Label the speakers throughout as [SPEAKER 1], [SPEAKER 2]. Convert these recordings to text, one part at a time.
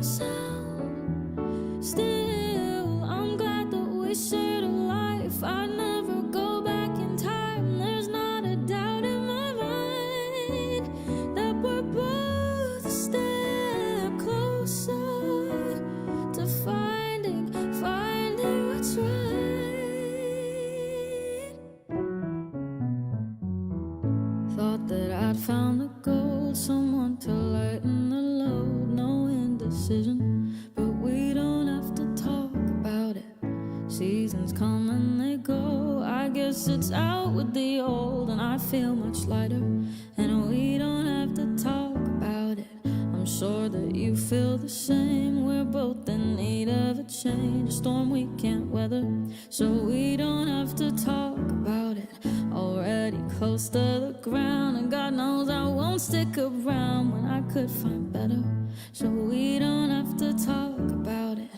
[SPEAKER 1] safe and sound. Still, I'm glad that we shared a life. I'd never go back in time. There's not a doubt in my mind that we're both a step closer to finding what's right. Thought that I'd found the gold, someone to lighten the load. No indecision, but we don't have to talk about it. Seasons come and they go. I guess it's out with the old, and I feel much lighter. And we don't have to talk about it. I'm sure that you feel the same. We're both in need of a change, a storm we can't weather, so we don't have to talk about it. Already close to the ground, and God knows I won't stick around when I could find better. So we don't have to talk about it,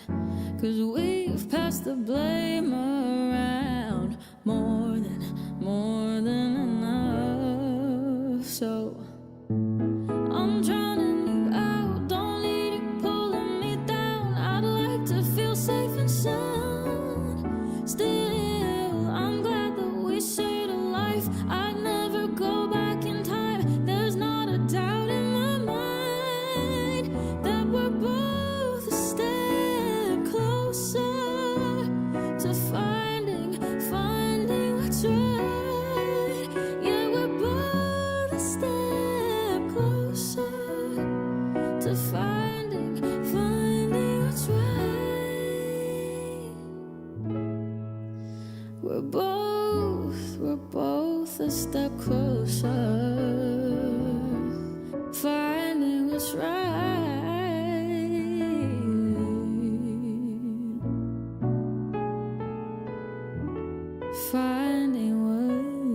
[SPEAKER 1] 'cause we've passed the blame around more than enough. So I'm drowning you out, don't need you pulling me down. I'd like to feel safe and sound. Still, I'm glad that we shared a life. I'd never go back in time. There's not a doubt in my mind that we're both a step closer to finding what's right. Yeah, we're both a step closer to finding what's right. We're both a step closer, finding what's right. Finding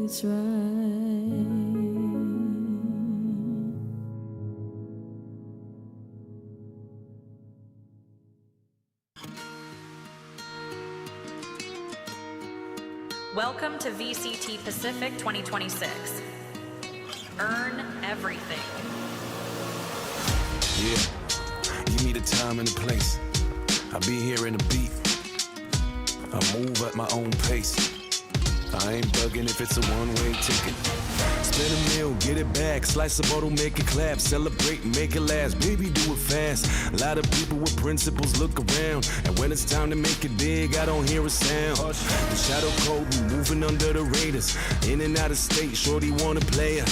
[SPEAKER 1] what's right.
[SPEAKER 2] Welcome to VCT Pacific 2026. Earn everything.
[SPEAKER 3] Yeah, give me the time and the place. I be here in the beat. I move at my own pace. I ain't bugging if it's a one-way ticket. Spend a meal, get it back. Slice a bottle, make it clap. Celebrate, make it last. Baby, do it fast. A lot of people with principles look around, and when it's time to make it big, I don't hear a sound. The shadow code, we moving under the radars. In and out of state, shorty wanna play her.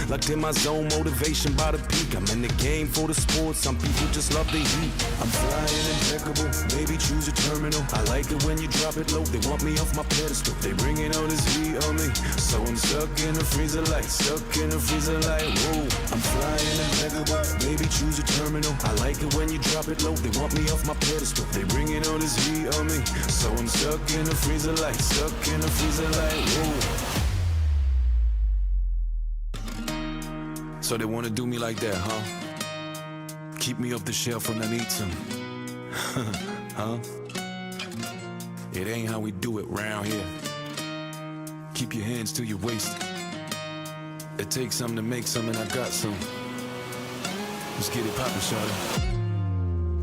[SPEAKER 3] Locked in my zone, motivation by the peak. I'm in the game for the sport. Some people just love the heat. I'm flying impeccable, maybe choose a terminal. I like it when you drop it low. They want me off my pedestal. They bringing all this heat on me, so I'm stuck in a freezer light. Stuck in a freezer light. Whoa, I'm flying impeccable, maybe choose a terminal. I like it when you drop it low. They want me off my pedestal. They bringing all this heat on me, so I'm stuck in a freezer light. Stuck in a freezer light. Whoa. So they wanna do me like that, huh? Keep me off the shelf when I need some. Huh? It ain't how we do it round here. Keep your hands to your waist. It takes something to make some, and I got some. Let's get it poppin', shawty.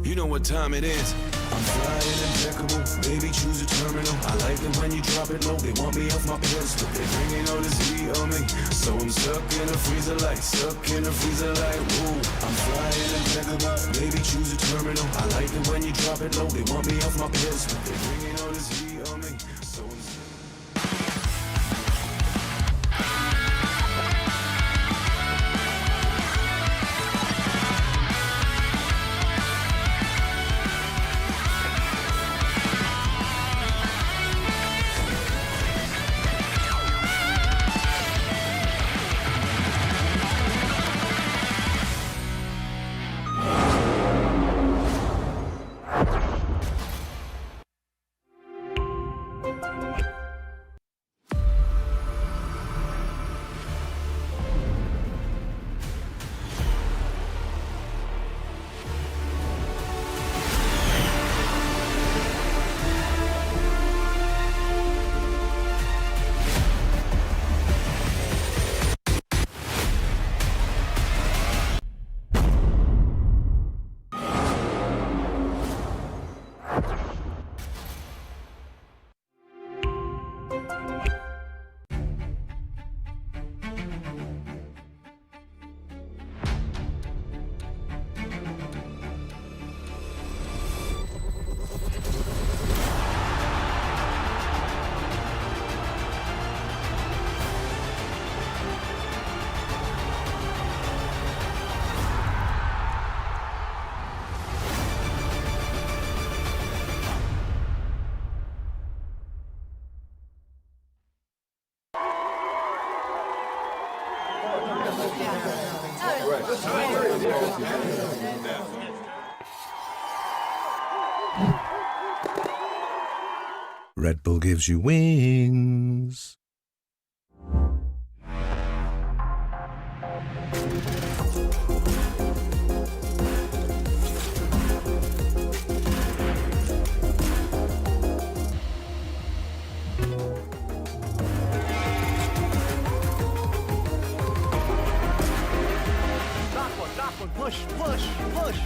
[SPEAKER 3] You know what time it is. I'm flying impeccable, baby, choose a terminal. I like it when you drop it low. They want me off my pedestal. They bringing all this heat on me, so I'm stuck in a freezer light. Stuck in a freezer light. Whoa, I'm flying impeccable, baby, choose a terminal. I like it when you drop it low. They want me off my pedestal. They bringing all this heat on me, so I'm stuck.
[SPEAKER 4] Red Bull gives you wings.
[SPEAKER 5] Push, push, push.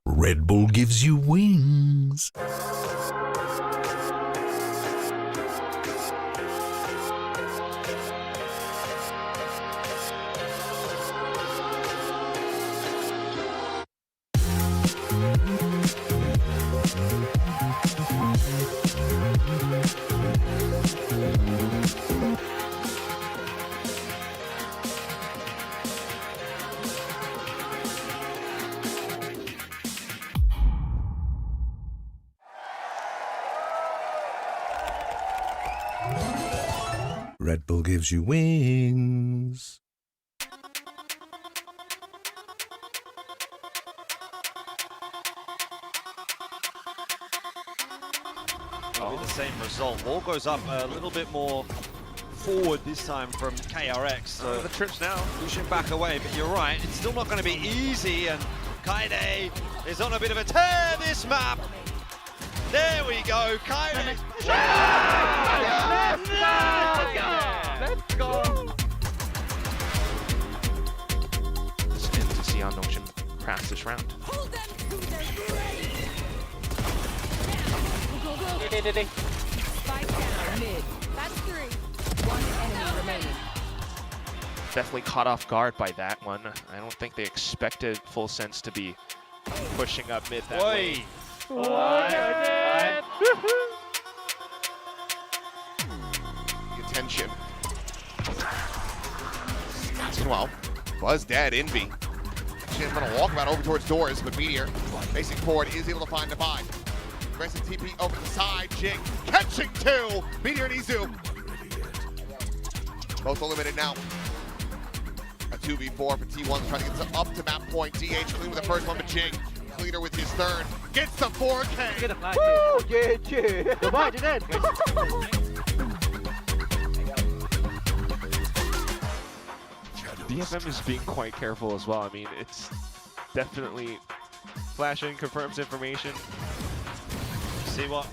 [SPEAKER 4] Red Bull gives you wings. Red Bull gives you wings.
[SPEAKER 5] The same result. Ball goes up a little bit more forward this time from KRX. So the trips now pushing back away, but you're right, it's still not going to be easy. And Kaide is on a bit of a tear this map. There we go, Kaide.
[SPEAKER 6] Let's go! It's good to see our Notion crash this round.
[SPEAKER 7] Spike down mid. That's 3. One enemy remaining.
[SPEAKER 6] Definitely caught off guard by that one. I don't think they expected Full Sense to be pushing up mid that way.
[SPEAKER 8] Attention. Passing well. Buzz dead, Envy. Jim gonna walk about over towards doors, but Meteor facing forward is able to find the buy. Aggressive TP over the side. Jing catching 2. Meteor and Izu. Both eliminated now. A 2v4 for T1 trying to get up to map point. DH clean with the first one, but Jing cleaner with his third. Gets the 4K.
[SPEAKER 5] Woo! Yeah. Goodbye, Jaden.
[SPEAKER 6] DFM is being quite careful as well. I mean, it's definitely flashing, confirms information.
[SPEAKER 5] See what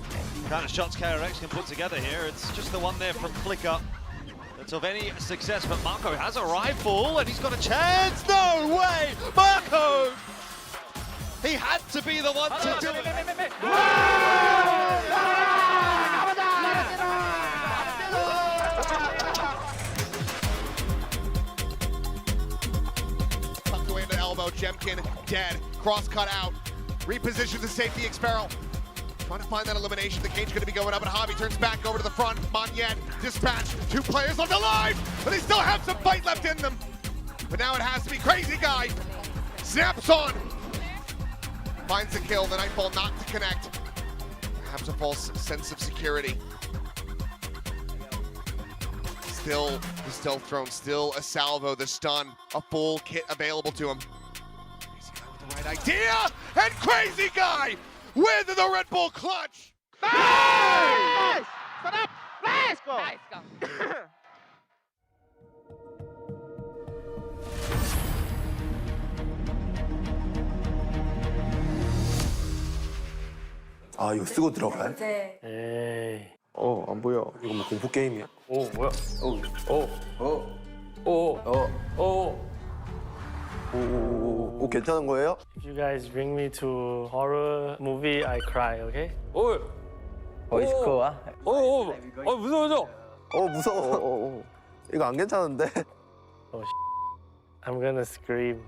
[SPEAKER 5] kind of shots KRX can put together here. It's just the one there from Flicker that's of any success, but Marco has a rifle and he's got a chance. No way! Marco! He had to be the one to do it.
[SPEAKER 8] Tucked away into the elbow. Jemkin dead. Cross cut out. Repositions the safety Xperil. Trying to find that elimination. The cage going to be going up, and Javi turns back over to the front. Monyen dispatch. 2 players left alive, but they still have some fight left in them. But now it has to be Crazy Guy. Snaps on. Finds the kill. The Nightfall not to connect. Perhaps a false sense of security. Still the stealth throne. Still a salvo. The stun. A full kit available to him. Crazy Guy with the right idea. And Crazy Guy with the Red Bull clutch.
[SPEAKER 7] Nice! Let's go! Nice go.
[SPEAKER 9] 아 이거 쓰고 들어가요?
[SPEAKER 7] 네.
[SPEAKER 9] 에이. 안 보여. 이거 뭐 공포 게임이야?
[SPEAKER 10] 뭐야?
[SPEAKER 9] 오 괜찮은 거예요?
[SPEAKER 10] If you guys bring me to horror movie, I cry, okay?
[SPEAKER 9] 무서워. 이거 안 괜찮은데?
[SPEAKER 10] I'm gonna scream.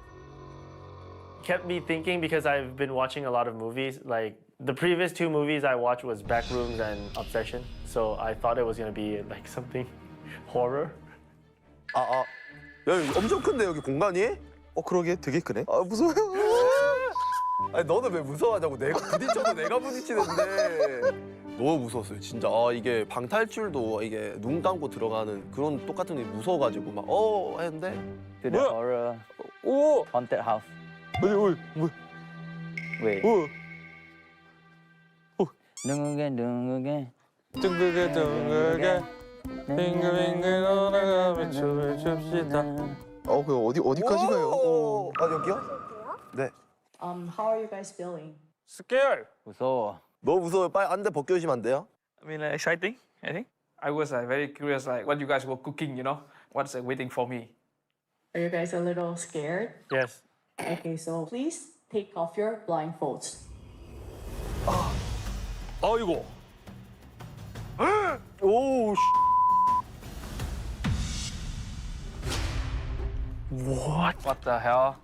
[SPEAKER 10] Kept me thinking because I've been watching a lot of movies. Like the previous 2 movies I watched was Backrooms and Obsession. So I thought it was gonna be like something horror.
[SPEAKER 9] 야, 이거 엄청 큰데 여기 공간이? 그러게 되게 크네. 무서워요. 아니 너는 왜 무서워하냐고. 내가 부딪혀도 내가 부딪히는데. 너무 무서웠어요 진짜. 이게 방탈출도 이게 눈 감고 들어가는 그런 똑같은 게 무서워가지고 막 했는데.
[SPEAKER 11] To the horror
[SPEAKER 12] 오!
[SPEAKER 11] haunted house.
[SPEAKER 12] 어디
[SPEAKER 11] Wait.
[SPEAKER 12] 오!
[SPEAKER 11] 둥글게.
[SPEAKER 12] 둥글게 빙글빙글 돌아가며 춤을 춥시다.
[SPEAKER 9] 그 어디까지 가요? 여기요? 네.
[SPEAKER 13] How are you guys feeling?
[SPEAKER 12] Scared.
[SPEAKER 11] 무서워.
[SPEAKER 9] 너무 무서워요. 빨리 안대 벗겨주시면 안 돼요?
[SPEAKER 12] I mean, exciting, I think. I was very curious, like what you guys were cooking, you know, what's waiting for me.
[SPEAKER 13] Are you guys a little scared?
[SPEAKER 10] Yes.
[SPEAKER 13] Okay, so please take off your blindfolds.
[SPEAKER 12] 어이구.
[SPEAKER 9] 오,
[SPEAKER 12] What the hell?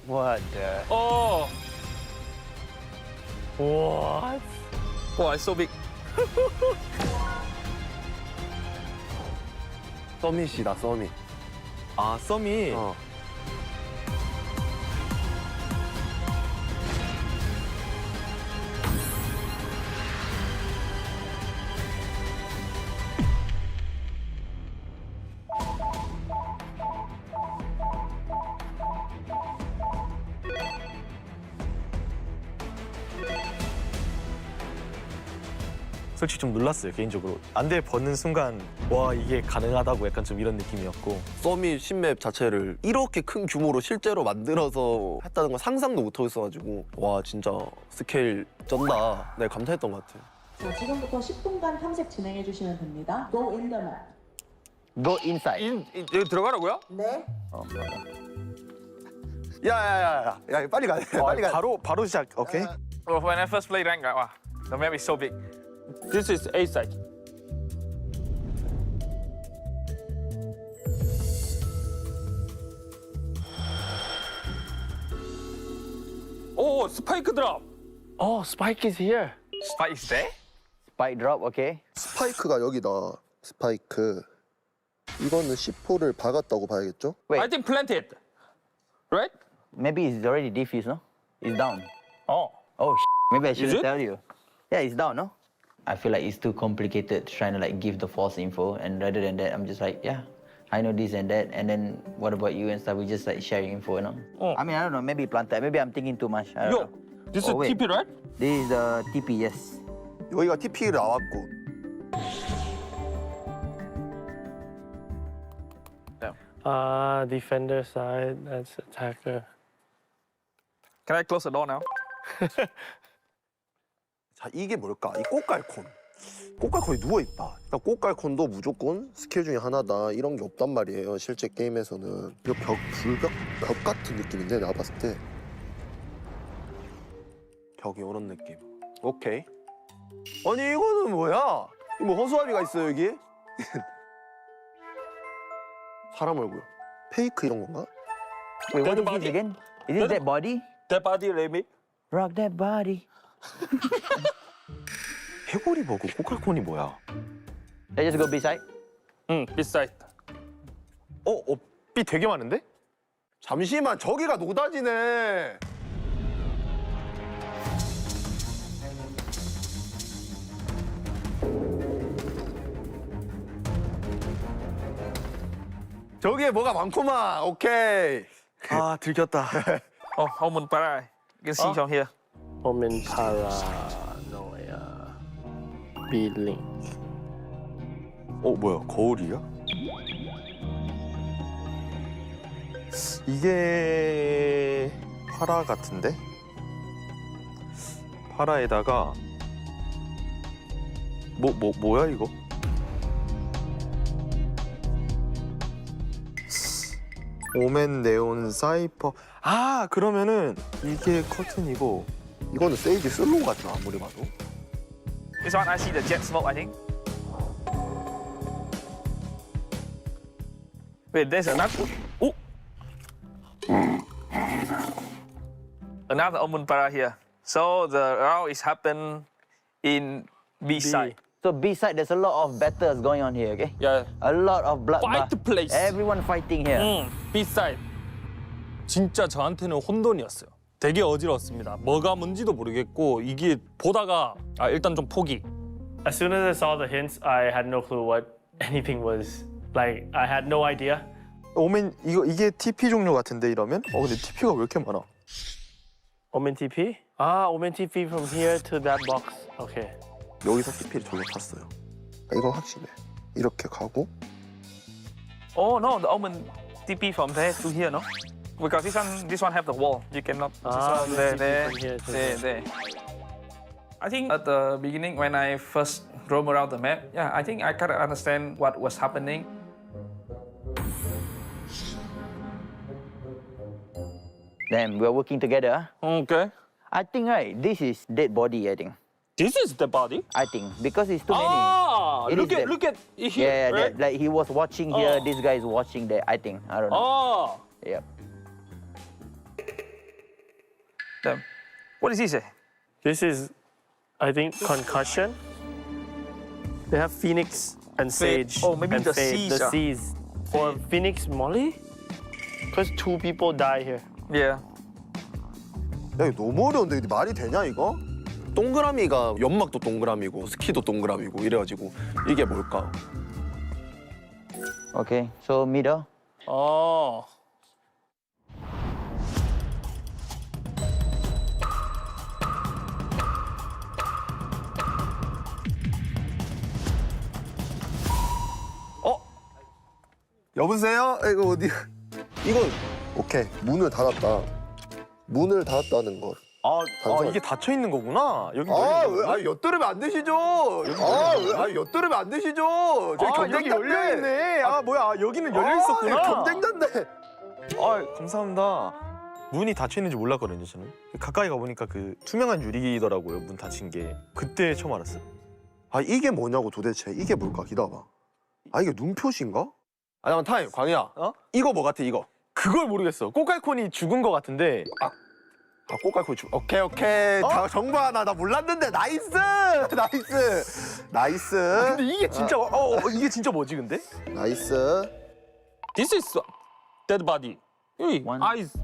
[SPEAKER 11] What the?
[SPEAKER 12] Oh. What? Wow, it's so big.
[SPEAKER 9] 서밋이다, 서밋.
[SPEAKER 12] 서밋.
[SPEAKER 14] 솔직히 좀 놀랐어요 개인적으로. 안대 벗는 순간 와 이게 가능하다고 약간 좀 이런 느낌이었고.
[SPEAKER 9] 서밋 신맵 자체를 이렇게 큰 규모로 실제로 만들어서 했다는 건 상상도 못하고 있어가지고 와 진짜 스케일 쩐다. 네, 감탄했던 것 같아요.
[SPEAKER 13] 자, 지금부터 10분간 탐색 진행해 주시면 됩니다. Go in the map.
[SPEAKER 11] Go inside.
[SPEAKER 12] 여기 들어가라고요?
[SPEAKER 13] 네.
[SPEAKER 9] 야야야야, 빨리 가야 돼. 빨리 가.
[SPEAKER 14] 바로 시작. 오케이.
[SPEAKER 12] When I first played rank, wow, the map is so big. This is A side. Oh, spike drop.
[SPEAKER 11] Oh, Spike is here.
[SPEAKER 12] Spike is there?
[SPEAKER 11] Spike drop, okay.
[SPEAKER 9] 스파이크가 여기다. 스파이크. 이거는 C4를 박았다고 봐야겠죠?
[SPEAKER 12] I think planted. Right?
[SPEAKER 11] Maybe it's already defused, no? It's down.
[SPEAKER 12] Oh.
[SPEAKER 11] Oh, maybe I
[SPEAKER 12] it?
[SPEAKER 11] shouldn't tell you. Yeah, it's down, no? I feel like it's too complicated trying to like give the false info, and rather than that, I'm just like, yeah, I know this and that, and then what about you and stuff? We just like sharing info, you know?
[SPEAKER 12] Oh.
[SPEAKER 11] I mean, I don't know, maybe planted, maybe I'm thinking too much. I don't
[SPEAKER 12] Yo,
[SPEAKER 11] know.
[SPEAKER 12] this is
[SPEAKER 11] wait.
[SPEAKER 12] TP, right?
[SPEAKER 11] This is the TP, yes.
[SPEAKER 9] 여기가 TP 나왔고.
[SPEAKER 10] Defender side, that's attacker.
[SPEAKER 12] Can I close the door now?
[SPEAKER 9] 자, 이게 뭘까? 이 꽃갈콘. 꽃갈콘이 누워있다. 일단 꽃갈콘도 무조건 스킬 중에 하나다. 이런 게 없단 말이에요. 실제 게임에서는. 이거 벽 같은 느낌인데, 내가 봤을 때. 벽이 이런 느낌. 오케이. 아니, 이거는 뭐야? 이거 뭐 허수아비가 있어요, 여기? 사람 얼굴. 페이크 이런 건가?
[SPEAKER 11] Wait, what
[SPEAKER 12] Dead
[SPEAKER 11] is
[SPEAKER 12] body?
[SPEAKER 11] this again? Is it that body?
[SPEAKER 12] That body, Remy.
[SPEAKER 11] Rock that body.
[SPEAKER 14] 해골이 뭐고 꽃갈콘이 뭐야?
[SPEAKER 11] Let's just go beside.
[SPEAKER 12] Beside.
[SPEAKER 14] 삐 되게 많은데?
[SPEAKER 9] 잠시만, 저기가 노다지네. 저기에 뭐가 많구만. 오케이.
[SPEAKER 14] 아 들켰다.
[SPEAKER 12] Oh, Omen Para. You can see from here.
[SPEAKER 10] Omen paranoia. B-link.
[SPEAKER 14] 뭐야 거울이야? 이게 파라 같은데? 파라에다가 뭐야 이거? 오멘 네온 사이퍼. 그러면은 이게 커튼이고
[SPEAKER 9] 이거는 세이지 슬로우 같죠, 아무리 봐도.
[SPEAKER 12] This one I see the jet smoke, I think. Wait, there's another. Oh! Another Omen Para here. So the round is happen in B side.
[SPEAKER 11] So B-side, there's a lot of battles going on here, okay?
[SPEAKER 12] Yeah.
[SPEAKER 11] A lot of blood.
[SPEAKER 12] Fight place.
[SPEAKER 11] Everyone fighting here.
[SPEAKER 12] B side.
[SPEAKER 15] 진짜 저한테는 혼돈이었어요. 되게 어지러웠습니다. 뭐가 뭔지도 모르겠고 이게 보다가 일단 좀 포기.
[SPEAKER 10] As soon as I saw the hints, I had no clue what anything was. Like, I had no idea.
[SPEAKER 14] 오멘 이게 TP 종류 같은데 이러면? 근데 TP가 왜 이렇게 많아?
[SPEAKER 10] Omen TP? Omen TP from here to that box. Okay.
[SPEAKER 9] 여기서 TP를 저기로 탔어요. 이건 확실해. 이렇게 가고.
[SPEAKER 12] Oh no, the Omen TP from there to here, no? Because this one have the wall. You cannot. There. I think at the beginning when I first roam around the map, I think I kind of understand what was happening.
[SPEAKER 11] Damn, we're working together.
[SPEAKER 15] Okay.
[SPEAKER 11] I think this is dead body. I think.
[SPEAKER 15] This is the body?
[SPEAKER 11] I think because it's too many.
[SPEAKER 15] Look at here.
[SPEAKER 11] Yeah,
[SPEAKER 15] right?
[SPEAKER 11] like he was watching here. This guy is watching there. I think. I don't know. Yep.
[SPEAKER 12] Damn. What is this?
[SPEAKER 10] This is, I think, concussion. They have Phoenix and Sage.
[SPEAKER 12] Oh, maybe
[SPEAKER 10] and
[SPEAKER 12] the
[SPEAKER 10] Fade.
[SPEAKER 12] C's.
[SPEAKER 10] The C's. Or Phoenix Molly? Because 2 people die here.
[SPEAKER 12] Yeah.
[SPEAKER 9] 야, 이거 너무 어려운데 이게 말이 되냐 이거? 동그라미가 연막도 동그라미고 스키도 동그라미고 이래가지고 이게 뭘까?
[SPEAKER 11] Okay, so middle.
[SPEAKER 9] 여보세요? 이거 어디? 이거 오케이 문을 닫았다. 문을 닫았다는 거.
[SPEAKER 14] 이게 닫혀 있는 거구나. 여기
[SPEAKER 9] 엿들으면 안 되시죠? 엿들으면 안 되시죠? 저기
[SPEAKER 14] 여기 열려 있네. 뭐야? 여기는 열려 있었구나.
[SPEAKER 9] 경쟁자인데.
[SPEAKER 14] 감사합니다. 문이 닫혀 있는지 몰랐거든요, 저는. 가까이 가 보니까 그 투명한 유리더라고요, 문 닫힌 게. 그때 처음 알았어요.
[SPEAKER 9] 이게 뭐냐고 도대체. 이게 뭘까? 기다봐. 이게 눈표시인가? 잠깐만 타임, 광희야. 이거 뭐 같아, 이거?
[SPEAKER 14] 그걸 모르겠어. 꼬깔콘이 죽은 거 같은데.
[SPEAKER 9] 꼬깔콘이 오케이. 정보 하나 나 몰랐는데 나이스.
[SPEAKER 14] 근데 이게 진짜 이게 진짜 뭐지 근데?
[SPEAKER 9] 나이스.
[SPEAKER 15] This is dead body. 여기 eyes.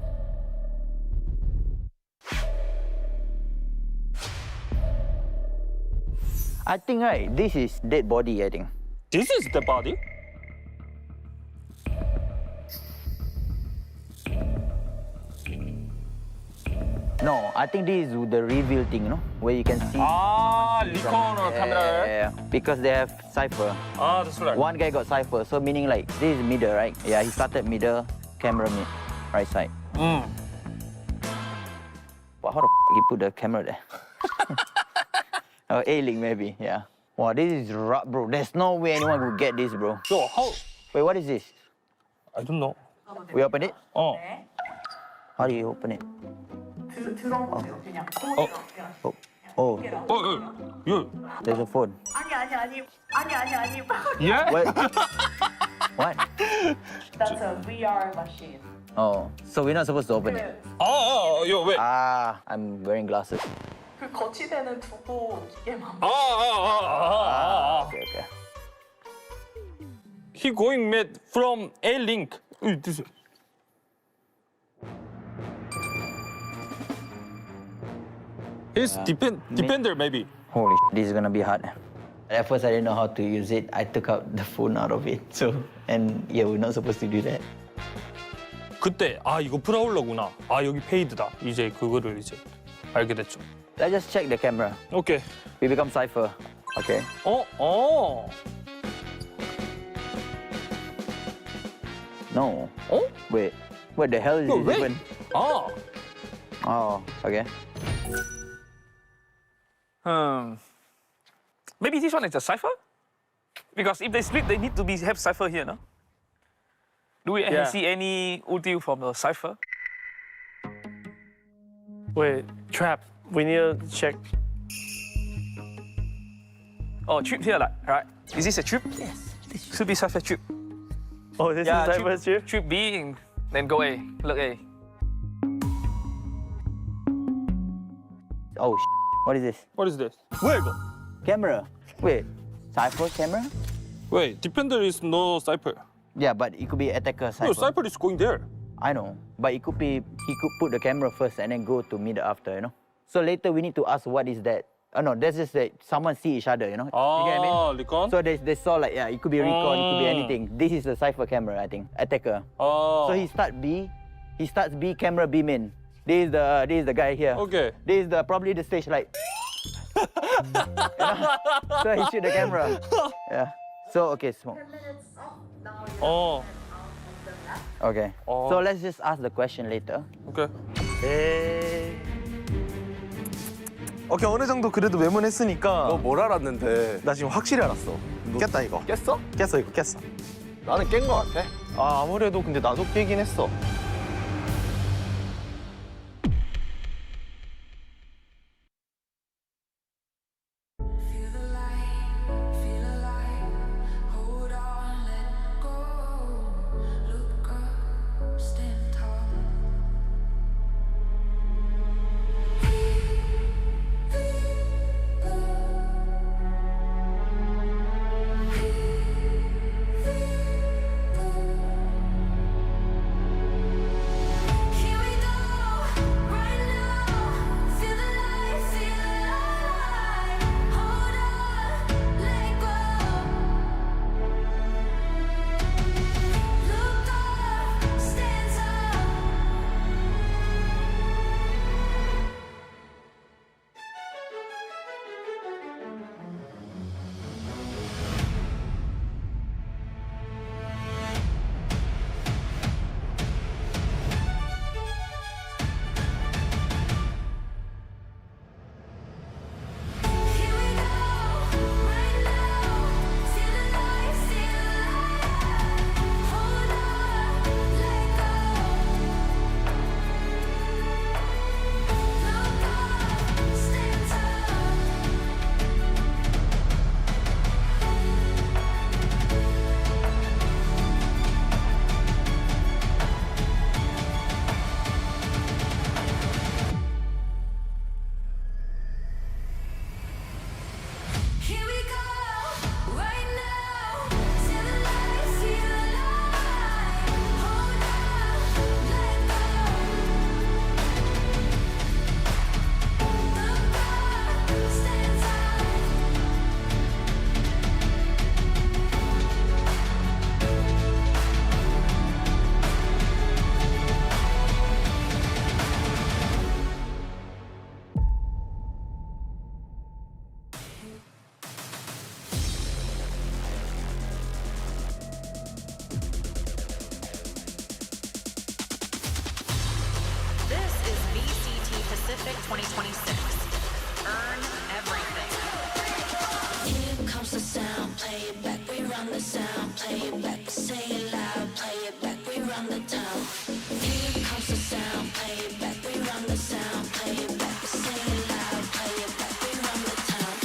[SPEAKER 11] I think this is dead body. I think.
[SPEAKER 15] This is dead body.
[SPEAKER 11] No, I think this is the reveal thing, where you can see.
[SPEAKER 15] 리코너 카메라.
[SPEAKER 11] Yeah, because they have cipher.
[SPEAKER 15] That's right.
[SPEAKER 11] One guy got cipher, so meaning like this is middle, right? Yeah, he started middle, camera mid, right side. But how the he put the camera there? A-Link maybe, yeah. Wow, this is rough, bro. There's no way anyone would get this, bro.
[SPEAKER 15] So how?
[SPEAKER 11] Wait, what is this?
[SPEAKER 15] I don't know.
[SPEAKER 11] We open it?
[SPEAKER 7] 네.
[SPEAKER 11] How do you open it?
[SPEAKER 7] 들어보세요. 그냥
[SPEAKER 11] Oh, there's a phone.
[SPEAKER 7] 아니.
[SPEAKER 15] Yeah?
[SPEAKER 11] What? What?
[SPEAKER 7] That's a VR machine.
[SPEAKER 11] Oh, so we're not supposed to open it?
[SPEAKER 15] Yo, wait.
[SPEAKER 11] I'm wearing glasses.
[SPEAKER 7] 그 거치대는 두고 기계만.
[SPEAKER 11] Okay.
[SPEAKER 15] He going mad from A-Link. This. He's defender maybe.
[SPEAKER 11] Holy shit, this is gonna be hard. At first I didn't know how to use it. I took out the phone out of it. And we're not supposed to do that.
[SPEAKER 15] 그때 이거 프라울러구나. 여기 페이드다. 이제 그거를 이제 알게 됐죠.
[SPEAKER 11] Let's just check the camera.
[SPEAKER 15] Okay.
[SPEAKER 11] We become cipher. Okay. No. Wait. What the hell is this even? Oh, okay.
[SPEAKER 12] Maybe this one is a cipher? Because if they split, they need to have cipher here, no? Do we see any ulti from the cipher?
[SPEAKER 10] Wait, trap. We need to check.
[SPEAKER 12] Oh, trip here, right? Is this a trip?
[SPEAKER 11] Yes.
[SPEAKER 12] Should be cipher trip.
[SPEAKER 10] Oh, this is cipher's trip?
[SPEAKER 12] Trip B, and then go A. Look A.
[SPEAKER 11] Oh, what is this?
[SPEAKER 15] What is this? 뭐야 이거?
[SPEAKER 11] Camera. Wait, cipher camera?
[SPEAKER 15] Wait, defender is no cipher.
[SPEAKER 11] Yeah, but it could be attacker cipher.
[SPEAKER 15] No, cipher is going there.
[SPEAKER 11] I know, but it could be he could put the camera first and then go to middle after, you know. So later we need to ask what is that. Oh no, that's just that someone see each other, you know. You get what I mean?
[SPEAKER 15] recon?
[SPEAKER 11] So they saw like, yeah, it could be recon, it could be anything. This is the Cypher camera, I think, attacker. So he starts B, camera B main. This is the guy here.
[SPEAKER 15] Okay.
[SPEAKER 11] This is probably the stage light. You know? So he shoot the camera. Yeah. So okay, smoke.
[SPEAKER 15] 어.
[SPEAKER 11] Okay. So let's just ask the question later.
[SPEAKER 15] 오케이.
[SPEAKER 14] 오케이, 어느 정도 그래도 메모했으니까.
[SPEAKER 9] 너 뭘 알았는데?
[SPEAKER 14] 나 지금 확실히 알았어. 깼다 이거.
[SPEAKER 9] 깼어?
[SPEAKER 14] 깼어 이거 깼어.
[SPEAKER 9] 나는 깬 거 같아.
[SPEAKER 14] 아, 아무래도 근데 나도 깨긴 했어.
[SPEAKER 2] This is VCT Pacific 2026. Earn everything.
[SPEAKER 1] Here comes the sound, play it back, we run the sound, play it back, say it loud, play it back, we run the town. Here comes the sound, play it back, we run the sound, play it back, say it loud, play it back, we run the town.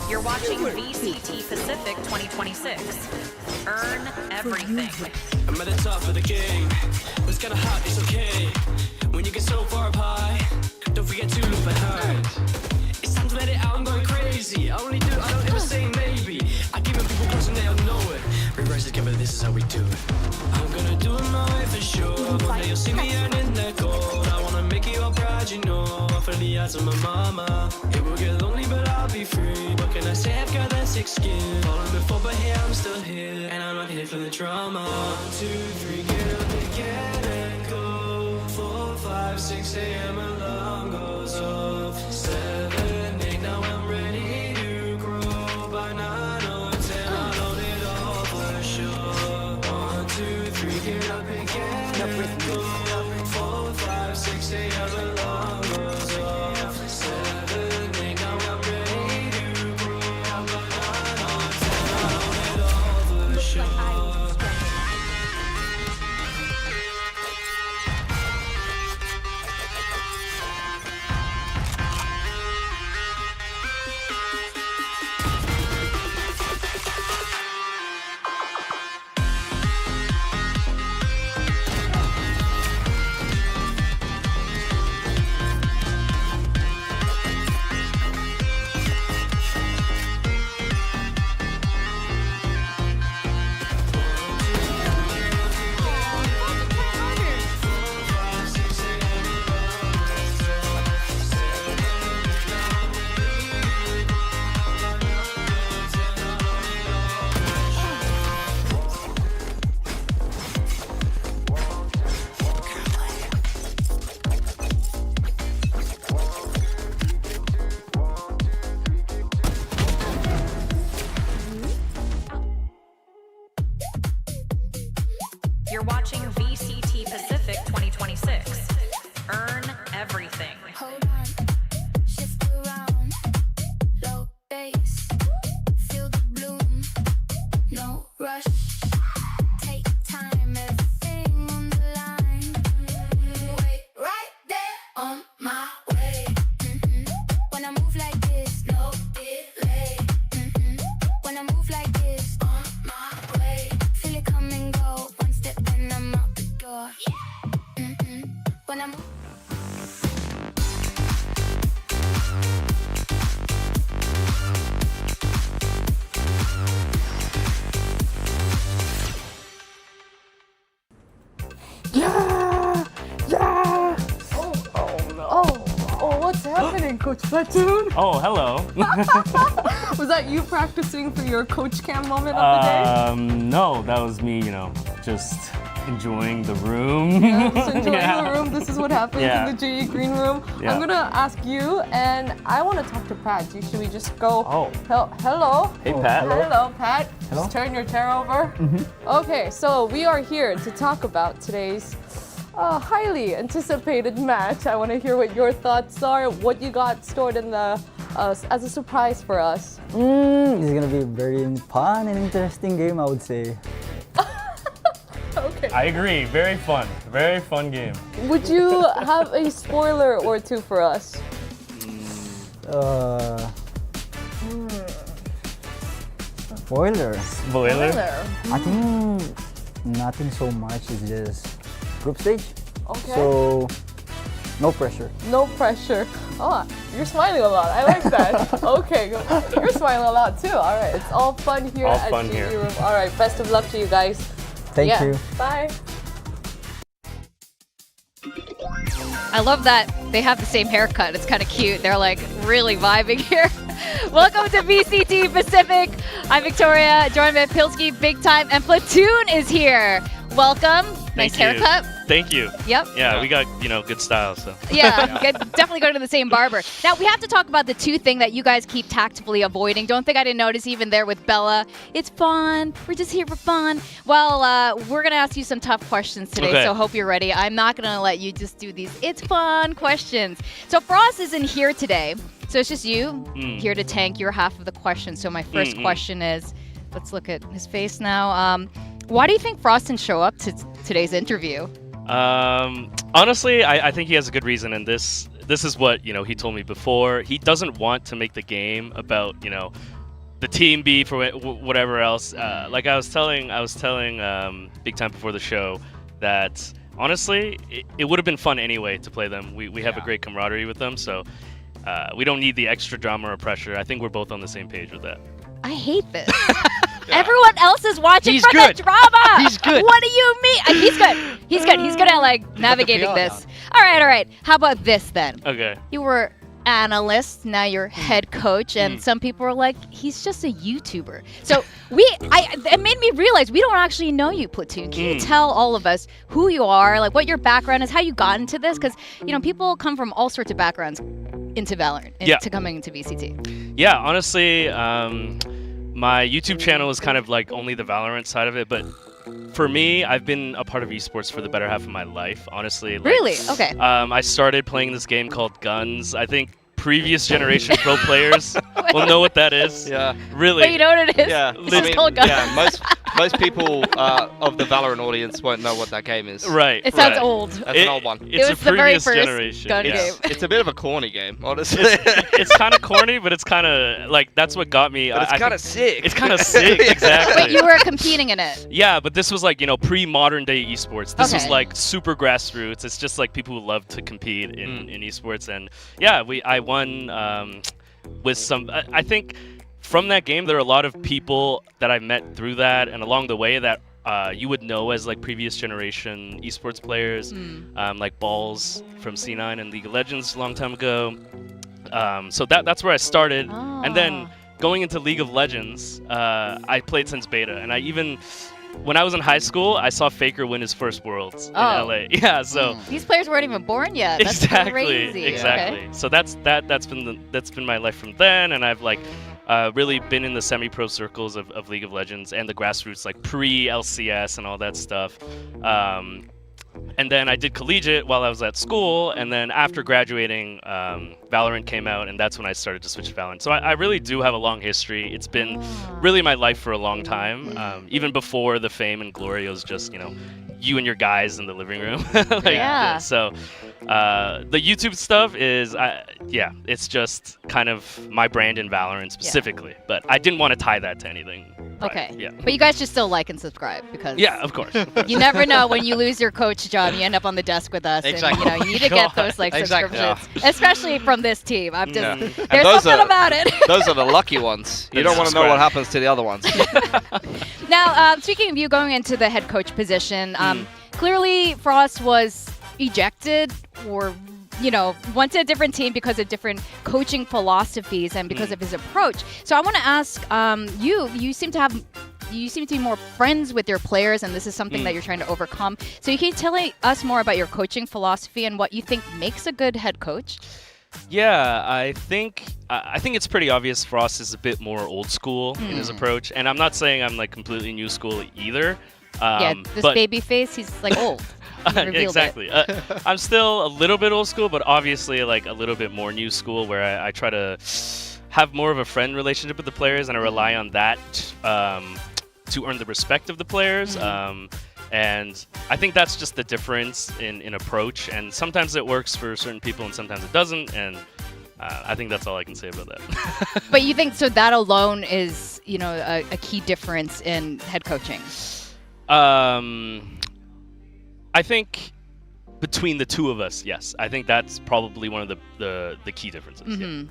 [SPEAKER 2] You're watching VCT Pacific 2026. Earn everything.
[SPEAKER 16] I'm at the top of the game. What's kinda hot, it's okay. When you get so far up high, don't forget to look behind. It's time to let it out, I'm going crazy. I don't ever say maybe. I keep my people close and they'll know it. We rise together, this is how we do it. I'm gonna do it my way for sure. One day you'll see me earning that gold. I wanna make you all proud, you know. Off of the eyes of my mama. It will get lonely, but I'll be free. What can I say? I've got that thick skin. Fallen before, but here I'm still here. And I'm not here for the drama. 1, 2, 3, get up and get and go. 4, 5, 6 a.m. alarm goes off. 7, 8, now I'm ready to grow. By 9 or 10, I'll load it all for sure. 1, 2, 3, get up and get and go. 4, 5, 6 a.m. alarm goes off. 7, 8, now I'm ready to grow. By 9 or 10, I'll load it all for sure.
[SPEAKER 2] You're watching VCT Pacific 2026. Earn everything.
[SPEAKER 1] Hold on, shift around, low bass, feel the bloom, no rush, take time, everything on the line, wait right there on my way, when I move like this, no delay, when I move like this, on my way, feel it come and go, one step and I'm out the door, when I move.
[SPEAKER 7] Yeah! Yeah! Oh no. Oh, what's happening, Coach Platoon?
[SPEAKER 17] Oh, hello.
[SPEAKER 7] Was that you practicing for your Coach Cam moment of the day?
[SPEAKER 17] No, that was me, just enjoying the room.
[SPEAKER 7] Yeah, just enjoying the room. This is what happens
[SPEAKER 17] Yeah.
[SPEAKER 7] in the GE green room.
[SPEAKER 17] Yeah.
[SPEAKER 7] I'm gonna ask you, and I want to talk to Pat. Should we just go?
[SPEAKER 17] Oh.
[SPEAKER 7] Hello.
[SPEAKER 17] Hey, Pat.
[SPEAKER 7] Hello, Pat.
[SPEAKER 17] Hello.
[SPEAKER 7] Just turn your chair over. Okay, so we are here to talk about today's highly anticipated match. I want to hear what your thoughts are, what you got stored in the as a surprise for us.
[SPEAKER 18] It's gonna be a very fun and interesting game, I would say.
[SPEAKER 7] Okay.
[SPEAKER 17] I agree. Very fun game.
[SPEAKER 7] Would you have a spoiler or two for us?
[SPEAKER 18] Spoiler.
[SPEAKER 7] Spoiler.
[SPEAKER 18] I think nothing so much. It's just group stage.
[SPEAKER 7] Okay.
[SPEAKER 18] So no pressure.
[SPEAKER 7] No pressure. Oh, you're smiling a lot. I like that. Okay, you're smiling a lot too. All right, it's all fun here
[SPEAKER 17] All
[SPEAKER 7] at
[SPEAKER 17] fun
[SPEAKER 7] GE
[SPEAKER 17] here.
[SPEAKER 7] Room. All right, best of luck to you guys.
[SPEAKER 18] Thank you.
[SPEAKER 7] Bye.
[SPEAKER 19] I love that they have the same haircut. It's kind of cute. They're like really vibing here. Welcome to VCT Pacific. I'm Victoria, joined by Pilsky, Big Time, and Platoon is here. Welcome. Nice haircut.
[SPEAKER 20] Thank you.
[SPEAKER 19] Yep.
[SPEAKER 20] Yeah, we got, good style, so.
[SPEAKER 19] Yeah, definitely go to the same barber. Now, we have to talk about the two thing that you guys keep tactfully avoiding. Don't think I didn't notice even there with Bella. It's fun. We're just here for fun. Well, we're going to ask you some tough questions today,
[SPEAKER 20] Okay.
[SPEAKER 19] so hope you're ready. I'm not going to let you just do these it's fun questions. So Frost isn't here today, so it's just you here to tank your half of the questions. So my first question is, let's look at his face now. Why do you think Frost didn't show up to today's interview?
[SPEAKER 20] Honestly, I think he has a good reason, and this is what, he told me before. He doesn't want to make the game about, the team beef or whatever else. Like I was telling Big Time before the show that honestly, it would have been fun anyway to play them. We have a great camaraderie with them, so we don't need the extra drama or pressure. I think we're both on the same page with that.
[SPEAKER 19] I hate this. Everyone else is watching
[SPEAKER 20] He's
[SPEAKER 19] for
[SPEAKER 20] good.
[SPEAKER 19] the drama.
[SPEAKER 20] He's good.
[SPEAKER 19] What do you mean? He's good. He's good. He's good at like navigating this. All right. How about this then?
[SPEAKER 20] Okay.
[SPEAKER 19] You were analyst, now you're head coach, and some people are like, he's just a YouTuber. So it made me realize we don't actually know you, Platoon. Can you tell all of us who you are, like what your background is, how you got into this? Because people come from all sorts of backgrounds into Valorant, into coming into VCT.
[SPEAKER 20] Yeah, honestly, my YouTube channel is kind of like only the Valorant side of it, but for me, I've been a part of esports for the better half of my life, honestly.
[SPEAKER 19] Really? Okay.
[SPEAKER 20] I started playing this game called Guns. I think previous generation pro players will know what that is.
[SPEAKER 21] Yeah.
[SPEAKER 20] Really.
[SPEAKER 19] But you know what it is?
[SPEAKER 21] Yeah.
[SPEAKER 19] It's called Guns.
[SPEAKER 21] Yeah, most people of the Valorant audience won't know what that game is.
[SPEAKER 20] Right.
[SPEAKER 19] It sounds old.
[SPEAKER 21] That's an old one.
[SPEAKER 20] It's
[SPEAKER 19] was the very first gun game.
[SPEAKER 21] It's a bit of a corny game, honestly.
[SPEAKER 20] It's kind of corny, but it's kind of like that's what got me.
[SPEAKER 21] But it's kind of sick.
[SPEAKER 20] It's kind of sick, exactly.
[SPEAKER 19] But you were competing in it.
[SPEAKER 20] Yeah, but this was like pre-modern day esports. This was
[SPEAKER 19] Okay.
[SPEAKER 20] like super grassroots. It's just like people who love to compete in esports, and yeah, I won with some. I think from that game there are a lot of people that I met through that, and along the way that you would know as like previous generation esports players, like Balls from C9 and League of Legends a long time ago. So that's where I started, and then going into League of Legends, I played since beta, and when I was in high school, I saw Faker win his first Worlds in LA. Yeah, so
[SPEAKER 19] These players weren't even born yet. That's crazy.
[SPEAKER 20] Exactly.
[SPEAKER 19] Okay.
[SPEAKER 20] So that's been my life from then, and I've like really been in the semi-pro circles of League of Legends and the grassroots, like pre-LCS and all that stuff. And then I did collegiate while I was at school, and then after graduating, Valorant came out, and that's when I started to switch to Valorant. So I really do have a long history. It's been really my life for a long time. Even before the fame and glory, it was just, you and your guys in the living room. So the YouTube stuff is, it's just kind of my brand in Valorant specifically. But I didn't want to tie that to anything.
[SPEAKER 19] Okay.
[SPEAKER 20] Yeah.
[SPEAKER 19] But you guys should still like and subscribe because
[SPEAKER 20] of course.
[SPEAKER 19] You never know when you lose your coach job, you end up on the desk with us,
[SPEAKER 21] Exactly.
[SPEAKER 19] and you need to get those like
[SPEAKER 21] Exactly.
[SPEAKER 19] subscriptions, especially from this team. I'm just
[SPEAKER 21] And
[SPEAKER 19] there's something about it.
[SPEAKER 21] Those are the lucky ones. You don't want to know what happens to the other ones.
[SPEAKER 19] Now, speaking of you going into the head coach position, clearly Frost was ejected or went to a different team because of different coaching philosophies and because of his approach. So I want to ask you seem to be more friends with your players, and this is something that you're trying to overcome. So you can tell us more about your coaching philosophy and what you think makes a good head coach?
[SPEAKER 20] Yeah, I think it's pretty obvious Frost is a bit more old school in his approach, and I'm not saying I'm like completely new school either.
[SPEAKER 19] This baby face, he's like old.
[SPEAKER 20] Exactly. I'm still a little bit old school, but obviously like a little bit more new school, where I try to have more of a friend relationship with the players, and I rely on that to earn the respect of the players. And I think that's just the difference in approach. And sometimes it works for certain people, and sometimes it doesn't. And I think that's all I can say about that.
[SPEAKER 19] But you think so? That alone is a key difference in head coaching.
[SPEAKER 20] I think between the two of us, yes. I think that's probably one of the key differences. Yeah.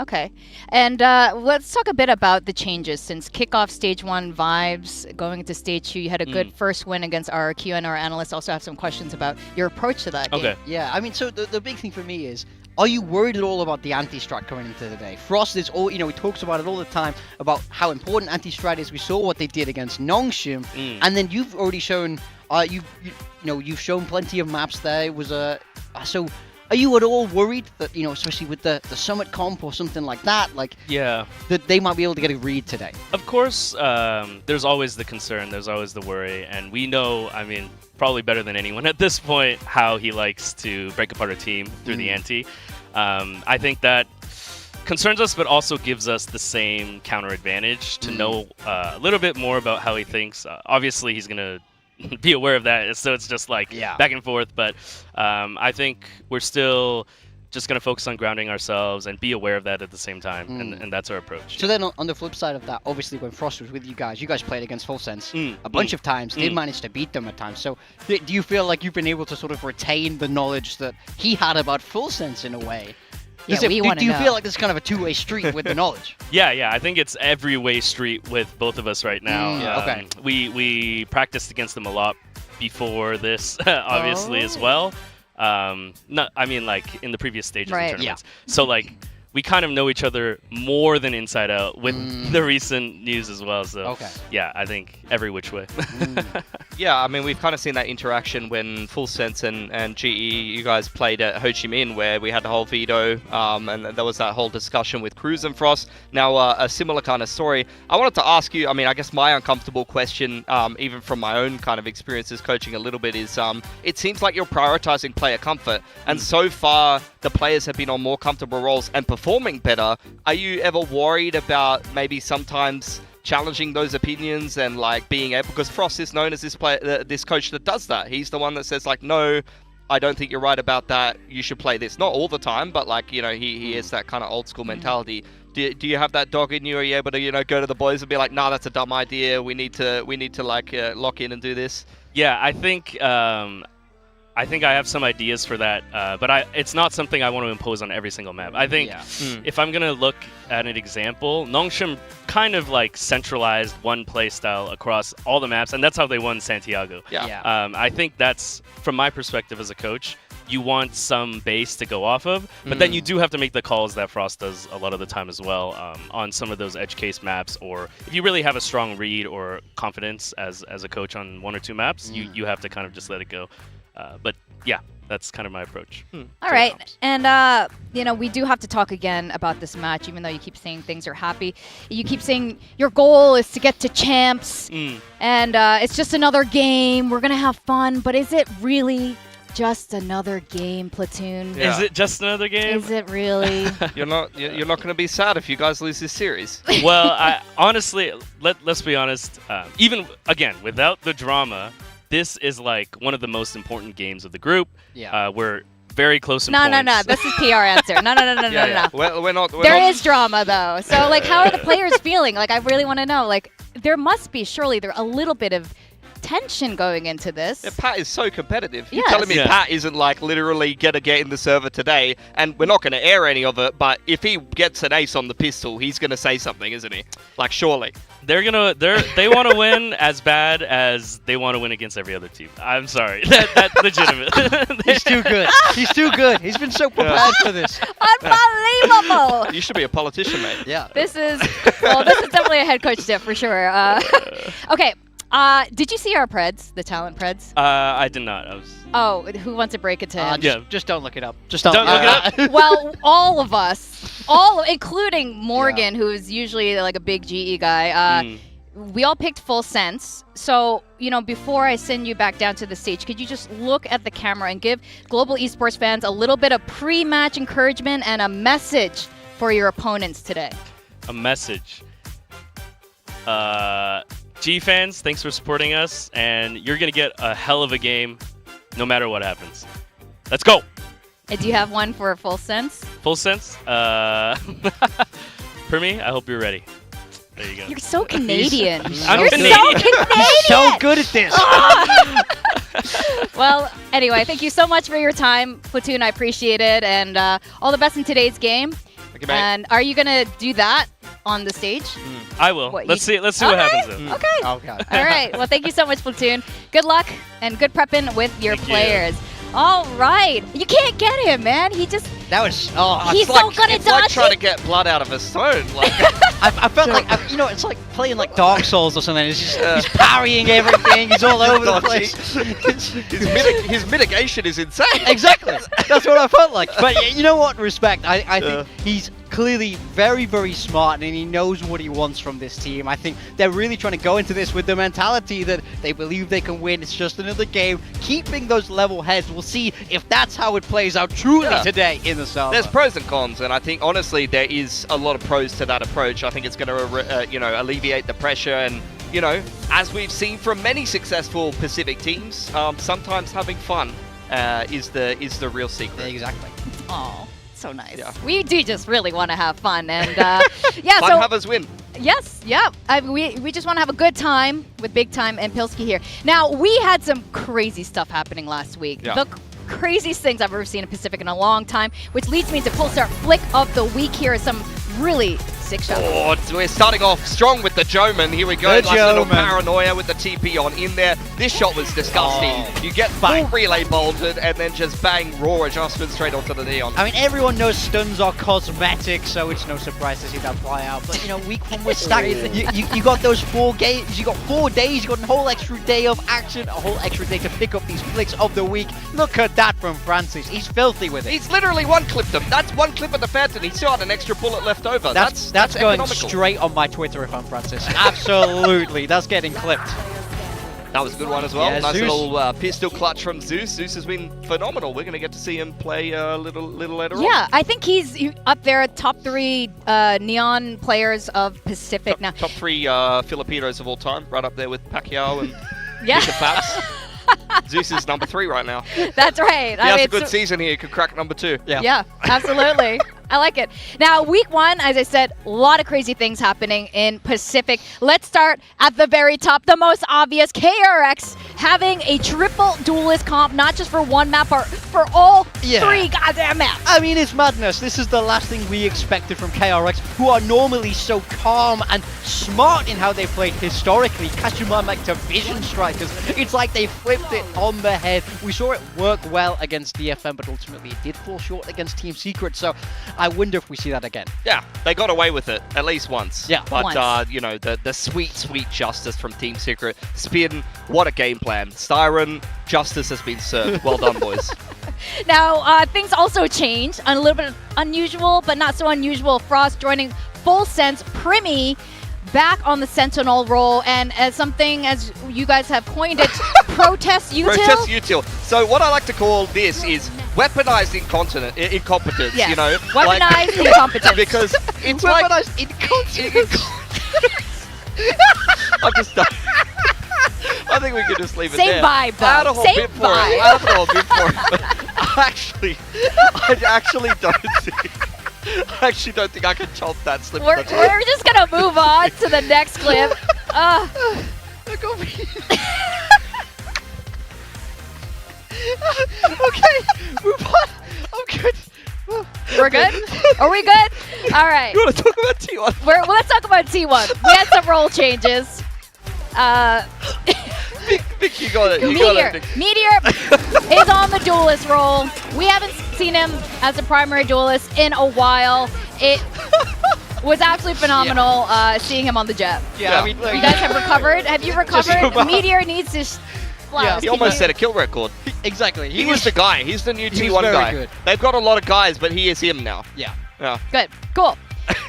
[SPEAKER 19] Okay. And let's talk a bit about the changes since kickoff stage 1 vibes, going into stage 2. You had a good first win against RRQ, and our analysts also have some questions about your approach to that game.
[SPEAKER 22] Yeah, I mean, so the big thing for me is, are you worried at all about the anti-strat coming into the day? Frost is all, he talks about it all the time about how important anti-strat is. We saw what they did against Nongshim, and then you've already shown, you've shown plenty of maps there. It was so. Are you at all worried that, especially with the Summit comp or something like that, that they might be able to get a read today?
[SPEAKER 20] Of course, there's always the concern, there's always the worry, and we know, I mean, probably better than anyone at this point, how he likes to break apart a team through the anti. I think that concerns us, but also gives us the same counter advantage to know a little bit more about how he thinks. Obviously, he's going to be aware of that, so it's just like back and forth, but I think we're still just going to focus on grounding ourselves and be aware of that at the same time, and that's our approach.
[SPEAKER 22] So then on the flip side of that, obviously when Frost was with you guys played against Full Sense a bunch of times, did manage to beat them at times. So do you feel like you've been able to sort of retain the knowledge that he had about Full Sense in a way?
[SPEAKER 19] Yeah,
[SPEAKER 22] do you
[SPEAKER 19] know.
[SPEAKER 22] feel like there's kind of a two-way street with the knowledge?
[SPEAKER 20] Yeah, I think it's every way street with both of us right now.
[SPEAKER 22] Okay.
[SPEAKER 20] We practiced against them a lot before this, obviously, as well. Not, I mean, like in the previous stages of tournaments. So like we kind of know each other more than inside out with the recent news as well. So yeah, I think every which way.
[SPEAKER 21] Yeah, I mean, we've kind of seen that interaction when Full Sense and GE, you guys played at Ho Chi Minh, where we had the whole veto, and there was that whole discussion with Cruz and Frost. Now, a similar kind of story. I wanted to ask you, I mean, I guess my uncomfortable question, even from my own kind of experiences coaching a little bit, is it seems like you're prioritizing player comfort, and so far the players have been on more comfortable roles and performing better. Are you ever worried about maybe sometimes challenging those opinions and like being able, because Frost is known as this player, this coach that does that. He's the one that says like, no, I don't think you're right about that. You should play this. Not all the time, but like, you know, he has that kind of old school mentality. Do you have that dog in you? Are you able to, you know, go to the boys and be like, nah, that's a dumb idea. We need to like lock in and do this.
[SPEAKER 20] Yeah, I think I have some ideas for that, but it's not something I want to impose on every single map. I think if I'm going to look at an example, Nongshim kind of like centralized one play style across all the maps, and that's how they won Santiago. I think that's, from my perspective as a coach, you want some base to go off of, but then you do have to make the calls that Frost does a lot of the time as well on some of those edge case maps, or if you really have a strong read or confidence as a coach on one or two maps, you have to kind of just let it go. But yeah, that's kind of my approach.
[SPEAKER 19] All right, and you know, we do have to talk again about this match, even though you keep saying things are happy. You keep saying your goal is to get to champs, and it's just another game. We're gonna have fun, but is it really just another game, Platoon?
[SPEAKER 21] Yeah.
[SPEAKER 20] Is it just another game?
[SPEAKER 19] Is it really?
[SPEAKER 21] You're not going to be sad if you guys lose this series.
[SPEAKER 20] Well, honestly, let's be honest. Even again, without the drama, this is like one of the most important games of the group.
[SPEAKER 22] Yeah.
[SPEAKER 20] We're very close in
[SPEAKER 19] No.
[SPEAKER 20] points.
[SPEAKER 19] This is PR answer. No.
[SPEAKER 21] Well, we're not.
[SPEAKER 19] There is drama though. So like, how are the players feeling? Like, I really want to know. Like, there must be surely a little bit of tension going into this.
[SPEAKER 21] Yeah, Pat is so competitive. You're
[SPEAKER 19] Yes.
[SPEAKER 21] telling me Pat isn't like literally gonna get in the server today, and we're not gonna air any of it, but if he gets an ace on the pistol, he's gonna say something, isn't he? Like, surely.
[SPEAKER 20] They want to win as bad as they want to win against every other team. I'm sorry. That's legitimate.
[SPEAKER 22] He's too good. He's too good. He's been so prepared for this.
[SPEAKER 19] Unbelievable.
[SPEAKER 21] You should be a politician, mate.
[SPEAKER 22] Yeah.
[SPEAKER 19] This is definitely a head coach tip for sure. Okay. Did you see our Preds, the talent Preds?
[SPEAKER 20] I did not.
[SPEAKER 19] Oh, who wants to break it to him?
[SPEAKER 22] Just don't look it up. Just
[SPEAKER 20] don't look it up.
[SPEAKER 19] Well, all of us, including Morgan, who is usually like a big GE guy, we all picked Full Sense. So, you know, before I send you back down to the stage, could you just look at the camera and give global esports fans a little bit of pre-match encouragement and a message for your opponents today?
[SPEAKER 20] A message. G fans, thanks for supporting us, and you're gonna get a hell of a game, no matter what happens. Let's go.
[SPEAKER 19] Do you have one for Full Sense?
[SPEAKER 20] Full Sense. For me, I hope you're ready. There you go.
[SPEAKER 19] You're so Canadian.
[SPEAKER 20] I'm
[SPEAKER 19] You're
[SPEAKER 20] Canadian.
[SPEAKER 19] so Canadian.
[SPEAKER 22] So good at this.
[SPEAKER 19] Well, anyway, thank you so much for your time, Platoon. I appreciate it, and all the best in today's game.
[SPEAKER 21] Okay, mate.
[SPEAKER 19] And are you gonna do that on the stage?
[SPEAKER 20] I will. Let's see what happens then.
[SPEAKER 19] Okay.
[SPEAKER 22] Okay.
[SPEAKER 19] All right. Well, thank you so much, Platoon. Good luck and good prepping with your
[SPEAKER 20] Thank you.
[SPEAKER 19] players. All right. You can't get him, man. He just.
[SPEAKER 22] That was.
[SPEAKER 19] He's so good at
[SPEAKER 21] It's like
[SPEAKER 19] dodging.
[SPEAKER 21] trying to get blood out of a stone. Like,
[SPEAKER 22] I felt like, you know, it's like playing like Dark Souls or something. It's just, he's parrying everything. He's all over the place.
[SPEAKER 21] his mitigation is insane.
[SPEAKER 22] Exactly. That's what I felt like. But you know what? Respect. I think he's clearly very, very smart, and he knows what he wants from this team. I think they're really trying to go into this with the mentality that they believe they can win. It's just another game. Keeping those level heads. We'll see if that's how it plays out truly today in the server.
[SPEAKER 21] There's pros and cons, and I think honestly there is a lot of pros to that approach. I think it's going to alleviate the pressure, and as we've seen from many successful Pacific teams, sometimes having fun is the real secret.
[SPEAKER 22] Exactly.
[SPEAKER 19] Aw. So nice.
[SPEAKER 21] Yeah.
[SPEAKER 19] We do just really want to have fun, and yeah.
[SPEAKER 21] Fun
[SPEAKER 19] so
[SPEAKER 21] havers win.
[SPEAKER 19] yes, yeah. We just want to have a good time with Big Time and Pilsky here. Now we had some crazy stuff happening last week.
[SPEAKER 21] Yeah.
[SPEAKER 19] The craziest things I've ever seen in Pacific in a long time, which leads me to pull start flick of the week. Here is some really sick shots.
[SPEAKER 21] Oh, we're starting off strong with the Joman. Here we go.
[SPEAKER 22] The
[SPEAKER 21] Nice little
[SPEAKER 22] Joman.
[SPEAKER 21] paranoia with the TP on in there. This shot was disgusting. You get full relay bolted and then just bang raw adjustment straight onto the neon.
[SPEAKER 22] I mean, everyone knows stuns are cosmetic, so it's no surprise to see that fly out. But, you know, week 1 was stacked. You got those 4 games, you got 4 days, you got a whole extra day of action, a whole extra day to pick up these flicks of the week. Look at that from Francis. He's filthy with it.
[SPEAKER 21] He's literally one-clipped them. That's one clip of the Phantom. He still had an extra bullet left over.
[SPEAKER 22] That's going
[SPEAKER 21] economical.
[SPEAKER 22] straight on my Twitter if I'm Francis. Absolutely. That's getting clipped.
[SPEAKER 21] That was a good one as well.
[SPEAKER 22] Yeah,
[SPEAKER 21] nice
[SPEAKER 22] Zeus.
[SPEAKER 21] little pistol clutch from Zeus. Zeus has been phenomenal. We're going to get to see him play a little later on.
[SPEAKER 19] Yeah, I think he's up there, top 3 neon players of Pacific now.
[SPEAKER 21] Top 3 Filipinos of all time, right up there with Pacquiao and
[SPEAKER 19] Yeah.
[SPEAKER 21] Mr. Fabs. Zeus is number 3 right now.
[SPEAKER 19] That's right.
[SPEAKER 21] He has a good season here. He could crack number 2.
[SPEAKER 19] Yeah, absolutely. I like it. Now, week 1, as I said, a lot of crazy things happening in Pacific. Let's start at the very top. The most obvious, KRX having a triple duelist comp, not just for one map, but for all 3 goddamn maps.
[SPEAKER 22] I mean, it's madness. This is the last thing we expected from KRX, who are normally so calm and smart in how they played historically. Kashima like division strikers. It's like they flipped it on the head. We saw it work well against DFM, but ultimately it did fall short against Team Secret. So I wonder if we see that again.
[SPEAKER 21] Yeah, they got away with it at least once.
[SPEAKER 22] Yeah,
[SPEAKER 21] but
[SPEAKER 22] once.
[SPEAKER 21] you know, the sweet justice from Team Secret. Spin, what a game plan. Styron, justice has been served. Well done, boys.
[SPEAKER 19] Now, things also changed. A little bit unusual, but not so unusual. Frost joining Full Sense. Primi back on the Sentinel role, and as something, as you guys have coined it, protest util.
[SPEAKER 21] Protest util. So what I like to call this is weaponized incompetence.
[SPEAKER 19] Yes.
[SPEAKER 21] You know,
[SPEAKER 19] weaponized incompetence.
[SPEAKER 21] Because it's
[SPEAKER 22] weaponized incompetence.
[SPEAKER 21] I'm just done. I think we could just leave it
[SPEAKER 19] Same
[SPEAKER 21] there.
[SPEAKER 19] vibe, though.
[SPEAKER 21] I had a whole
[SPEAKER 19] Same
[SPEAKER 21] bit for it.
[SPEAKER 19] vibe.
[SPEAKER 21] I had a whole bit for it. But I actually don't think. I actually don't think I can chop that slip.
[SPEAKER 19] We're just gonna move on to the next clip.
[SPEAKER 22] Okay, move on. I'm good.
[SPEAKER 19] We're good? Are we good? All right.
[SPEAKER 21] You want to talk about T1?
[SPEAKER 19] Let's talk about T1. We had some role changes.
[SPEAKER 21] Vic, you got it. You got it.
[SPEAKER 19] Meteor is on the duelist role. We haven't seen him as a primary duelist in a while. It was absolutely phenomenal seeing him on the jet.
[SPEAKER 22] Yeah, I mean,
[SPEAKER 19] You guys have recovered? Have you recovered? Meteor needs to fly.
[SPEAKER 21] He almost set a kill record.
[SPEAKER 22] Exactly.
[SPEAKER 21] He was the guy. He's the new
[SPEAKER 22] he
[SPEAKER 21] T1
[SPEAKER 22] was very
[SPEAKER 21] guy.
[SPEAKER 22] good.
[SPEAKER 21] They've got a lot of guys, but he is him now.
[SPEAKER 22] Yeah.
[SPEAKER 21] Yeah.
[SPEAKER 19] Good. Cool.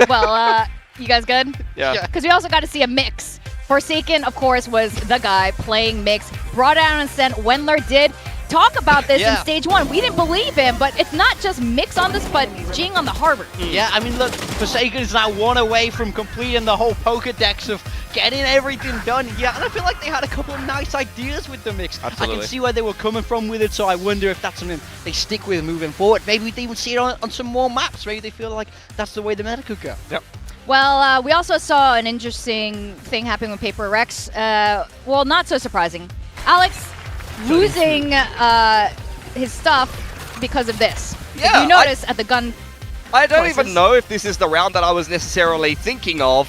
[SPEAKER 19] Well, you guys good?
[SPEAKER 21] Yeah.
[SPEAKER 19] Because we also got to see a mix. Forsaken, of course, was the guy playing mix. Brought out an ascent. Wendler did talk about this in stage 1. We didn't believe him, but it's not just mix on this, but Jing on the harbor.
[SPEAKER 22] Yeah, I mean, look, Forsaken is now 1 away from completing the whole Pokedex of getting everything done here. And I feel like they had a couple of nice ideas with the mix.
[SPEAKER 21] Absolutely.
[SPEAKER 22] I can see where they were coming from with it, so I wonder if that's something they stick with moving forward. Maybe they even see it on some more maps. Maybe they feel like that's the way the meta could go.
[SPEAKER 21] Yep.
[SPEAKER 19] Well, we also saw an interesting thing happening with Paper Rex. Well, not so surprising. Alex losing his stuff because of this.
[SPEAKER 21] Yeah,
[SPEAKER 19] If you notice at the gun.
[SPEAKER 21] I don't
[SPEAKER 19] choices.
[SPEAKER 21] even know if this is the round that I was necessarily thinking of,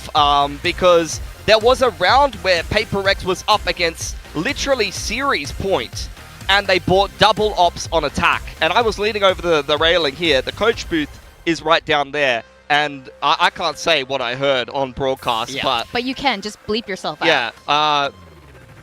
[SPEAKER 21] because there was a round where Paper Rex was up against literally series point, and they bought double ops on attack. And I was leaning over the railing here. The coach booth is right down there, and I can't say what I heard on broadcast,
[SPEAKER 19] But you can just bleep yourself out.
[SPEAKER 21] yeah,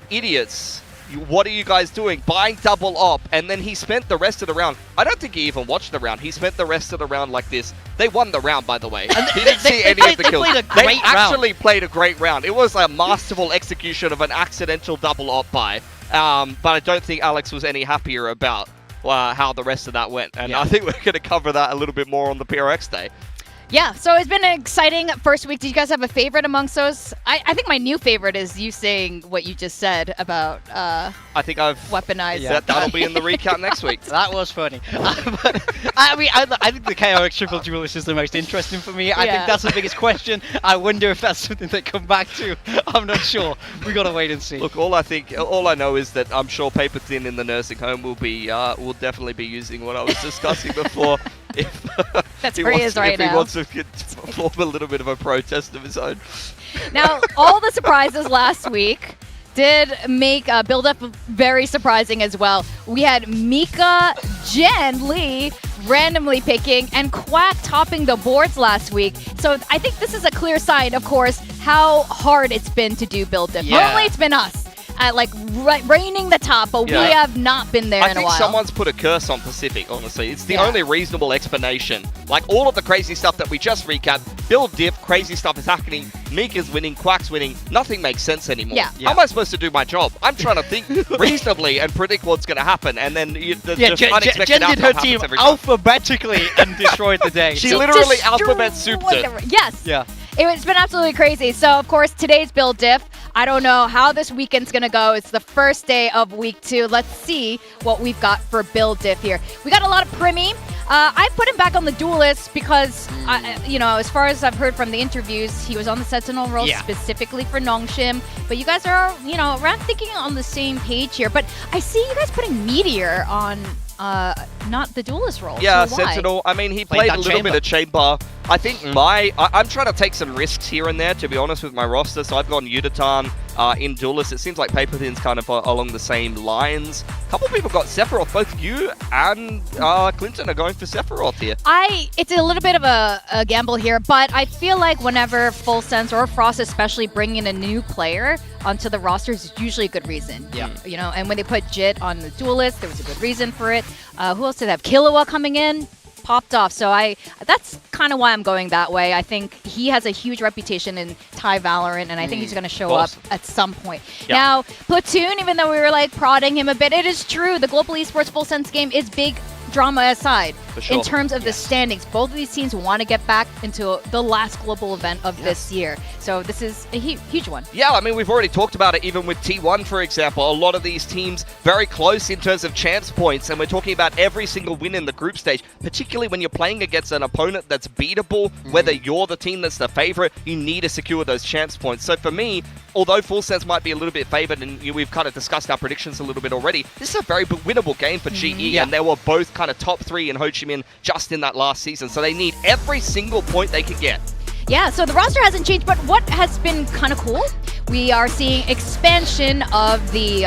[SPEAKER 21] idiots. What are you guys doing? Buying double op, and then he spent the rest of the round. I don't think he even watched the round. He spent the rest of the round like this. They won the round, by the way. He didn't see any of the kills. They actually played a great round. It was a masterful execution of an accidental double op buy. But I don't think Alex was any happier about how the rest of that went. And I think we're going to cover that a little bit more on the PRX day.
[SPEAKER 19] Yeah, so it's been an exciting first week. Do you guys have a favorite amongst those? I think my new favorite is you saying what you just said about
[SPEAKER 21] I think I've
[SPEAKER 19] weaponized.
[SPEAKER 21] Yeah, that'll be in the recap next week.
[SPEAKER 22] That was funny. I mean, I think the KRX triple duelist is the most interesting for me. I think that's the biggest question. I wonder if that's something they come back to. I'm not sure. We gotta wait and see.
[SPEAKER 21] Look, all I know is that I'm sure Paper Thin in the nursing home will definitely be using what I was discussing before.
[SPEAKER 19] That's where he is right now.
[SPEAKER 21] If he wants to form a little bit of a protest of his own.
[SPEAKER 19] Now, all the surprises last week did make build-up very surprising as well. We had Mika, Jen, Lee randomly picking, and Quack topping the boards last week. So I think this is a clear sign, of course, how hard it's been to do build diff.
[SPEAKER 21] Yeah.
[SPEAKER 19] Normally it's been us. Reigning the top, but we have not been there in a while.
[SPEAKER 21] I think someone's put a curse on Pacific, honestly. It's the only reasonable explanation. Like, all of the crazy stuff that we just recapped, build diff, crazy stuff is happening, Mika's winning, Quack's winning, nothing makes sense anymore. How am I supposed to do my job? I'm trying to think reasonably and predict what's going to happen, and then unexpected
[SPEAKER 22] Jen did her team
[SPEAKER 21] every time.
[SPEAKER 22] alphabetically and destroyed the day.
[SPEAKER 21] She literally alphabet souped it.
[SPEAKER 19] Yes.
[SPEAKER 22] Yeah.
[SPEAKER 19] It's been absolutely crazy. So, of course, today's build diff. I don't know how this weekend's going to go. It's the first day of week 2. Let's see what we've got for build diff here. We got a lot of Primi. I put him back on the duelist because, as far as I've heard from the interviews, he was on the Sentinel role specifically for Nongshim. But you guys are, around thinking on the same page here. But I see you guys putting Meteor on not the duelist role.
[SPEAKER 21] Yeah,
[SPEAKER 19] so why?
[SPEAKER 21] Sentinel. I mean, he played a little bit of Chamber. I think I'm trying to take some risks here and there, to be honest, with my roster. So I've gone Yutatan in duelist. It seems like Paper Thin's kind of along the same lines. A couple people got Sephiroth. Both you and Clinton are going for Sephiroth here.
[SPEAKER 19] It's a little bit of a gamble here, but I feel like whenever Full Sense or Frost especially bring in a new player onto the roster is usually a good reason.
[SPEAKER 22] Yeah.
[SPEAKER 19] And when they put Jit on the duelist, there was a good reason for it. Who else did they have? Killua coming in. Popped off, so that's kind of why I'm going that way. I think he has a huge reputation in Thai Valorant, and I think he's going to show up at some point. Now, Platoon, even though we were prodding him a bit, it is true. The Global Esports Full Sense game is big drama aside. In terms of the standings, both of these teams want to get back into the last global event of this year. So this is a huge one.
[SPEAKER 21] Yeah, I mean, we've already talked about it, even with T1, for example. A lot of these teams very close in terms of chance points, and we're talking about every single win in the group stage, particularly when you're playing against an opponent that's beatable. Whether you're the team that's the favorite, you need to secure those chance points. So for me, although Full Sense might be a little bit favored, and we've kind of discussed our predictions a little bit already, this is a very winnable game for GE, and they were both kind of top 3 in Ho Chi Minh just in that last season, so they need every single point they can get.
[SPEAKER 19] Yeah, so the roster hasn't changed, but what has been kind of cool, we are seeing expansion of the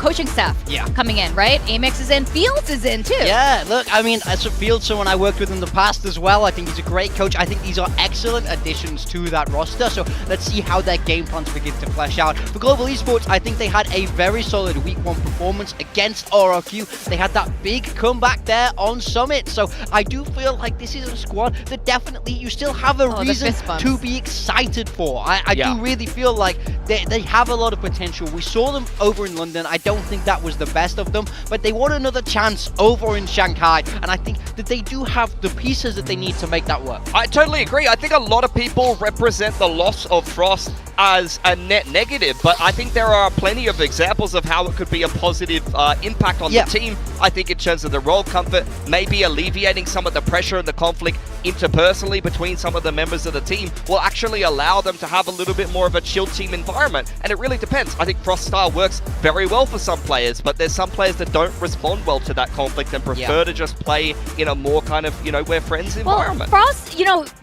[SPEAKER 19] coaching staff coming in, right? Amex is in, Fields is in too.
[SPEAKER 22] Yeah, look, I mean, as a Fields, someone I worked with in the past as well, I think he's a great coach. I think these are excellent additions to that roster, so let's see how their game plans begin to flesh out. For Global Esports, I think they had a very solid Week 1 performance against RFU. They had that big comeback there on Summit, so I do feel like this is a squad that definitely you still have a reason to be excited for. I do really feel like they have a lot of potential. We saw them over in London. I don't think that was the best of them, but they want another chance over in Shanghai, and I think that they do have the pieces that they need to make that work.
[SPEAKER 21] I totally agree. I think a lot of people represent the loss of Frost as a net negative, but I think there are plenty of examples of how it could be a positive impact on the team. I think in terms of the role comfort, maybe alleviating some of the pressure and the conflict interpersonally between some of the members of the team will actually allow them to have a little bit more of a chill team environment, and it really depends. I think Frost style works very well for some players, but there's some players that don't respond well to that conflict and prefer to just play in a more kind of, we're friends environment.
[SPEAKER 19] Well, Frost,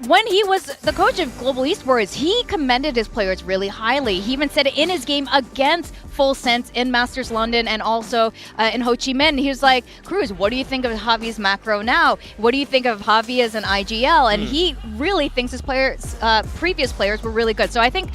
[SPEAKER 19] when he was the coach of Global Esports, he commended his players really highly. He even said it in his game against Full Sense in Masters London and also in Ho Chi Minh. He was like, Cruz, what do you think of Javi's macro now? What do you think of Javi as an IGL? And he really thinks his players, previous players were really good. So I think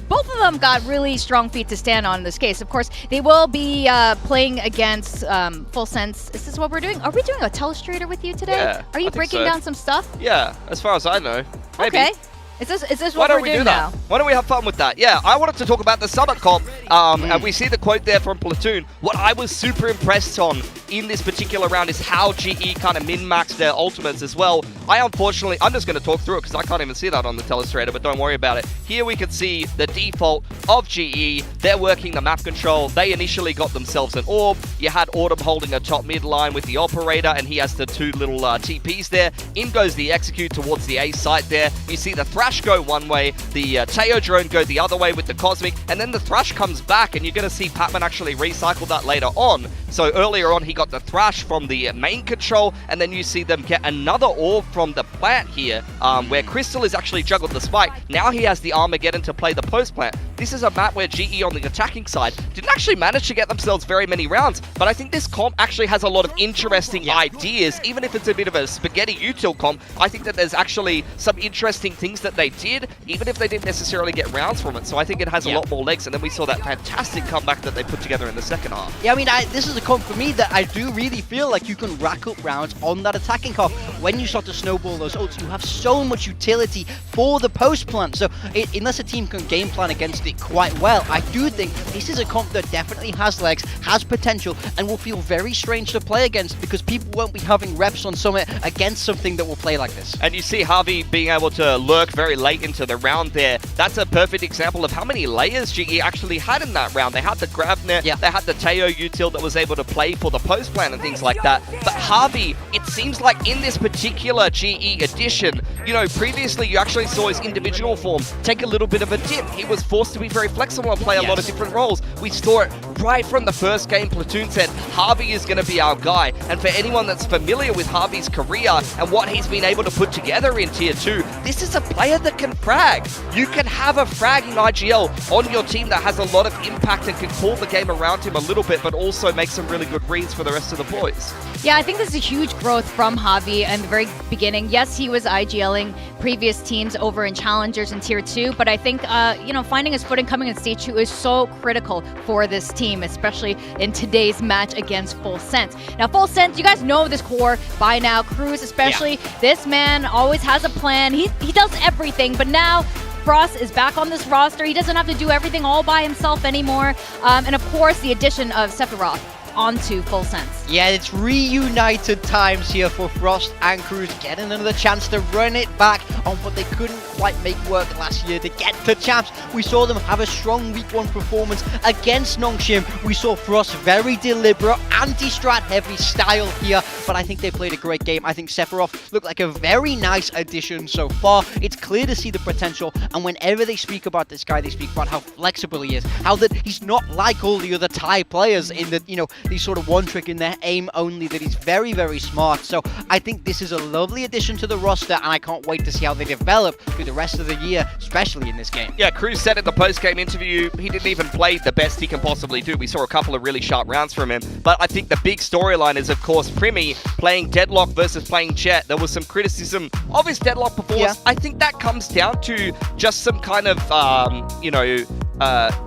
[SPEAKER 19] both of them got really strong feet to stand on in this case. Of course, they will be playing against Full Sense. Is this what we're doing? Are we doing a telestrator with you today?
[SPEAKER 21] Yeah,
[SPEAKER 19] Are you breaking down some stuff?
[SPEAKER 21] Yeah, as far as I know. Maybe.
[SPEAKER 19] Okay. Is this
[SPEAKER 21] Why
[SPEAKER 19] what
[SPEAKER 21] don't
[SPEAKER 19] we're
[SPEAKER 21] we
[SPEAKER 19] doing
[SPEAKER 21] do that?
[SPEAKER 19] now?
[SPEAKER 21] Why don't we have fun with that? Yeah, I wanted to talk about the Summit comp, and we see the quote there from Platoon. What I was super impressed on in this particular round is how GE kind of min-maxed their ultimates as well. I'm just going to talk through it because I can't even see that on the telestrator, but don't worry about it. Here we can see the default of GE. They're working the map control. They initially got themselves an orb. You had Autumn holding a top mid line with the operator, and he has the two little TPs there. In goes the execute towards the A site there. You see the Thrash go one way, the Teo drone go the other way with the Cosmic, and then the Thrash comes back, and you're going to see Patman actually recycle that later on. So earlier on, he got the Thrash from the main control, and then you see them get another orb from the plant here, where Crystal is actually juggled the spike. Now he has the Armageddon to play the post plant. This is a map where GE on the attacking side didn't actually manage to get themselves very many rounds, but I think this comp actually has a lot of interesting ideas. Even if it's a bit of a spaghetti util comp, I think that there's actually some interesting things that they did, even if they didn't necessarily get rounds from it. So I think it has a lot more legs, and then we saw that fantastic comeback that they put together in the second half.
[SPEAKER 22] Yeah, I mean, this is a comp for me that I do really feel like you can rack up rounds on that attacking comp. When you start to snowball those ults, you have so much utility for the post plant. So unless a team can game plan against it quite well, I do think this is a comp that definitely has legs, has potential, and will feel very strange to play against because people won't be having reps on Summit against something that will play like this.
[SPEAKER 21] And you see Harvey being able to lurk very late into the round there. That's a perfect example of how many layers GE actually had in that round. They had the Gravnet, they had the Teo util that was able to play for the post plan and things like that. But Harvey, it seems like in this particular GE edition, you know, previously you actually saw his individual form take a little bit of a dip. He was forced to be very flexible and play a lot of different roles. We saw it right from the first game. Platoon said Harvey is going to be our guy. And for anyone that's familiar with Harvey's career and what he's been able to put together in Tier 2, this is a player that can frag. You can have a fragging IGL on your team that has a lot of impact and can pull the game around him a little bit, but also make some really good reads for the rest of the boys.
[SPEAKER 19] Yeah, I think this is a huge growth from Javi in the very beginning. Yes, he was IGLing previous teams over in Challengers in Tier 2, but I think, you know, finding his footing coming in Stage 2 is so critical for this team, especially in today's match against Full Sense. Now, Full Sense, you guys know this core by now. Cruz especially, this man always has a plan. He does everything, but now Frost is back on this roster. He doesn't have to do everything all by himself anymore. And of course, the addition of Sephiroth onto Full Sense.
[SPEAKER 22] Yeah, it's reunited times here for Frost and Cruz, getting another chance to run it back on what they couldn't quite make work last year to get to champs. We saw them have a strong week 1 performance against Nongshim. We saw Frost very deliberate, anti-strat heavy style here, but I think they played a great game. I think Sephiroth looked like a very nice addition so far. It's clear to see the potential, and whenever they speak about this guy, they speak about how flexible he is, how that he's not like all the other Thai players in the, you know, these sort of one trick in their aim only, that he's very, very smart. So I think this is a lovely addition to the roster, and I can't wait to see how they develop through the rest of the year, especially in this game.
[SPEAKER 21] Yeah, Cruz said in the post-game interview, he didn't even play the best he can possibly do. We saw a couple of really sharp rounds from him, but I think the big storyline is, of course, Primi playing Deadlock versus playing Jet. There was some criticism of his Deadlock performance. I think that comes down to just some kind of, you know,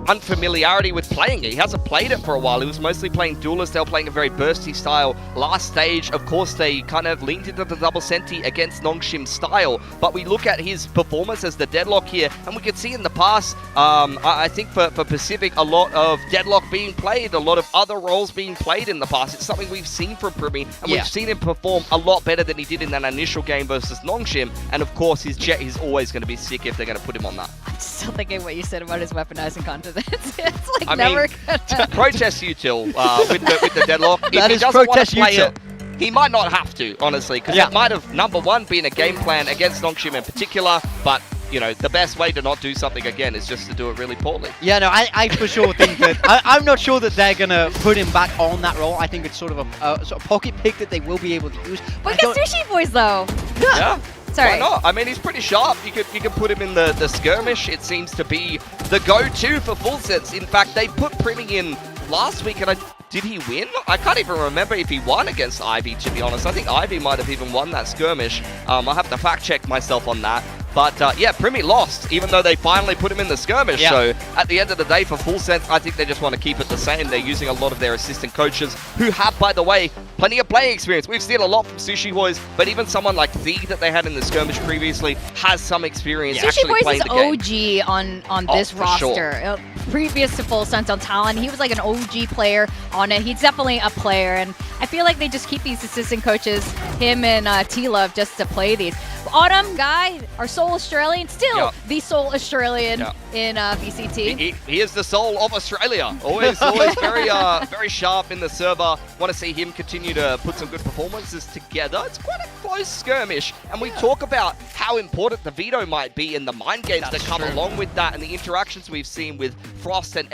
[SPEAKER 21] unfamiliarity with playing it. He hasn't played it for a while. He was mostly playing Duelist. They were playing a very bursty style. Last stage, of course, they kind of leaned into the double senti against Nongshim style, but we look at his performance as the Deadlock here, and we can see in the past, I think for Pacific, a lot of Deadlock being played, a lot of other roles being played in the past. It's something we've seen from Primi, and we've seen him perform a lot better than he did in that initial game versus Nongshim, and of course, his Jet is always going to be sick if they're going to put him on that.
[SPEAKER 19] I'm still thinking what you said about his weaponizing confidence. It's like
[SPEAKER 21] I
[SPEAKER 19] never
[SPEAKER 21] mean, protest util with the Deadlock. If
[SPEAKER 22] That
[SPEAKER 21] he
[SPEAKER 22] is
[SPEAKER 21] doesn't want to
[SPEAKER 22] protest
[SPEAKER 21] play
[SPEAKER 22] util.
[SPEAKER 21] it, he might not have to, honestly, because it might have, number one, been a game plan against Nongshim in particular, but you know, the best way to not do something again is just to do it really poorly.
[SPEAKER 22] Yeah, no, I for sure think that I'm not sure that they're gonna put him back on that role. I think it's sort of a sort of pocket pick that they will be able to use.
[SPEAKER 19] But against Sushi Boys, though.
[SPEAKER 21] Yeah.
[SPEAKER 19] Sorry.
[SPEAKER 21] Why not? I mean, he's pretty sharp. You can put him in the skirmish. It seems to be the go-to for full sets. In fact, they put Primi in last week, and did he win? I can't even remember if he won against Ivy, to be honest. I think Ivy might have even won that skirmish. I'll have to fact check myself on that. But yeah, Primi lost, even though they finally put him in the skirmish.
[SPEAKER 22] Yeah.
[SPEAKER 21] So at the end of the day, for Full Sense, I think they just want to keep it the same. They're using a lot of their assistant coaches, who have, by the way, plenty of playing experience. We've seen a lot from Sushi Boys, but even someone like Thee that they had in the skirmish previously has some experience
[SPEAKER 19] Sushi
[SPEAKER 21] actually
[SPEAKER 19] Boys
[SPEAKER 21] playing
[SPEAKER 19] is
[SPEAKER 21] the game.
[SPEAKER 19] OG on this
[SPEAKER 21] for sure.
[SPEAKER 19] roster. Previous to Full Sense on Talon, he was like an OG player on it. He's definitely a player, and I feel like they just keep these assistant coaches, him and T-Love, just to play these. Autumn guy, our sole Australian, still the sole Australian in VCT.
[SPEAKER 21] He is the soul of Australia. Always very very sharp in the server. Want to see him continue to put some good performances together. It's quite a close skirmish, and we talk about how important the veto might be in the mind games that come along with that, and the interactions we've seen with Frost and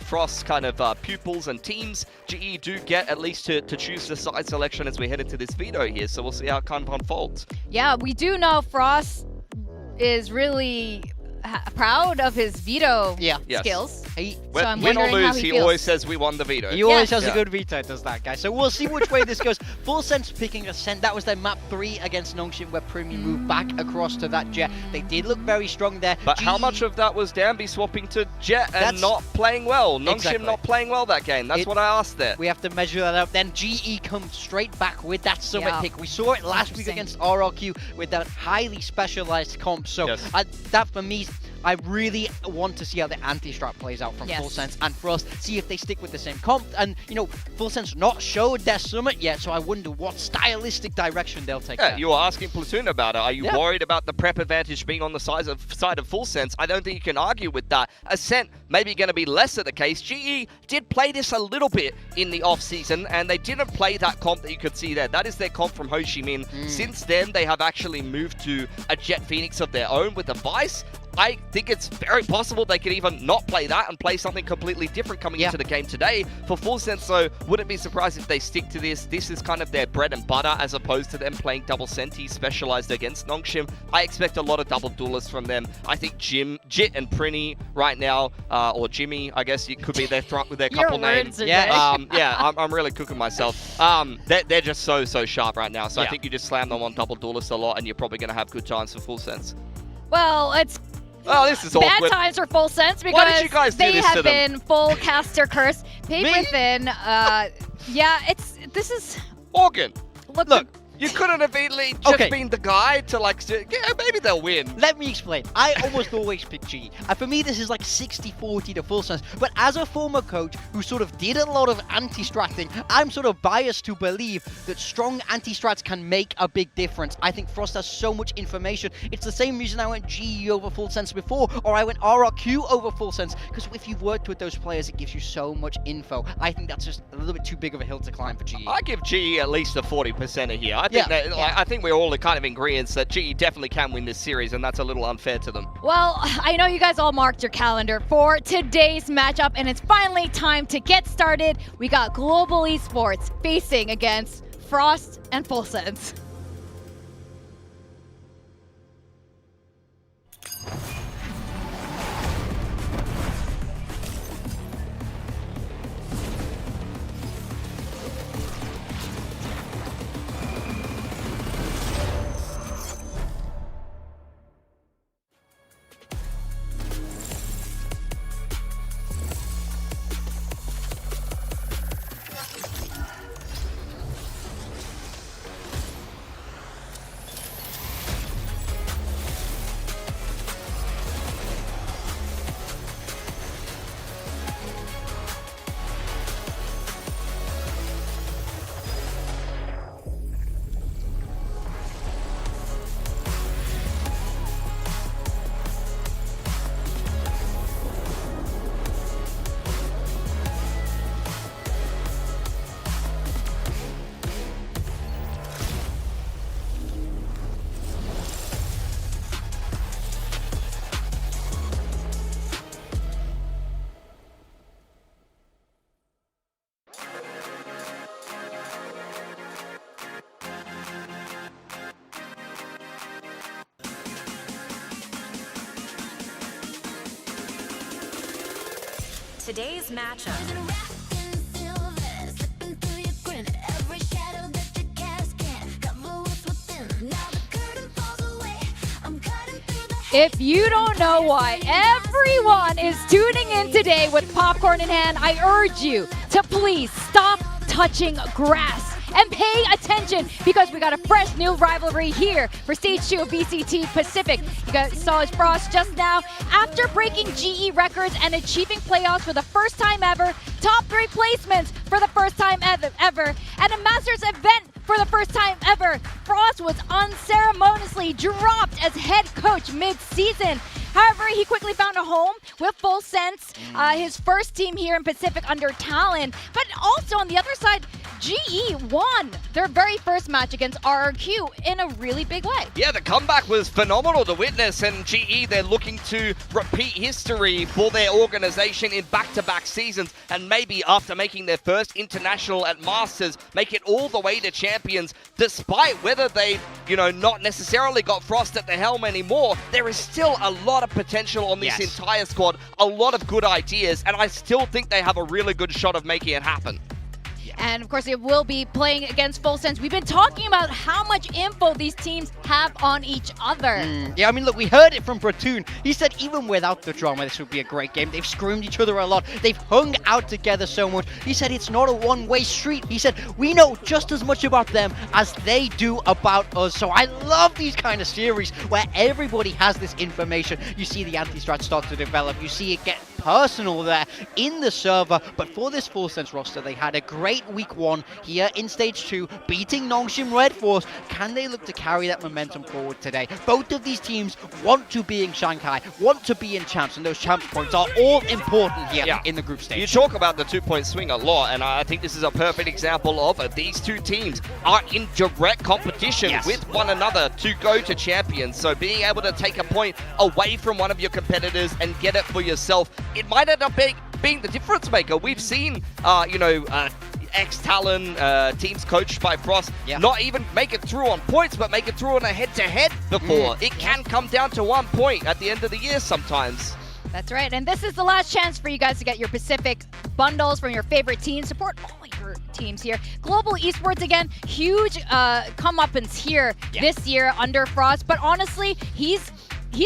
[SPEAKER 21] Frost kind of pupils and teams. GE do get at least to choose the side selection as we head into this veto here, so we'll see how it kind of unfolds.
[SPEAKER 19] Yeah, we do know Frost is really proud of his veto skills. So I'm
[SPEAKER 21] win or
[SPEAKER 19] wondering how
[SPEAKER 21] lose, he
[SPEAKER 19] feels.
[SPEAKER 21] always says we won the veto.
[SPEAKER 22] He always has a good veto, does that guy. So we'll see which way this goes. Full Sense picking Ascent. That was their map 3 against Nongshim, where Primi moved back across to that Jet. They did look very strong there.
[SPEAKER 21] But how much of that was Danby swapping to Jet and not playing well? Nongshim not playing well that game. That's what I asked there.
[SPEAKER 22] We have to measure that out. Then GE comes straight back with that Summit pick. We saw it last week against RRQ with that highly specialized comp. So that for me, I really want to see how the anti-strat plays out from Full Sense and Frost, see if they stick with the same comp. And, you know, Full Sense not showed their Summit yet, so I wonder what stylistic direction they'll take.
[SPEAKER 21] Yeah, you were asking Platoon about it. Are you worried about the prep advantage being on the side of Full Sense? I don't think you can argue with that. Ascent maybe going to be less of the case. GE did play this a little bit in the off-season, and they didn't play that comp that you could see there. That is their comp from Ho Chi Minh. Since then, they have actually moved to a Jet Phoenix of their own with a Vice. I think it's very possible they could even not play that and play something completely different coming into the game today. For Full Sense, so wouldn't be surprised if they stick to this. This is kind of their bread and butter, as opposed to them playing double Senti specialized against Nongshim. I expect a lot of double duelists from them. I think Jit and Prinny right now, or Jimmy, I guess it could be their couple names. I'm really cooking myself. They're just so sharp right now. So I think you just slam them on double duelists a lot, and you're probably going to have good times for Full Sense.
[SPEAKER 19] Well, it's
[SPEAKER 21] this is
[SPEAKER 19] bad
[SPEAKER 21] awkward.
[SPEAKER 19] times for Full Sense because
[SPEAKER 21] Why did you guys do
[SPEAKER 19] they
[SPEAKER 21] this
[SPEAKER 19] have
[SPEAKER 21] to them?
[SPEAKER 19] been full caster curse. Paid within. This is
[SPEAKER 21] Morgan.
[SPEAKER 19] Look.
[SPEAKER 21] You couldn't have just been the guy to maybe they'll win.
[SPEAKER 22] Let me explain. I almost always pick GE. And for me, this is like 60-40 to Full Sense. But as a former coach who sort of did a lot of anti-stratting, I'm sort of biased to believe that strong anti-strats can make a big difference. I think Frost has so much information. It's the same reason I went GE over Full Sense before, or I went RRQ over Full Sense, because if you've worked with those players, it gives you so much info. I think that's just a little bit too big of a hill to climb for GE.
[SPEAKER 21] I give GE at least a 40% here. I think we're all kind of in agreement that GE definitely can win this series, and that's a little unfair to them.
[SPEAKER 19] Well, I know you guys all marked your calendar for today's matchup, and it's finally time to get started. We got Global Esports facing against Frost and Full Sense.
[SPEAKER 2] Today's matchup.
[SPEAKER 1] I'm cutting
[SPEAKER 19] If you don't know why everyone is tuning in today with popcorn in hand, I urge you to please stop touching grass and pay attention because we got a fresh new rivalry here for Stage 2 of VCT Pacific. You guys saw his Frost just now. After breaking GE records and achieving playoffs for the first time ever, top 3 placements for the first time ever, and a Masters event for the first time ever, Frost was unceremoniously dropped as head coach mid-season. However, he quickly found a home with Full Sense, his first team here in Pacific under Talon. But also on the other side, GE won their very first match against RRQ in a really big way.
[SPEAKER 21] Yeah, the comeback was phenomenal to witness, and GE, they're looking to repeat history for their organization in back-to-back seasons, and maybe after making their first international at Masters, make it all the way to champions, despite whether they, not necessarily got Frost at the helm anymore. There is still a lot of potential on this entire squad, a lot of good ideas, and I still think they have a really good shot of making it happen.
[SPEAKER 19] And of course, it will be playing against Full Sense. We've been talking about how much info these teams have on each other.
[SPEAKER 22] Yeah, I mean, look, we heard it from Platoon. He said even without the drama, this would be a great game. They've screamed each other a lot. They've hung out together so much. He said it's not a one-way street. He said we know just as much about them as they do about us. So I love these kind of series where everybody has this information. You see the anti-strat start to develop. You see it get personal there in the server. But for this Full Sense roster, they had a great week 1 here in Stage 2, beating Nongshim Red Force. Can they look to carry that momentum forward today? Both of these teams want to be in Shanghai, want to be in champs, and those champs points are all important here in the group stage.
[SPEAKER 21] You talk about the 2-point swing a lot, and I think this is a perfect example of it. These two teams are in direct competition with one another to go to champions. So being able to take a point away from one of your competitors and get it for yourself, it might end up being the difference maker. We've seen, ex-Talon teams coached by Frost not even make it through on points, but make it through on a head-to-head before. It can come down to 1 point at the end of the year sometimes.
[SPEAKER 19] That's right, and this is the last chance for you guys to get your Pacific bundles from your favorite teams. Support all your teams here. Global Esports, again, huge comeuppance here this year under Frost, but honestly, he's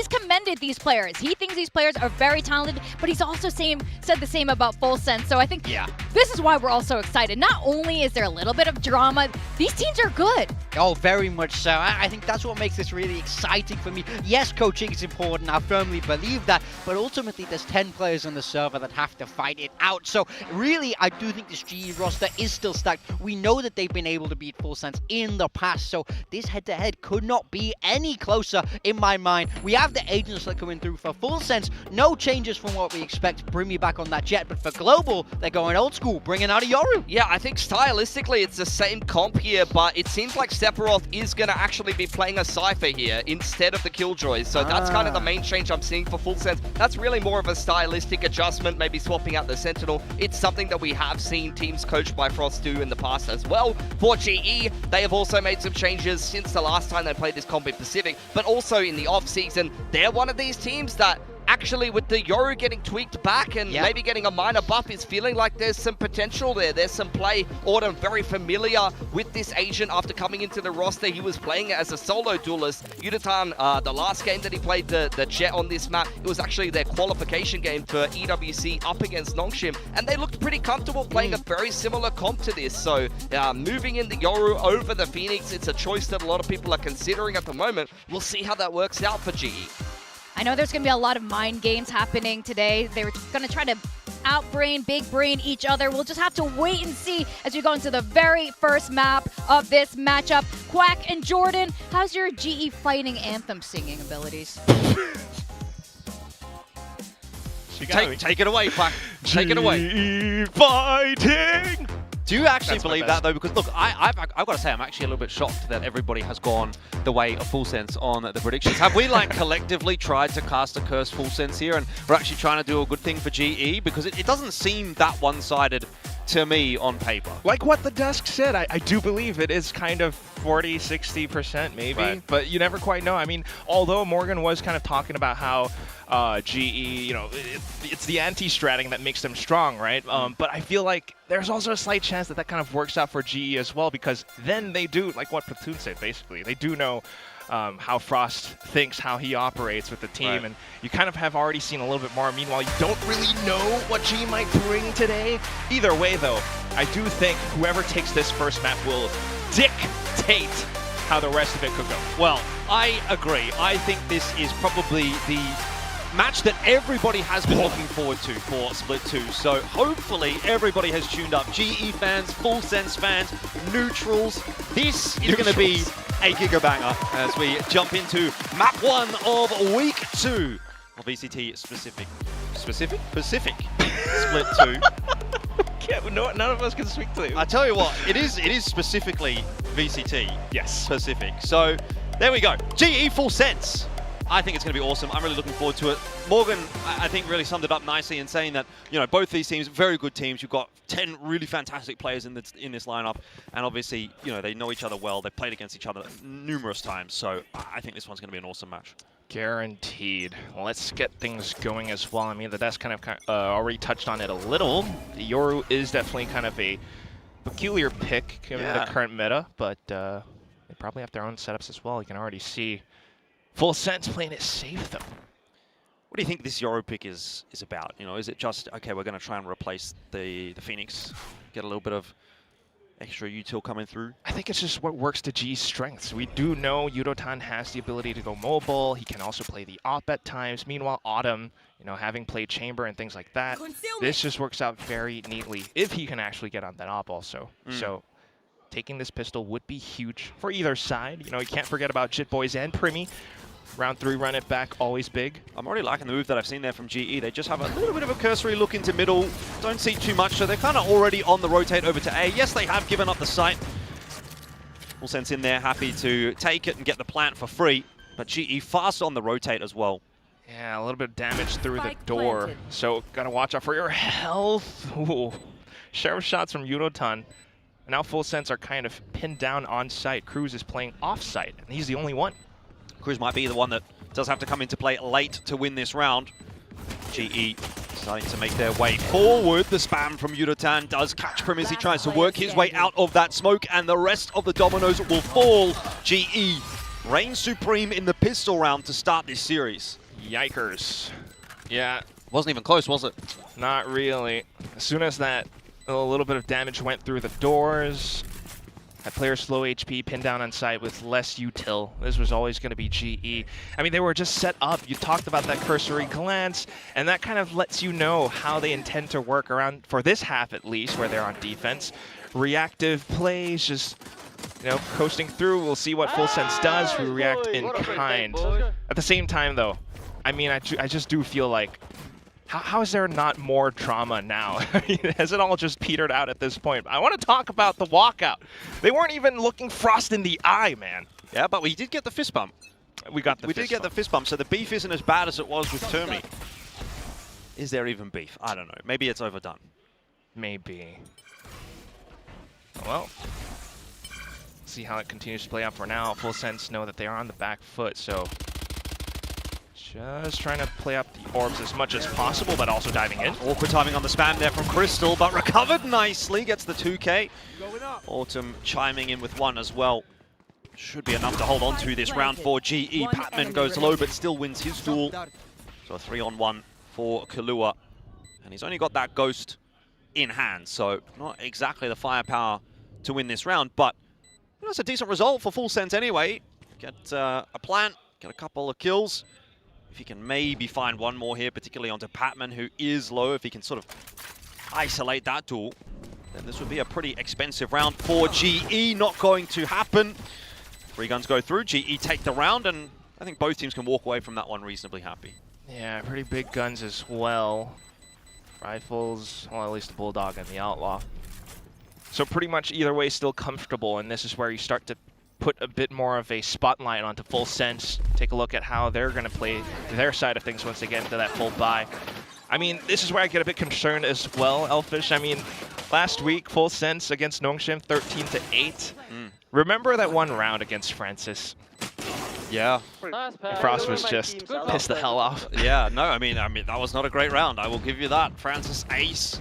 [SPEAKER 19] commended these players. He thinks these players are very talented, but he's also said the same about Full Sense. So I think this is why we're all so excited. Not only is there a little bit of drama, these teams are good.
[SPEAKER 22] Oh, very much so. I think that's what makes this really exciting for me. Yes, coaching is important. I firmly believe that. But ultimately, there's 10 players on the server that have to fight it out. So really, I do think this GE roster is still stacked. We know that they've been able to beat Full Sense in the past. So this head-to-head could not be any closer in my mind. We have the agents that coming through for Full Sense. No changes from what we expect. Bring me back on that jet. But for Global, they're going old school, bringing out a Yoru.
[SPEAKER 21] Yeah, I think stylistically it's the same comp here, but it seems like Sephiroth is going to actually be playing a Cypher here instead of the Killjoys. So that's kind of the main change I'm seeing for Full Sense. That's really more of a stylistic adjustment, maybe swapping out the Sentinel. It's something that we have seen teams coached by Frost do in the past as well. For GE, they have also made some changes since the last time they played this comp in Pacific, but also in the off-season, they're one of these teams that actually, with the Yoru getting tweaked back and maybe getting a minor buff, is feeling like there's some potential there. There's some play. Autumn very familiar with this agent after coming into the roster. He was playing as a solo duelist. Yudatan, the last game that he played the Jet on this map, it was actually their qualification game for EWC up against Nongshim, and they looked pretty comfortable playing a very similar comp to this. So moving in the Yoru over the Phoenix, it's a choice that a lot of people are considering at the moment. We'll see how that works out for GE.
[SPEAKER 19] I know there's going to be a lot of mind games happening today. They were going to try to outbrain, big brain each other. We'll just have to wait and see as we go into the very first map of this matchup. Quack and Jordan, how's your GE fighting anthem singing abilities?
[SPEAKER 5] Take it away, Quack. Take it away.
[SPEAKER 6] Fighting!
[SPEAKER 5] Do you actually believe that, though? Because, look, I've got to say, I'm actually a little bit shocked that everybody has gone the way of Full Sense on the predictions. Have we, collectively tried to cast a curse Full Sense here, and we're actually trying to do a good thing for GE? Because it doesn't seem that one-sided to me on paper.
[SPEAKER 6] Like what the desk said, I do believe it is kind of 40-60% maybe, but you never quite know. I mean, although Morgan was kind of talking about how GE, it's the anti-stratting that makes them strong, right? But I feel like there's also a slight chance that kind of works out for GE as well, because then they do, like what Platoon said, basically. They do know how Frost thinks, how he operates with the team, and you kind of have already seen a little bit more. Meanwhile, you don't really know what G might bring today. Either way, though, I do think whoever takes this first map will dictate how the rest of it could go.
[SPEAKER 5] Well, I agree. I think this is probably the match that everybody has been looking forward to for Split 2. So hopefully everybody has tuned up. GE fans, Full Sense fans, neutrals. This is going to be a giga banger as we jump into map 1 of week 2 of VCT Pacific Split 2.
[SPEAKER 6] None of us can speak to it.
[SPEAKER 5] I tell you what, it is specifically VCT.
[SPEAKER 6] Yes.
[SPEAKER 5] Pacific. So there we go. GE Full Sense. I think it's going to be awesome. I'm really looking forward to it. Morgan, I think, really summed it up nicely in saying that, you know, both these teams, very good teams. You've got 10 really fantastic players in this lineup, and obviously, you know, they know each other well. They've played against each other numerous times, so I think this one's going to be an awesome match.
[SPEAKER 6] Guaranteed. Let's get things going as well. I mean, the Desk kind of already touched on it a little. Yoru is definitely kind of a peculiar pick given the current meta, but they probably have their own setups as well. You can already see Full Sense playing it safe, though.
[SPEAKER 5] What do you think this Yoru pick is about? You know, is it just, okay, we're going to try and replace the Phoenix, get a little bit of extra util coming through?
[SPEAKER 6] I think it's just what works to G's strengths. We do know Yudotan has the ability to go mobile. He can also play the op at times. Meanwhile, Autumn, you know, having played Chamber and things like that, this just works out very neatly if he can actually get on that op also. So taking this pistol would be huge for either side. You know, you can't forget about Jit Boys and Primi. Round 3, run it back, always big.
[SPEAKER 5] I'm already liking the move that I've seen there from GE. They just have a little bit of a cursory look into middle. Don't see too much, so they're kind of already on the rotate over to A. Yes, they have given up the site. Full Sense in there, happy to take it and get the plant for free. But GE fast on the rotate as well.
[SPEAKER 6] Yeah, a little bit of damage through the door. So gotta watch out for your health. Ooh. Sheriff shots from Yudotan. Now Full Sense are kind of pinned down on site. Cruz is playing off site, and he's the only one.
[SPEAKER 5] Cruz might be the one that does have to come into play late to win this round. GE starting to make their way forward. The spam from Yudotan does catch Prim as he tries to work his way out of that smoke, and the rest of the dominoes will fall. GE reigns supreme in the pistol round to start this series.
[SPEAKER 6] Yikers. Yeah.
[SPEAKER 5] Wasn't even close, was it?
[SPEAKER 6] Not really. As soon as that a little bit of damage went through the doors, that player's low HP pinned down on site with less util. This was always going to be GE. I mean, they were just set up. You talked about that cursory glance, and that kind of lets you know how they intend to work around, for this half at least, where they're on defense. Reactive plays, just, you know, coasting through. We'll see what Full Sense does. We react in kind. At the same time, though, I mean, I just do feel like, how is there not more drama now? Has it all just petered out at this point? I want to talk about the walkout. They weren't even looking Frost in the eye, man.
[SPEAKER 5] Yeah, but we did get the fist bump.
[SPEAKER 6] We did
[SPEAKER 5] get the fist bump, so the beef isn't as bad as it was with Termi. Is there even beef? I don't know. Maybe it's overdone.
[SPEAKER 6] Maybe. Well, see how it continues to play out for now. Full Sense know that they are on the back foot, so just trying to play up the orbs as much as possible, but also diving in.
[SPEAKER 5] Awkward timing on the spam there from Crystal, but recovered nicely. Gets the 2K. Autumn chiming in with 1 as well. Should be enough to hold on to this round for GE. Patman goes low, but still wins his duel. So a 3-on-1 for Kalua. And he's only got that Ghost in hand, so not exactly the firepower to win this round, but that's a decent result for Full Sense anyway. Get a plant, get a couple of kills. If he can maybe find one more here, particularly onto Patman, who is low, if he can sort of isolate that duel, then this would be a pretty expensive round for GE. Not going to happen. 3 guns go through, GE take the round, and I think both teams can walk away from that one reasonably happy.
[SPEAKER 6] Yeah, pretty big guns as well. Rifles, well, at least the Bulldog and the Outlaw. So pretty much either way still comfortable, and this is where you start to put a bit more of a spotlight onto Full Sense. Take a look at how they're going to play their side of things once they get into that full buy. I mean, this is where I get a bit concerned as well, Elfish. I mean, last week, Full Sense against Nongshim, 13-8. Remember that one round against Francis?
[SPEAKER 5] Yeah.
[SPEAKER 6] Frost was just pissed the hell off.
[SPEAKER 5] Yeah, no, I mean, that was not a great round. I will give you that. Francis ace.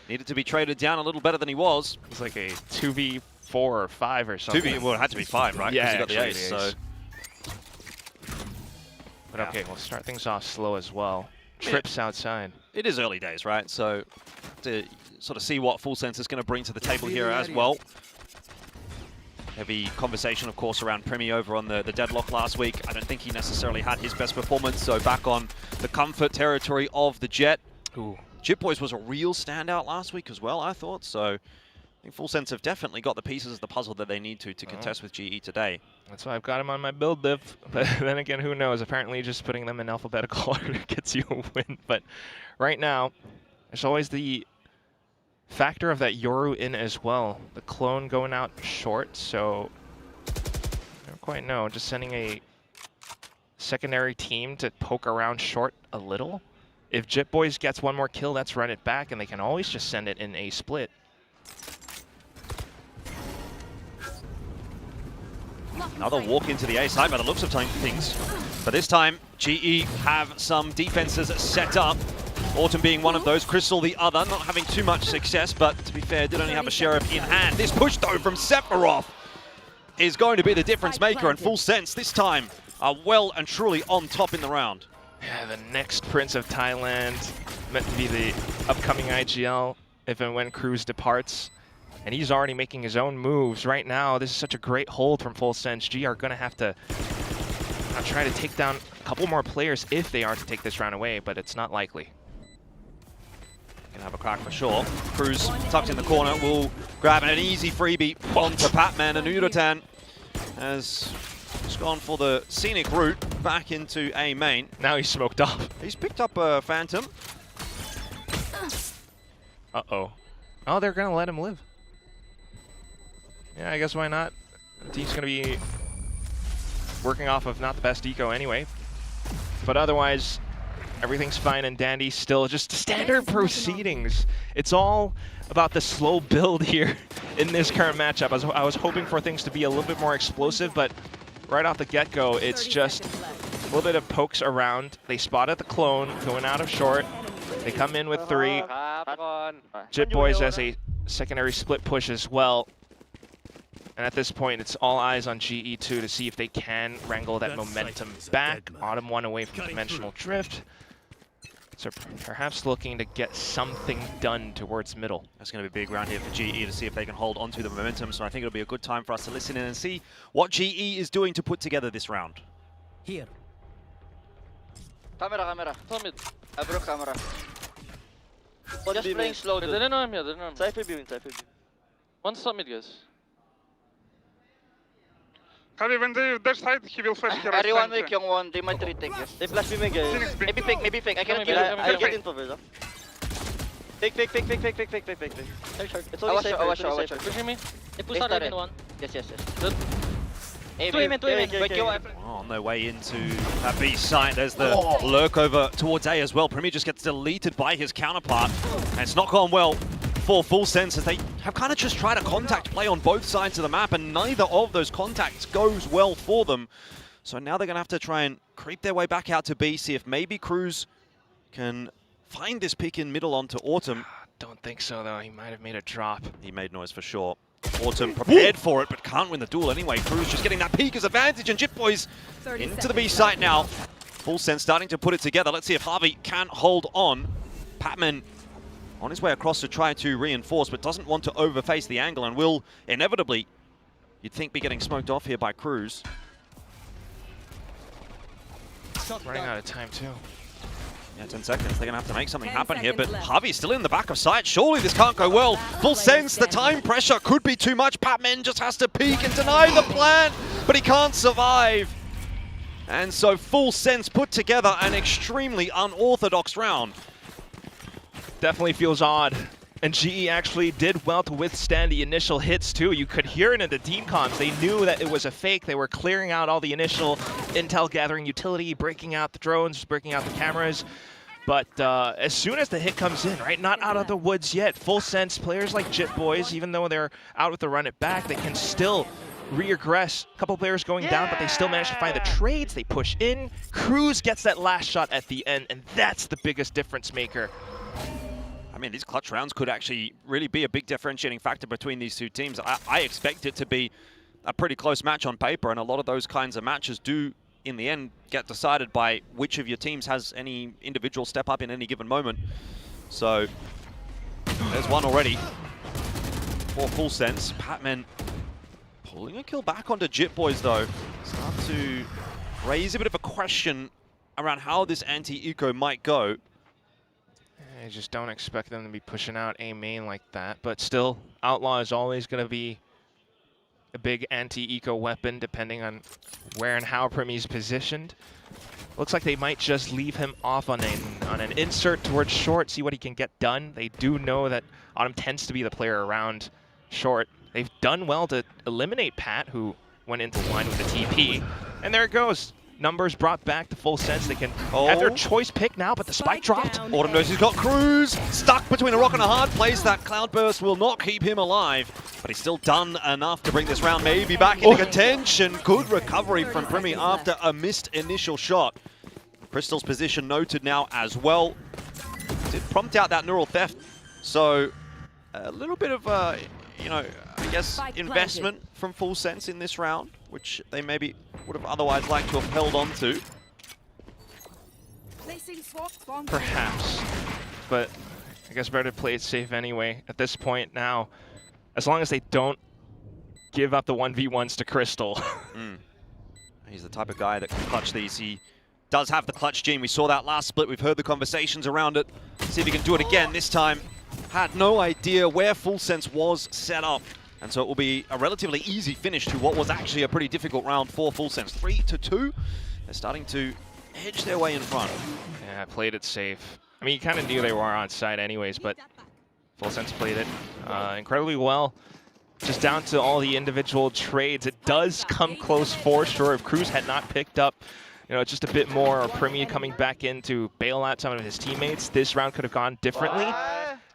[SPEAKER 5] Needed to be traded down a little better than he was.
[SPEAKER 6] It was like a 2v4 or 5 or something.
[SPEAKER 5] 2v, well, it had to be 5, right?
[SPEAKER 6] Yeah,
[SPEAKER 5] he got the ace. So
[SPEAKER 6] But okay, we'll start things off slow as well. Trips outside.
[SPEAKER 5] It is early days, right? So to sort of see what Full Sense is going to bring to the table here as well. Heavy conversation, of course, around Primi over on the deadlock last week. I don't think he necessarily had his best performance, so back on the comfort territory of the Jet.
[SPEAKER 6] Ooh.
[SPEAKER 5] Jitboys was a real standout last week as well, I thought. So I think Full Sense have definitely got the pieces of the puzzle that they need to contest with GE today.
[SPEAKER 6] That's why I've got him on my build diff. But then again, who knows? Apparently just putting them in alphabetical order gets you a win. But right now, there's always the factor of that Yoru in as well. The clone going out short, so I don't quite know. Just sending a secondary team to poke around short a little. If Jitboys gets one more kill, that's run it back, and they can always just send it in a split.
[SPEAKER 5] Another walk into the A side by the looks of things. But this time, GE have some defenses set up. Autumn being one of those, Crystal the other, not having too much success, but to be fair, did only have a Sheriff in hand. This push, though, from Sephiroth is going to be the difference maker, and Full Sense this time are well and truly on top in the round.
[SPEAKER 6] Yeah, the next Prince of Thailand, meant to be the upcoming IGL if and when Cruz departs. And he's already making his own moves right now. This is such a great hold from Full Sense. G are going to have to try to take down a couple more players if they are to take this round away, but it's not likely.
[SPEAKER 5] Gonna have a crack for sure. Cruz tucked in the corner will grab an easy freebie onto Patman, and Udotan has just gone for the scenic route back into A main.
[SPEAKER 6] Now he's smoked off.
[SPEAKER 5] He's picked up a Phantom.
[SPEAKER 6] Uh-oh. Oh, they're gonna let him live. Yeah, I guess why not? The team's gonna be working off of not the best eco anyway. But otherwise, everything's fine and dandy still. Just standard proceedings. It's all about the slow build here in this current matchup. I was hoping for things to be a little bit more explosive, but right off the get-go, it's just a little bit of pokes around. They spotted the clone going out of short. They come in with 3. Jitboys as a secondary split push as well. And at this point, it's all eyes on GE2 to see if they can wrangle that momentum back. Autumn 1 away from dimensional drift. So perhaps looking to get something done towards middle.
[SPEAKER 5] That's going to be a big round here for GE to see if they can hold onto the momentum. So I think it'll be a good time for us to listen in and see what GE is doing to put together this round.
[SPEAKER 3] Here.
[SPEAKER 4] Camera. I broke camera. Just playing slow, dude. They didn't know him yet, Cypher beaming. One stop mid, guys.
[SPEAKER 23] Javi, when they dash side, he will flash here.
[SPEAKER 4] Everyone make young one, they might retake, guys. They flash beaming, guys. Maybe fake. I cannot kill him. I'll get info, Verza. Fake. It's only Cypher. I watch. Pushing me. They push out in one. Yes. Good. Two aim.
[SPEAKER 5] On their way into that B site, there's the lurk over towards A as well. Primi just gets deleted by his counterpart, and it's not gone well for Full Sense as they have kind of just tried a contact play on both sides of the map, and neither of those contacts goes well for them. So now they're going to have to try and creep their way back out to B, see if maybe Cruz can find this pick in middle onto Autumn.
[SPEAKER 6] Don't think so, though. He might have made a drop.
[SPEAKER 5] He made noise for sure. Autumn prepared for it, but can't win the duel anyway. Cruz just getting that peak as advantage, and Jitboys into the B site now. Full Sense starting to put it together. Let's see if Harvey can hold on. Patman on his way across to try to reinforce, but doesn't want to overface the angle, and will inevitably, you'd think, be getting smoked off here by Cruz.
[SPEAKER 6] Running out of time, too.
[SPEAKER 5] Yeah, 10 seconds. They're going to have to make something happen here, but Harvey's still in the back of sight. Surely this can't go well. Full Sense, the time pressure could be too much. Patman just has to peek and deny the plan, but he can't survive. And so Full Sense put together an extremely unorthodox round.
[SPEAKER 6] Definitely feels odd. And GE actually did well to withstand the initial hits, too. You could hear it in the team comms. They knew that it was a fake. They were clearing out all the initial intel gathering utility, breaking out the drones, breaking out the cameras. But as soon as the hit comes in, right, not out of the woods yet, Full Sense players like Jitboys, even though they're out with the run it back, they can still regress. A couple players going down, but they still manage to find the trades. They push in. Cruz gets that last shot at the end, and that's the biggest difference maker.
[SPEAKER 5] I mean, these clutch rounds could actually really be a big differentiating factor between these two teams. I expect it to be a pretty close match on paper, and a lot of those kinds of matches do in the end get decided by which of your teams has any individual step up in any given moment. So there's one already for Full Sense. Patman pulling a kill back onto Jit Boys though. Start to raise a bit of a question around how this anti-eco might go.
[SPEAKER 6] I just don't expect them to be pushing out A main like that, but still, Outlaw is always going to be a big anti-eco weapon depending on where and how Primy's positioned. Looks like they might just leave him off on an insert towards short, see what he can get done. They do know that Autumn tends to be the player around short. They've done well to eliminate Pat, who went into line with the TP. And there it goes. Numbers brought back to Full Sense. They can have their choice pick now, but the spike dropped.
[SPEAKER 5] Autumn knows he's got Cruz stuck between a rock and a hard place. That Cloudburst will not keep him alive, but he's still done enough to bring this round maybe back into contention. Good recovery from Primy after a missed initial shot. Crystal's position noted now as well. Did prompt out that neural theft, so a little bit of you know, I guess investment from Full Sense in this round, which they maybe would have otherwise liked to have held on to.
[SPEAKER 6] Perhaps, but I guess better to play it safe anyway. At this point now, as long as they don't give up the 1v1s to Crystal.
[SPEAKER 5] He's the type of guy that can clutch these. He does have the clutch gene. We saw that last split. We've heard the conversations around it. See if he can do it again this time. Had no idea where Full Sense was set up. And so it will be a relatively easy finish to what was actually a pretty difficult round for Full Sense. 3-2. They're starting to edge their way in front.
[SPEAKER 6] Yeah, played it safe. I mean, you kind of knew they were on side anyways, but Full Sense played it incredibly well. Just down to all the individual trades. It does come close for sure. If Cruz had not picked up, you know, just a bit more, or Primy coming back in to bail out some of his teammates, this round could have gone differently.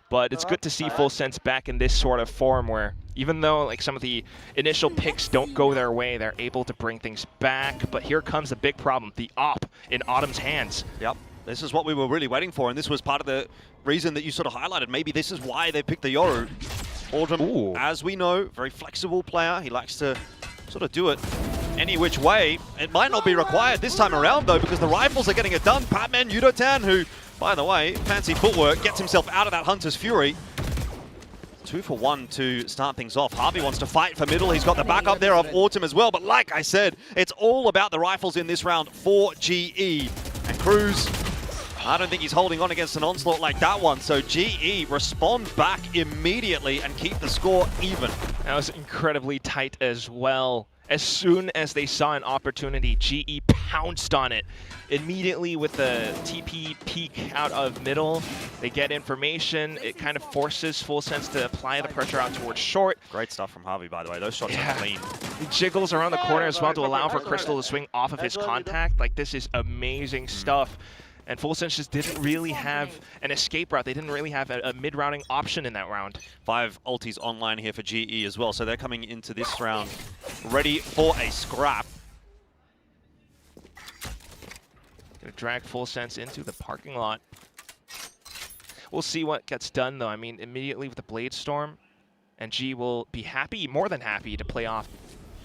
[SPEAKER 6] But it's good to see Full Sense back in this sort of form where even though like some of the initial picks don't go their way, they're able to bring things back. But here comes the big problem, the op in Autumn's hands.
[SPEAKER 5] Yep, this is what we were really waiting for, and this was part of the reason that you sort of highlighted. Maybe this is why they picked the Yoru. Autumn, as we know, very flexible player. He likes to sort of do it any which way. It might not be required this time around though, because the rifles are getting it done. Patman Yudotan, who, by the way, fancy footwork, gets himself out of that Hunter's Fury. 2 for 1 to start things off. Harvey wants to fight for middle. He's got the backup there of Autumn as well. But like I said, it's all about the rifles in this round for GE. And Cruz, I don't think he's holding on against an onslaught like that one. So GE respond back immediately and keep the score even.
[SPEAKER 6] That was incredibly tight as well. As soon as they saw an opportunity, GE pounced on it. Immediately with the TP peek out of middle, they get information. It kind of forces Full Sense to apply the pressure out towards short.
[SPEAKER 5] Great stuff from Harvey, by the way. Those shots are clean.
[SPEAKER 6] He jiggles around the corner as well to allow for Crystal to swing off of his contact. Like, this is amazing stuff. And Full Sense just didn't really have an escape route. They didn't really have a mid-routing option in that round.
[SPEAKER 5] 5 ultis online here for GE as well, so they're coming into this round ready for a scrap.
[SPEAKER 6] Gonna drag Full Sense into the parking lot. We'll see what gets done though. I mean, immediately with the Blade Storm, and G will be happy, more than happy, to play off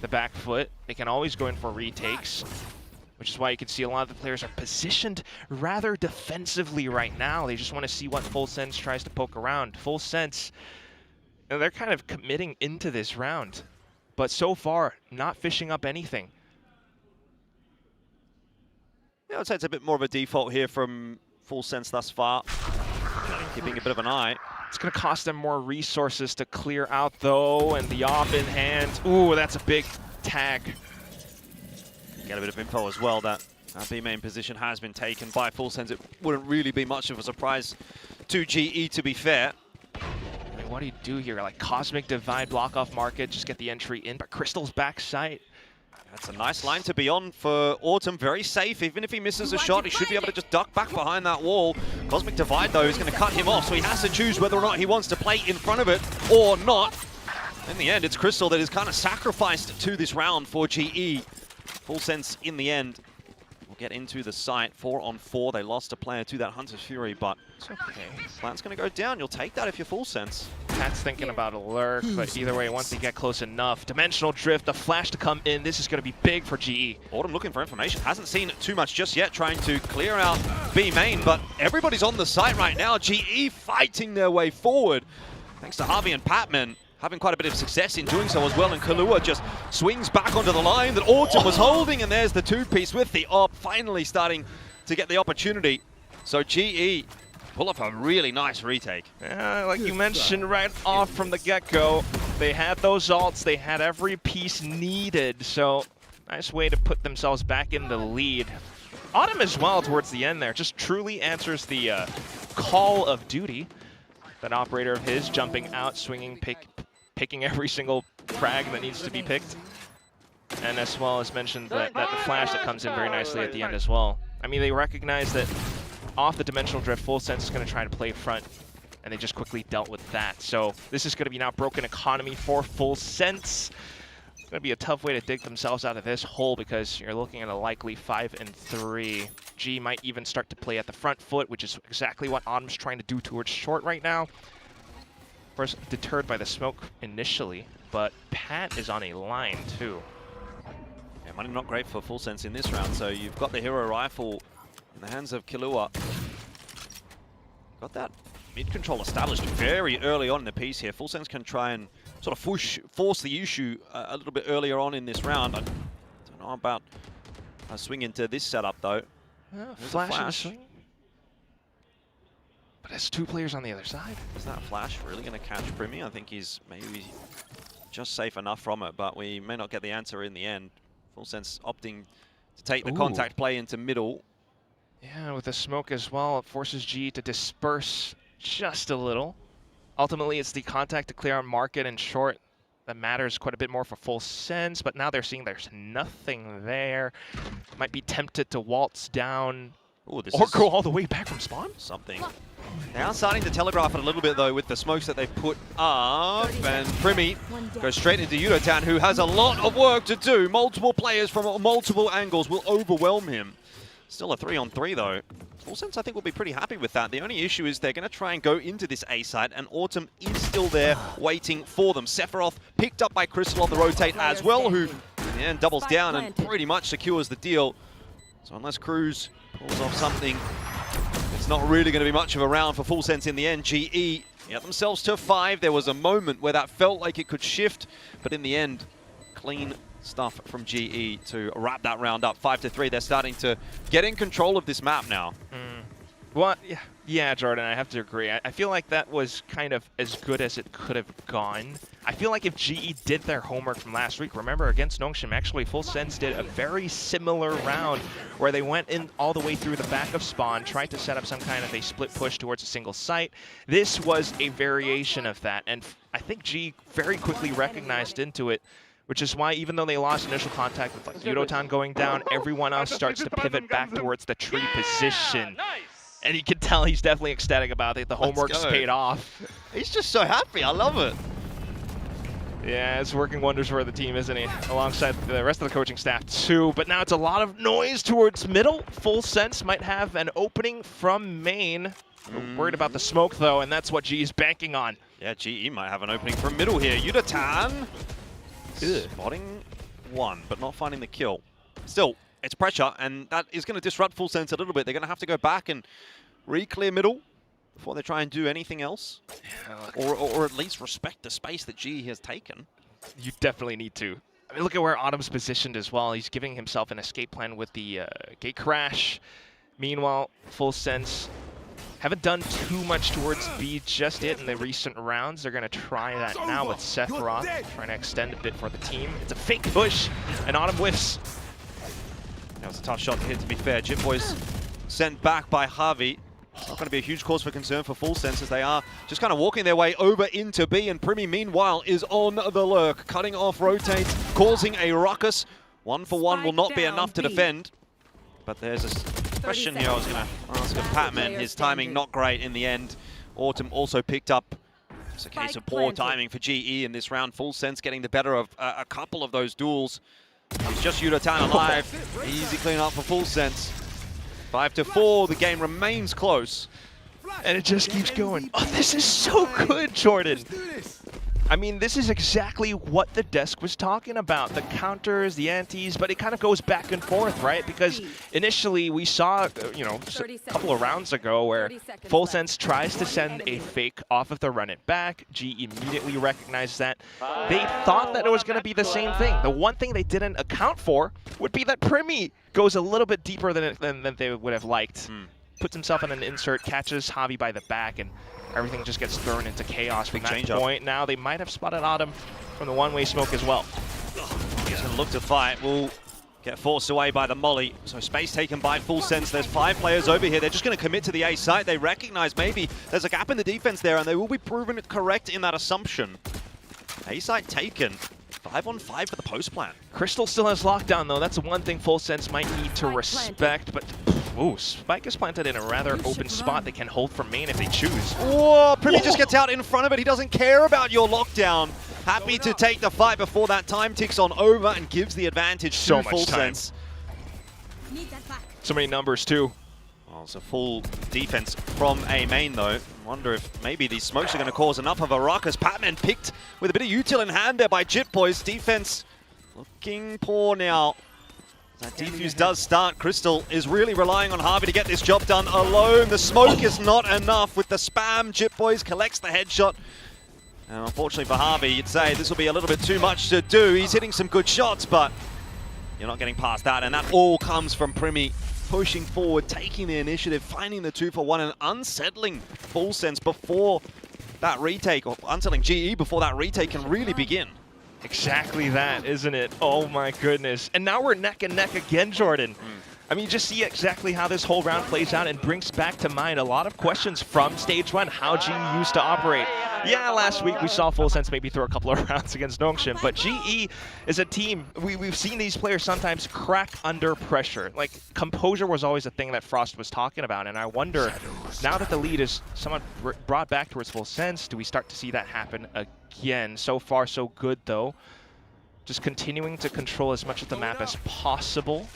[SPEAKER 6] the back foot. They can always go in for retakes, which is why you can see a lot of the players are positioned rather defensively right now. They just want to see what Full Sense tries to poke around. Full Sense, you know, they're kind of committing into this round, but so far, not fishing up anything.
[SPEAKER 5] Yeah, I'd say it's a bit more of a default here from Full Sense thus far. Keeping a bit of an eye.
[SPEAKER 6] It's going to cost them more resources to clear out, though, and the op in hand. Ooh, that's a big tag.
[SPEAKER 5] Get a bit of info as well that B main position has been taken by Full Sense. It wouldn't really be much of a surprise to GE, to be fair.
[SPEAKER 6] I mean, what do you do here? Like Cosmic Divide, block off market, just get the entry in, but Crystal's backside.
[SPEAKER 5] That's a nice line to be on for Autumn. Very safe. Even if he misses a shot, he should be able to just duck back behind that wall. Cosmic Divide, though, is going to cut him off, so he has to choose whether or not he wants to play in front of it or not. In the end, it's Crystal that is kind of sacrificed to this round for GE. Full Sense, in the end, will get into the site. 4-on-4. They lost a player to that Hunter's Fury, but
[SPEAKER 6] it's okay.
[SPEAKER 5] Plant's going to go down. You'll take that if you're full sense.
[SPEAKER 6] Pat's thinking about a lurk, but either way, once they get close enough, Dimensional Drift, the flash to come in, this is going to be big for GE.
[SPEAKER 5] Autumn looking for information. Hasn't seen too much just yet, trying to clear out B main, but everybody's on the site right now. GE fighting their way forward. Thanks to Harvey and Patman having quite a bit of success in doing so as well, and Kalua just swings back onto the line that Autumn was holding, and there's the two-piece with the op, finally starting to get the opportunity. So GE pull off a really nice retake.
[SPEAKER 6] Yeah, like you mentioned right off from the get-go, they had those ults, they had every piece needed, so nice way to put themselves back in the lead. Autumn as well towards the end there, just truly answers the call of duty. That operator of his jumping out, swinging, picking every single frag that needs to be picked. And as well as mentioned, that the flash that comes in very nicely at the end as well. I mean, they recognize that off the Dimensional Drift, Full Sense is going to try to play front, and they just quickly dealt with that. So this is going to be now broken economy for Full Sense. It's going to be a tough way to dig themselves out of this hole because you're looking at a likely 5-3. G might even start to play at the front foot, which is exactly what Autumn's trying to do towards short right now. Of course, deterred by the smoke initially, but Pat is on a line too.
[SPEAKER 5] Yeah, money not great for Full Sense in this round, so you've got the hero rifle in the hands of Kilua. Got that mid-control established very early on in the piece here. Full Sense can try and sort of force the issue a little bit earlier on in this round. I don't know about a swing into this setup though.
[SPEAKER 6] Flash. But it's two players on the other side.
[SPEAKER 5] Is that flash really going to catch Primi? I think he's maybe just safe enough from it, but we may not get the answer in the end. Full Sense opting to take the contact play into middle.
[SPEAKER 6] Yeah, with the smoke as well, it forces G to disperse just a little. Ultimately, it's the contact to clear out market and short that matters quite a bit more for Full Sense, but now they're seeing there's nothing there. Might be tempted to waltz down or go all the way back from spawn.
[SPEAKER 5] Something. Now starting to telegraph it a little bit though with the smokes that they put up, and Primi goes straight into Yudotan, who has a lot of work to do. Multiple players from multiple angles will overwhelm him. Still a 3-on-3 though. Full Sense I think will be pretty happy with that. The only issue is they're going to try and go into this A site, and Autumn is still there waiting for them. Sephiroth picked up by Crystal on the rotate as well, who in the end doubles down and pretty much secures the deal. So unless Cruz pulls off something, it's not really going to be much of a round for Full Sense in the end. GE get themselves to 5. There was a moment where that felt like it could shift, but in the end, clean stuff from GE to wrap that round up. 5-3. They're starting to get in control of this map now.
[SPEAKER 6] Well, yeah, Jordan, I have to agree. I feel like that was kind of as good as it could have gone. I feel like if GE did their homework from last week, remember against Nongshim, actually Full Sense did a very similar round where they went in all the way through the back of spawn, tried to set up some kind of a split push towards a single site. This was a variation of that, and I think GE very quickly recognized into it, which is why even though they lost initial contact with like Yudotan going down, everyone else starts to pivot back towards the tree position. And you can tell he's definitely ecstatic about it. The homework's paid off.
[SPEAKER 5] He's just so happy. I love it.
[SPEAKER 6] Yeah, it's working wonders for the team, isn't he? Alongside the rest of the coaching staff too. But now it's a lot of noise towards middle. Full Sense might have an opening from main. Worried about the smoke though, and that's what G is banking on.
[SPEAKER 5] Yeah, GE might have an opening from middle here. Yudotan spotting one, but not finding the kill. Still, it's pressure, and that is going to disrupt Full Sense a little bit. They're going to have to go back and re-clear middle before they try and do anything else. Yeah, or at least respect the space that GE has taken.
[SPEAKER 6] You definitely need to. I mean, look at where Autumn's positioned as well. He's giving himself an escape plan with the gate crash. Meanwhile, Full Sense haven't done too much towards B just yet in the recent rounds. They're going to try that now with Sephiroth, trying to extend a bit for the team. It's a fake push, and Autumn whiffs.
[SPEAKER 5] That was a tough shot to hit, to be fair. Jim Boy's sent back by Harvey. It's not going to be a huge cause for concern for Full Sense, as they are just kind of walking their way over into B. And Primi, meanwhile, is on the lurk, cutting off rotates, causing a ruckus. 1-for-1 will not be enough to defend. But there's a question here I was going to ask of Patman. His timing not great in the end. Autumn also picked up. It's a case of poor timing for GE in this round. Full Sense getting the better of a couple of those duels. It's just Yudotan alive. Easy clean up for Full Sense. 5-4, the game remains close.
[SPEAKER 6] And it just keeps going. Oh, this is so good, Jordan. I mean, this is exactly what the desk was talking about. The counters, the antis, but it kind of goes back and forth, right? Because initially we saw, you know, a couple of rounds ago where Full Sense tries to send a fake off of the run it back. G immediately recognized that. They thought that it was going to be the same thing. The one thing they didn't account for would be that Primi goes a little bit deeper than they would have liked. Puts himself in an insert, catches Javi by the back, and everything just gets thrown into chaos from that point. Now they might have spotted Autumn from the one-way smoke as well.
[SPEAKER 5] He's going to look to fight. Will get forced away by the molly. So space taken by Full Sense. There's 5 players over here. They're just going to commit to the A site. They recognize maybe there's a gap in the defense there, and they will be proven correct in that assumption. A site taken. 5-on-5 for the post plan.
[SPEAKER 6] Crystal still has lockdown, though. That's one thing Full Sense might need to respect, but ooh, Spike is planted in a rather open spot. They can hold from main if they choose.
[SPEAKER 5] Whoa, Primi just gets out in front of it. He doesn't care about your lockdown. Happy to take the fight before that time ticks on over and gives the advantage to Full Sense.
[SPEAKER 6] So many numbers, too.
[SPEAKER 5] Well, it's a full defense from A main, though. Wonder if maybe these smokes are going to cause enough of a ruckus. Patman picked with a bit of util in hand there by Jit Boys. Defense looking poor now. That defuse does start. Crystal is really relying on Harvey to get this job done alone. The smoke is not enough with the spam. Jit Boys collects the headshot. And unfortunately for Harvey, you'd say this will be a little bit too much to do. He's hitting some good shots, but you're not getting past that. And that all comes from Primi pushing forward, taking the initiative, finding the 2-for-1, and unsettling Full Sense before that retake, or unsettling GE before that retake can really begin.
[SPEAKER 6] Exactly that, isn't it? Oh my goodness. And now we're neck and neck again, Jordan. I mean, you just see exactly how this whole round plays out and brings back to mind a lot of questions from Stage 1, how GE used to operate. Yeah, last week we saw Full Sense maybe throw a couple of rounds against Nongshim, but GE is a team, we've seen these players sometimes crack under pressure. Like, composure was always a thing that Frost was talking about, and I wonder, now that the lead is somewhat brought back towards Full Sense, do we start to see that happen again? So far, so good, though. Just continuing to control as much of the map as possible.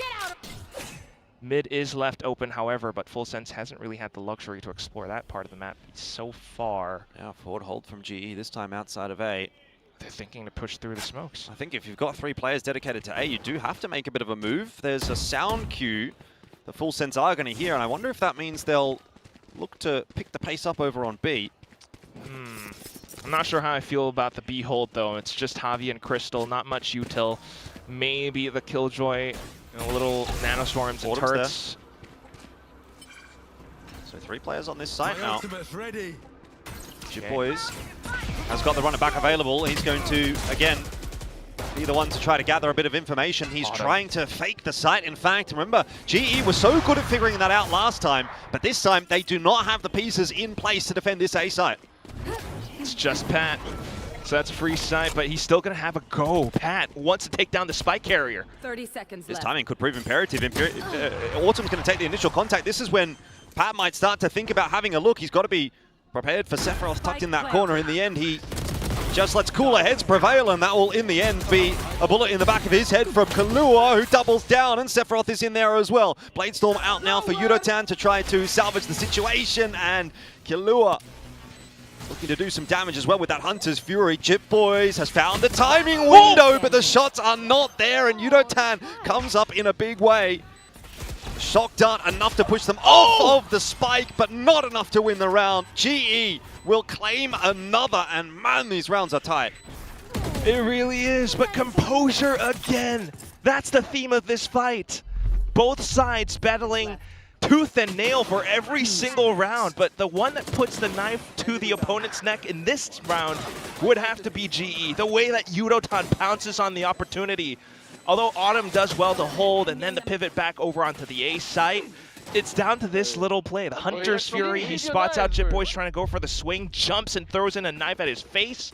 [SPEAKER 6] Mid is left open, however, but Full Sense hasn't really had the luxury to explore that part of the map so far.
[SPEAKER 5] Yeah, forward hold from GE, this time outside of A.
[SPEAKER 6] They're thinking to push through the smokes.
[SPEAKER 5] I think if you've got 3 players dedicated to A, you do have to make a bit of a move. There's a sound cue that Full Sense are going to hear, and I wonder if that means they'll look to pick the pace up over on B.
[SPEAKER 6] I'm not sure how I feel about the B hold, though. It's just Javi and Crystal, not much util. Maybe the Killjoy, little nanoswarms and turrets.
[SPEAKER 5] So 3 players on this site now. Jit Boys has got the runner back available. He's going to, again, be the one to try to gather a bit of information. He's trying to fake the site, in fact. Remember, GE was so good at figuring that out last time, but this time they do not have the pieces in place to defend this A site.
[SPEAKER 6] It's just Pat. So that's a free site, but he's still going to have a go. Pat wants to take down the spike carrier.
[SPEAKER 3] 30 seconds
[SPEAKER 5] This
[SPEAKER 3] left.
[SPEAKER 5] timing could prove imperative. Autumn's going to take the initial contact. This is when Pat might start to think about having a look. He's got to be prepared for Sephiroth tucked in that corner. In the end, he just lets cooler heads prevail, and that will, in the end, be a bullet in the back of his head from Kalua, who doubles down, and Sephiroth is in there as well. Bladestorm out now for Yudotan to try to salvage the situation, and Kalua looking to do some damage as well with that Hunter's Fury. Jit Boys has found the timing window, but the shots are not there, and Yudotan comes up in a big way. Shock dart enough to push them off of the spike, but not enough to win the round. GE will claim another, and man, these rounds are tight.
[SPEAKER 6] It really is, but composure again. That's the theme of this fight. Both sides battling tooth and nail for every single round, but the one that puts the knife to the opponent's neck in this round would have to be GE. The way that Yudotan pounces on the opportunity. Although Autumn does well to hold and then the pivot back over onto the A site, it's down to this little play. The Hunter's Fury, he spots out Jit Boys trying to go for the swing, jumps and throws in a knife at his face.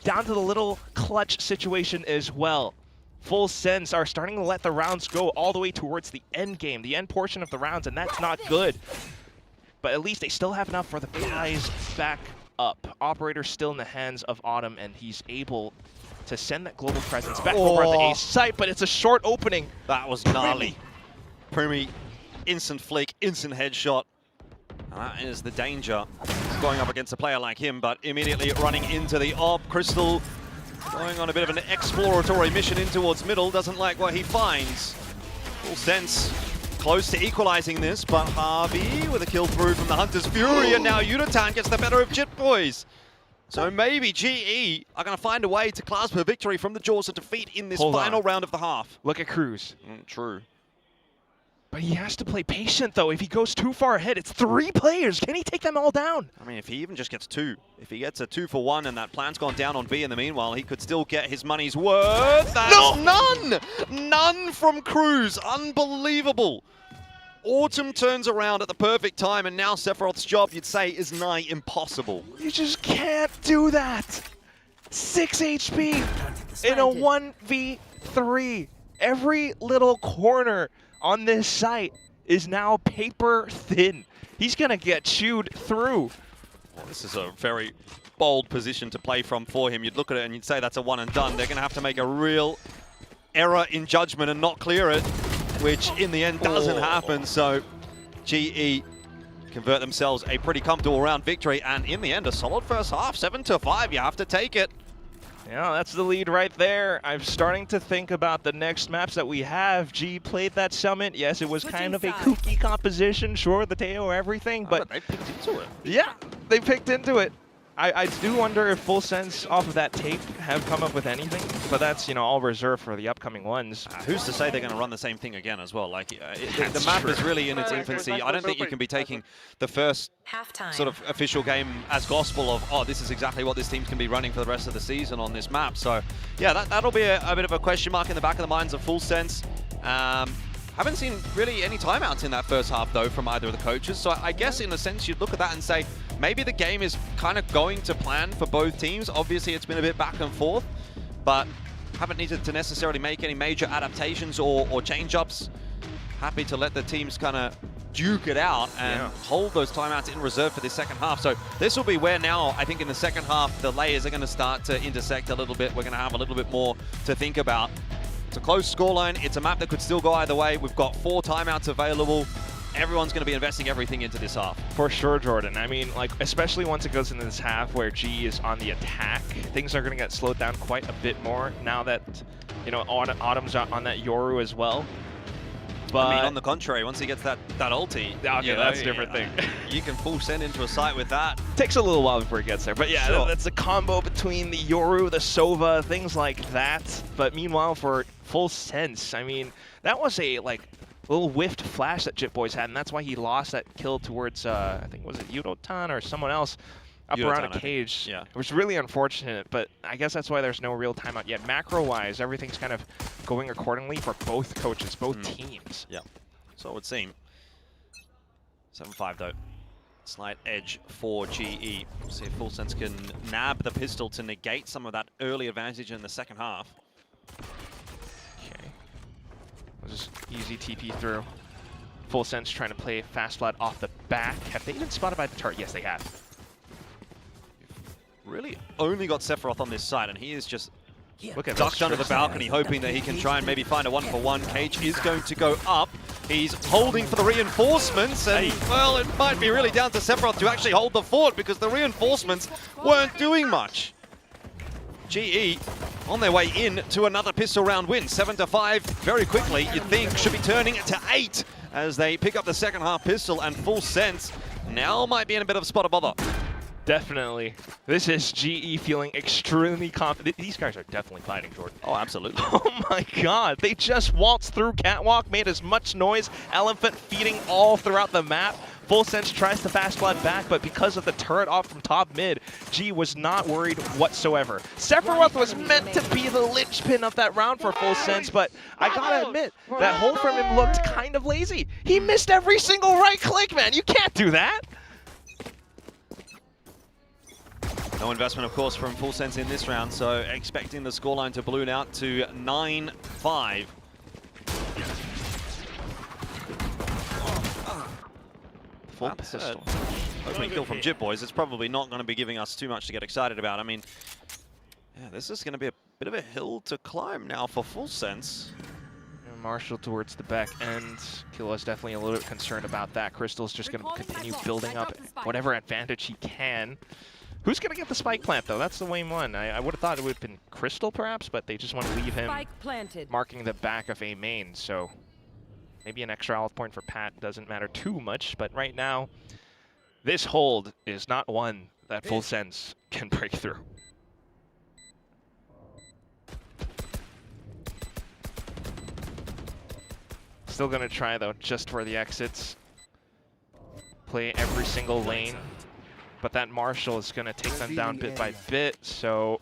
[SPEAKER 6] Down to the little clutch situation as well. Full Sense are starting to let the rounds go all the way towards the end game, the end portion of the rounds, and that's not good. But at least they still have enough for the ties back up. Operator still in the hands of Autumn, and he's able to send that global presence back over at the A site, but it's a short opening.
[SPEAKER 5] That was gnarly. Primi, instant flick, instant headshot. And that is the danger going up against a player like him, but immediately running into the AWP. Crystal going on a bit of an exploratory mission in towards middle, doesn't like what he finds. Full Sense close to equalizing this, but Harvey with a kill through from the Hunter's Fury, and now Unitán gets the better of Jit Boys. So maybe GE are going to find a way to clasp a victory from the jaws of defeat in this final round of the half.
[SPEAKER 6] Look at Cruz.
[SPEAKER 5] True.
[SPEAKER 6] But he has to play patient, though. If he goes too far ahead, it's 3 players. Can he take them all down?
[SPEAKER 5] I mean, if he even just gets 2, if he gets a 2-for-1 and that plan's gone down on B in the meanwhile, he could still get his money's worth. That's none! None from Cruz. Unbelievable. Autumn turns around at the perfect time, and now Sephiroth's job, you'd say, is nigh impossible.
[SPEAKER 6] You just can't do that. 6 HP in a 1v3. Every little corner on this site is now paper thin. He's gonna get chewed through.
[SPEAKER 5] Well, this is a very bold position to play from for him. You'd look at it and you'd say that's a one and done. They're gonna have to make a real error in judgment and not clear it, which in the end doesn't happen. So GE convert themselves a pretty comfortable round victory, and in the end a solid first half. 7-5, you have to take it.
[SPEAKER 6] Yeah, that's the lead right there. I'm starting to think about the next maps that we have. G played that Summit. Yes, it was kind of a kooky composition. Sure, the Teo, everything, but
[SPEAKER 5] they picked into it.
[SPEAKER 6] Yeah, they picked into it. I do wonder if Full Sense off of that tape have come up with anything, but that's, all reserved for the upcoming ones.
[SPEAKER 5] Who's to say they're going to run the same thing again as well? Like, the map is really in its infancy. I don't think you can be taking the first sort of official game as gospel of, oh, this is exactly what this team's going to be running for the rest of the season on this map. So, yeah, that'll be a bit of a question mark in the back of the minds of Full Sense. Haven't seen really any timeouts in that first half, though, from either of the coaches. So I guess, in a sense, you'd look at that and say, maybe the game is kind of going to plan for both teams. Obviously, it's been a bit back and forth, but haven't needed to necessarily make any major adaptations or change-ups. Happy to let the teams kind of duke it out and hold those timeouts in reserve for this second half. So this will be where now, I think in the second half, the layers are going to start to intersect a little bit. We're going to have a little bit more to think about. It's a close scoreline. It's a map that could still go either way. We've got 4 timeouts available. Everyone's going to be investing everything into this half.
[SPEAKER 6] For sure, Jordan. I mean, especially once it goes into this half where G is on the attack, things are going to get slowed down quite a bit more now that, Autumn's on that Yoru as well. But
[SPEAKER 5] I mean, on the contrary, once he gets that ulti,
[SPEAKER 6] that's a different thing.
[SPEAKER 5] You can full send into a site with that.
[SPEAKER 6] Takes a little while before he gets there, but yeah,
[SPEAKER 5] Sure.
[SPEAKER 6] that's a combo between the Yoru, the Sova, things like that. But meanwhile, for Full Sense, I mean, that was a little whiffed flash that Jit Boys had, and that's why he lost that kill towards, I think, was it Unitán or someone else up around a cage.
[SPEAKER 5] Yeah.
[SPEAKER 6] It was really unfortunate, but I guess that's why there's no real timeout yet. Macro-wise, everything's kind of going accordingly for both coaches, both teams.
[SPEAKER 5] Yeah, so it would seem. 7-5 though. Slight edge for GE. See if Full Sense can nab the pistol to negate some of that early advantage in the second half.
[SPEAKER 6] Okay. Just easy TP through. Full Sense trying to play Fast Flood off the back. Have they been spotted by the turret? Yes, they have.
[SPEAKER 5] Really only got Sephiroth on this side, and he is just
[SPEAKER 6] Look at
[SPEAKER 5] ducked under the balcony, hoping that he can try and maybe find a 1-for-1. Cage is going to go up. He's holding for the reinforcements, and, well, it might be really down to Sephiroth to actually hold the fort because the reinforcements weren't doing much. GE on their way in to another pistol round win. 7-5 very quickly, you'd think, should be turning to 8 as they pick up the second half pistol, and Full Sense now might be in a bit of a spot of bother.
[SPEAKER 6] Definitely. This is GE feeling extremely confident. These guys are definitely fighting, Jordan.
[SPEAKER 5] Oh, absolutely.
[SPEAKER 6] Oh my god. They just waltzed through Catwalk, made as much noise, Elephant feeding all throughout the map. Full Sense tries to fast flood back, but because of the turret off from top mid, G was not worried whatsoever. Sephiroth was meant to be the linchpin of that round for Full Sense, but I gotta admit, that hold from him looked kind of lazy. He missed every single right click, man. You can't do that.
[SPEAKER 5] No investment, of course, from Full Sense in this round, so expecting the scoreline to balloon out to 9-5.
[SPEAKER 6] Full pistol.
[SPEAKER 5] Opening kill from Jit Boys. It's probably not going to be giving us too much to get excited about. I mean, yeah, this is going to be a Bit of a hill to climb now for Full Sense.
[SPEAKER 6] And Marshall towards the back end. Killa's definitely a little bit concerned about that. Crystal's just going to continue building up whatever advantage he can. Who's going to get the spike plant, though? That's the main one. I would have thought it would have been Crystal, perhaps, but they just want to leave him marking the back of A main. So maybe an extra health point for Pat doesn't matter too much. But right now, this hold is not one that Full Sense can break through. Still going to try, though, just for the exits. Play every single lane. But that Marshall is going to take them down bit by bit, so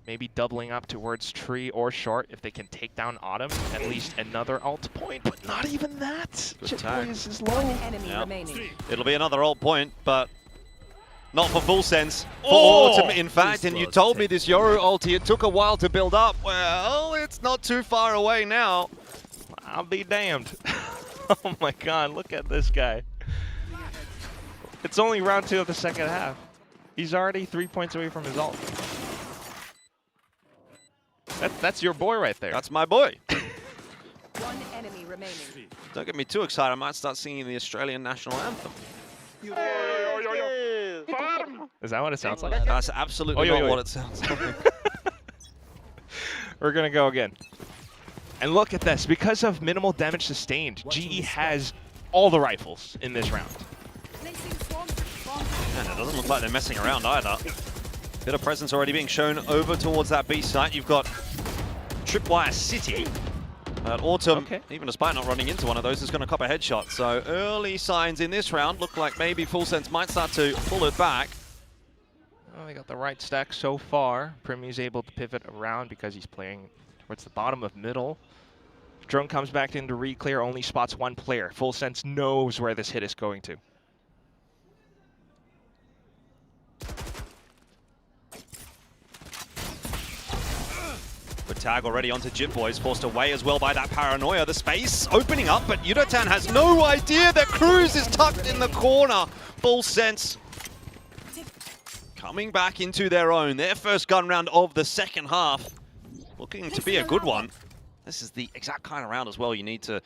[SPEAKER 6] maybe doubling up towards tree or short if they can take down Autumn. At least another ult point, but not even that. Chip Boys is low.
[SPEAKER 5] It'll be another ult point, but not for Full Sense. For Autumn, in fact, and you told me this Yoru ulti, it took a while to build up. Well, it's not too far away now.
[SPEAKER 6] I'll be damned. Oh my god, look at this guy. It's only round 2 of the second half. He's already 3 points away from his ult. That's your boy right there.
[SPEAKER 5] That's my boy.
[SPEAKER 3] One enemy remaining.
[SPEAKER 5] Don't get me too excited. I might start singing the Australian national anthem.
[SPEAKER 6] Is that what it sounds like?
[SPEAKER 5] That's absolutely not what it sounds like.
[SPEAKER 6] We're going to go again. And look at this. Because of minimal damage sustained, GE has all the rifles in this round.
[SPEAKER 5] And it doesn't look like they're messing around either. Bit of presence already being shown over towards that B site. You've got Tripwire City. But Autumn, even despite not running into one of those, is going to cop a headshot. So early signs in this round look like maybe Full Sense might start to pull it back.
[SPEAKER 6] Well, they got the right stack so far. Primy's able to pivot around because he's playing towards the bottom of middle. Drone comes back into re-clear, only spots one player. Full Sense knows where this hit is going to.
[SPEAKER 5] Good tag already onto Jip Boys, forced away as well by that paranoia. The space opening up, but Yudotan has no idea that Cruz is tucked in the corner. Full Sense coming back into their own. Their first gun round of the second half. Looking to be a good one. This is the exact kind of round as well you need to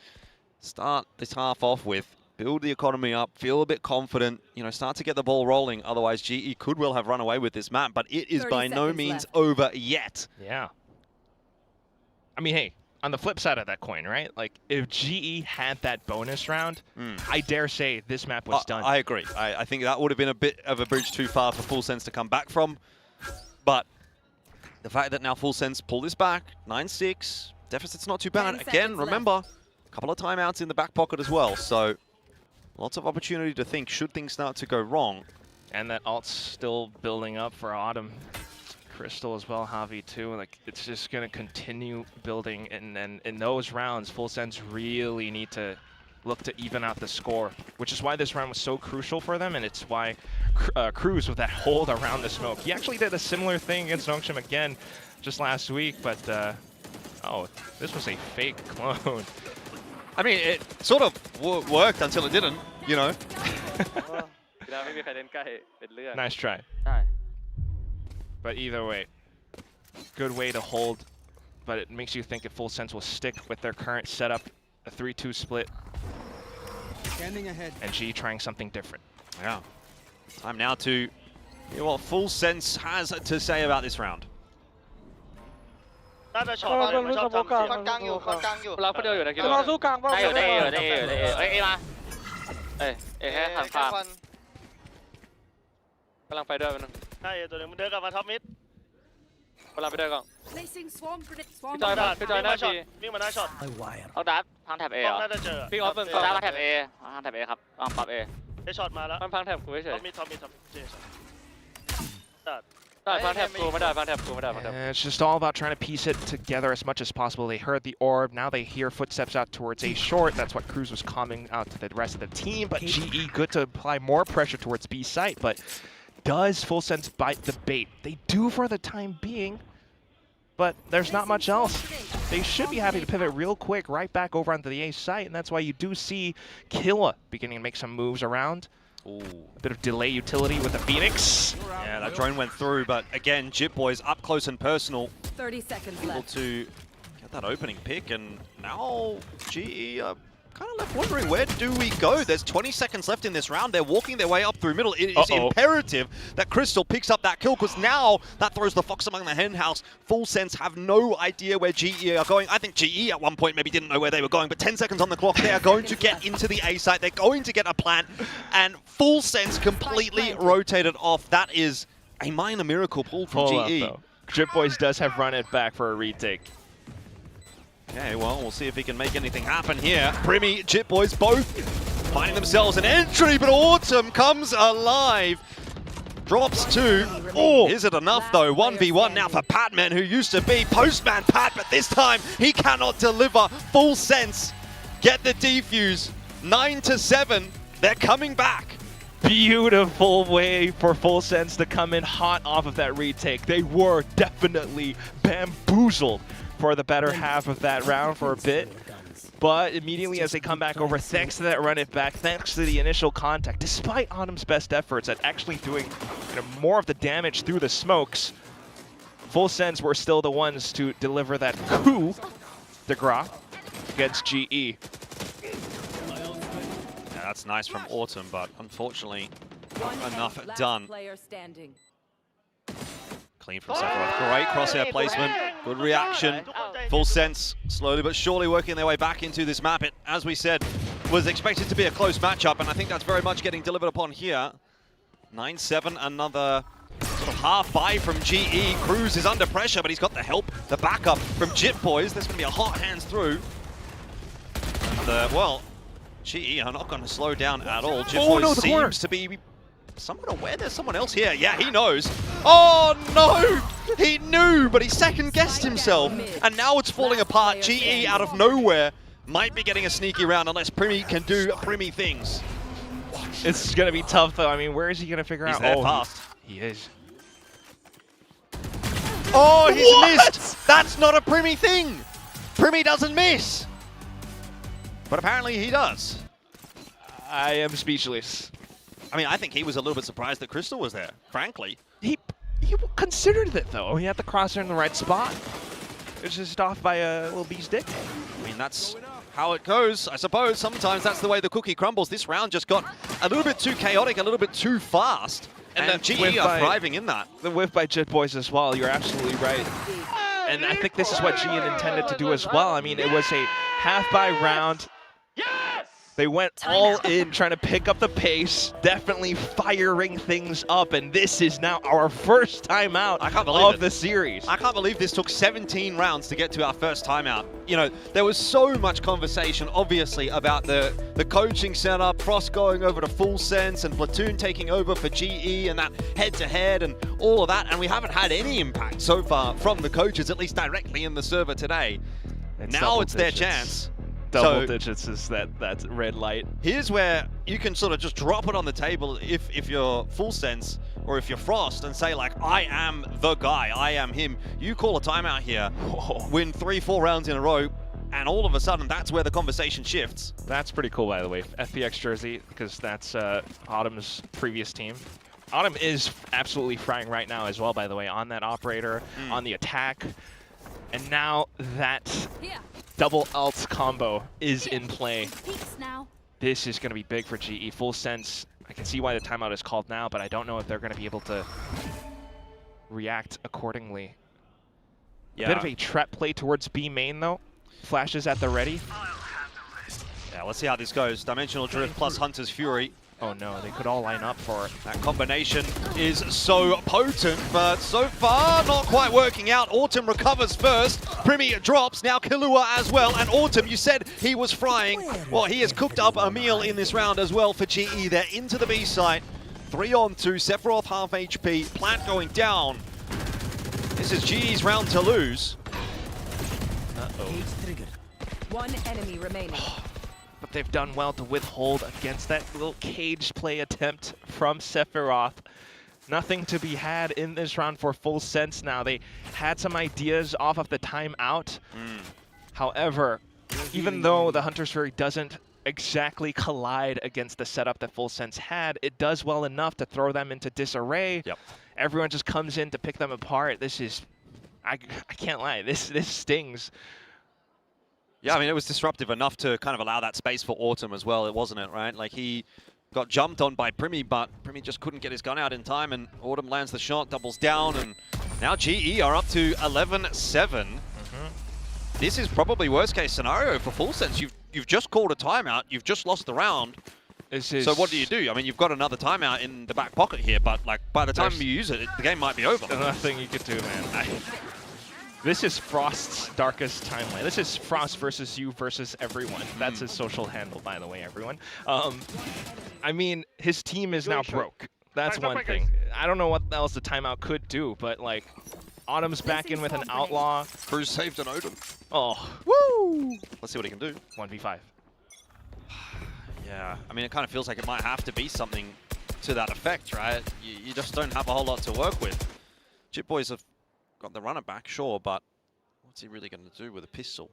[SPEAKER 5] start this half off with. Build the economy up, feel a bit confident, you know, start to get the ball rolling. Otherwise, GE could well have run away with this map, but it is by no means over yet.
[SPEAKER 6] Yeah. I mean, hey, on the flip side of that coin, right? Like, if GE had that bonus round, I dare say this map was done.
[SPEAKER 5] I agree. I think that would have been a bit of a bridge too far for Full Sense to come back from. But the fact that now Full Sense pull this back, 9-6, deficit's not too bad. Again, remember, a couple of timeouts in the back pocket as well. So lots of opportunity to think, should things start to go wrong.
[SPEAKER 6] And that ult's still building up for Autumn. Crystal as well, Javi too. Like, it's just going to continue building. And then in those rounds, Full Sense really need to look to even out the score, which is why this round was so crucial for them. And it's why Cruz with that hold around the smoke. He actually did a similar thing against Nongshim again just last week, but oh, this was a fake clone.
[SPEAKER 5] I mean, it sort of worked until it didn't, you know.
[SPEAKER 6] Nice try. But either way, good way to hold. But it makes you think if Full Sense will stick with their current setup, a 3-2 split.
[SPEAKER 8] Standing ahead.
[SPEAKER 6] And G trying something different.
[SPEAKER 5] Yeah. Time now to hear what Full Sense has to say about this round.
[SPEAKER 4] น่าจะช็อตมันชอบทำคอนกลางอยู่เราคนเดียวอยู่นะคิดว่าสู้กลางได้อยู่เอ้ยมาเอ้ยแค่ทางฟาร์มกำลังไปด้วยมันใช่ตัวนึงมันเดินกลับมาท็อปมิดกำลังไปด้วยก่อนพี่จอยหน้าช็อตวิ่งมาหน้าช็อตเอาดับพังแถบเอเหรอพี่ออฟเป็นดับมาแถบเอพังแถบเอครับปรับเอได้ช็อตมาแล้วมันพังแถบกูเฉยท็อปมิด
[SPEAKER 6] It's just all about trying to piece it together as much as possible. They heard the orb, now they hear footsteps out towards A short. That's what Cruz was calling out to the rest of the team. But GE good to apply more pressure towards B site. But does Full Sense bite the bait? They do for the time being, but there's not much else. They should be happy to pivot real quick right back over onto the A site, and that's why you do see Killa beginning to make some moves around. Ooh. A bit of delay utility with the Phoenix.
[SPEAKER 5] Yeah, that drone went through, but again, Jit Boys up close and personal.
[SPEAKER 3] 30 seconds
[SPEAKER 5] Able
[SPEAKER 3] left.
[SPEAKER 5] to get that opening pick, and now GE are kind of left wondering, where do we go? There's 20 seconds left in this round. They're walking their way up through middle. It is imperative that Crystal picks up that kill, because now that throws the fox among the hen house. Full Sense have no idea where GE are going. I think GE at one point maybe didn't know where they were going, but 10 seconds on the clock. They are going to get into the A site. They're going to get a plant, and Full Sense completely rotated off. That is a minor miracle pull from GE.
[SPEAKER 6] Jit Boys does have run it back for a retake.
[SPEAKER 5] Okay, well, we'll see if he can make anything happen here. Primi, Jit Boys both finding themselves an entry, but Autumn comes alive. Drops 2. Oh, is it enough though? 1v1 now for Patman, who used to be Postman Pat, but this time he cannot deliver. Full Sense get the defuse. 9-7. They're coming back.
[SPEAKER 6] Beautiful way for Full Sense to come in hot off of that retake. They were definitely bamboozled for the better half of that round for a bit. But immediately as they come back over, thanks to that run it back, thanks to the initial contact, despite Autumn's best efforts at actually doing more of the damage through the smokes, Full Sense were still the ones to deliver that coup de grace against GE.
[SPEAKER 5] Yeah, that's nice from Autumn, but unfortunately not enough done. Clean from Sephiroth. Great crosshair placement. Good reaction. Full Sense slowly but surely working their way back into this map. It, as we said, was expected to be a close matchup, and I think that's very much getting delivered upon here. 9-7, another sort of half buy from GE. Cruz is under pressure, but he's got the help, the backup from Jit Boys. There's going to be a hot hands through. And, well, GE are not going to slow down at all. Jit Boys seems to be somewhat aware there's someone else here. Yeah, he knows. Oh no! He knew, but he second-guessed himself. And now it's falling apart. GE out of nowhere might be getting a sneaky round unless Primi can do Primi things.
[SPEAKER 6] It's going to be tough, though. I mean, where is he going to figure out?
[SPEAKER 5] He's there fast.
[SPEAKER 6] He is.
[SPEAKER 5] Oh, he's missed! That's not a Primi thing! Primi doesn't miss! But apparently he does.
[SPEAKER 6] I am speechless.
[SPEAKER 5] I mean, I think he was a little bit surprised that Crystal was there, frankly.
[SPEAKER 6] He considered it, though. He had the crosshair in the right spot. It was just off by a little bee's dick.
[SPEAKER 5] I mean, that's how it goes, I suppose. Sometimes that's the way the cookie crumbles. This round just got a little bit too chaotic, a little bit too fast. And GE are thriving in that.
[SPEAKER 6] The whiff by Jit Boys as well. You're absolutely right. And I think this is what GE intended to do as well. I mean, it was a half-buy round. They went all in, trying to pick up the pace, definitely firing things up, and this is now our first timeout of the series.
[SPEAKER 5] I can't believe this took 17 rounds to get to our first timeout. You know, there was so much conversation, obviously, about the coaching setup, Frost going over to Full Sense, and Platoon taking over for GE, and that head-to-head, and all of that, and we haven't had any impact so far from the coaches, at least directly in the server today. Now it's their chance.
[SPEAKER 6] Double digits is that red light.
[SPEAKER 5] Here's where you can sort of just drop it on the table if you're Full Sense or if you're Frost and say, like, I am the guy, I am him. You call a timeout here, win 3-4 rounds in a row, and all of a sudden that's where the conversation shifts.
[SPEAKER 6] That's pretty cool, by the way. FPX jersey, because that's Autumn's previous team. Autumn is absolutely frying right now as well, by the way, on that operator, on the attack. And now that double alt combo is in play. This is going to be big for GE. Full Sense, I can see why the timeout is called now, but I don't know if they're going to be able to react accordingly. A bit of a trap play towards B main, though. Flashes at the ready.
[SPEAKER 5] Yeah, let's see how this goes. Dimensional Drift plus Hunter's Fury.
[SPEAKER 6] Oh no, they could all line up for it.
[SPEAKER 5] That combination is so potent, but so far not quite working out. Autumn recovers first. Primi drops, now Killua as well. And Autumn, you said he was frying. Well, he has cooked up a meal in this round as well for GE. They're into the B site. 3-on-2, Sephiroth half HP, Plant going down. This is GE's round to lose.
[SPEAKER 3] One enemy remaining.
[SPEAKER 6] But they've done well to withhold against that little cage play attempt from Sephiroth. Nothing to be had in this round for Full Sense now. They had some ideas off of the timeout. However, even though the Hunter's Fury doesn't exactly collide against the setup that Full Sense had, it does well enough to throw them into disarray.
[SPEAKER 5] Yep.
[SPEAKER 6] Everyone just comes in to pick them apart. This is, I can't lie, this stings.
[SPEAKER 5] Yeah, I mean, it was disruptive enough to kind of allow that space for Autumn as well, wasn't it, right? Like, he got jumped on by Primi, but Primi just couldn't get his gun out in time, and Autumn lands the shot, doubles down, and now GE are up to 11-7. This is probably worst-case scenario for Full Sense. You've just called a timeout, you've just lost the round. So what do you do? I mean, you've got another timeout in the back pocket here, but like by the time you use it, the game might be over.
[SPEAKER 6] There's nothing you could do, man. This is Frost's darkest timeline. This is Frost versus you versus everyone. That's his social handle, by the way, everyone. I mean, his team is now broke. That's one thing. I don't know what else the timeout could do, but like, Autumn's back in with an outlaw.
[SPEAKER 5] Cruz saved an Odin.
[SPEAKER 6] Oh.
[SPEAKER 5] Woo! Let's see what he can do.
[SPEAKER 6] 1v5.
[SPEAKER 5] Yeah, I mean, it kind of feels like it might have to be something to that effect, right? You just don't have a whole lot to work with. Chip Boys have got the runner back, sure, but what's he really going to do with a pistol?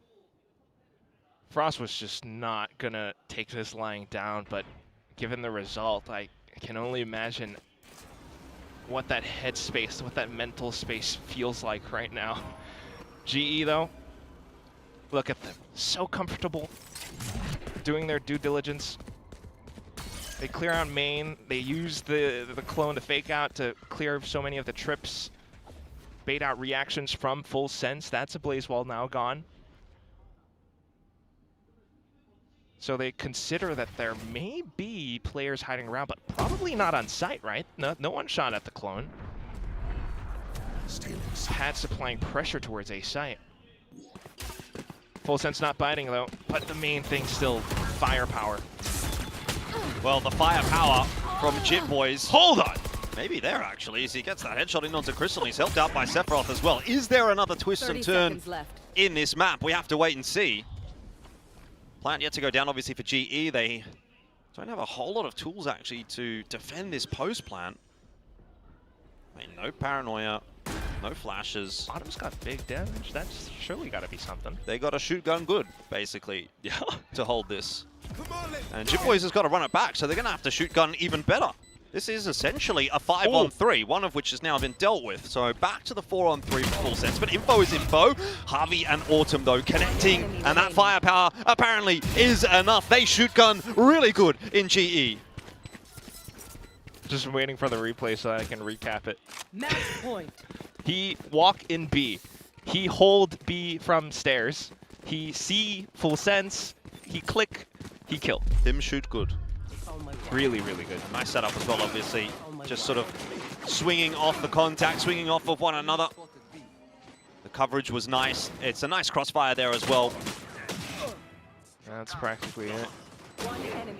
[SPEAKER 6] Frost was just not going to take this lying down, but given the result, I can only imagine what that headspace, what that mental space feels like right now. GE, though, look at them. So comfortable, doing their due diligence. They clear out main. They use the clone to fake out to clear so many of the trips. Bait out reactions from Full Sense. That's a Blaze Wall now gone. So they consider that there may be players hiding around, but probably not on site, right? No one shot at the clone. Pat's applying pressure towards a site. Full Sense not biting though, but the main thing still firepower.
[SPEAKER 5] Well, the firepower from Chip Boys.
[SPEAKER 6] Hold on!
[SPEAKER 5] Maybe there actually, as he gets that headshot in onto Crystal. He's helped out by Sephiroth as well. Is there another twist and turn in this map? We have to wait and see. Plant yet to go down, obviously, for GE. They don't have a whole lot of tools, actually, to defend this post plant. I mean, no paranoia, no flashes.
[SPEAKER 6] Autumn's got big damage. That's surely got to be something.
[SPEAKER 5] They got a shoot gun good, basically, to hold this. And Chip Boys has got to run it back, so they're going to have to shoot gun even better. This is essentially a 5-on-3, one of which has now been dealt with. So back to the 4-on-3 for Full Sense, but info is info. Harvey and Autumn, though, connecting, and that firepower apparently is enough. They shoot gun really good in GE.
[SPEAKER 6] Just waiting for the replay so I can recap it.
[SPEAKER 3] Match point.
[SPEAKER 6] He walk in B. He hold B from stairs. He see Full Sense. He click. He kill.
[SPEAKER 5] Him shoot good.
[SPEAKER 6] Really, really good.
[SPEAKER 5] Nice setup as well, obviously. Just sort of swinging off the contact, swinging off of one another. The coverage was nice. It's a nice crossfire there as well.
[SPEAKER 6] That's practically it.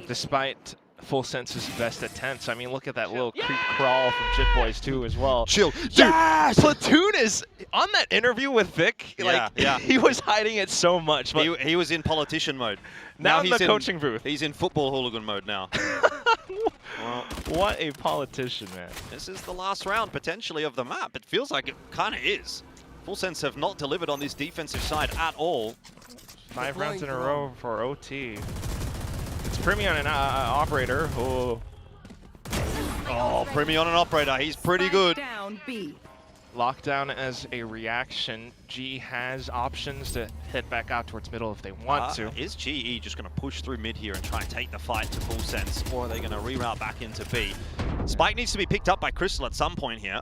[SPEAKER 6] Despite Full Sense's best attempts. I mean, look at that little creep crawl from Chip Boys too as well.
[SPEAKER 5] Chill. Dude,
[SPEAKER 6] yes! Platoon is on that interview with Vic.
[SPEAKER 5] Yeah,
[SPEAKER 6] like, he was hiding it so much. But
[SPEAKER 5] he was in politician mode.
[SPEAKER 6] Now
[SPEAKER 5] he's
[SPEAKER 6] in the coaching booth.
[SPEAKER 5] He's in football hooligan mode now. Well,
[SPEAKER 6] what a politician, man.
[SPEAKER 5] This is the last round, potentially, of the map. It feels like it kind of is. Full Sense have not delivered on this defensive side at all.
[SPEAKER 6] 5 rounds in a row for OT. It's Primi on an operator. Oh,
[SPEAKER 5] Primi on an operator. He's pretty good.
[SPEAKER 3] Down B.
[SPEAKER 6] Lockdown as a reaction. G has options to head back out towards middle if they want to.
[SPEAKER 5] Is GE just going to push through mid here and try and take the fight to Full Sense, or are they going to reroute back into B? Spike needs to be picked up by Crystal at some point here.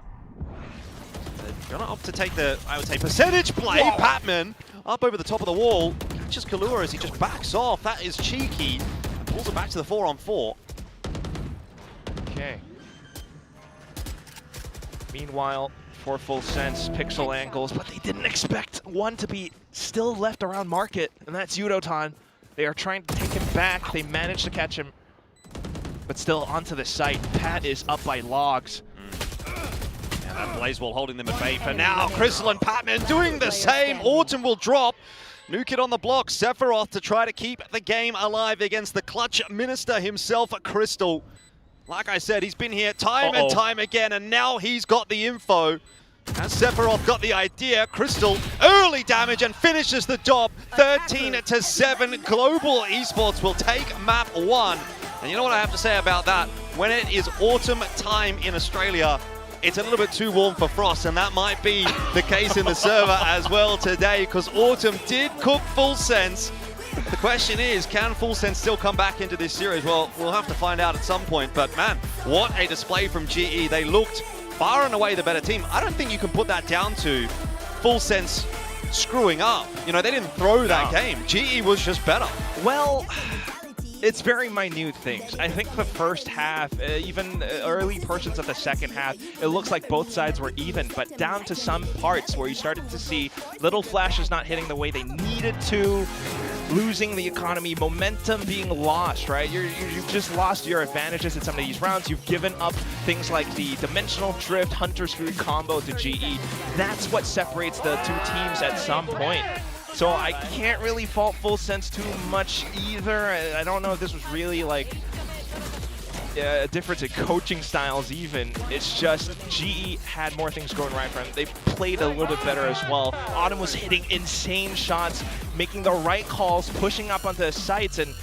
[SPEAKER 5] They're going to opt to take the, I would say, percentage play. Whoa. Patman up over the top of the wall. Catches Kalua as he just backs off. That is cheeky. And pulls it back to the 4-on-4.
[SPEAKER 6] Okay. Meanwhile, for Full Sense, pixel angles, but they didn't expect one to be still left around market, and that's Yudotan. They are trying to take him back. They managed to catch him, but still onto the site. Pat is up by logs.
[SPEAKER 5] And that Blazewall holding them at bay for now. Crystal and Patman doing the same. Autumn will drop. New kid on the block, Sephiroth, to try to keep the game alive against the clutch minister himself, Crystal. Like I said, he's been here time and time again, and now he's got the info. As Sephiroth got the idea, Crystal early damage and finishes the job. 13-7, Global Esports will take map 1. And you know what I have to say about that? When it is autumn time in Australia, it's a little bit too warm for Frost, and that might be the case in the server as well today, because autumn did cook Full Sense. The question is, can Full Sense still come back into this series? Well, we'll have to find out at some point, but man, what a display from GE. They looked far and away the better team. I don't think you can put that down to Full Sense screwing up. You know, they didn't throw that game. GE was just better.
[SPEAKER 6] Well, it's very minute things. I think the first half, even early portions of the second half, it looks like both sides were even, but down to some parts where you started to see little flashes not hitting the way they needed to, losing the economy, momentum being lost, right? You've just lost your advantages in some of these rounds. You've given up things like the Dimensional Drift, Hunter's Fury combo to GE. That's what separates the two teams at some point. So I can't really fault Full Sense too much either. I don't know if this was really like a difference in coaching styles even. It's just GE had more things going right for them. They played a little bit better as well. Autumn was hitting insane shots, making the right calls, pushing up onto the sites, and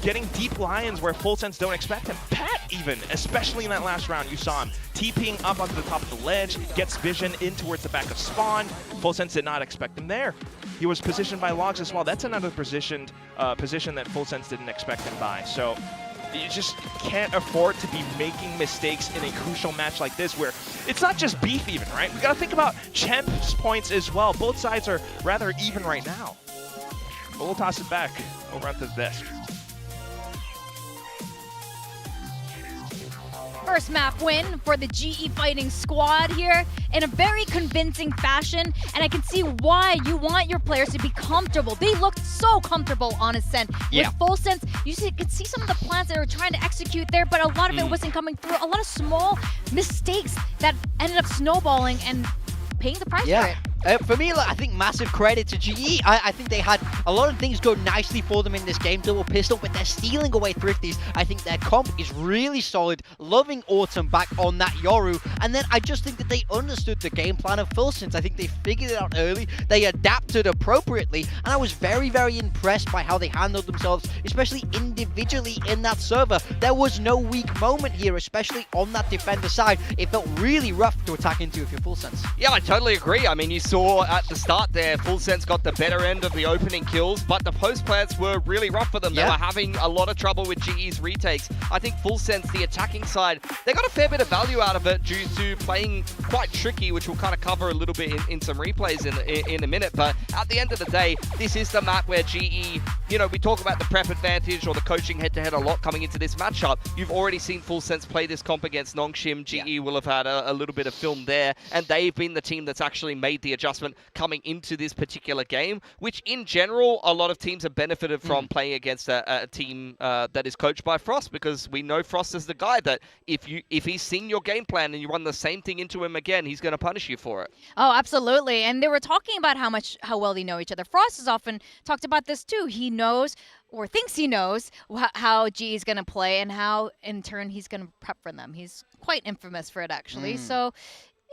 [SPEAKER 6] getting deep lines where Full Sense don't expect him. Pat even, especially in that last round, you saw him TPing up onto the top of the ledge, gets vision in towards the back of spawn. Full Sense did not expect him there. He was positioned by Logs as well. That's another position that Full Sense didn't expect him by. So you just can't afford to be making mistakes in a crucial match like this where it's not just beef even, right? We got to think about champs points as well. Both sides are rather even right now. But we'll toss it back over onto the desk.
[SPEAKER 19] First map win for the GE Fighting squad here in a very convincing fashion, and I can see why you want your players to be comfortable. They looked so comfortable on Ascent. With Full Sense, you could see some of the plans that they were trying to execute there, but a lot of it wasn't coming through. A lot of small mistakes that ended up snowballing and paying the price for it.
[SPEAKER 22] For me, I think massive credit to GE. I think they had a lot of things go nicely for them in this game. Double pistol, but they're stealing away Thrifties. I think their comp is really solid. Loving Autumn back on that Yoru. And then I just think that they understood the game plan of Full Sense. I think they figured it out early. They adapted appropriately. And I was very, very impressed by how they handled themselves, especially individually in that server. There was no weak moment here, especially on that defender side. It felt really rough to attack into if you're Full Sense.
[SPEAKER 4] Yeah, I totally agree. I mean, you saw at the start there, Full Sense got the better end of the opening kills, but the post plants were really rough for them. They were having a lot of trouble with GE's retakes. I think Full Sense, the attacking side, they got a fair bit of value out of it due to playing quite tricky, which we'll kind of cover a little bit in some replays in a minute. But at the end of the day, this is the map where GE, you know, we talk about the prep advantage or the coaching head-to-head a lot coming into this matchup. You've already seen Full Sense play this comp against Nongshim. GE will have had a little bit of film there, and they've been the team that's actually made the adjustment coming into this particular game, which in general, a lot of teams have benefited from playing against a team that is coached by Frost, because we know Frost is the guy that if he's seen your game plan and you run the same thing into him again, he's going to punish you for it.
[SPEAKER 19] Oh, absolutely. And they were talking about how well they know each other. Frost has often talked about this too. He knows or thinks he knows how G is going to play and how in turn he's going to prep for them. He's quite infamous for it actually. So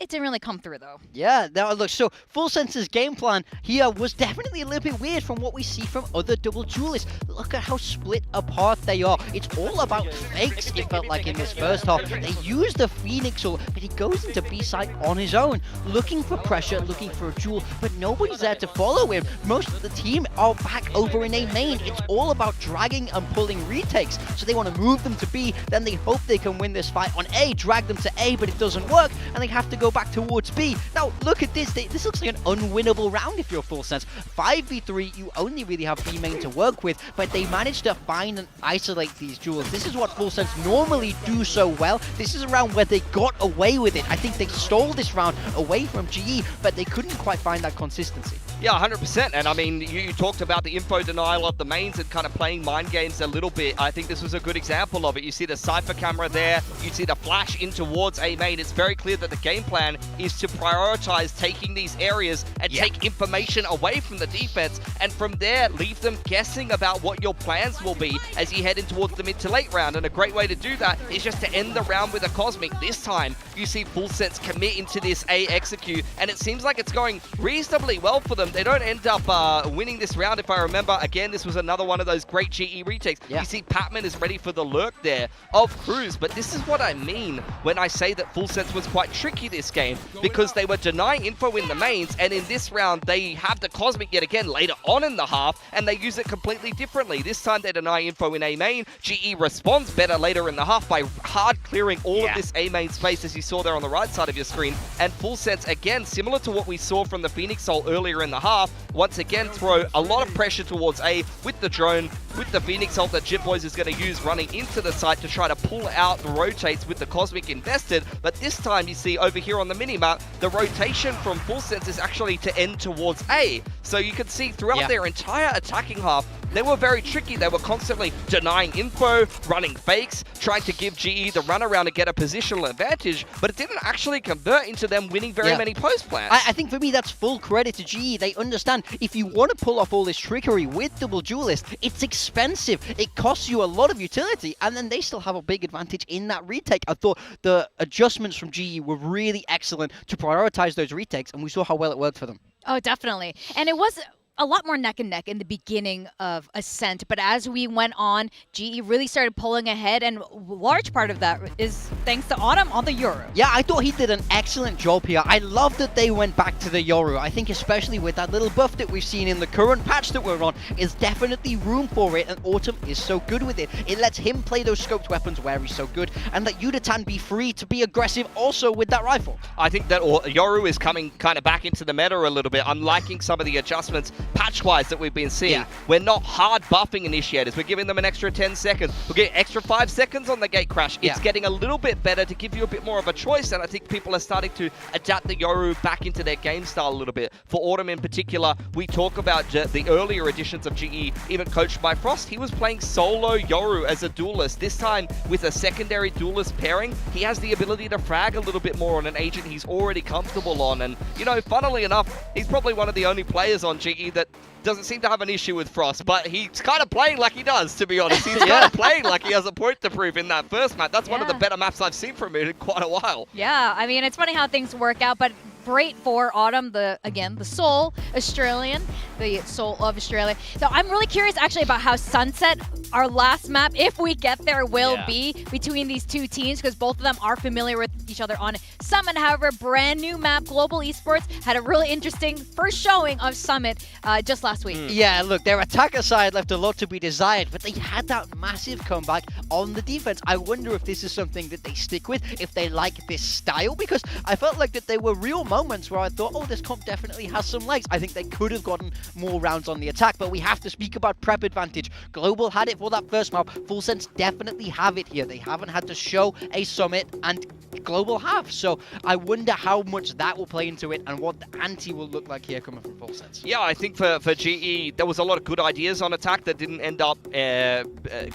[SPEAKER 19] it didn't really come through, though.
[SPEAKER 22] Yeah, now look, so Full Sense's game plan here was definitely a little bit weird from what we see from other double duelists. Look at how split apart they are. It's all about fakes, it felt like in this first half. They use the Phoenix ult, but he goes into B-side on his own, looking for pressure, looking for a duel, but nobody's there to follow him. Most of the team are back over in A main. It's all about dragging and pulling retakes. So they want to move them to B, then they hope they can win this fight on A, drag them to A, but it doesn't work, and they have to go back towards B. Now, look at this. This looks like an unwinnable round if you're Full Sense. 5v3, you only really have B main to work with, but they managed to find and isolate these duels. This is what Full Sense normally do so well. This is a round where they got away with it. I think they stole this round away from GE, but they couldn't quite find that consistency.
[SPEAKER 4] Yeah, 100%. And I mean, you talked about the info denial of the mains and kind of playing mind games a little bit. I think this was a good example of it. You see the Cypher camera there. You see the flash in towards A main. It's very clear that the game plan
[SPEAKER 21] plan is to prioritize taking these areas and take information away from the defense, and from there leave them guessing about what your plans will be as you head in towards the mid to late round. And a great way to do that is just to end the round with a Cosmic. This time you see Full Sense commit into this A execute, and it seems like it's going reasonably well for them. They don't end up winning this round, if I remember. Again, this was another one of those great GE retakes. You see Patman is ready for the lurk there of Cruz, but this is what I mean when I say that Full Sense was quite tricky this game, because they were denying info in the mains, and in this round they have the Cosmic yet again later on in the half, and they use it completely differently. This time they deny info in A main. GE responds better later in the half by hard clearing all of this A main space, as you saw there on the right side of your screen. And Full Sense, again, similar to what we saw from the Phoenix Soul earlier in the half, once again throw a lot of pressure towards A with the drone, with the Phoenix ult that Jitboys is going to use running into the site to try to pull out the rotates with the Cosmic invested. But this time you see over here on the minimap, the rotation from Full Sense is actually to end towards A. So you can see throughout their entire attacking half, they were very tricky. They were constantly denying info, running fakes, trying to give GE the runaround to get a positional advantage, but it didn't actually convert into them winning very many post plans.
[SPEAKER 22] I think for me that's full credit to GE. They understand if you want to pull off all this trickery with double duelist, it's expensive. It costs you a lot of utility, and then they still have a big advantage in that retake. I thought the adjustments from GE were really excellent to prioritize those retakes, and we saw how well it worked for them.
[SPEAKER 19] Oh, definitely. And it was a lot more neck and neck in the beginning of Ascent, but as we went on, GE really started pulling ahead, and a large part of that is thanks to Autumn on the Yoru.
[SPEAKER 22] Yeah, I thought he did an excellent job here. I love that they went back to the Yoru. I think especially with that little buff that we've seen in the current patch that we're on, is definitely room for it, and Autumn is so good with it. It lets him play those scoped weapons where he's so good, and let Yudatan be free to be aggressive also with that rifle.
[SPEAKER 21] I think that Yoru is coming kind of back into the meta a little bit. I'm liking some of the adjustments patch-wise that we've been seeing. We're not hard buffing initiators. We're giving them an extra 10 seconds. We're getting extra 5 seconds on the gate crash. It's getting a little bit better to give you a bit more of a choice, and I think people are starting to adapt the Yoru back into their game style a little bit. For Autumn in particular, we talk about the earlier editions of GE, even coached by Frost. He was playing solo Yoru as a duelist. This time, with a secondary duelist pairing, he has the ability to frag a little bit more on an agent he's already comfortable on. And, you know, funnily enough, he's probably one of the only players on GE that doesn't seem to have an issue with Frost, but he's kind of playing like he does, to be honest. He's kind of playing like he has a point to prove in that first map. That's one of the better maps I've seen from him in quite a while.
[SPEAKER 19] Yeah, I mean, it's funny how things work out, but great for Autumn, the Soul Australian, the Soul of Australia. So I'm really curious actually about how Sunset, our last map, if we get there, will be between these two teams, because both of them are familiar with each other on Summit. However, brand new map, Global Esports, had a really interesting first showing of Summit just last week.
[SPEAKER 22] Yeah, look, their attacker side left a lot to be desired, but they had that massive comeback on the defense. I wonder if this is something that they stick with, if they like this style, because I felt like that there were real moments where I thought, oh, this comp definitely has some legs. I think they could have gotten more rounds on the attack, but we have to speak about prep advantage. Global had it for that first map. Full Sense definitely have it here. They haven't had to show a Summit, and Global have. So I wonder how much that will play into it and what the ante will look like here coming from Full Sense.
[SPEAKER 21] Yeah, I think for GE, there was a lot of good ideas on attack that didn't end up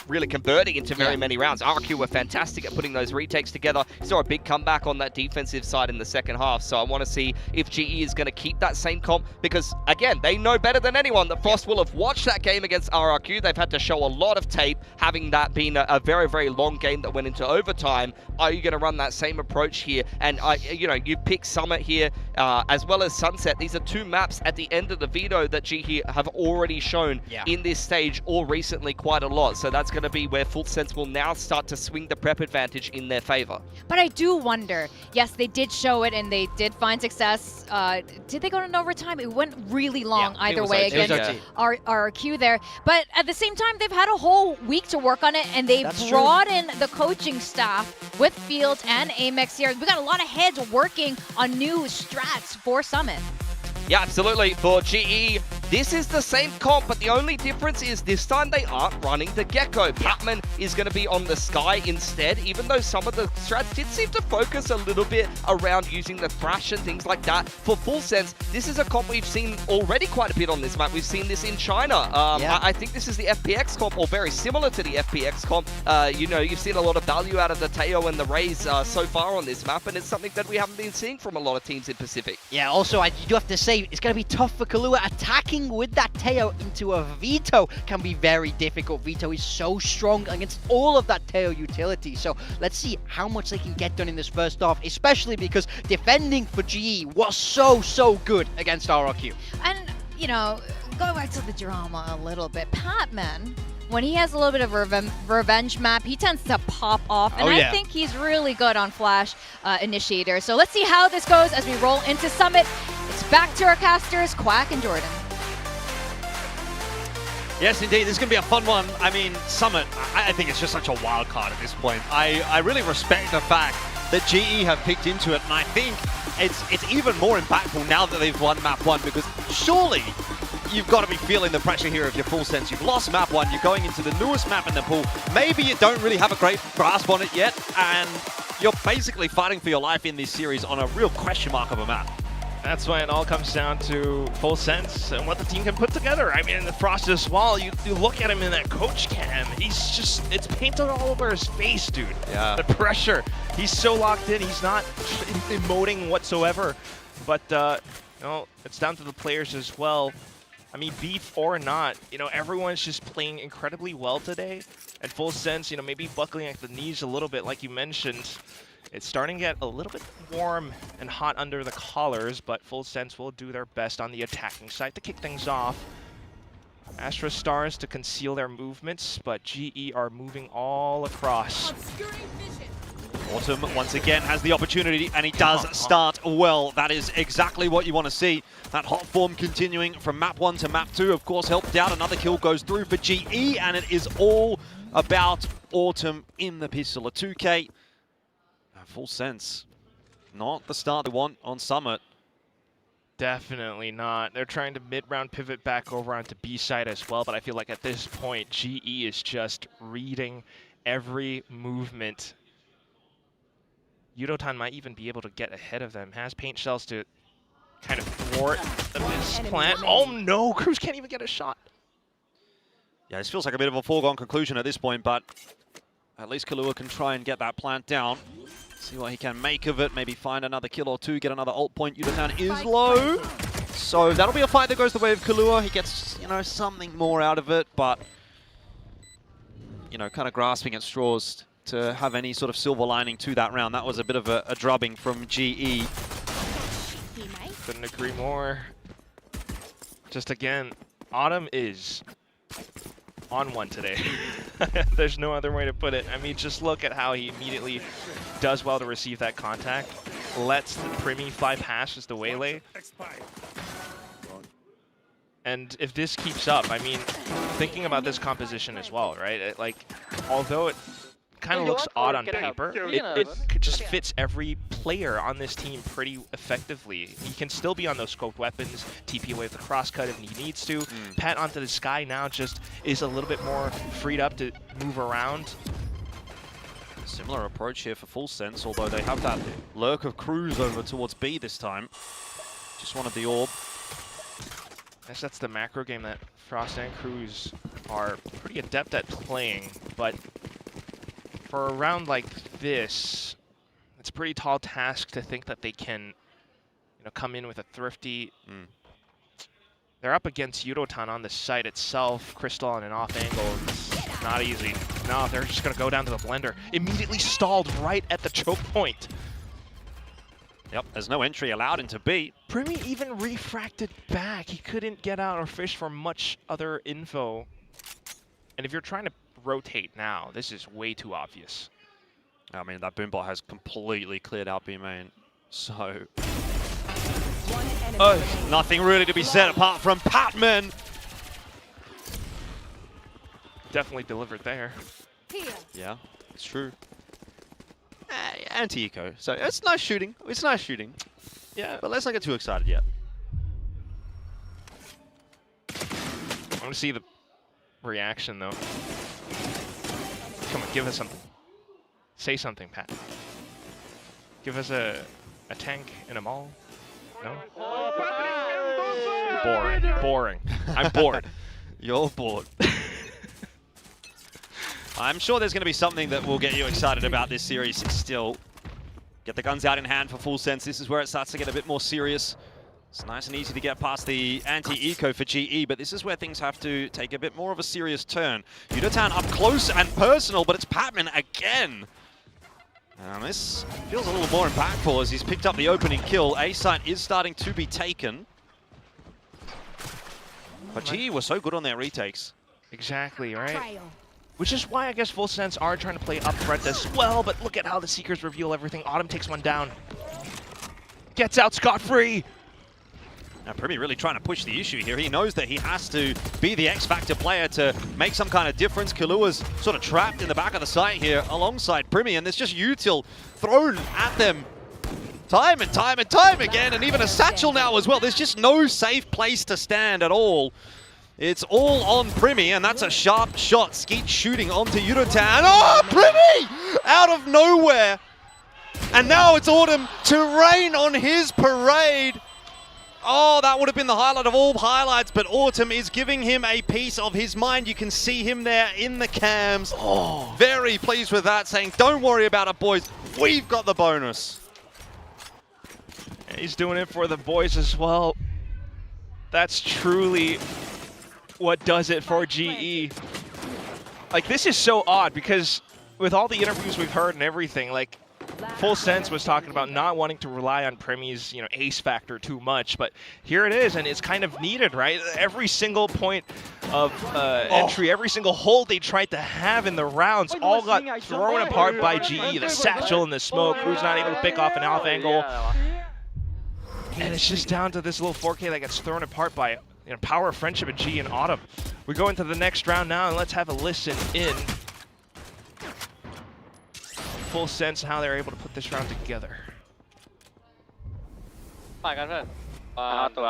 [SPEAKER 21] really converting into very many rounds. RQ were fantastic at putting those retakes together. Saw a big comeback on that defensive side in the second half. So I want to see if GE is going to keep that same comp, because again, they know better than anyone that Frost will have watched that game against RRQ. They've had to show a lot of tape, having that been a very, very long game that went into overtime. Are you going to run that same approach here? And you know, you pick Summit here as well as Sunset. These are two maps at the end of the veto that GE have already shown in this stage or recently quite a lot. So that's going to be where Full Sense will now start to swing the prep advantage in their favor.
[SPEAKER 19] But I do wonder, yes, they did show it and they did find success. Did they go to overtime? It went really long either way against RRQ there. But at the same time, they've had a whole week to work on it, and they brought in the coaching staff with Fields and Amex here. We got a lot of heads working on new strats for Summit.
[SPEAKER 21] Yeah, absolutely. For GE, This is the same comp, but the only difference is this time they aren't running the Gecko. Patman is going to be on the Sky instead, even though some of the strats did seem to focus a little bit around using the Thrash and things like that. For Full Sense, this is a comp we've seen already quite a bit on this map. We've seen this in China. I think this is the FPX comp, or very similar to the FPX comp. You know, you've seen a lot of value out of the Teo and the Rays so far on this map, and it's something that we haven't been seeing from a lot of teams in Pacific.
[SPEAKER 22] Yeah, also, you do have to say, it's going to be tough for Kahlua. Attacking with that Teo into a Veto can be very difficult. Veto is so strong against all of that Teo utility. So let's see how much they can get done in this first half, especially because defending for GE was so good against RRQ.
[SPEAKER 19] And, you know, going back to the drama a little bit, Patman, when he has a little bit of a revenge map, he tends to pop off. And I think he's really good on Flash Initiator. So let's see how this goes as we roll into Summit. It's back to our casters, Quack and Jordan.
[SPEAKER 5] Yes, indeed. This is going to be a fun one. I mean, Summit, I think it's just such a wild card at this point. I really respect the fact that GE have picked into it, and I think it's even more impactful now that they've won map 1, because surely you've got to be feeling the pressure here of your Full Sense. You've lost map 1, you're going into the newest map in the pool. Maybe you don't really have a great grasp on it yet, and you're basically fighting for your life in this series on a real question mark of a map.
[SPEAKER 6] That's why it all comes down to Full Sense and what the team can put together. I mean, the Frost as well, you look at him in that coach cam, he's just, it's painted all over his face, dude.
[SPEAKER 5] Yeah.
[SPEAKER 6] The pressure. He's so locked in, he's not emoting whatsoever. But, you know, it's down to the players as well. I mean, beef or not, you know, everyone's just playing incredibly well today. And Full Sense, you know, maybe buckling at the knees a little bit, like you mentioned. It's starting to get a little bit warm and hot under the collars, but Full Sense will do their best on the attacking side to kick things off. Astra Stars to conceal their movements, but GE are moving all across.
[SPEAKER 5] Autumn once again has the opportunity, and he does start well. That is exactly what you want to see. That hot form continuing from map 1 to map 2, of course, helped out. Another kill goes through for GE, and it is all about Autumn in the pistol. A 2K. Full Sense, not the start they want on Summit.
[SPEAKER 6] Definitely not. They're trying to mid-round pivot back over onto B side as well, but I feel like at this point, GE is just reading every movement. Yudotan might even be able to get ahead of them. Has paint shells to kind of thwart the misplant. Oh no, Cruz can't even get a shot.
[SPEAKER 5] Yeah, this feels like a bit of a foregone conclusion at this point, but at least Kahlua can try and get that plant down. See what he can make of it, maybe find another kill or two, get another ult point. Yudotan is low. So that'll be a fight that goes the way of Kahlua. He gets, you know, something more out of it, but, you know, kind of grasping at straws to have any sort of silver lining to that round. That was a bit of a drubbing from GE.
[SPEAKER 6] Couldn't agree more. Just again, Autumn is on one today. There's no other way to put it. I mean, just look at how he immediately does well to receive that contact. Lets the Primi fly past as the waylay. And if this keeps up, I mean, thinking about this composition as well, right? Although it kind of looks odd on paper, it just fits every player on this team pretty effectively. He can still be on those scoped weapons, TP away with the crosscut if he needs to. Pat onto the Sky now just is a little bit more freed up to move around.
[SPEAKER 5] Similar approach here for Full Sense, although they have that lurk of Cruz over towards B this time. Just wanted the orb.
[SPEAKER 6] I guess that's the macro game that Frost and Cruz are pretty adept at playing, but for a round like this, it's a pretty tall task to think that they can, you know, come in with a thrifty. They're up against Yudotan on the site itself. Crystal on an off angle. It's not easy. No, they're just going to go down to the blender. Immediately stalled right at the choke point.
[SPEAKER 5] Yep, there's no entry allowed into B.
[SPEAKER 6] Primi even refracted back. He couldn't get out or fish for much other info. And if you're trying to rotate now, this is way too obvious.
[SPEAKER 5] I mean, that boombot has completely cleared out B main. So nothing really to be said apart from Patman.
[SPEAKER 6] Definitely delivered there.
[SPEAKER 5] Yeah, it's true. Anti-eco, so it's nice shooting. It's nice shooting. Yeah, but let's not get too excited yet.
[SPEAKER 6] I want to see the reaction, though. Come on, give us something. Say something, Pat. Give us a tank in a mall? No? Boring. Boring. I'm bored.
[SPEAKER 5] You're bored. I'm sure there's going to be something that will get you excited about this series still. Get the guns out in hand for Full Sense. This is where it starts to get a bit more serious. It's nice and easy to get past the anti-eco for GE, but this is where things have to take a bit more of a serious turn. Yudotan up close and personal, but it's Patman again. And this feels a little more impactful as he's picked up the opening kill. A site is starting to be taken. But GE was so good on their retakes.
[SPEAKER 6] Exactly, right? Which is why I guess Full Sense are trying to play up front as well, but look at how the Seekers reveal everything. Autumn takes one down. Gets out scot-free.
[SPEAKER 5] Now, Primi really trying to push the issue here. He knows that he has to be the X-Factor player to make some kind of difference. Kalua's sort of trapped in the back of the site here alongside Primi, and there's just util thrown at them time and time and time again, and even a satchel now as well. There's just no safe place to stand at all. It's all on Primi, and that's a sharp shot. Skeet shooting onto Yudotan. Oh, Primi! Out of nowhere! And now it's Autumn to rain on his parade. Oh, that would have been the highlight of all highlights, but Autumn is giving him a piece of his mind. You can see him there in the cams. Oh, very pleased with that, saying, don't worry about it, boys. We've got the bonus.
[SPEAKER 6] And he's doing it for the boys as well. That's truly what does it for GE. Like, this is so odd because with all the interviews we've heard and everything, like, Full Sense was talking about not wanting to rely on Primi's, ace factor too much, but here it is, and it's kind of needed, right? Every single point of entry, every single hold they tried to have in the rounds, all got thrown apart by GE. The satchel and the smoke, Cruz not able to pick off an alpha angle. And it's just down to this little 4K that gets thrown apart by power of friendship and GE and Autumn. We go into the next round now, and let's have a listen in. Full Sense how they're able to put this round together.
[SPEAKER 4] ฝ่ายกันเพื่อนตัว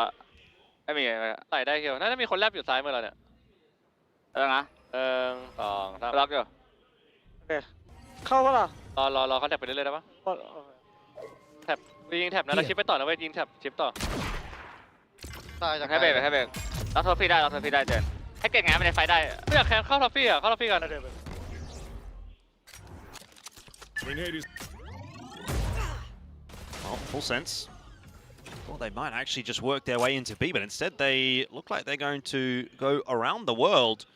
[SPEAKER 4] ไม่มีใส่ได้เคียวน่าจะมีคนแลบอยู่ซ้ายมือเราเนี่ยนะ2 3ล็อกอยู่โอเคเข้าปะล่ะรอเขาแท็บไปเรื่อยๆได้ปะแท็บยิงแท็บนะเราชิปไปต่อนะเว้ยยิงแท็บชิปต่อให้เบรกเราโทรฟี่ได้เจนให้เก่งงานไปในไฟได้ไม่อยากแข่งเข้าทอฟฟี่เข้าทอฟฟี่กัน
[SPEAKER 5] Well, Full Sense. Well, they might actually just work their way into B, but instead they look like they're going to go around the world,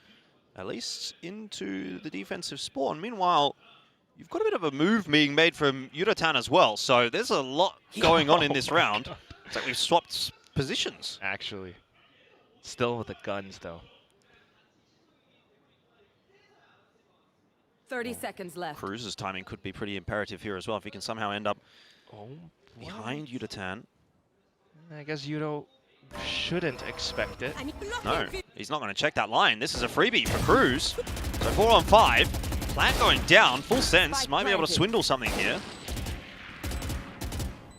[SPEAKER 5] at least into the defensive spawn. Meanwhile, you've got a bit of a move being made from Yudotan as well, so there's a lot going on in this round. It's like we've swapped positions.
[SPEAKER 6] Actually. Still with the guns, though.
[SPEAKER 3] 30 seconds left.
[SPEAKER 5] Cruz's timing could be pretty imperative here as well if he can somehow end up behind Yudotan.
[SPEAKER 6] I guess Yudo shouldn't expect it.
[SPEAKER 5] No, he's not going to check that line. This is a freebie for Cruz. So 4 on 5. Plant going down. Full Sense might be able to swindle something here.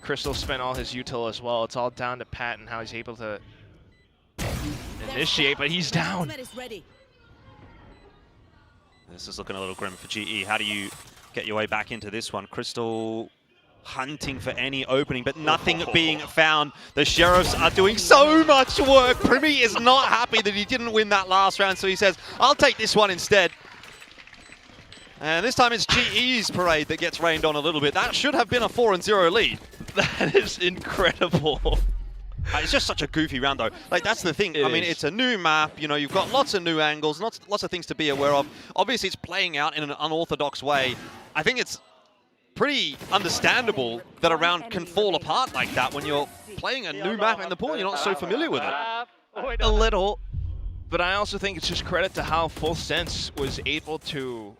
[SPEAKER 6] Crystal spent all his util as well. It's all down to Pat and how he's able to initiate, but he's down.
[SPEAKER 5] This is looking a little grim for GE. How do you get your way back into this one? Crystal hunting for any opening, but nothing being found. The Sheriffs are doing so much work. Primi is not happy that he didn't win that last round, so he says, I'll take this one instead. And this time it's GE's parade that gets rained on a little bit. That should have been a 4-0 lead.
[SPEAKER 6] That is incredible.
[SPEAKER 5] It's just such a goofy round, though. Like, that's the thing. I mean, it's a new map. You've got lots of new angles, lots of things to be aware of. Obviously, it's playing out in an unorthodox way. I think it's pretty understandable that a round can fall apart like that when you're playing a new map in the pool and you're not so familiar with it.
[SPEAKER 6] A little. But I also think it's just credit to how Full Sense was able to,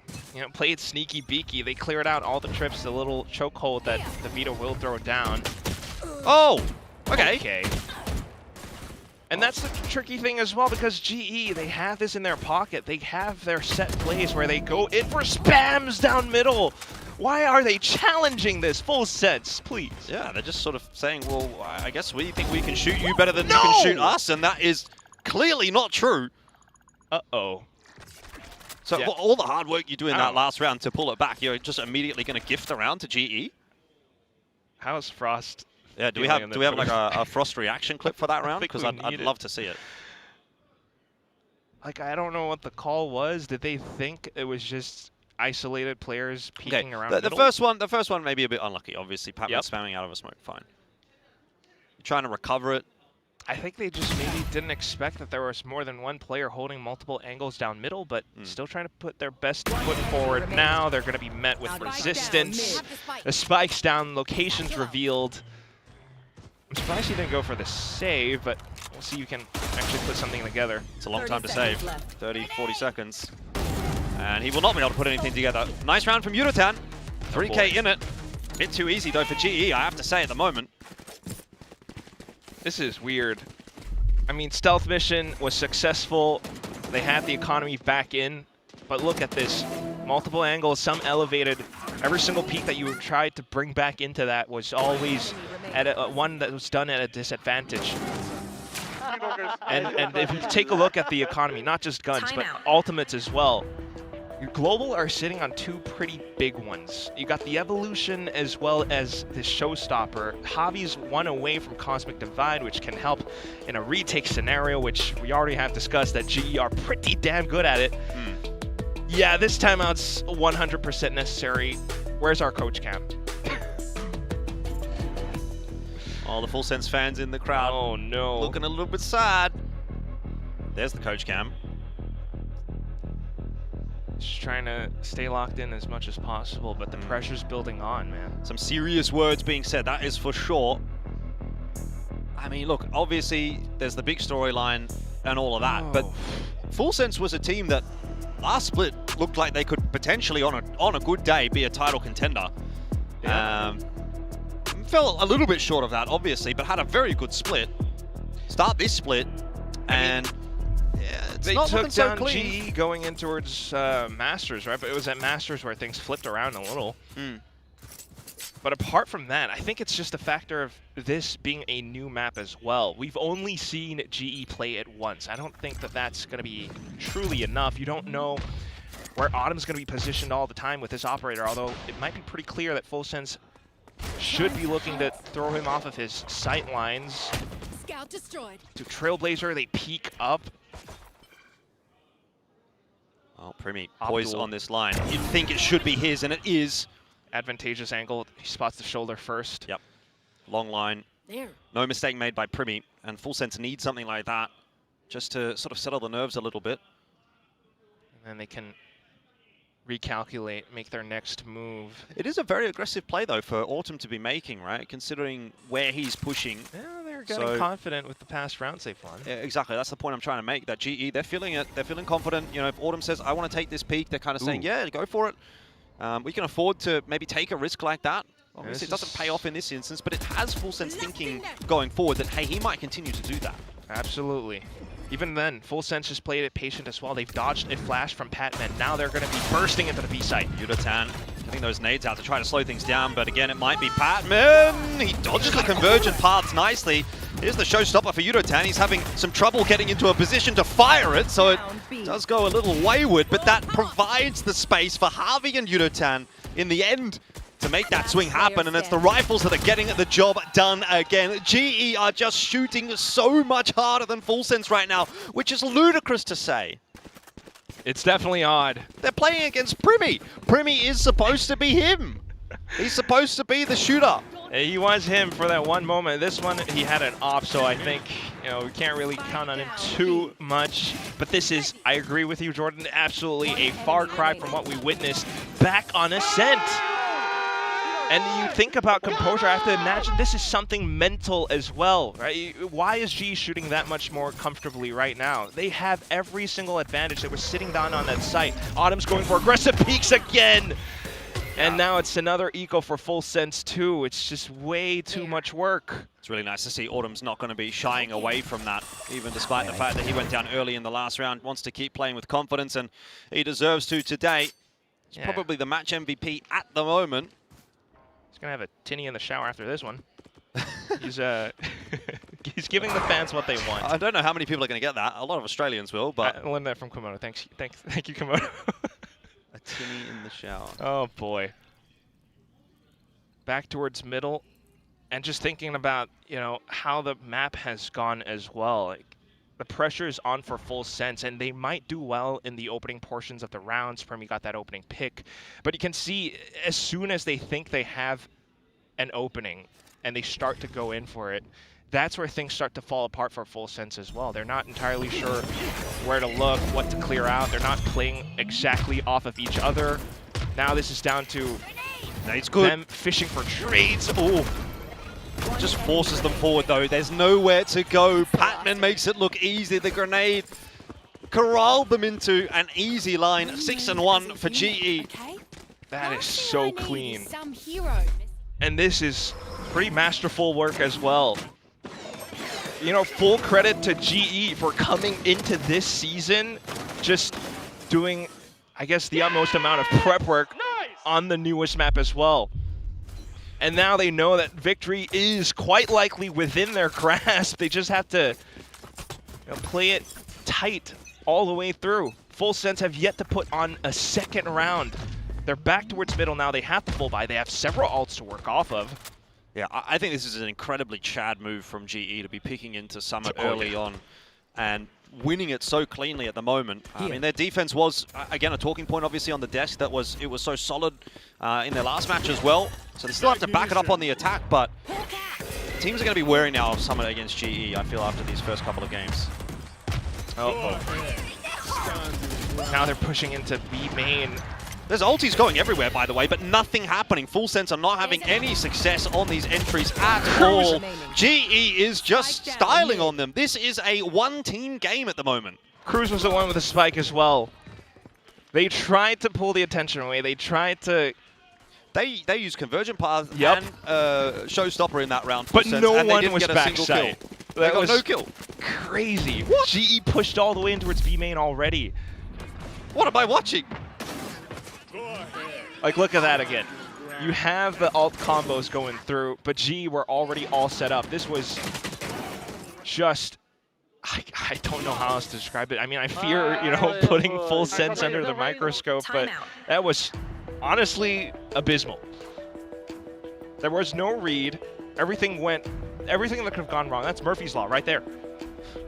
[SPEAKER 6] play it sneaky beaky. They cleared out all the trips, the little chokehold that the Vito will throw down.
[SPEAKER 5] Oh! Okay.
[SPEAKER 6] And that's the tricky thing as well, because GE, they have this in their pocket. They have their set plays where they go in for spams down middle. Why are they challenging this? Full Sense, please.
[SPEAKER 5] Yeah, they're just sort of saying, well, I guess we think we can shoot you better than you can shoot us, and that is clearly not true.
[SPEAKER 6] Uh-oh.
[SPEAKER 5] So
[SPEAKER 6] Yeah.
[SPEAKER 5] all the hard work you do in that last round to pull it back, you're just immediately going to gift the round to GE?
[SPEAKER 6] How's Frost?
[SPEAKER 5] Yeah, do we have like a Frost reaction clip for that round? Because I'd love to see it.
[SPEAKER 6] Like, I don't know what the call was. Did they think it was just isolated players peeking around
[SPEAKER 5] the
[SPEAKER 6] middle?
[SPEAKER 5] first one may be a bit unlucky, obviously. Patman spamming out of a smoke, fine. You're trying to recover it.
[SPEAKER 6] I think they just maybe didn't expect that there was more than one player holding multiple angles down middle, but still trying to put their best foot forward. Now they're going to be met with resistance. The spike's down, locations revealed. I'm surprised he didn't go for the save, but we'll see you can actually put something together.
[SPEAKER 5] It's a long time to save. 30, 40 seconds. And he will not be able to put anything together. Nice round from Yudotan. 3K in it. Bit too easy, though, for GE, I have to say, at the moment.
[SPEAKER 6] This is weird. I mean, stealth mission was successful. They had the economy back in, but look at this. Multiple angles, some elevated. Every single peak that you tried to bring back into that was always at one that was done at a disadvantage. And if you take a look at the economy, not just guns, but ultimates as well, your global are sitting on two pretty big ones. You got the evolution as well as the showstopper. Javi's one away from Cosmic Divide, which can help in a retake scenario, which we already have discussed that GE are pretty damn good at it. Yeah, this timeout's 100% necessary. Where's our coach cam?
[SPEAKER 5] All the Full Sense fans in the crowd.
[SPEAKER 6] Oh no.
[SPEAKER 5] Looking a little bit sad. There's the coach cam.
[SPEAKER 6] Just trying to stay locked in as much as possible, but the pressure's building on, man.
[SPEAKER 5] Some serious words being said, that is for sure. I mean, look, obviously there's the big storyline and all of that, but Full Sense was a team that last split looked like they could potentially, on a good day, be a title contender.
[SPEAKER 6] Yeah.
[SPEAKER 5] Fell a little bit short of that, obviously, but had a very good split. Start this split, and it's
[SPEAKER 6] they
[SPEAKER 5] not
[SPEAKER 6] took
[SPEAKER 5] so
[SPEAKER 6] down
[SPEAKER 5] clean.
[SPEAKER 6] GE going in towards Masters, right? But it was at Masters where things flipped around a little. But apart from that, I think it's just a factor of this being a new map as well. We've only seen GE play it once. I don't think that that's going to be truly enough. You don't know where Autumn's going to be positioned all the time with this operator, although it might be pretty clear that Full Sense should be looking to throw him off of his sight lines.
[SPEAKER 1] Scout destroyed.
[SPEAKER 6] To Trailblazer, they peek up.
[SPEAKER 5] Oh, Primi poised on this line. You'd think it should be his, and it is.
[SPEAKER 6] Advantageous angle. He spots the shoulder first.
[SPEAKER 5] Yep. Long line.
[SPEAKER 1] There.
[SPEAKER 5] No mistake made by Primi, and Full Sense needs something like that just to sort of settle the nerves a little bit.
[SPEAKER 6] And then they can recalculate, make their next move.
[SPEAKER 5] It is a very aggressive play, though, for Autumn to be making, right? Considering where he's pushing.
[SPEAKER 6] Yeah, they're getting confident with the past rounds they've won.
[SPEAKER 5] Yeah, exactly. That's the point I'm trying to make. That GE, they're feeling it. They're feeling confident. You know, if Autumn says, I want to take this peak, they're kind of saying, yeah, go for it. We can afford to maybe take a risk like that. Obviously, it doesn't pay off in this instance, but it has Full Sense thinking going forward that, hey, he might continue to do that.
[SPEAKER 6] Absolutely. Even then, Full Sense just played it patient as well. They've dodged a flash from Patman. Now they're going to be bursting into the B site.
[SPEAKER 5] Yudotan getting those nades out to try to slow things down, but again, it might be Patman. He dodges the convergent paths nicely. Here's the showstopper for Yudotan. He's having some trouble getting into a position to fire it, so it does go a little wayward, but that provides the space for Harvey and Yudotan in the end to make that swing happen, and it's the rifles that are getting the job done again. GE are just shooting so much harder than Full Sense right now, which is ludicrous to say.
[SPEAKER 6] It's definitely odd.
[SPEAKER 5] They're playing against Primi. Primi is supposed to be him. He's supposed to be the shooter.
[SPEAKER 6] He was him for that one moment. This one, he had an off, so I think, you know, we can't really count on him too much. But this is, I agree with you, Jordan, absolutely a far cry from what we witnessed back on Ascent. And you think about composure, I have to imagine this is something mental as well, right? Why is G shooting that much more comfortably right now? They have every single advantage. They were sitting down on that site. Autumn's going for aggressive peaks again. And now it's another eco for Full Sense too. It's just way too much work.
[SPEAKER 5] It's really nice to see Autumn's not going to be shying away from that, even despite the fact that he went down early in the last round, wants to keep playing with confidence, and he deserves to today. He's probably the match MVP at the moment.
[SPEAKER 6] He's going to have a tinny in the shower after this one. He's He's giving the fans what they want.
[SPEAKER 5] I don't know how many people are going to get that. A lot of Australians will, but...
[SPEAKER 6] I learned that from Komodo. Thank you, Komodo.
[SPEAKER 5] A tinny in the shower.
[SPEAKER 6] Oh, boy. Back towards middle. And just thinking about, you know, how the map has gone as well. Like, the pressure is on for Full Sense, and they might do well in the opening portions of the rounds. Premi got that opening pick. But you can see, as soon as they think they have an opening and they start to go in for it, that's where things start to fall apart for Full Sense as well. They're not entirely sure where to look, what to clear out. They're not playing exactly off of each other. Now this is down to them fishing for trades. Oh.
[SPEAKER 5] Just forces them forward, though. There's nowhere to go. Patman makes it look easy. The grenade corralled them into an easy line. 6-1 for GE.
[SPEAKER 6] That is so clean. And this is pretty masterful work as well. You know, full credit to GE for coming into this season, just doing, I guess, the utmost amount of prep work on the newest map as well. And now they know that victory is quite likely within their grasp. They just have to play it tight all the way through. Full Sense have yet to put on a second round. They're back towards middle now. They have to full buy. They have several ults to work off of.
[SPEAKER 5] Yeah, I think this is an incredibly Chad move from GE to be picking into Summit early on and winning it so cleanly at the moment. I mean, their defense was, again, a talking point, obviously, on the desk. It was so solid in their last match as well. So they still have to back it up on the attack, but teams are going to be wary now of Summit against GE, I feel, after these first couple of games.
[SPEAKER 6] Oh. Now they're pushing into B main.
[SPEAKER 5] There's ultis going everywhere, by the way, but nothing happening. Full Sense are not having any success on these entries at all. GE is just styling on them. This is a one-team game at the moment.
[SPEAKER 6] Cruz was the one with the spike as well. They tried to pull the attention away. They tried to...
[SPEAKER 5] They used Convergent Path and Showstopper in that round.
[SPEAKER 6] But no
[SPEAKER 5] and they
[SPEAKER 6] one
[SPEAKER 5] didn't
[SPEAKER 6] was
[SPEAKER 5] get a single
[SPEAKER 6] backside.
[SPEAKER 5] kill.
[SPEAKER 6] That
[SPEAKER 5] They
[SPEAKER 6] was
[SPEAKER 5] got no kill.
[SPEAKER 6] Crazy. What? GE pushed all the way in towards B main already.
[SPEAKER 5] What am I watching?
[SPEAKER 6] Like, look at that again. You have the alt combos going through, but GE were already all set up. This was just... I don't know how else to describe it. I mean, I fear, you know, putting Full Sense under the microscope, but that was honestly abysmal. There was no read. Everything that could have gone wrong. That's Murphy's Law right there.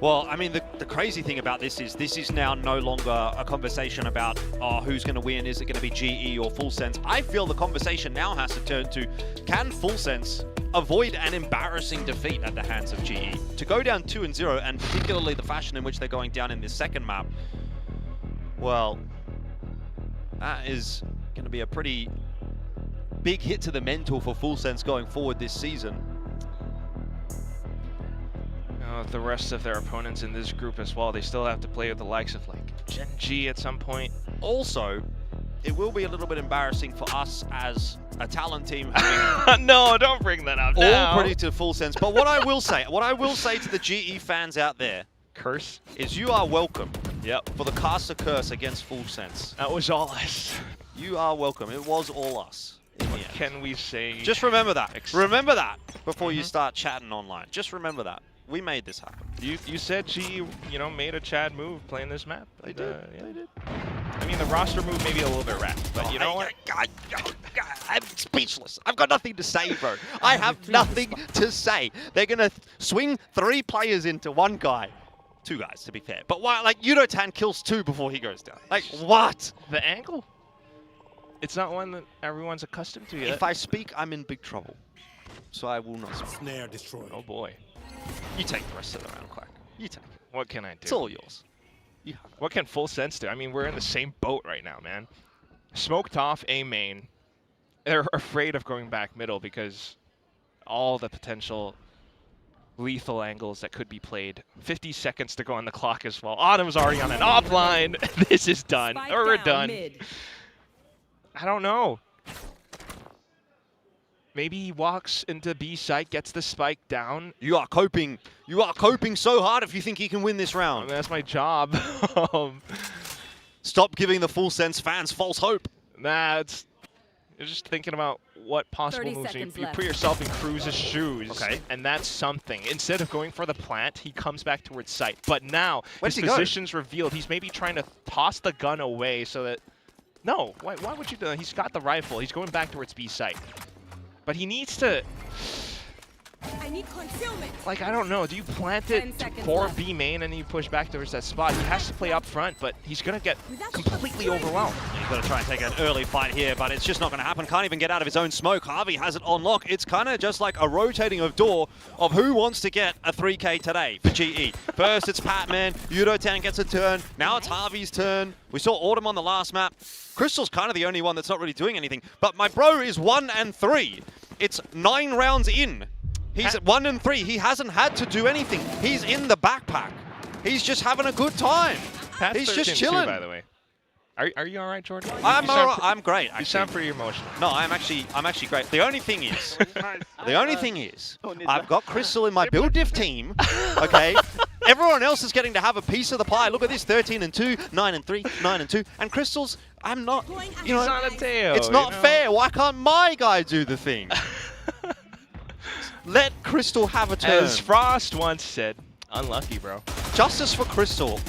[SPEAKER 5] Well, I mean, the crazy thing about this is now no longer a conversation about, oh, who's going to win? Is it going to be GE or Full Sense? I feel the conversation now has to turn to, can Full Sense avoid an embarrassing defeat at the hands of GE? To go down 2-0, and particularly the fashion in which they're going down in this second map, well, that is going to be a pretty big hit to the mental for Full Sense going forward this season.
[SPEAKER 6] The rest of their opponents in this group as well, they still have to play with the likes of like Gen G at some point.
[SPEAKER 5] Also, it will be a little bit embarrassing for us as a talent team.
[SPEAKER 6] No, don't bring that up now.
[SPEAKER 5] All pretty to Full Sense. But what I will say to the GE fans out there,
[SPEAKER 6] curse,
[SPEAKER 5] is you are welcome.
[SPEAKER 6] Yep.
[SPEAKER 5] For the caster curse against Full Sense.
[SPEAKER 6] That was all us.
[SPEAKER 5] You are welcome. It was all us.
[SPEAKER 6] What can we say?
[SPEAKER 5] Just remember that. Remember that before you start chatting online. Just remember that. We made this happen.
[SPEAKER 6] You said GE, you know, made a Chad move playing this map.
[SPEAKER 5] They did.
[SPEAKER 6] Yeah.
[SPEAKER 5] They did.
[SPEAKER 6] I mean, the roster move maybe a little bit wrapped, but you know what?
[SPEAKER 5] I'm speechless. I've got nothing to say, bro. I have nothing to say. They're gonna swing 3 players into 1 guy. 2 guys, to be fair. But why? Like, Yudotan kills 2 before he goes down. Like, what?
[SPEAKER 6] The angle? It's not one that everyone's accustomed to yet.
[SPEAKER 5] If I speak, I'm in big trouble. So I will not speak.
[SPEAKER 8] Snare destroyed.
[SPEAKER 6] Oh boy.
[SPEAKER 5] You take the rest of the round, Quack. You take it.
[SPEAKER 6] What can I do?
[SPEAKER 5] It's all yours. You have it.
[SPEAKER 6] What can Full Sense do? I mean, we're in the same boat right now, man. Smoked off A main. They're afraid of going back middle because all the potential lethal angles that could be played. 50 seconds to go on the clock as well. Autumn's already on an offline. This is done. We're done. I don't know. Maybe he walks into B site, gets the spike down.
[SPEAKER 5] You are coping. You are coping so hard if you think he can win this round.
[SPEAKER 6] I mean, that's my job.
[SPEAKER 5] Stop giving the Full Sense fans false hope.
[SPEAKER 6] Nah, You're just thinking about what possible moves. You put yourself in Cruz's shoes, and that's something. Instead of going for the plant, he comes back towards site. But now his position's revealed. He's maybe trying to toss the gun away so that... No, why would you do that? He's got the rifle. He's going back towards B site. But he needs to...
[SPEAKER 3] I need concealment.
[SPEAKER 6] Like, I don't know. Do you plant it for B main and you push back towards that spot? He has to play up front, but he's going to get completely overwhelmed.
[SPEAKER 5] He's got to try and take an early fight here, but it's just not going to happen. Can't even get out of his own smoke. Harvey has it on lock. It's kind of just like a rotating of door of who wants to get a 3K today for GE. First, it's Patman. Yudotan gets a turn. Now it's Harvey's turn. We saw Autumn on the last map. Crystal's kind of the only one that's not really doing anything. But my bro is 1 and 3. It's 9 rounds in. He's at 1 and 3. He hasn't had to do anything. He's in the backpack. He's just having a good time. He's just chilling.
[SPEAKER 6] Too, by the way. Are you all right, Jordan?
[SPEAKER 5] I'm all right. I'm great. Actually.
[SPEAKER 6] You sound pretty emotional.
[SPEAKER 5] No, I'm actually great. The only thing is, I've got Crystal in my build diff team. Okay, everyone else is getting to have a piece of the pie. Look at this: 13 and 2, 9 and 3, 9 and 2, and Crystal's. I'm not. You know, it's not fair. Why can't my guy do the thing? Let Crystal have a turn.
[SPEAKER 6] As Frost once said, unlucky, bro.
[SPEAKER 5] Justice for Crystal.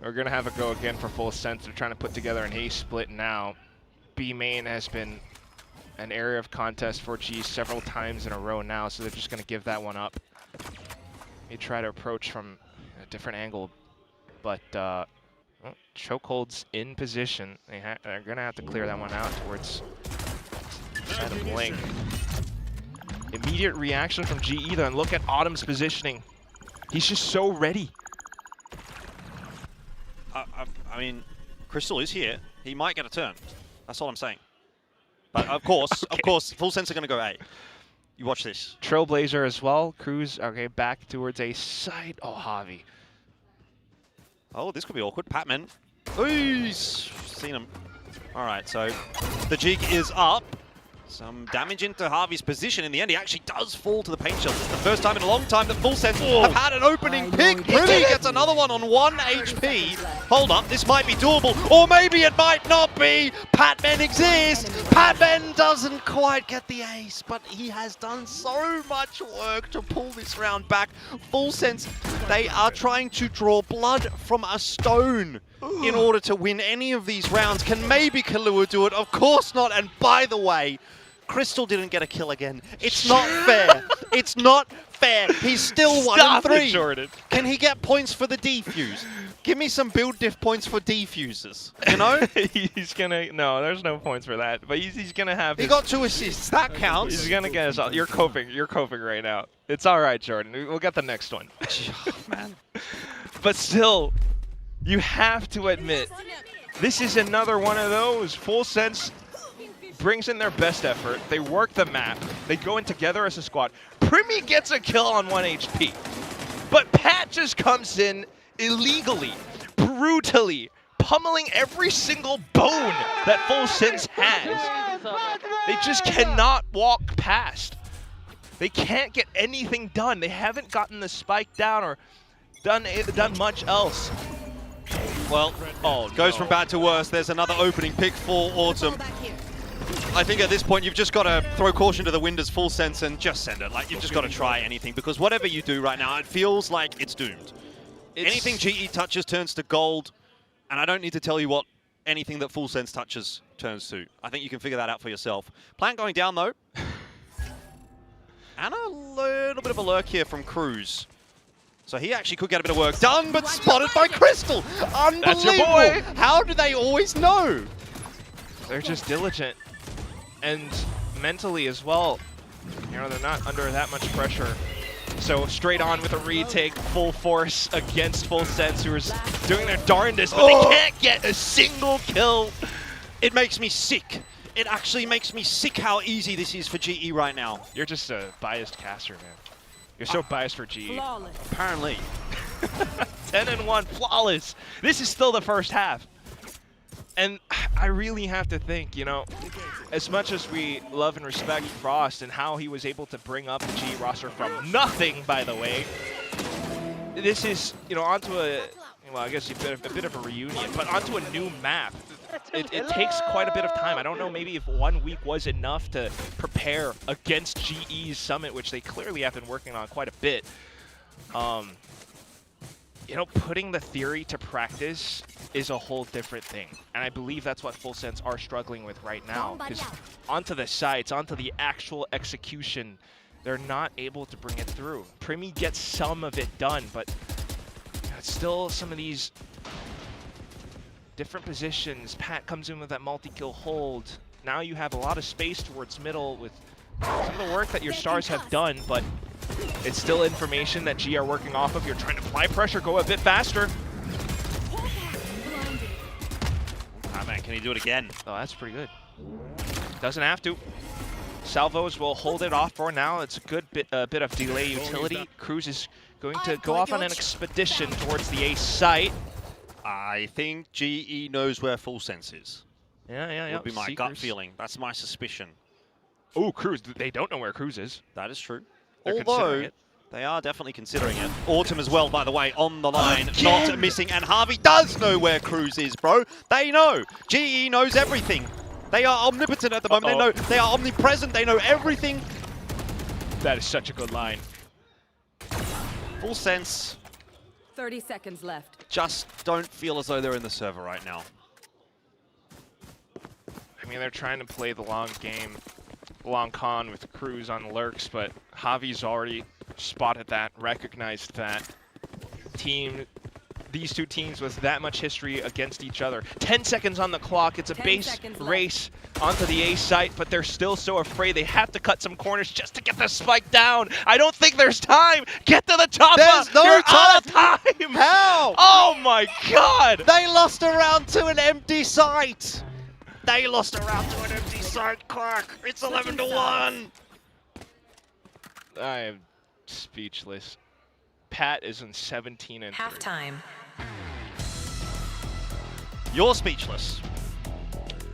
[SPEAKER 6] We're going to have a go again for full sense. They're trying to put together an A split now. B main has been an area of contest for G several times in a row now, so they're just going to give that one up. They try to approach from a different angle, but Chokehold's in position. They're going to have to clear that one out towards try to blink. Immediate reaction from GE though, and look at Autumn's positioning. He's just so ready.
[SPEAKER 5] I mean, Crystal is here. He might get a turn. That's all I'm saying. But of course, of course, full sense are going to go A. You watch this.
[SPEAKER 6] Trailblazer as well. Cruz, okay, back towards A side. Oh, Javi.
[SPEAKER 5] Oh, this could be awkward. Patman. Ooh, seen him. All right, so the jig is up. Some damage into Harvey's position. In the end, he actually does fall to the paint shelter. It's the first time in a long time that Full Sense have had an opening pick. Privy gets another one on 1 HP. Hold up, this might be doable. Or maybe it might not be. Patman exists. Patman doesn't quite get the ace, but he has done so much work to pull this round back. Full Sense, they are trying to draw blood from a stone in order to win any of these rounds. Can maybe Kahlua do it? Of course not. And by the way, Crystal didn't get a kill again. It's not fair. It's not fair. He's still 1 and 3.
[SPEAKER 6] Jordan.
[SPEAKER 5] Can he get points for the defuse? Give me some build diff points for defusers. You know?
[SPEAKER 6] He's gonna. No, there's no points for that. But he's gonna have.
[SPEAKER 5] He got 2 assists. That counts.
[SPEAKER 6] He's gonna get us all. You're coping. You're coping right now. It's all right, Jordan. We'll get the next one.
[SPEAKER 5] Oh, man.
[SPEAKER 6] But still, you have to admit, this is another one of those. Full Sense brings in their best effort. They work the map. They go in together as a squad. Primi gets a kill on 1 HP. But Pat just comes in illegally, brutally, pummeling every single bone that Full Sense has. They just cannot walk past. They can't get anything done. They haven't gotten the spike down or done much else.
[SPEAKER 5] Well, goes from bad to worse. There's another opening pick for Autumn. I think at this point you've just got to throw caution to the wind as Full Sense and just send it. Like, you've just got to try anything, because whatever you do right now, it feels like it's doomed. Anything GE touches turns to gold, and I don't need to tell you what anything that Full Sense touches turns to. I think you can figure that out for yourself. Plant going down though. And a little bit of a lurk here from Cruz. So he actually could get a bit of work done, but spotted by Crystal. Unbelievable.
[SPEAKER 6] That's your boy.
[SPEAKER 5] How do they always know?
[SPEAKER 6] They're just diligent. And mentally as well, you know, they're not under that much pressure. So straight on with a retake, full force against Full Sense, who is doing their darndest, but they can't get a single kill.
[SPEAKER 5] It makes me sick. It actually makes me sick how easy this is for GE right now.
[SPEAKER 6] You're just a biased caster, man. You're so biased for GE.
[SPEAKER 5] Flawless. Apparently.
[SPEAKER 6] 10-1, flawless. This is still the first half. And I really have to think, you know, as much as we love and respect Frost and how he was able to bring up the GE roster from nothing, by the way, this is, you know, onto a, well, I guess a bit of a reunion, but onto a new map. it takes quite a bit of time. I don't know, maybe if 1 week was enough to prepare against GE's Summit, which they clearly have been working on quite a bit. You know, putting the theory to practice is a whole different thing. And I believe that's what Full Sense are struggling with right now. Because onto the sites, onto the actual execution, they're not able to bring it through. Primi gets some of it done, but it's still some of these different positions. Pat comes in with that multi-kill hold. Now you have a lot of space towards middle with some of the work that your stars have done, but it's still information that G are working off of. You're trying to apply pressure, go a bit faster.
[SPEAKER 5] Ah, man, can he do it again?
[SPEAKER 6] Oh, that's pretty good. Doesn't have to. Salvos will hold it off for now. It's a good bit of delay utility. Cruz is going to go off on an expedition towards the ace site.
[SPEAKER 5] I think GE knows where Full Sense is.
[SPEAKER 6] Yeah.
[SPEAKER 5] Would be my gut feeling. That's my suspicion.
[SPEAKER 6] Oh, Cruz. They don't know where Cruz is.
[SPEAKER 5] That is true.
[SPEAKER 6] They're
[SPEAKER 5] Although, they are definitely considering it. Autumn as well, by the way, on the line, not missing. And Harvey does know where Cruz is, bro. They know. GE knows everything. They are omnipotent at the moment. They know. They are omnipresent. They know everything.
[SPEAKER 6] That is such a good line.
[SPEAKER 5] Full Sense.
[SPEAKER 3] 30 seconds left.
[SPEAKER 5] Just don't feel as though they're in the server right now.
[SPEAKER 6] I mean, they're trying to play the long game, long con with Cruz on lurks, but Javi's already spotted that, recognized that. These two teams with that much history against each other. 10 seconds on the clock. It's a base race onto the A site, but they're still so afraid. They have to cut some corners just to get the spike down. I don't think there's time. Get to the top.
[SPEAKER 5] There's no
[SPEAKER 6] You're
[SPEAKER 5] time.
[SPEAKER 6] out of time.
[SPEAKER 5] How?
[SPEAKER 6] Oh my God.
[SPEAKER 5] They lost a round to an empty site. They lost a round to an empty site, Clark. It's 11-1.
[SPEAKER 6] I am speechless. Pat is in 17-3.
[SPEAKER 2] Halftime.
[SPEAKER 5] You're speechless.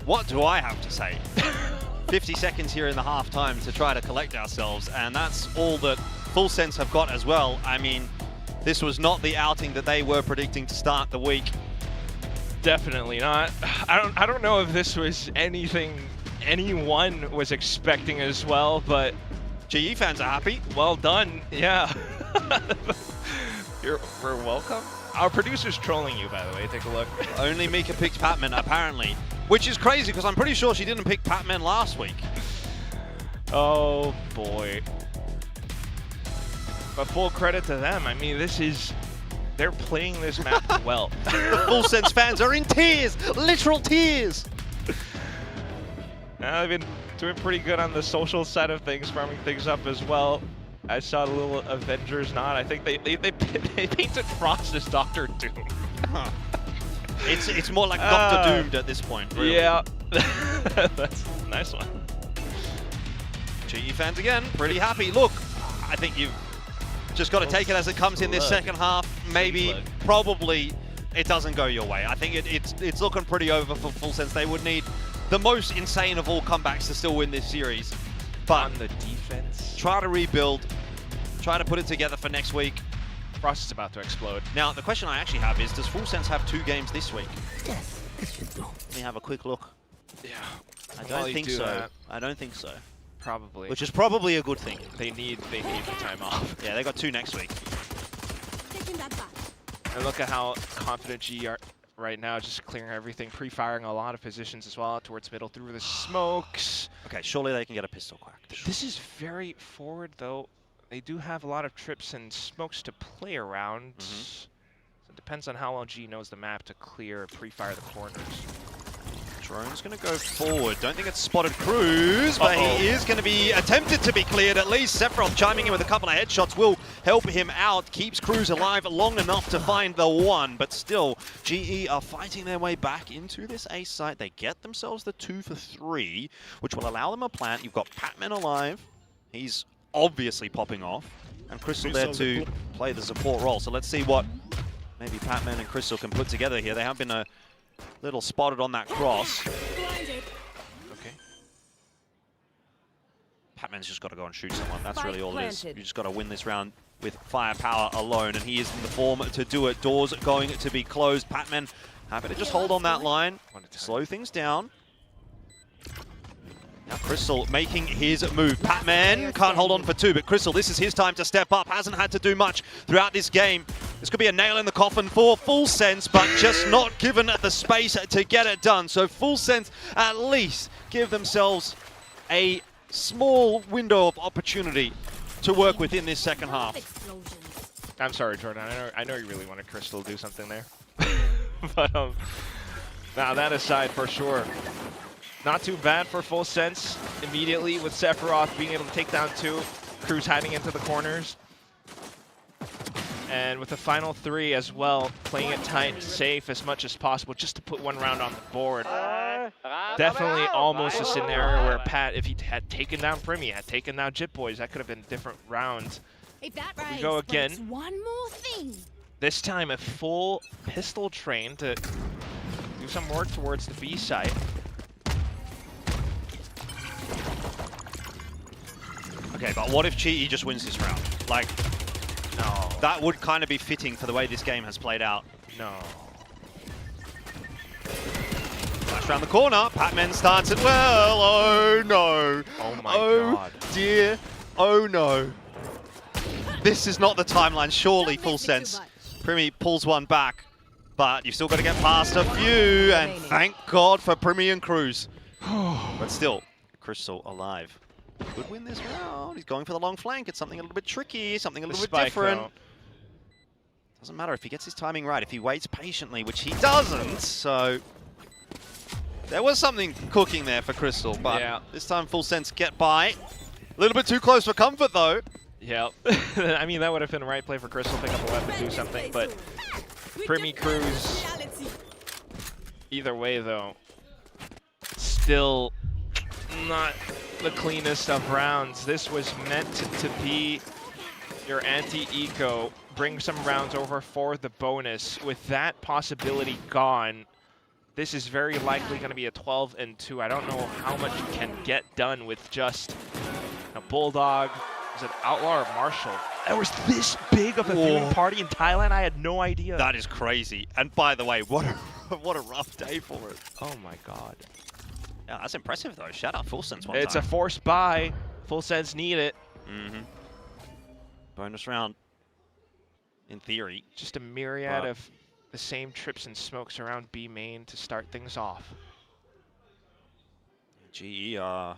[SPEAKER 5] What do I have to say? 50 seconds here in the halftime to try to collect ourselves, and that's all that Full Sense have got as well. I mean, this was not the outing that they were predicting to start the week.
[SPEAKER 6] Definitely not. I don't know if this was anything anyone was expecting as well, but
[SPEAKER 5] GE fans are happy.
[SPEAKER 6] Well done. Yeah. We're welcome. Our producer's trolling you, by the way. Take a look.
[SPEAKER 5] Only Mika picked Patman, apparently. Which is crazy, because I'm pretty sure she didn't pick Patman last week.
[SPEAKER 6] Oh, boy. But full credit to them. I mean, they're playing this map well.
[SPEAKER 5] The Full Sense fans are in tears. Literal tears.
[SPEAKER 6] Now, they've been doing pretty good on the social side of things, farming things up as well. I saw a little Avengers nod. I think they painted Frost as Doctor Doom.
[SPEAKER 5] Huh. It's more like Doctor Doomed at this point, really.
[SPEAKER 6] Yeah. That's a nice one.
[SPEAKER 5] GE fans again, pretty happy. Look, I think you've just got to take it as it comes in this second half. Maybe, probably, it doesn't go your way. I think it's looking pretty over for Full Sense. They would need the most insane of all comebacks to still win this series. But
[SPEAKER 6] on the defense,
[SPEAKER 5] try to rebuild, try to put it together for next week.
[SPEAKER 6] Frost is about to explode.
[SPEAKER 5] Now, the question I actually have is, does Full Sense have 2 games this week?
[SPEAKER 18] Yes, this should do.
[SPEAKER 5] Let me have a quick look.
[SPEAKER 6] Yeah.
[SPEAKER 5] I don't think so.
[SPEAKER 6] That.
[SPEAKER 5] I don't think so.
[SPEAKER 6] Probably.
[SPEAKER 5] Which is probably a good thing.
[SPEAKER 6] They need the time off.
[SPEAKER 5] Yeah, they got 2 next week.
[SPEAKER 6] And look at how confident G are right now, just clearing everything, pre-firing a lot of positions as well towards middle through the smokes.
[SPEAKER 5] Okay, surely they can get a pistol crack.
[SPEAKER 6] This is very forward, though. They do have a lot of trips and smokes to play around. So it depends on how well G knows the map to clear, pre-fire the corners.
[SPEAKER 5] Drone's going to go forward. Don't think it's spotted Cruz, but he is going to be attempted to be cleared. At least Sephiroth chiming in with a couple of headshots will help him out. Keeps Cruz alive long enough to find the 1, but still, GE are fighting their way back into this ace site. They get themselves the 2 for 3, which will allow them a plant. You've got Patman alive. He's obviously popping off. And Crystal there to play the support role. So let's see what maybe Patman and Crystal can put together here. They have been a little spotted on that cross. Okay. Patman's just got to go and shoot someone. That's really all it is. You just got to win this round with firepower alone, and he is in the form to do it. Doors going to be closed. Patman Happy to just hold on that line, slow things down. Now Crystal making his move. Patman can't hold on for two, but Crystal, this is his time to step up. Hasn't had to do much throughout this game. This could be a nail in the coffin for Full Sense, but just not given the space to get it done. So Full Sense at least give themselves a small window of opportunity to work with in this second half.
[SPEAKER 6] I'm sorry, Jordan. I know you really wanted Crystal to do something there. But now that aside, for sure. Not too bad for Full Sense immediately with Sephiroth being able to take down two. Cruz hiding into the corners. And with the final three as well, playing it tight and safe as much as possible just to put one round on the board. Definitely almost a scenario where Pat, if he had taken down Primi, had taken down Jit Boys, that could have been different rounds.
[SPEAKER 1] Hey, that
[SPEAKER 6] We go again.
[SPEAKER 1] One more thing.
[SPEAKER 6] This time a full pistol train to do some work towards the B site.
[SPEAKER 5] Okay, but what if GE just wins this round? Like, no. That would kind of be fitting for the way this game has played out.
[SPEAKER 6] No.
[SPEAKER 5] Flash around the corner. Patman starts it well. Oh no.
[SPEAKER 6] Oh my god.
[SPEAKER 5] Oh dear. Oh no. This is not the timeline, surely, Full Sense. Primi pulls one back, but you've still got to get past a few, and thank God for Primi and Cruz. But still, Crystal alive. Could win this round. He's going for the long flank. It's something a little bit tricky, something a little bit different. Doesn't matter if he gets his timing right, if he waits patiently, which he doesn't, so... There was something cooking there for Crystal, but this time Full Sense get by. A little bit too close for comfort, though.
[SPEAKER 6] Yeah, I mean, that would have been the right play for Crystal, pick up a weapon, do something, but Primi Cruz, either way, though, still not the cleanest of rounds. This was meant to be your anti-eco, bring some rounds over for the bonus. With that possibility gone, this is very likely going to be a 12-2. I don't know how much you can get done with just a Bulldog. Is it Outlaw or Marshall? There was this big of a viewing party in Thailand. I had no idea.
[SPEAKER 5] That is crazy. And by the way, what a rough day for it.
[SPEAKER 6] Oh my god.
[SPEAKER 5] Yeah, that's impressive though. Shout out Full Sense one
[SPEAKER 6] It's
[SPEAKER 5] time.
[SPEAKER 6] a forced buy. Full Sense need it.
[SPEAKER 5] Bonus round. In theory.
[SPEAKER 6] Just a myriad of the same trips and smokes around B main to start things off.
[SPEAKER 5] GE are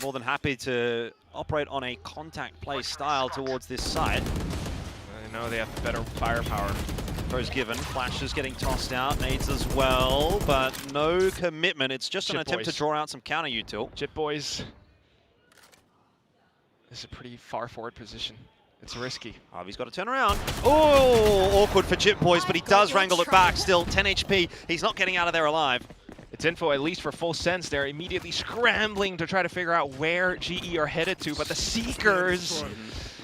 [SPEAKER 5] more than happy to operate on a contact play style towards this side.
[SPEAKER 6] I know they have better firepower.
[SPEAKER 5] Throws given, flashes getting tossed out, nades as well, but no commitment. It's just an attempt to draw out some counter util.
[SPEAKER 6] Jit Boys. This is a pretty far forward position. It's risky.
[SPEAKER 5] Harvey's got to turn around. Oh, awkward for Jit Boys, but he does wrangle it back. Still 10 HP. He's not getting out of there alive.
[SPEAKER 6] It's info, at least for Full Sense. They're immediately scrambling to try to figure out where GE are headed to, but the Seekers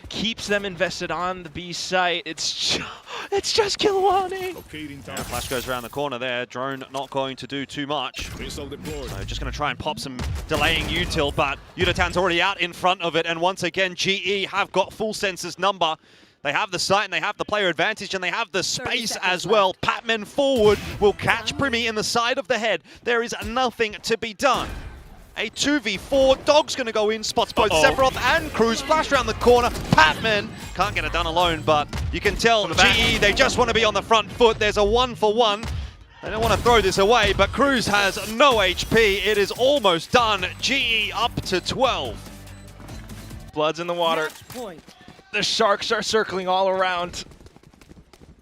[SPEAKER 6] keeps them invested on the B site. It's just Kilwani.
[SPEAKER 5] Yeah, flash goes around the corner there. Drone not going to do too much. So just going to try and pop some delaying util, but Yudatan's already out in front of it. And once again, GE have got Full Sense's number. They have the sight and they have the player advantage and they have the space as well. Patman forward will catch Primi in the side of the head. There is nothing to be done. A 2v4, Dog's going to go in, spots both Sephiroth and Cruz, flash around the corner. Patman can't get it done alone, but you can tell GE, they just want to be on the front foot. There's a 1-for-1. They don't want to throw this away, but Cruz has no HP. It is almost done. GE up to 12.
[SPEAKER 6] Blood's in the water. The Sharks are circling all around.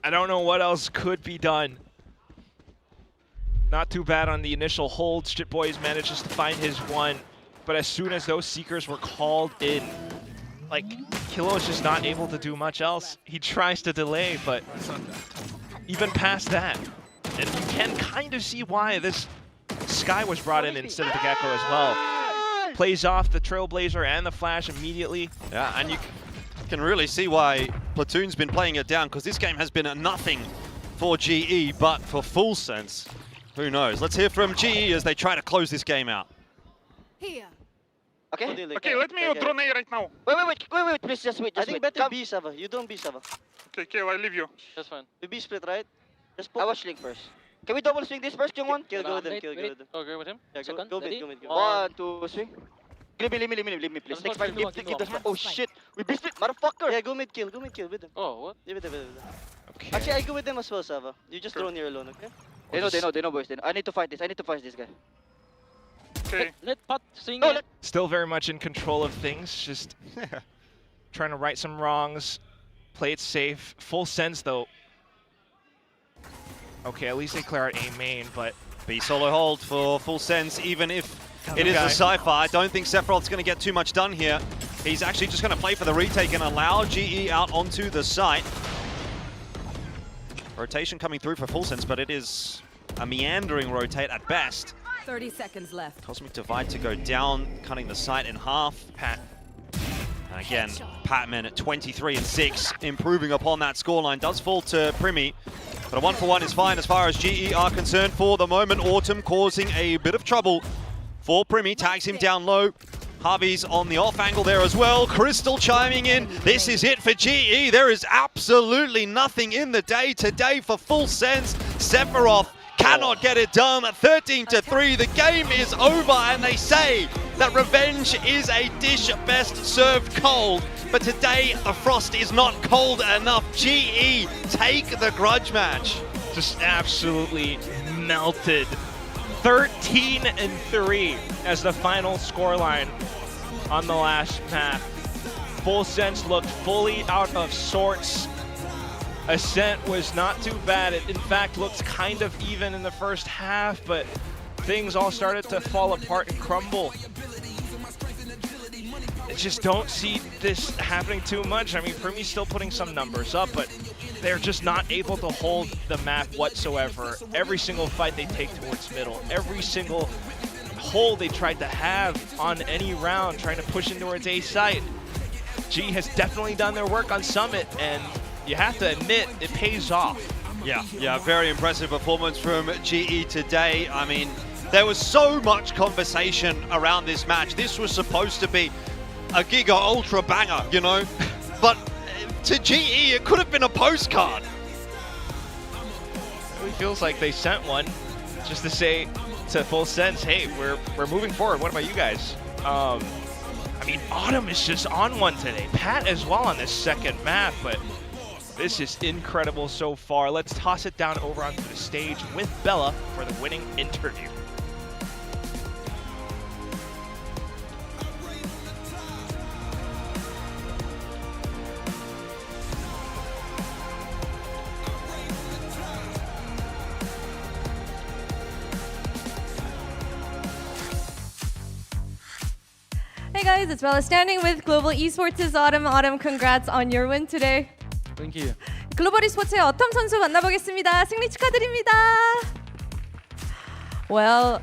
[SPEAKER 6] I don't know what else could be done. Not too bad on the initial holds. Jit Boys manages to find his one, but as soon as those Seekers were called in, like, Kilo is just not able to do much else. He tries to delay, but even past that, and you can kind of see why this Sky was brought in instead of the Gecko as well. Plays off the Trailblazer and the Flash immediately.
[SPEAKER 5] Yeah, and you can really see why Platoon's been playing it down, because this game has been a nothing for GE, but for Full Sense, who knows? Let's hear from GE as they try to close this game out.
[SPEAKER 1] Here.
[SPEAKER 23] Okay, let me drone A right now.
[SPEAKER 22] Wait, please just wait. I think better B, Sava. You don't B, Sava.
[SPEAKER 23] Okay, I'll leave you.
[SPEAKER 22] That's fine. We B split, right? Just I watch Link first.
[SPEAKER 23] Can we double swing this first, Jungwon? Go with him, go with him.
[SPEAKER 4] Okay with him.
[SPEAKER 23] Yeah,
[SPEAKER 4] Second.
[SPEAKER 23] go
[SPEAKER 4] Ready?
[SPEAKER 23] mid. 1, 2, swing. Leave me, please. Next fight, give the spot. Oh shit, we beat it, motherfucker. Yeah, go mid kill with him.
[SPEAKER 4] Oh, what?
[SPEAKER 23] With him.
[SPEAKER 6] Okay.
[SPEAKER 23] Actually, I go with them as well, Sava. You just drone here alone, okay? They know, boys. They know. I need to fight this guy.
[SPEAKER 4] Okay. Let Pat swing.
[SPEAKER 23] No,
[SPEAKER 6] Still very much in control of things, just trying to right some wrongs, play it safe. Full sense though. Okay, at least they clear out A main, but
[SPEAKER 5] B solo hold for Full Sense, even if it is a Cypher. I don't think Sephiroth's going to get too much done here. He's actually just going to play for the retake and allow GE out onto the site. Rotation coming through for Full Sense, but it is a meandering rotate at best.
[SPEAKER 3] 30 seconds left.
[SPEAKER 5] Cosmic Divide to go down, cutting the site in half. Pat. And again, Patman at 23-6, improving upon that scoreline. Does fall to Primi, but a 1-for-1 is fine as far as GE are concerned for the moment. Autumn causing a bit of trouble for Primi, tags him down low. Harvey's on the off angle there as well. Crystal chiming in. This is it for GE. There is absolutely nothing in the day today for Full Sense. Sephiroth cannot get it done. 13-3, the game is over, and they say that revenge is a dish best served cold. But today, the frost is not cold enough. GE take the grudge match.
[SPEAKER 6] Just absolutely melted. 13-3 as the final scoreline on the last map. Full Sense looked fully out of sorts. Ascent was not too bad. It in fact looked kind of even in the first half, but things all started to fall apart and crumble. I just don't see this happening too much. I mean, Primi's still putting some numbers up, but they're just not able to hold the map whatsoever. Every single fight they take towards middle, every single hole they tried to have on any round, trying to push in towards A site. G has definitely done their work on Summit, and you have to admit, it pays off.
[SPEAKER 5] Yeah, very impressive performance from GE today. I mean, there was so much conversation around this match. This was supposed to be a Giga Ultra banger, you know? But to GE, it could have been a postcard.
[SPEAKER 6] It feels like they sent one just to say to Full Sense, hey, we're moving forward. What about you guys? I mean, Autumn is just on one today. Pat as well on this second map, but this is incredible so far. Let's toss it down over onto the stage with Bella for the winning interview.
[SPEAKER 7] Hey guys, it's Bella standing with Global Esports' Autumn. Autumn, congrats on your win today.
[SPEAKER 10] Thank you.
[SPEAKER 7] 글로벌 e스포츠의 어텀 선수 만나보겠습니다. 승리 축하드립니다. Well,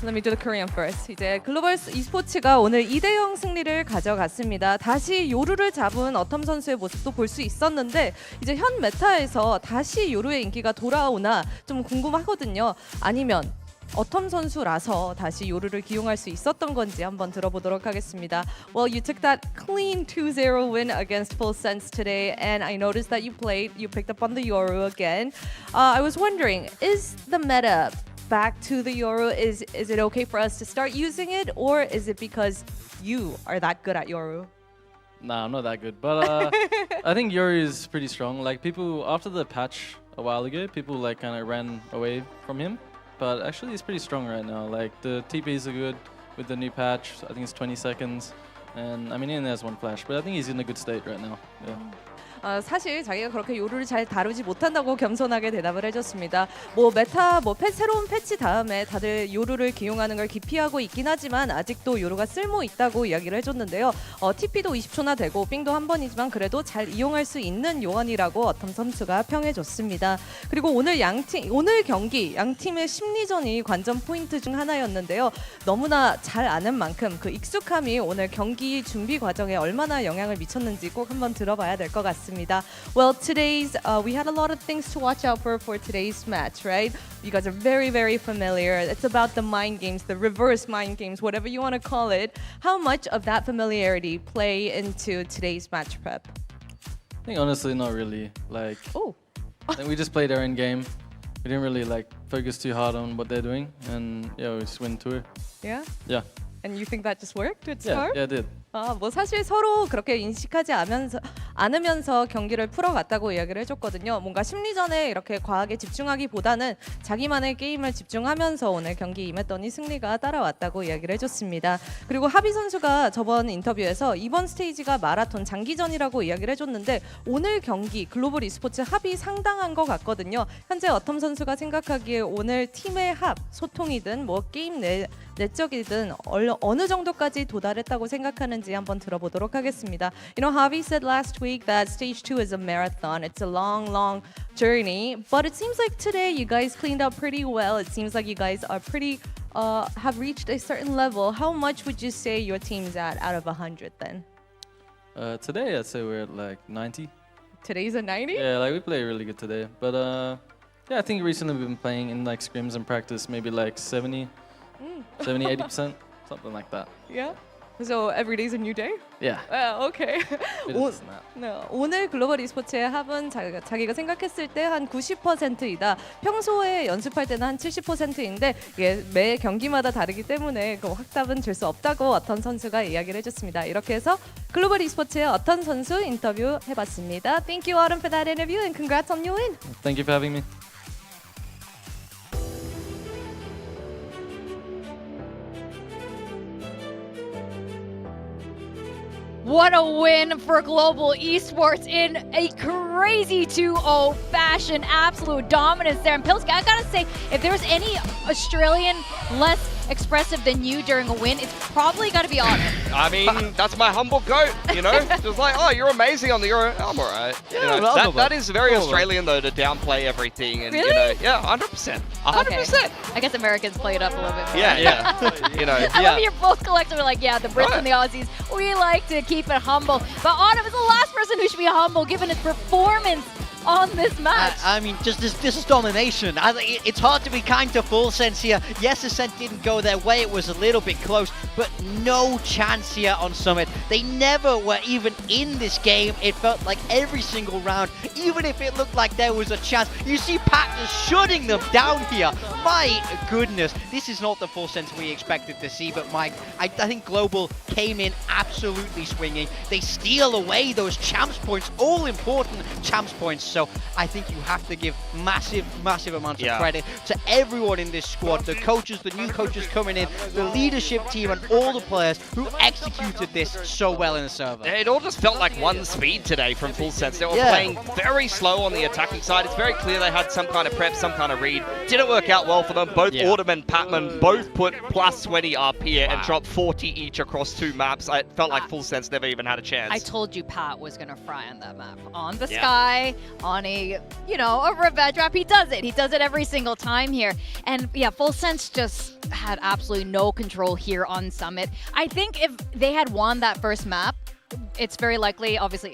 [SPEAKER 7] let me do the Korean first. 이제 글로벌 e스포츠가 오늘 2대0 승리를 가져갔습니다. 다시 요루를 잡은 어텀 선수의 모습도 볼 수 있었는데 이제 현 메타에서 다시 요루의 인기가 돌아오나 좀 궁금하거든요. 아니면 어텀 선수라서 다시 요루를 기용할 수 있었던 건지 한번 들어보도록 하겠습니다. Well, you took that clean 2-0 win against Full Sense today, and I noticed that you picked up on the Yoru again. I was wondering, is the meta back to the Yoru? Is it okay for us to start using it, or is it because you are that good at Yoru?
[SPEAKER 10] Nah, I'm not that good, but I think Yuri is pretty strong. Like people after the patch a while ago, people like kind of ran away from him. But actually, he's pretty strong right now. Like the TPs are good with the new patch. I think it's 20 seconds, and I mean he only has one flash, but I think he's in a good state right now. Yeah.
[SPEAKER 7] 사실 자기가 그렇게 요루를 잘 다루지 못한다고 겸손하게 대답을 해줬습니다. 메타 새로운 패치 다음에 다들 요루를 기용하는 걸 기피하고 있긴 하지만 아직도 요루가 쓸모 있다고 이야기를 해줬는데요. TP도 20초나 되고 빙도 한 번이지만 그래도 잘 이용할 수 있는 요원이라고 어텀 선수가 평해줬습니다. 그리고 오늘 경기 양 팀의 심리전이 관전 포인트 중 하나였는데요. 너무나 잘 아는 만큼 그 익숙함이 오늘 경기 준비 과정에 얼마나 영향을 미쳤는지 꼭 한번 들어봐야 될 것 같습니다. Well, we had a lot of things to watch out for today's match, right? You guys are very, very familiar. It's about the mind games, the reverse mind games, whatever you want to call it. How much of that familiarity play into today's match prep?
[SPEAKER 10] I think honestly not really. Like, I think we just played our own game, we didn't really like focus too hard on what they're doing, and yeah, we just went to it.
[SPEAKER 7] Yeah?
[SPEAKER 10] Yeah.
[SPEAKER 7] And you think that just worked at
[SPEAKER 10] Yeah,
[SPEAKER 7] start?
[SPEAKER 10] yeah, it did.
[SPEAKER 7] 뭐 사실 서로 그렇게 인식하지 않으면서 경기를 풀어갔다고 이야기를 해줬거든요. 뭔가 심리전에 이렇게 과하게 집중하기보다는 자기만의 게임을 집중하면서 오늘 경기 임했더니 승리가 따라왔다고 이야기를 해줬습니다. 그리고 하비 선수가 저번 인터뷰에서 이번 스테이지가 마라톤 장기전이라고 이야기를 해줬는데 오늘 경기 글로벌 e스포츠 합이 상당한 것 같거든요. 현재 어텀 선수가 생각하기에 오늘 팀의 합, 소통이든 뭐 게임 내적이든 어느 정도까지 도달했다고 생각하는지 한번 들어보도록 하겠습니다. You know, Javi said last week that stage 2 is a marathon. It's a long journey, but it seems like today you guys cleaned up pretty well. It seems like you guys are pretty have reached a certain level. How much would you say your team's at out of 100 then?
[SPEAKER 10] Today, I'd say we're at like 90.
[SPEAKER 7] Today's a 90?
[SPEAKER 10] Yeah, like we play really good today. But yeah, I think recently we've been playing in like scrims and practice, maybe like 70, 80%, something like that.
[SPEAKER 7] Yeah. So every day's a new day?
[SPEAKER 10] Yeah.
[SPEAKER 7] Okay. 오늘 글로벌 e스포츠의 합은 자기가 생각했을 때 한 90%이다. 평소에 연습할 때는 한 70%인데 이게 매 경기마다 다르기 때문에 그 확답은 줄 수 없다고 어떤 선수가 이야기를 해줬습니다. 이렇게 해서 글로벌 e스포츠의 어떤 선수 인터뷰 해봤습니다. Thank you, Autumn, for that interview and congrats on your win.
[SPEAKER 10] Thank you for having me.
[SPEAKER 19] What a win for Global Esports in a crazy 2-0 fashion. Absolute dominance there. And Pilski, I gotta say, if there's any Australian less expressive than you during a win, it's probably gotta be Autumn.
[SPEAKER 21] I mean, that's my humble goat, you know? Just like, oh, you're amazing on the Euro. I'm all right.
[SPEAKER 19] Yeah,
[SPEAKER 21] you know, that is very Australian, though, to downplay everything. And,
[SPEAKER 19] Really?
[SPEAKER 21] you know, yeah, 100%. 100%.
[SPEAKER 19] Okay. I guess Americans play it up a little bit more.
[SPEAKER 21] Yeah. You know,
[SPEAKER 19] I love you're both collectively like, yeah, the Brits and the Aussies, we like to keep it humble. But Autumn is the last person who should be humble given his performance on this match.
[SPEAKER 22] I mean, just this is domination. It's hard to be kind to Full Sense here. Yes, Ascent didn't go their way. It was a little bit close, but no chance here on Summit. They never were even in this game. It felt like every single round, even if it looked like there was a chance. You see Pat just shutting them down here. My goodness, this is not the Full Sense we expected to see, but Mike, I think Global came in absolutely swinging. They steal away those champs points, all important champs points. So I think you have to give massive amounts of credit to everyone in this squad, the coaches, the new coaches coming in, the leadership team and all the players who executed this so well in the server.
[SPEAKER 21] It all just felt like one speed today from Full Sense. They were playing very slow on the attacking side. It's very clear they had some kind of prep, some kind of read. Didn't work out well for them. Both Autumn and Patman both put plus 20 up here and dropped 40 each across 2 maps. It felt like Full Sense never even had a chance.
[SPEAKER 19] I told you Pat was going to fry on that map. On the sky, on a, you know, a revenge map. He does it. He does it every single time here. And yeah, Full Sense just had absolutely no control here on Summit. I think if they had won that first map, it's very likely, obviously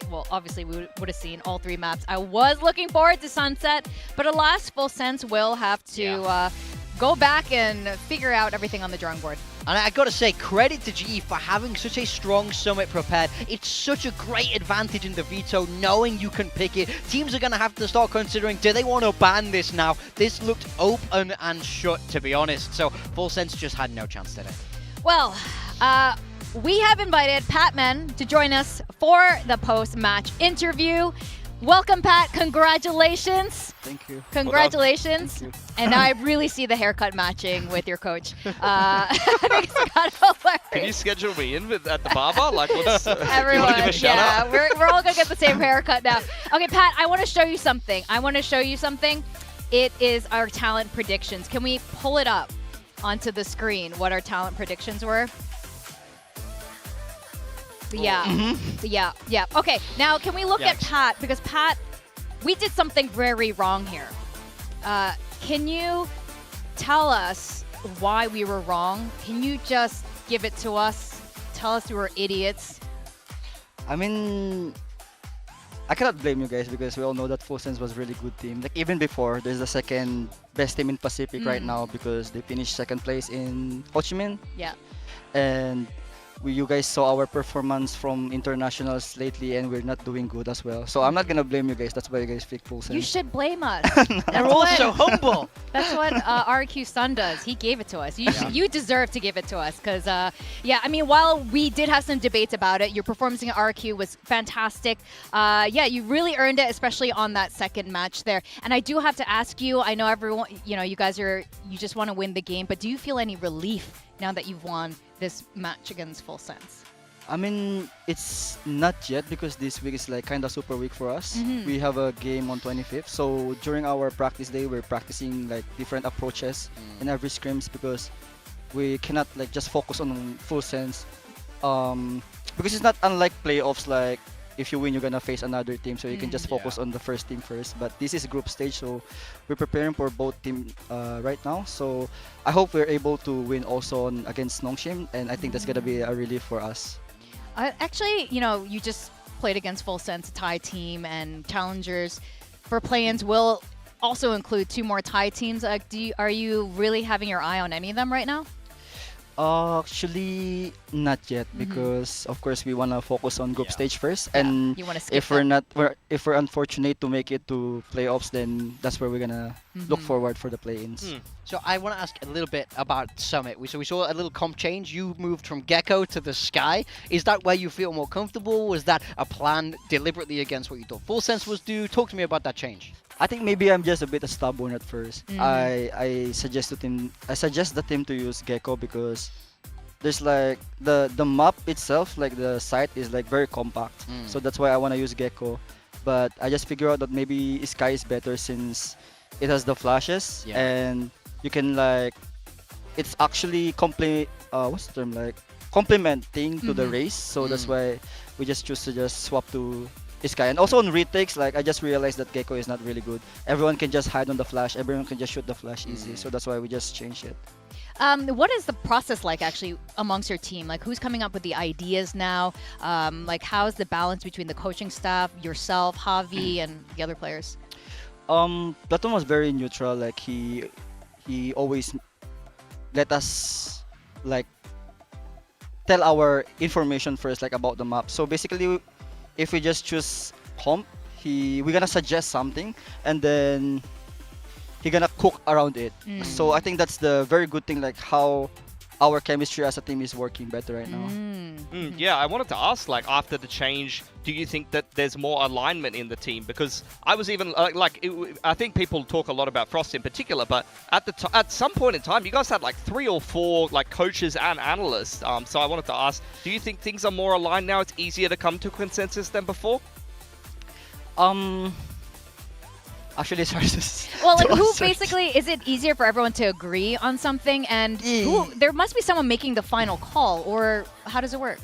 [SPEAKER 19] we would have seen all 3 maps. I was looking forward to Sunset, but alas, Full Sense will have to go back and figure out everything on the drawing board.
[SPEAKER 22] And I gotta say, credit to GE for having such a strong Summit prepared. It's such a great advantage in the veto, knowing you can pick it. Teams are gonna have to start considering, do they want to ban this now? This looked open and shut, to be honest. So Full Sense just had no chance today.
[SPEAKER 19] Well, we have invited Patman to join us for the post-match interview. Welcome, Pat. Congratulations.
[SPEAKER 18] Thank you.
[SPEAKER 19] Congratulations.
[SPEAKER 18] Thank you.
[SPEAKER 19] And I really see the haircut matching with your coach. I think it's kind of hilarious.
[SPEAKER 21] Can you schedule me in at the barber? Like, what's
[SPEAKER 19] everyone?
[SPEAKER 21] You want to give a shout out?
[SPEAKER 19] We're all gonna get the same haircut now. Okay, Pat. I want to show you something. It is our talent predictions. Can we pull it up onto the screen? What our talent predictions were? Yeah. Okay, now can we look at Pat? Because Pat, we did something very wrong here. Can you tell us why we were wrong? Can you just give it to us? Tell us we were idiots.
[SPEAKER 11] I mean, I cannot blame you guys because we all know that Full Sense was a really good team. Like even before, there's the second best team in Pacific right now because they finished second place in Ho Chi Minh.
[SPEAKER 19] Yeah.
[SPEAKER 11] And you guys saw our performance from internationals lately, and we're not doing good as well. So I'm not gonna blame you guys. That's why you guys pick full sense.
[SPEAKER 19] You should blame us.
[SPEAKER 22] We're all so humble.
[SPEAKER 19] That's what RQ Sun does. He gave it to us. You deserve to give it to us because, yeah, I mean, while we did have some debates about it, your performance in RQ was fantastic. Yeah, you really earned it, especially on that second match there. And I do have to ask you, I know everyone, you know, you just want to win the game, but do you feel any relief now that you've won this match against Full Sense?
[SPEAKER 11] I mean, it's not yet because this week is like kind of super week for us. We have a game on 25th. So during our practice day, we're practicing like different approaches in every scrims because we cannot like just focus on Full Sense. Because it's not unlike playoffs, like if you win, you're gonna face another team, so you can just focus on the first team first. But this is group stage, so we're preparing for both teams right now. So I hope we're able to win also against Nongshim, and I think that's gonna be a relief for us.
[SPEAKER 19] Actually, you know, you just played against Full Sense, a Thai team, and challengers for play-ins will also include 2 more Thai teams. Are you really having your eye on any of them right now?
[SPEAKER 11] Actually, not yet because of course we wanna focus on group stage first, and
[SPEAKER 19] You wanna skip
[SPEAKER 11] if we're unfortunate to make it to playoffs, then that's where we're gonna look forward for the play-ins.
[SPEAKER 22] So I want to ask a little bit about Summit. So we saw a little comp change. You moved from Gecko to the Sky. Is that where you feel more comfortable? Was that a plan deliberately against what you thought Full Sense was due? Talk to me about that change.
[SPEAKER 11] I think maybe I'm just a bit stubborn at first. I suggest the team to use Gecko because there's like the map itself, like the site is like very compact. So that's why I want to use Gecko. But I just figure out that maybe Sky is better since it has the flashes and you can like it's actually what's the term, like complementing to the race. So that's why we just choose to just swap to Sky. And also on retakes, like I just realized that Gecko is not really good. Everyone can just hide on the flash. Everyone can just shoot the flash easy. So that's why we just changed it.
[SPEAKER 19] What is the process like actually amongst your team? Like who's coming up with the ideas now? Like how's the balance between the coaching staff, yourself, Javi, and the other players?
[SPEAKER 11] Platon was very neutral. Like he always let us like tell our information first, like about the map. So basically, if we just choose comp, we're gonna suggest something, and then he gonna cook around it. So I think that's the very good thing, like how our chemistry as a team is working better right now.
[SPEAKER 21] Yeah, I wanted to ask, like, after the change, do you think that there's more alignment in the team? Because I was even I think people talk a lot about Frost in particular, but at some point in time, you guys had like 3 or 4 like coaches and analysts. So I wanted to ask, do you think things are more aligned now? It's easier to come to consensus than before?
[SPEAKER 11] Actually, it's hard to
[SPEAKER 19] Well, like who basically, is it easier for everyone to agree on something, and there must be someone making the final call, or how does it work?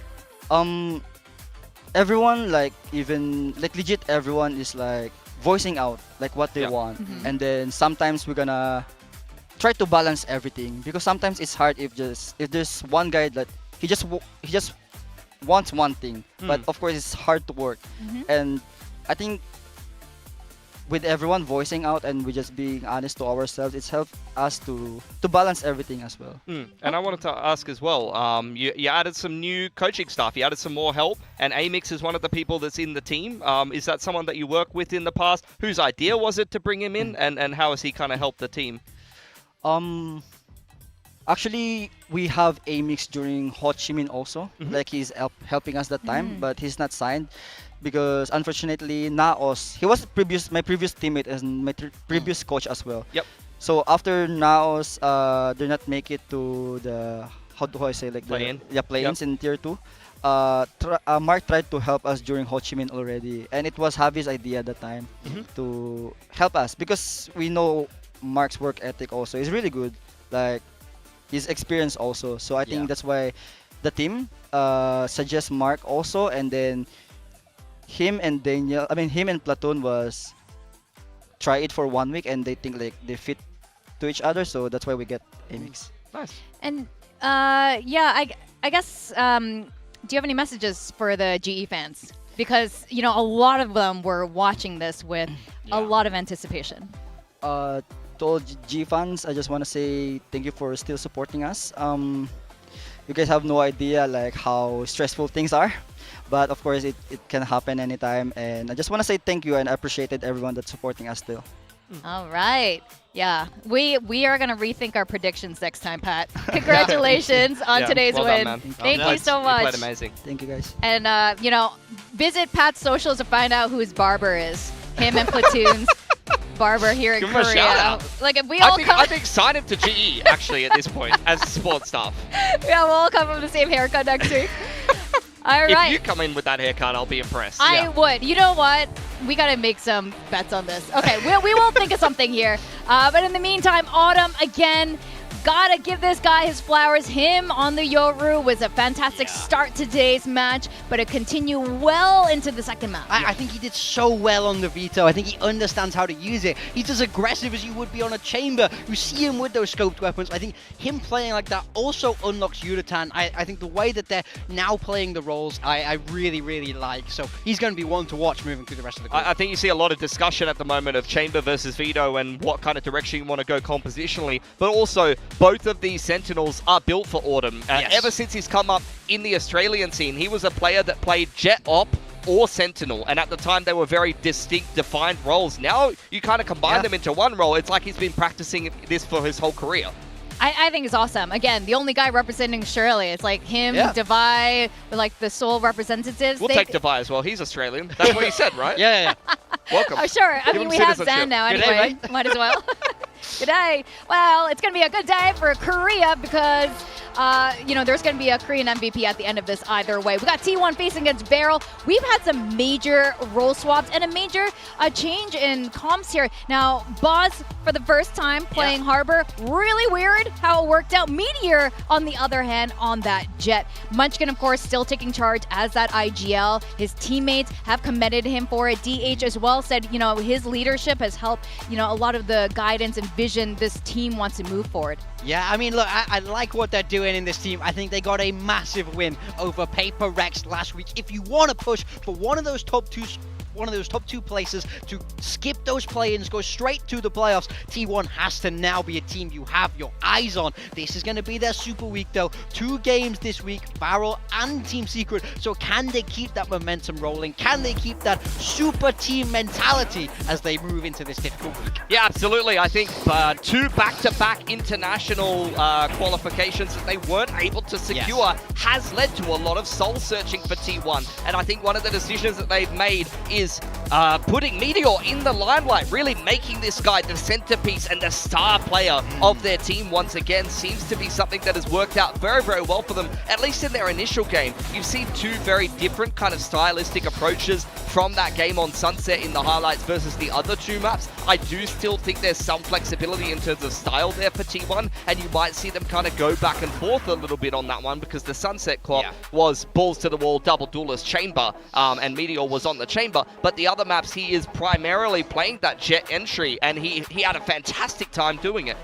[SPEAKER 11] Everyone, like even like legit everyone is like voicing out like what they want, and then sometimes we're gonna try to balance everything because sometimes it's hard if there's one guy that he just wants one thing, but of course it's hard to work, and I think with everyone voicing out and we just being honest to ourselves, it's helped us to balance everything as well.
[SPEAKER 21] And I wanted to ask as well, you added some new coaching staff, you added some more help, and Amix is one of the people that's in the team. Is that someone that you worked with in the past? Whose idea was it to bring him in, and how has he kind of helped the team?
[SPEAKER 11] Actually, we have Amix during Ho Chi Minh also. Like he's helping us that time, but he's not signed. Because unfortunately, Naos, he was my previous teammate and my previous coach as well. So after Naos, did not make it to the how do I say, like
[SPEAKER 21] play-in?
[SPEAKER 11] Play-ins in tier 2. Mark tried to help us during Ho Chi Minh already, and it was Javi's idea at the time to help us because we know Mark's work ethic also is really good, like his experience also. So I think that's why the team suggests Mark also, and then him and Platoon was try it for 1 week, and they think like they fit to each other, so that's why we get Amix.
[SPEAKER 21] Nice.
[SPEAKER 19] And yeah, I guess do you have any messages for the GE fans? Because you know a lot of them were watching this with a lot of anticipation.
[SPEAKER 11] To all GE fans, I just want to say thank you for still supporting us. you guys have no idea like how stressful things are. But of course, it can happen anytime. And I just want to say thank you and I appreciated everyone that's supporting us still.
[SPEAKER 19] All right. Yeah, we are going to rethink our predictions next time, Pat. Congratulations on today's
[SPEAKER 21] well
[SPEAKER 19] win.
[SPEAKER 21] done, man.
[SPEAKER 19] Thank you so much.
[SPEAKER 21] You played amazing.
[SPEAKER 11] Thank you, guys.
[SPEAKER 19] And, you know, visit Pat's socials to find out who his barber is. Him and Platoon's barber here in
[SPEAKER 21] Give him a
[SPEAKER 19] Korea.
[SPEAKER 21] shout out.
[SPEAKER 19] Like, if we all come...
[SPEAKER 21] I think sign him to GE, actually, at this point, as support staff.
[SPEAKER 19] Yeah, we'll all come from the same haircut next week. All right.
[SPEAKER 21] If you come in with that haircut, I'll be impressed.
[SPEAKER 19] I would. You know what? We got to make some bets on this. Okay, we will think of something here. But in the meantime, Autumn, again, gotta give this guy his flowers. Him on the Yoru was a fantastic start to today's match, but it continued well into the second match.
[SPEAKER 22] I think he did so well on the veto. I think he understands how to use it. He's as aggressive as you would be on a chamber. You see him with those scoped weapons. I think him playing like that also unlocks Yuratan. I think the way that they're now playing the roles, I really, really like. So he's going to be one to watch moving through the rest of the group.
[SPEAKER 21] I think you see a lot of discussion at the moment of chamber versus veto and what kind of direction you want to go compositionally, but also both of these Sentinels are built for Autumn. Ever since he's come up in the Australian scene, he was a player that played Jet Op or Sentinel, and at the time they were very distinct, defined roles. Now you kind of combine them into one role. It's like he's been practicing this for his whole career.
[SPEAKER 19] I think it's awesome. Again, the only guy representing Shirley. It's like him, Devi, like the sole representatives.
[SPEAKER 21] We'll take Devi as well. He's Australian. That's what he said, right?
[SPEAKER 22] Yeah.
[SPEAKER 21] Welcome.
[SPEAKER 19] Oh, sure. I
[SPEAKER 21] Give
[SPEAKER 19] mean,
[SPEAKER 21] him
[SPEAKER 19] we have
[SPEAKER 21] citizenship.
[SPEAKER 19] Zan now
[SPEAKER 22] Good
[SPEAKER 19] anyway.
[SPEAKER 22] day, right?
[SPEAKER 19] Might as well. Good day. Well, it's going to be a good day for Korea because, you know, there's going to be a Korean MVP at the end of this either way. We got T1 facing against Beryl. We've had some major role swaps and a major change in comps here. Now, Boz, for the first time playing Harbor, really weird how it worked out. Meteor, on the other hand, on that Jet. Munchkin, of course, still taking charge as that IGL. His teammates have commended him for it. DH as well said, you know, his leadership has helped, you know, a lot of the guidance and vision this team wants to move forward.
[SPEAKER 22] Yeah, I mean, look, I like what they're doing in this team. I think they got a massive win over Paper Rex last week. If you want to push for one of those top two places to skip those play-ins, go straight to the playoffs, T1 has to now be a team you have your eyes on. This is going to be their super week, though. 2 games this week, Barrel and Team Secret. So can they keep that momentum rolling? Can they keep that super team mentality as they move into this difficult week?
[SPEAKER 21] Yeah, absolutely. I think 2 back-to-back international qualifications that they weren't able to secure has led to a lot of soul-searching for T1. And I think one of the decisions that they've made is putting Meteor in the limelight, really making this guy the centerpiece and the star player of their team once again. Seems to be something that has worked out very, very well for them, at least in their initial game. You've seen 2 very different kind of stylistic approaches from that game on Sunset in the highlights versus the other 2 maps. I do still think there's some flexibility in terms of style there for T1, and you might see them kind of go back and forth a little bit on that one because the Sunset Clock was balls to the wall, double duelist chamber, and Meteor was on the chamber. But the other maps, he is primarily playing that Jet entry, and he had a fantastic time doing it.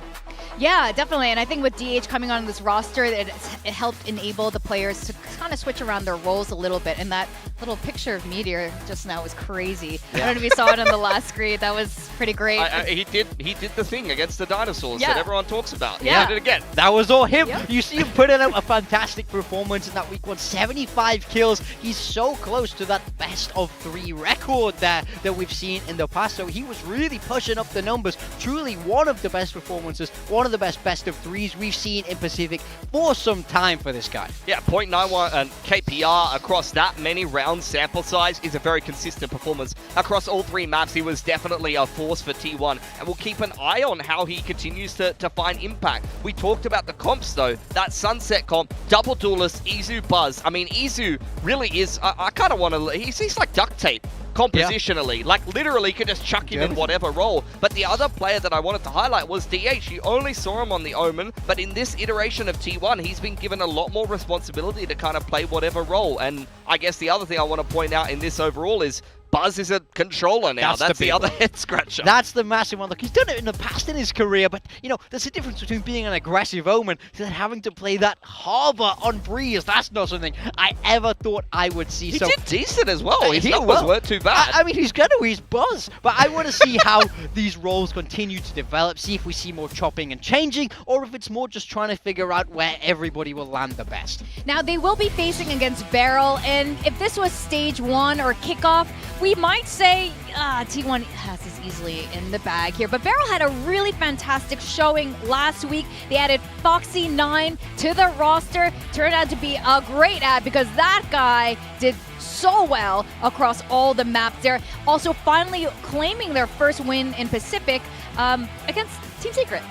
[SPEAKER 19] Yeah, definitely. And I think with DH coming on this roster, it helped enable the players to kind of switch around their roles a little bit. And that little picture of Meteor just now was crazy. I don't know if you saw it on the last screen. That was pretty great.
[SPEAKER 21] He did the thing against the dinosaurs that everyone talks about.
[SPEAKER 19] Yeah.
[SPEAKER 21] He did it again.
[SPEAKER 22] That was all him. Yep. You see him putting out a fantastic performance in that week 1. 75 kills. He's so close to that best of 3 record there that we've seen in the past. So he was really pushing up the numbers. Truly one of the best performances, one of the best of 3s we've seen in Pacific for some time for this guy.
[SPEAKER 21] Yeah, 0.91 and KPR across that many round sample size is a very consistent performance. Across all 3 maps, he was definitely a force for T1, and we'll keep an eye on how he continues to find impact. We talked about the comps though, that Sunset comp, double duelist, Izu Buzz. I mean, Izu really is, I kind of want to, he's like duct tape. Compositionally, like literally could just chuck him in whatever role. But the other player that I wanted to highlight was DH. You only saw him on the Omen, but in this iteration of T1, he's been given a lot more responsibility to kind of play whatever role. And I guess the other thing I want to point out in this overall is Buzz is a controller now. That's the other head scratcher.
[SPEAKER 22] That's the massive one. Look, he's done it in the past in his career, but, you know, there's a difference between being an aggressive Omen to then having to play that Harbor on Breeze. That's not something I ever thought I would see.
[SPEAKER 21] He did decent as well. His numbers weren't too bad.
[SPEAKER 22] I mean, he's gonna, he's Buzz. But I want to see how these roles continue to develop, see if we see more chopping and changing, or if it's more just trying to figure out where everybody will land the best.
[SPEAKER 19] Now, they will be facing against Beryl, and if this was stage 1 or kickoff, we might say T1 has this easily in the bag here. But Beryl had a really fantastic showing last week. They added Foxy9 to the roster. Turned out to be a great ad because that guy did so well across all the maps. They're also finally claiming their first win in Pacific against Team Secret.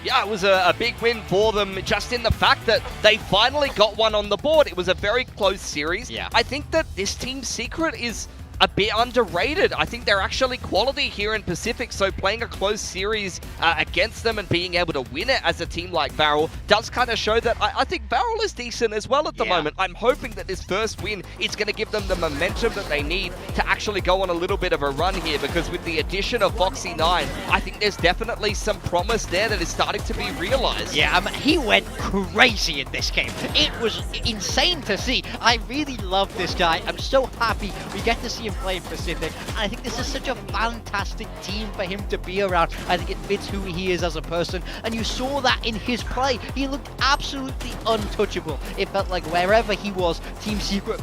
[SPEAKER 21] Yeah, it was a big win for them, just in the fact that they finally got one on the board. It was a very close series. I think that this Team Secret is a bit underrated. I think they're actually quality here in Pacific, so playing a close series against them and being able to win it as a team like Varel does kind of show that I think Varel is decent as well at the moment. I'm hoping that this first win is going to give them the momentum that they need to actually go on a little bit of a run here, because with the addition of Foxy9, I think there's definitely some promise there that is starting to be realized.
[SPEAKER 22] Yeah, he went crazy in this game. It was insane to see. I really love this guy. I'm so happy we get to see him play in Pacific. And I think this is such a fantastic team for him to be around. I think it fits who he is as a person, and you saw that in his play. He looked absolutely untouchable. It felt like wherever he was, Team Secret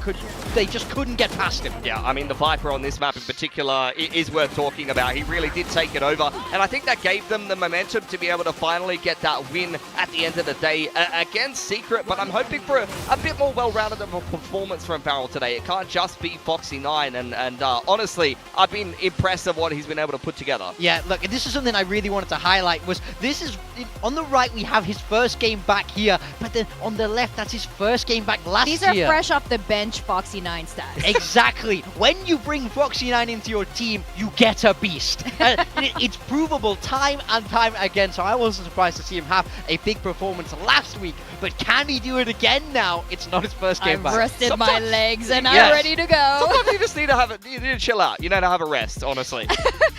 [SPEAKER 22] they just couldn't get past him.
[SPEAKER 21] Yeah, I mean, the Viper on this map in particular is worth talking about. He really did take it over, and I think that gave them the momentum to be able to finally get that win at the end of the day against Secret. But I'm hoping for a bit more well-rounded of a performance from Varel today. It can't just be Foxy9, and honestly, I've been impressed of what he's been able to put together.
[SPEAKER 22] Yeah, look, this is something I really wanted to highlight. This is on the right, we have his first game back here, but then on the left, that's his first game back last year.
[SPEAKER 19] These are fresh off the bench Foxy9 stats.
[SPEAKER 22] Exactly. When you bring Foxy9 into your team, you get a beast. It's provable time and time again, so I wasn't surprised to see him have a big performance last week, but can he do it again now? It's not his first game back.
[SPEAKER 19] I've rested my legs and I'm ready to go.
[SPEAKER 21] Sometimes you just need to chill out. You know, to have a rest, honestly.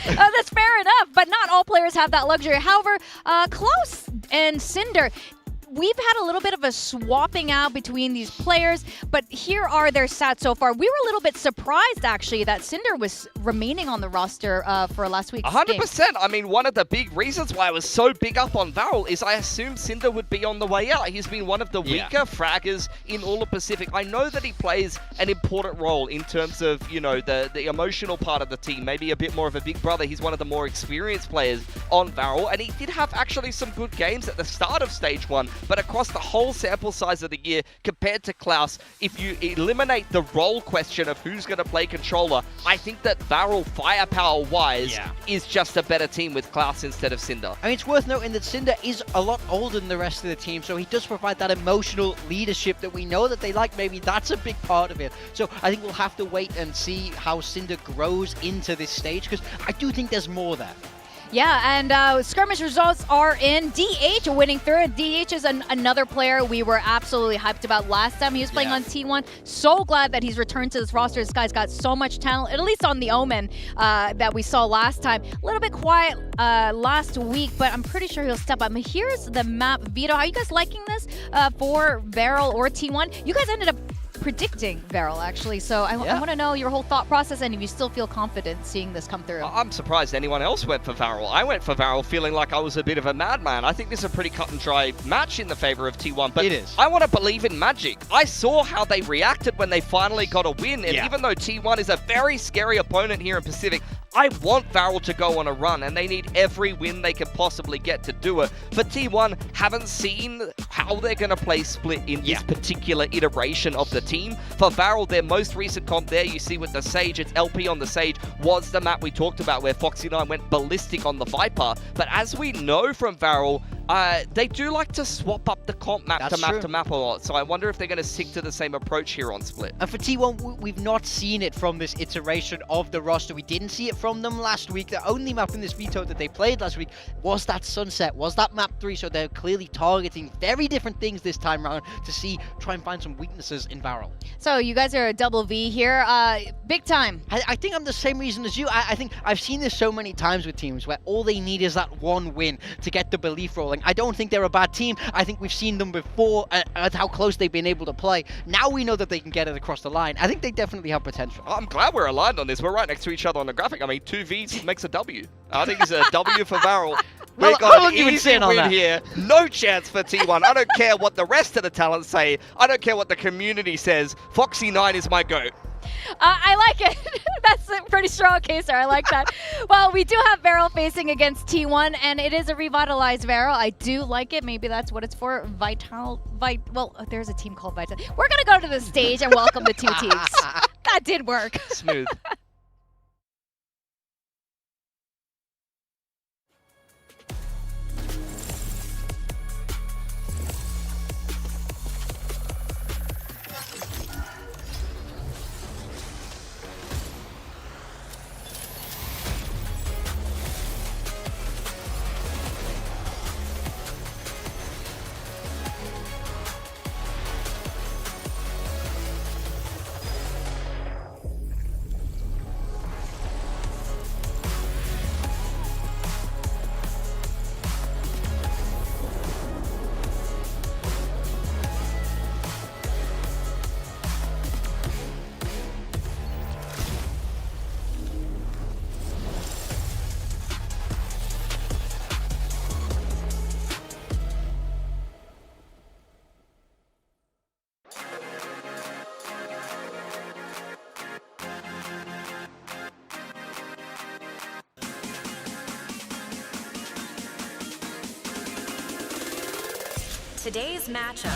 [SPEAKER 19] That's fair enough, but not all players have that luxury. However, Klaus and Cinder, we've had a little bit of a swapping out between these players, but here are their stats so far. We were a little bit surprised, actually, that Cinder was remaining on the roster for last week's
[SPEAKER 21] 100%.
[SPEAKER 19] game.
[SPEAKER 21] I mean, one of the big reasons why I was so big up on Varel is I assumed Cinder would be on the way out. He's been one of the weaker fraggers in all of Pacific. I know that he plays an important role in terms of, you know, the emotional part of the team, maybe a bit more of a big brother. He's one of the more experienced players on Varel, and he did have actually some good games at the start of stage 1. But across the whole sample size of the year, compared to Klaus, if you eliminate the role question of who's going to play controller, I think that Varel, firepower-wise, is just a better team with Klaus instead of Cinder.
[SPEAKER 22] I mean, it's worth noting that Cinder is a lot older than the rest of the team, so he does provide that emotional leadership that we know that they like. Maybe that's a big part of it. So I think we'll have to wait and see how Cinder grows into this stage, because I do think there's more there.
[SPEAKER 19] Yeah, and skirmish results are in. DH winning third. DH is another player we were absolutely hyped about last time he was playing on T1. So glad that he's returned to this roster. This guy's got so much talent, at least on the Omen that we saw last time. A little bit quiet last week, but I'm pretty sure he'll step up. Here's the map. Vito, are you guys liking this for Varel or T1? You guys ended up predicting Varel, actually, so I want to know your whole thought process and if you still feel confident seeing this come through.
[SPEAKER 21] I'm surprised anyone else went for Varel. I went for Varel feeling like I was a bit of a madman. I think this is a pretty cut and dry match in the favor of T1, but
[SPEAKER 22] it is.
[SPEAKER 21] I want to believe in magic. I saw how they reacted when they finally got a win, and even though T1 is a very scary opponent here in Pacific, I want Varel to go on a run, and they need every win they can possibly get to do it. But T1 haven't seen how they're going to play Split in this particular iteration of the team. For Varel, their most recent comp there, you see with the Sage, it's LP on the Sage, was the map we talked about where Foxy9 went ballistic on the Viper. But as we know from Varel, They do like to swap up the comp map to map a lot, so I wonder if they're going to stick to the same approach here on Split.
[SPEAKER 22] And for T1, we've not seen it from this iteration of the roster. We didn't see it from them last week. The only map in this veto that they played last week was that Sunset, was that map 3, so they're clearly targeting very different things this time around to try and find some weaknesses in VALORANT.
[SPEAKER 19] So you guys are a double V here, big time.
[SPEAKER 22] I think I'm the same reason as you. I think I've seen this so many times with teams where all they need is that one win to get the belief rolling. I don't think they're a bad team. I think we've seen them before at how close they've been able to play. Now we know that they can get it across the line. I think they definitely have potential.
[SPEAKER 21] I'm glad we're aligned on this. We're right next to each other on the graphic. I mean, 2 Vs makes a W. I think it's a W for VALORANT. We've got an easy win here. No chance for T1. I don't care what the rest of the talents say. I don't care what the community says. Foxy9 is my GOAT.
[SPEAKER 19] I like it. That's a pretty strong case there. I like that. Well, we do have Varel facing against T1, and it is a revitalized Varel. I do like it. Maybe that's what it's for. Well, there's a team called Vital. We're going to go to the stage and welcome the 2 teams. That did work.
[SPEAKER 21] Smooth.
[SPEAKER 2] Today's matchup.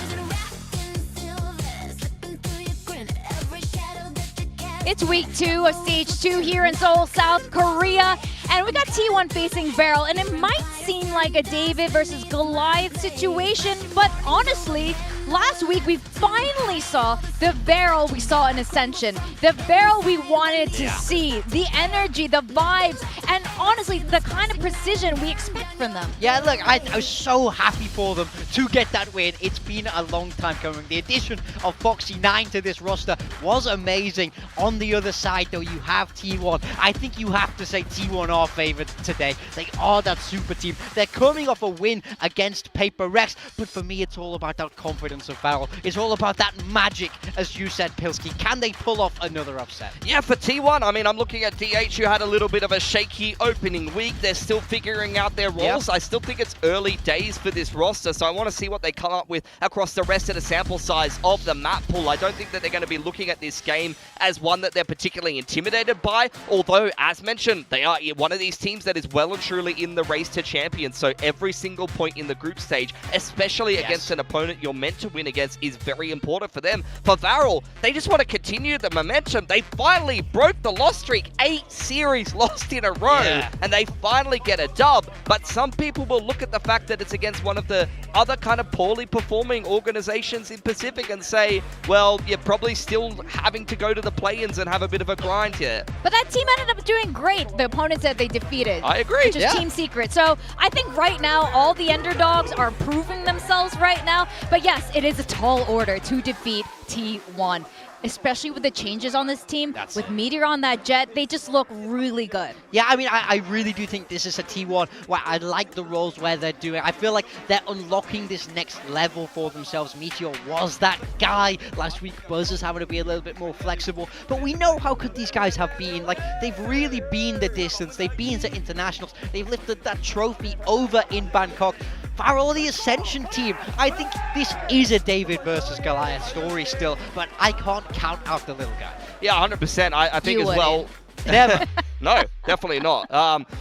[SPEAKER 19] It's week 2 of stage 2 here in Seoul, South Korea. And we got T1 facing Varel, and it might seem like a David versus Goliath situation, but honestly, last week we finally saw the Varel we saw in Ascension. The Varel we wanted to see. The energy, the vibes, and honestly, the kind of precision we expect from them.
[SPEAKER 22] Yeah, look, I was so happy for them to get that win. It's been a long time coming. The addition of Foxy9 to this roster was amazing. On the other side, though, you have T1. I think you have to say T1 are favored today. They are that super team. They're coming off a win against Paper Rex, but for me, it's all about that confidence of VALORANT. It's all about that magic, as you said, Pilski. Can they pull off another upset?
[SPEAKER 21] Yeah, for T1, I mean, I'm looking at DH, who had a little bit of a shaky opening week. They're still figuring out their roles. I still think it's early days for this roster, so I want to see what they come up with across the rest of the sample size of the map pool. I don't think that they're going to be looking at this game as one that they're particularly intimidated by, although, as mentioned, they are one of these teams that is well and truly in the race to champion, so every single point in the group stage, especially against an opponent you're meant to win against, is very important for them. For VALORANT, they just want to continue the momentum. They finally broke the loss streak, 8 series lost in a row, and they finally get a dub, but some people will look at the fact that it's against one of the other kind of poorly performing organizations in Pacific and say, well, you're probably still having to go to the play-ins and have a bit of a grind here.
[SPEAKER 19] But that team ended up doing great, the opponents that they defeated.
[SPEAKER 21] I agree,
[SPEAKER 19] which is Team Secret. So I think right now, all the underdogs are proving themselves right now. But yes, it is a tall order to defeat T1. Especially with the changes on this team, with Meteor on that jet, they just look really good.
[SPEAKER 22] Yeah, I mean, I really do think this is a T1 where I like the roles where they're doing. I feel like they're unlocking this next level for themselves. Meteor was that guy. Last week, Buzz is having to be a little bit more flexible. But we know how good these guys have been. Like, they've really been the distance. They've been to internationals. They've lifted that trophy over in Bangkok. VALORANT, the Ascension team. I think this is a David versus Goliath story still, but I can't count out the little guy.
[SPEAKER 21] Yeah, 100%. I think as well.
[SPEAKER 22] Never.
[SPEAKER 21] No, definitely not.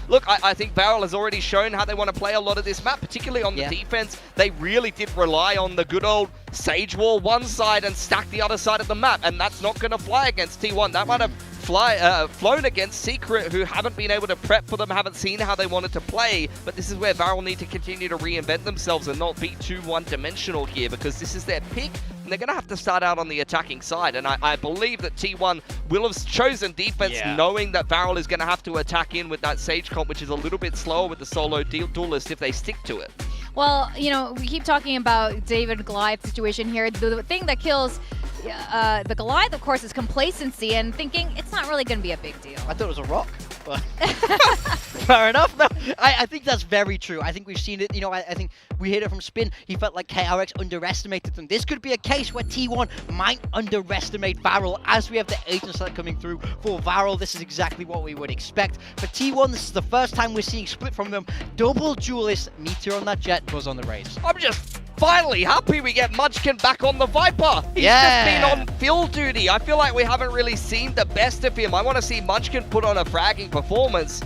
[SPEAKER 21] Look, I think VALORANT has already shown how they want to play a lot of this map, particularly on the defense. They really did rely on the good old Sage Wall one side and stack the other side of the map, and that's not going to fly against T1. That might have flown against Secret, who haven't been able to prep for them, haven't seen how they wanted to play. But this is where VALORANT need to continue to reinvent themselves and not be too one-dimensional here, because this is their pick, and they're going to have to start out on the attacking side. And I believe that T1 will have chosen defense, knowing that VALORANT is going to have to attack in with that Sage comp, which is a little bit slower with the solo duelist if they stick to it.
[SPEAKER 19] Well, you know, we keep talking about David Goliath situation here. The thing that kills the Goliath, of course, is complacency and thinking it's not really going to be a big deal.
[SPEAKER 22] I thought it was a rock, but fair enough. No, I think that's very true. I think we've seen it. You know, I think we heard it from Spin. He felt like KRX underestimated them. This could be a case where T1 might underestimate VALORANT as we have the agent select coming through for VALORANT. This is exactly what we would expect. For T1, this is the first time we're seeing split from them. Double duelist, Meteor on that jet, goes on the raise.
[SPEAKER 21] I'm just finally happy we get Munchkin back on the Viper. He's just been on field duty. I feel like we haven't really seen the best of him. I want to see Munchkin put on a fragging performance.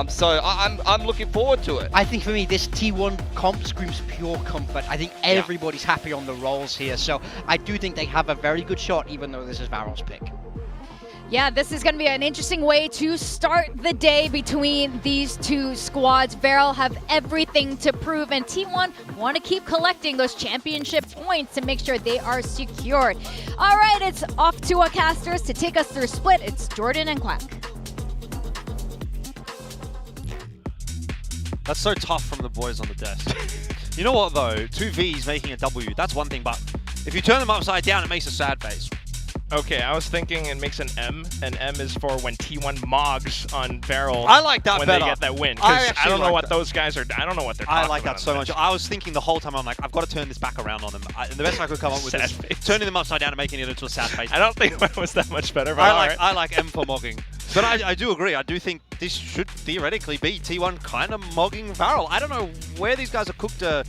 [SPEAKER 21] So I'm looking forward to it.
[SPEAKER 22] I think for me, this T1 comp screams pure comfort. I think everybody's happy on the rolls here. So I do think they have a very good shot, even though this is VALORANT's pick.
[SPEAKER 19] Yeah, this is going to be an interesting way to start the day between these two squads. VALORANT have everything to prove, and T1 want to keep collecting those championship points to make sure they are secured. All right, it's off to our casters to take us through Split. It's Jordan and Quack.
[SPEAKER 5] That's so tough from the boys on the desk. You know what, though? 2 Vs making a W, that's one thing, but if you turn them upside down, it makes a sad face.
[SPEAKER 6] Okay, I was thinking it makes an M, and M is for when T1 mogs on VALORANT.
[SPEAKER 5] I like that
[SPEAKER 6] when
[SPEAKER 5] better.
[SPEAKER 6] they get that win. Because I don't know
[SPEAKER 5] like
[SPEAKER 6] what those guys are. I don't know what they're talking about.
[SPEAKER 5] I like that so much. I was thinking the whole time, I'm like, I've got to turn this back around on them. And the best I could come up with is turning them upside down and making it into a sad face.
[SPEAKER 6] I don't think it was that much better. But
[SPEAKER 5] I like M for mogging. But I do agree. I do think this should theoretically be T1 kind of mogging VALORANT. I don't know where these guys have cooked a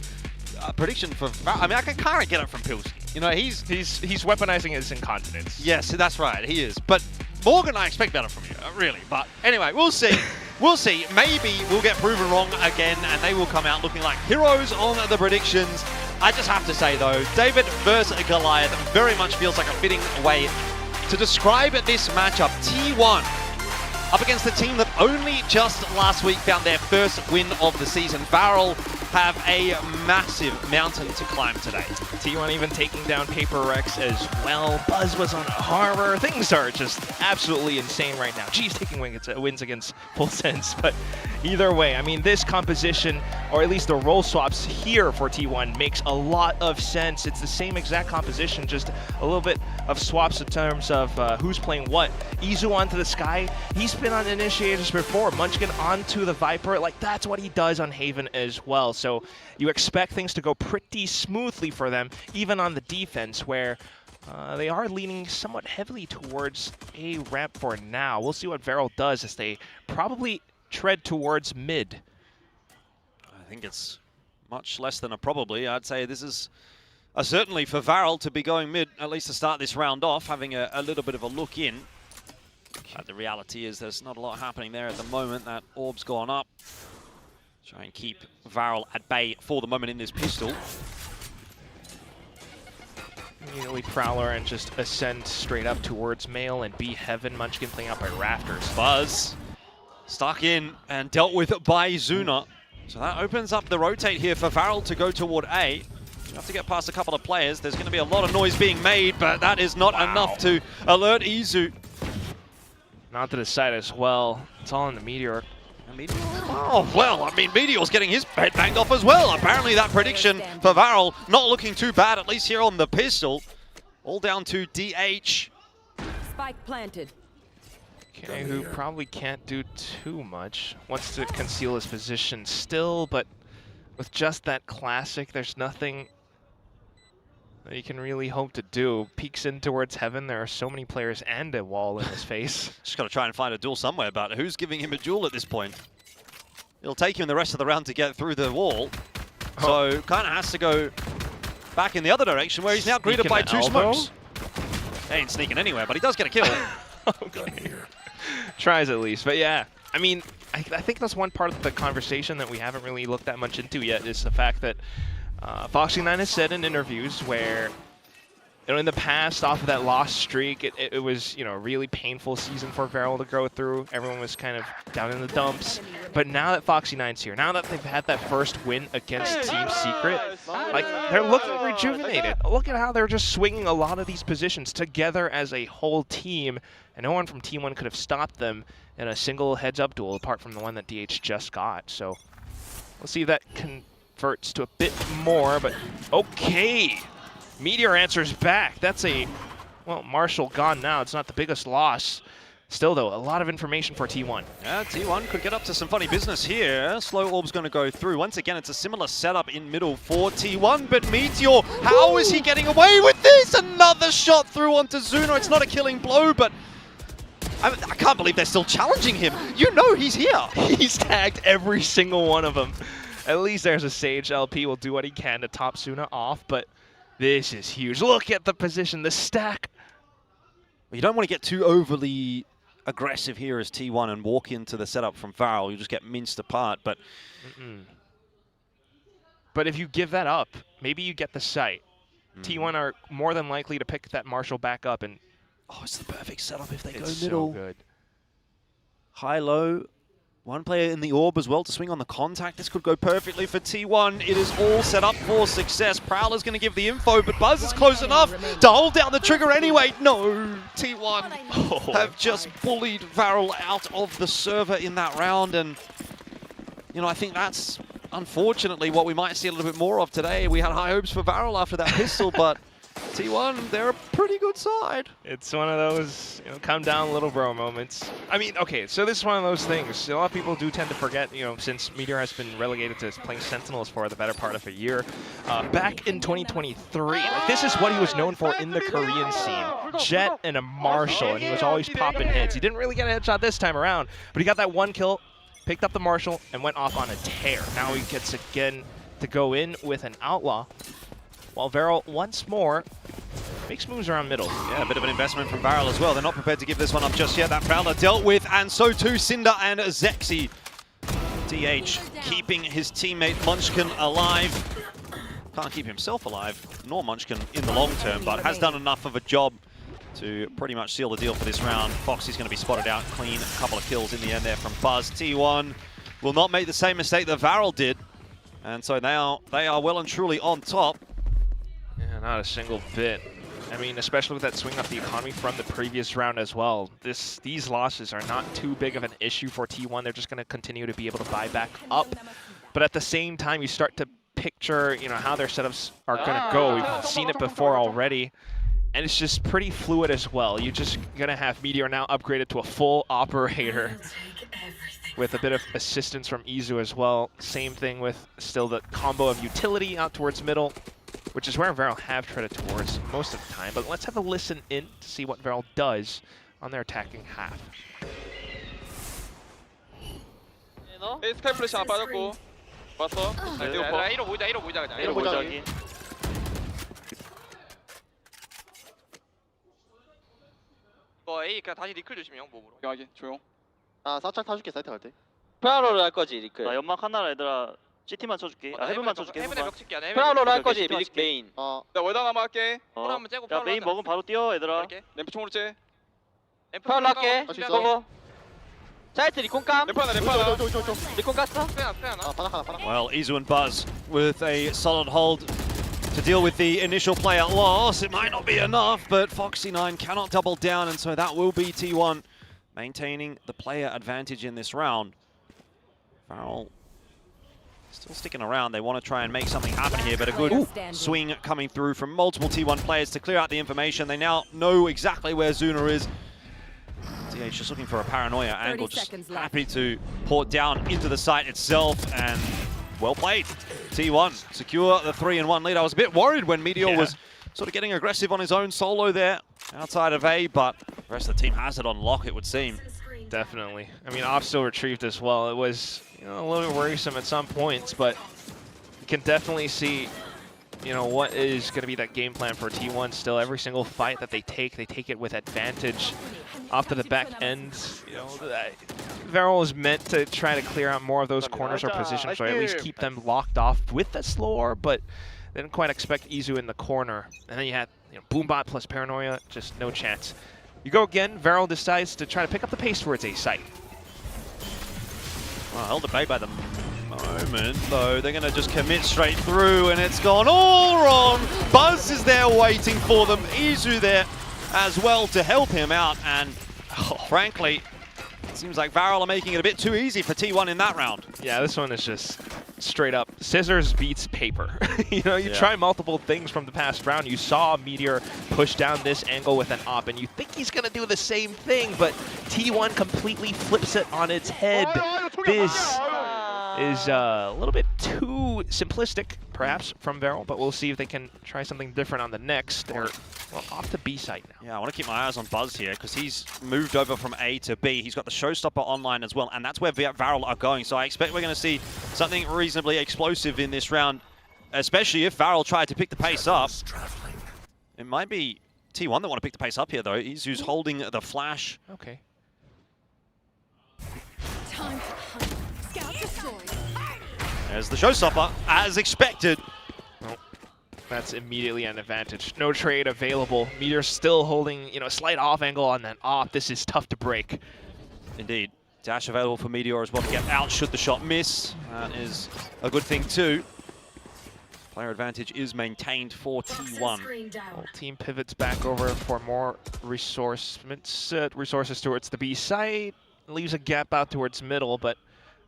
[SPEAKER 5] prediction for VALORANT. I mean, I can kind of get it from Pilsky. You know, he's
[SPEAKER 6] weaponizing his incontinence.
[SPEAKER 5] Yes, that's right. He is. But Morgan, I expect better from you, really. But anyway, we'll see. We'll see. Maybe we'll get proven wrong again, and they will come out looking like heroes on the predictions. I just have to say, though, David versus Goliath very much feels like a fitting way to describe this matchup. T1 up against the team that only just last week found their first win of the season. VALORANT have a massive mountain to climb today.
[SPEAKER 6] T1 even taking down Paper Rex as well. Buzz was on a Harbor. Things are just absolutely insane right now. G's taking wins against Full Sense, but either way, I mean, this composition, or at least the role swaps here for T1, makes a lot of sense. It's the same exact composition, just a little bit of swaps in terms of who's playing what. Izu onto the Sky. He's been on Initiators before. Munchkin onto the Viper. Like, that's what he does on Haven as well. So you expect things to go pretty smoothly for them, even on the defense, where they are leaning somewhat heavily towards a ramp for now. We'll see what VALORANT does as they probably tread towards mid.
[SPEAKER 5] I think it's much less than a probably. I'd say this is certainly for VALORANT to be going mid, at least to start this round off, having a little bit of a look in. The reality is there's not a lot happening there at the moment. That orb's gone up. Try and keep VALORANT at bay for the moment in this pistol.
[SPEAKER 6] Immediately Prowler and just ascend straight up towards Male and B Heaven. Munchkin playing out by Rafters.
[SPEAKER 5] Buzz stuck in and dealt with by Zuna. So that opens up the rotate here for VALORANT to go toward A. You have to get past a couple of players. There's going to be a lot of noise being made, but that is not enough to alert Izu.
[SPEAKER 6] Not to the side as well. It's all in the Meteor.
[SPEAKER 5] Oh, well, I mean, Meteor's getting his head banged off as well. Apparently that prediction for VALORANT not looking too bad, at least here on the pistol. All down to DH.
[SPEAKER 3] Spike planted.
[SPEAKER 6] Okay, who probably can't do too much. Wants to conceal his position still, but with just that classic, there's nothing that you can really hope to do. Peeks in towards Heaven. There are so many players and a wall in his face.
[SPEAKER 5] Just got to try and find a duel somewhere, but who's giving him a duel at this point? It'll take him the rest of the round to get through the wall. So kind of has to go back in the other direction, where he's now greeted by 2 smokes. He ain't sneaking anywhere, but he does get a kill.
[SPEAKER 6] Okay. Tries at least, but yeah. I mean, I think that's one part of the conversation that we haven't really looked that much into yet, is the fact that Foxy9 has said in interviews where You know, in the past, off of that lost streak, it was, you know, a really painful season for VALORANT to go through. Everyone was kind of down in the dumps. But now that Foxy9's here, now that they've had that first win against Team Secret, like, they're looking rejuvenated. Look at how they're just swinging a lot of these positions together as a whole team, and no one from Team 1 could have stopped them in a single heads-up duel, apart from the one that DH just got. So we'll see if that converts to a bit more, but okay. Meteor answers back. That's a, well, Marshall gone now. It's not the biggest loss. Still, though, a lot of information for T1.
[SPEAKER 5] Yeah, T1 could get up to some funny business here. Slow Orb's going to go through. Once again, it's a similar setup in middle for T1, but Meteor, how is he getting away with this? Another shot through onto Zuno. It's not a killing blow, but I can't believe they're still challenging him. You know he's here.
[SPEAKER 6] He's tagged every single one of them. At least there's a Sage. LP will do what he can to top Suna off, but this is huge. Look at the position, the stack.
[SPEAKER 5] Well, you don't want to get too overly aggressive here as T1 and walk into the setup from VALORANT. You just get minced apart, but...
[SPEAKER 6] But if you give that up, maybe you get the site. T1 are more than likely to pick that Marshall back up, and
[SPEAKER 5] oh, it's the perfect setup if they go
[SPEAKER 6] it's
[SPEAKER 5] middle.
[SPEAKER 6] So good.
[SPEAKER 5] High-low. One player in the orb as well to swing on the contact. This could go perfectly for T1. It is all set up for success. Prowler's going to give the info, but Buzz is close enough to hold down the trigger anyway. No, T1 have just bullied VALORANT out of the server in that round. And, you know, I think that's unfortunately what we might see a little bit more of today. We had high hopes for VALORANT after that pistol, but T1, they're a pretty good side.
[SPEAKER 6] It's one of those, you know, come down little bro moments. I mean, okay, so this is one of those things. A lot of people do tend to forget, you know, since Meteor has been relegated to playing Sentinels for the better part of a year. Back in 2023, like, this is what he was known for in the Korean scene. Jet and a Marshall, and he was always popping hits. He didn't really get a headshot this time around, but he got that one kill, picked up the Marshall, and went off on a tear. Now he gets again to go in with an Outlaw, while VALORANT once more makes moves around middle.
[SPEAKER 5] Yeah, a bit of an investment from VALORANT as well. They're not prepared to give this one up just yet. That Prowler dealt with, and so too Cinder and Zexy. DH keeping his teammate Munchkin alive. Can't keep himself alive, nor Munchkin in the long term, but has done enough of a job to pretty much seal the deal for this round. Foxy's going to be spotted out clean. A couple of kills in the end there from Buzz. T1 will not make the same mistake that VALORANT did. And so they are well and truly on top.
[SPEAKER 6] Yeah, not a single bit. I mean, especially with that swing off the economy from the previous round as well. These losses are not too big of an issue for T1. They're just going to continue to be able to buy back up. But at the same time, you start to picture, you know, how their setups are going to go. We've seen it before already. And it's just pretty fluid as well. You're just going to have Meteor now upgraded to a full operator with a bit of assistance from Izu as well. Same thing with still the combo of utility out towards middle, which is where VALORANT have treaded towards most of the time. But let's have a listen in to see what VALORANT does on their attacking half.
[SPEAKER 4] 스카이 플래시 하나 빠졌고 왔어? A로 모이자 그냥. A로 모이자. A 그냥 다시 리클 조심해, 몸으로. 여기 조용.
[SPEAKER 23] 아 살짝 타줄게 사이트 갈 때.
[SPEAKER 4] 프라로를 할 거지 리클.
[SPEAKER 23] 나 연막 하나라 얘들아. CT만 쳐줄게. 아 헤븐만 쳐줄게.
[SPEAKER 4] 헤븐에 벽 칠게. 프라로를 할 거지 메인.
[SPEAKER 23] 나 월당 한번 할게.
[SPEAKER 4] 홀 한번 째고
[SPEAKER 23] 야 메인 먹으면 바로 뛰어 얘들아.
[SPEAKER 4] 램프 총으로 째. 프라로 할게. 고고. 사이트 리콘감.
[SPEAKER 23] 램프 하나.
[SPEAKER 4] 리콘 깠어? 스페 하나.
[SPEAKER 23] 바닥.
[SPEAKER 5] Well, Izu and Buzz with a solid hold to deal with the initial player loss. It might not be enough, but Foxy9 cannot double down, and so that will be T1 maintaining the player advantage in this round. VALORANT still sticking around. They want to try and make something happen here, but a good swing coming through from multiple T1 players to clear out the information. They now know exactly where Zuna is. DH just looking for a paranoia angle, just happy to port down into the site itself, and well played. T1 secure the 3-1 lead. I was a bit worried when Meteor was sort of getting aggressive on his own solo there outside of A, but the rest of the team has it on lock, it would seem.
[SPEAKER 6] Definitely. I mean, off still retrieved as well. It was, you know, a little bit worrisome at some points, but you can definitely see, you know, what is going to be that game plan for T1 still. Every single fight that they take it with advantage. Off to the back end, you know, VALORANT is meant to try to clear out more of those corners or positions, or at least keep them locked off with the slow orb, but they didn't quite expect Izu in the corner. And then you you know, Boombot plus Paranoia, just no chance. You go again, Varel decides to try to pick up the pace towards A site.
[SPEAKER 5] Well, held at bay by the moment, though. They're going to just commit straight through, and it's gone all wrong. Buzz is there waiting for them. Izu there as well to help him out, and frankly, it seems like Varel are making it a bit too easy for T1 in that round.
[SPEAKER 6] Yeah, this one is just straight up scissors beats paper. You know, you try multiple things from the past round. You saw Meteor push down this angle with an op, and you think he's going to do the same thing, but T1 completely flips it on its head. This is a little bit too simplistic, perhaps, from Varel, but we'll see if they can try something different on the next. They're off to B site now.
[SPEAKER 5] Yeah, I want to keep my eyes on Buzz here because he's moved over from A to B. He's got the Showstopper online as well, and that's where Varel are going. So I expect we're going to see something reasonably explosive in this round, especially if Varel tried to pick the pace up. It might be T1 that want to pick the pace up here, though. Izu's holding the flash.
[SPEAKER 6] Okay.
[SPEAKER 16] Time to hunt. Scout destroyed.
[SPEAKER 5] There's the Showstopper, as expected.
[SPEAKER 6] Well, that's immediately an advantage. No trade available. Meteor still holding, you know, a slight off angle on that off. This is tough to break.
[SPEAKER 5] Indeed. Dash available for Meteor as well to get out should the shot miss. That is a good thing too. Player advantage is maintained for T1.
[SPEAKER 6] Whole team pivots back over for more resources towards the B site. Leaves a gap out towards middle, but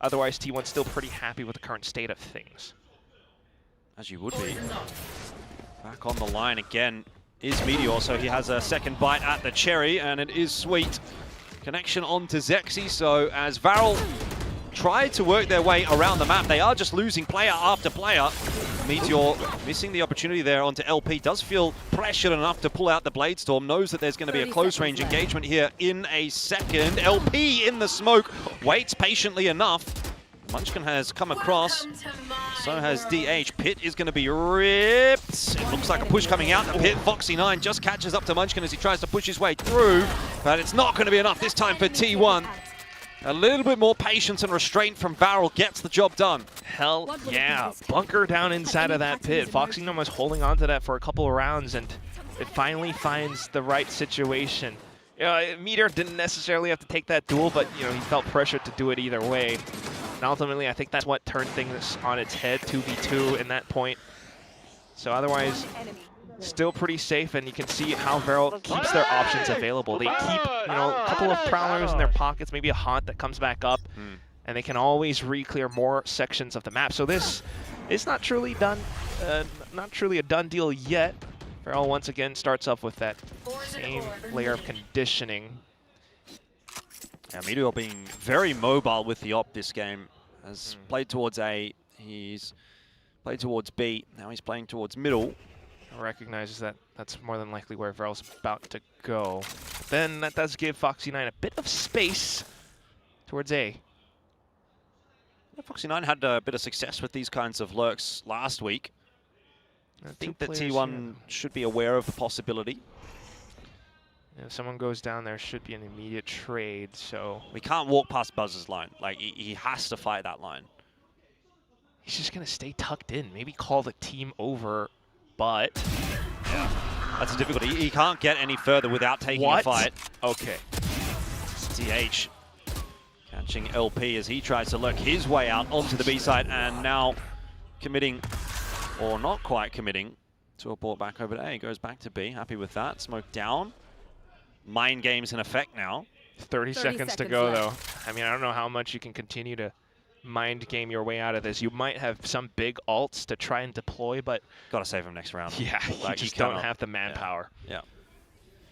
[SPEAKER 6] otherwise T1's still pretty happy with the current state of things.
[SPEAKER 5] As you would be. Back on the line again is Meteor, so he has a second bite at the cherry, and it is sweet. Connection onto Zexy, so as Varel try to work their way around the map, they are just losing player after player. Meteor missing the opportunity there onto LP, does feel pressured enough to pull out the Blade Storm, knows that there's going to be a close range engagement here in a second. LP in the smoke, waits patiently enough. Munchkin has come across, so has DH. Pit is going to be ripped. It looks like a push coming out the pit. Foxy9 just catches up to Munchkin as he tries to push his way through, but it's not going to be enough this time for T1. A little bit more patience and restraint from Varel gets the job done.
[SPEAKER 6] Hell yeah. Bunker down inside of that pit. Foxy9 was holding on to that for a couple of rounds, and it finally finds the right situation. You know, Meteor didn't necessarily have to take that duel, but you know, he felt pressured to do it either way. And ultimately, I think that's what turned things on its head, 2v2 in that point. So otherwise, still pretty safe, and you can see how Varel keeps their options available. They keep, you know, a couple of Prowlers in their pockets, maybe a Haunt that comes back up, and they can always re-clear more sections of the map. So this is not truly done, not truly a done deal yet. Varel once again starts off with that same layer of conditioning.
[SPEAKER 5] Yeah, Meteor being very mobile with the op this game. Has played towards A, he's played towards B, now he's playing towards middle.
[SPEAKER 6] Recognizes that that's more than likely where Varel's about to go. Then that does give Foxy9 a bit of space towards A.
[SPEAKER 5] Yeah, Foxy9 had a bit of success with these kinds of lurks last week. I think that T1 should be aware of the possibility.
[SPEAKER 6] If someone goes down, there should be an immediate trade, so...
[SPEAKER 5] We can't walk past Buzz's line. Like, he has to fight that line.
[SPEAKER 6] He's just going to stay tucked in. Maybe call the team over, but...
[SPEAKER 5] Yeah, that's a difficulty. He can't get any further without taking a fight.
[SPEAKER 6] Okay.
[SPEAKER 5] DH catching LP as he tries to lurk his way out onto the B side, and now committing, or not quite committing, to a ball back over to A. Goes back to B. Happy with that. Smoke down. Mind games in effect now.
[SPEAKER 6] 30 seconds to go, though. I mean, I don't know how much you can continue to mind game your way out of this. You might have some big ults to try and deploy, but...
[SPEAKER 5] Gotta save him next round.
[SPEAKER 6] Yeah,
[SPEAKER 5] like,
[SPEAKER 6] you just don't have the manpower.
[SPEAKER 5] Yeah.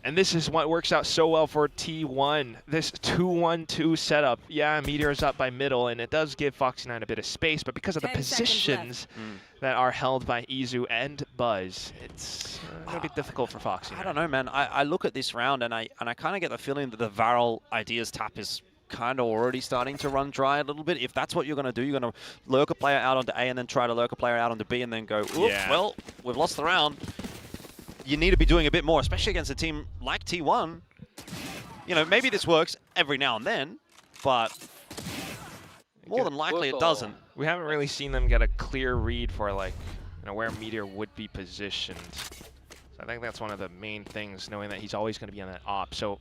[SPEAKER 6] And this is what works out so well for T1. This 2-1-2 setup. Yeah, Meteor's up by middle, and it does give Foxy9 a bit of space, but because of the positions that are held by Izu and Buzz, it's going to be difficult for Foxy9.
[SPEAKER 5] I don't know, man. I look at this round, and I kind of get the feeling that the Varel ideas tap is kind of already starting to run dry a little bit. If that's what you're going to do, you're going to lurk a player out onto A and then try to lurk a player out onto B and then go, oops, well, we've lost the round. You need to be doing a bit more, especially against a team like T1. You know, maybe this works every now and then, but more than likely it doesn't.
[SPEAKER 6] We haven't really seen them get a clear read for, like, you know, where Meteor would be positioned. So I think that's one of the main things, knowing that he's always going to be on that op. So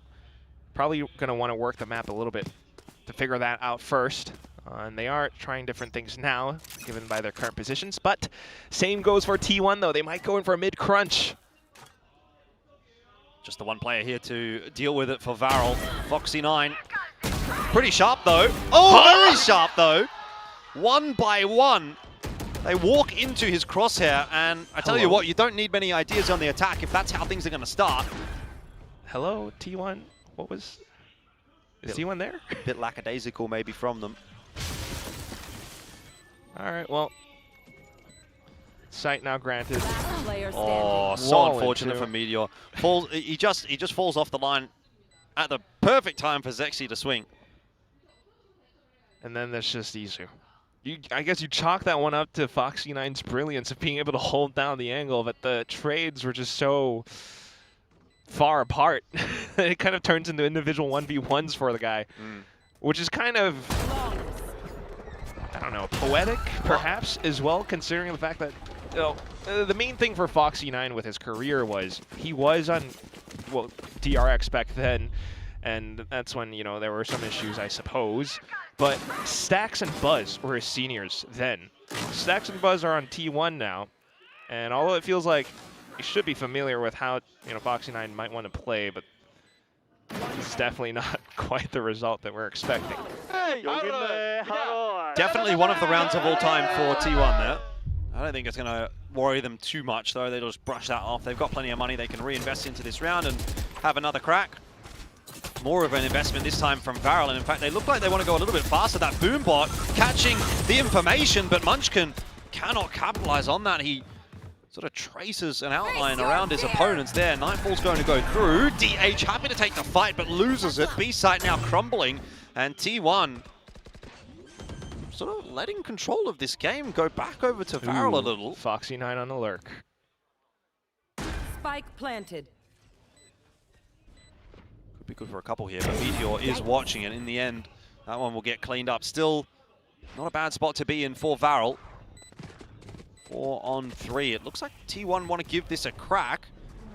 [SPEAKER 6] probably going to want to work the map a little bit to figure that out first. And they are trying different things now, given by their current positions. But same goes for T1, though. They might go in for a mid-crunch.
[SPEAKER 5] Just the one player here to deal with it for Varel. Foxy9. Pretty sharp, though. Oh, very sharp, though. 1 by 1. They walk into his crosshair, and I tell you what, you don't need many ideas on the attack if that's how things are going to start.
[SPEAKER 6] Hello, T1. What was... Is T1 there?
[SPEAKER 5] A bit lackadaisical, maybe, from them.
[SPEAKER 6] All right, well, sight now granted.
[SPEAKER 5] Oh, so unfortunate for Meteor. He just falls off the line at the perfect time for Zexy to swing.
[SPEAKER 6] And then there's just Izu. I guess you chalk that one up to Foxy9's brilliance of being able to hold down the angle, but the trades were just so far apart. It kind of turns into individual 1v1s for the guy, which is kind of, I don't know, poetic, perhaps, as well, considering the fact that, you know, the main thing for Foxy9 with his career was he was on, well, DRX back then, and that's when, you know, there were some issues, I suppose. But Stax and Buzz were his seniors then. Stax and Buzz are on T1 now, and although it feels like you should be familiar with how, you know, Foxy9 might want to play, but it's definitely not quite the result that we're expecting.
[SPEAKER 5] Definitely one of the rounds of all time for T1 there. I don't think it's going to worry them too much, though. They'll just brush that off. They've got plenty of money they can reinvest into this round and have another crack. More of an investment this time from Varel, and in fact, they look like they want to go a little bit faster. That Boombot catching the information, but Munchkin cannot capitalize on that. He sort of traces an outline around his opponents there. Nightfall's going to go through. DH happy to take the fight, but loses it. B-site now crumbling, and T1 sort of letting control of this game go back over to Varel a little.
[SPEAKER 6] Foxy9 on the lurk.
[SPEAKER 3] Spike planted.
[SPEAKER 5] Could be good for a couple here, but Meteor is watching it. In the end, that one will get cleaned up. Still not a bad spot to be in for Varel. 4 on 3. It looks like T1 want to give this a crack.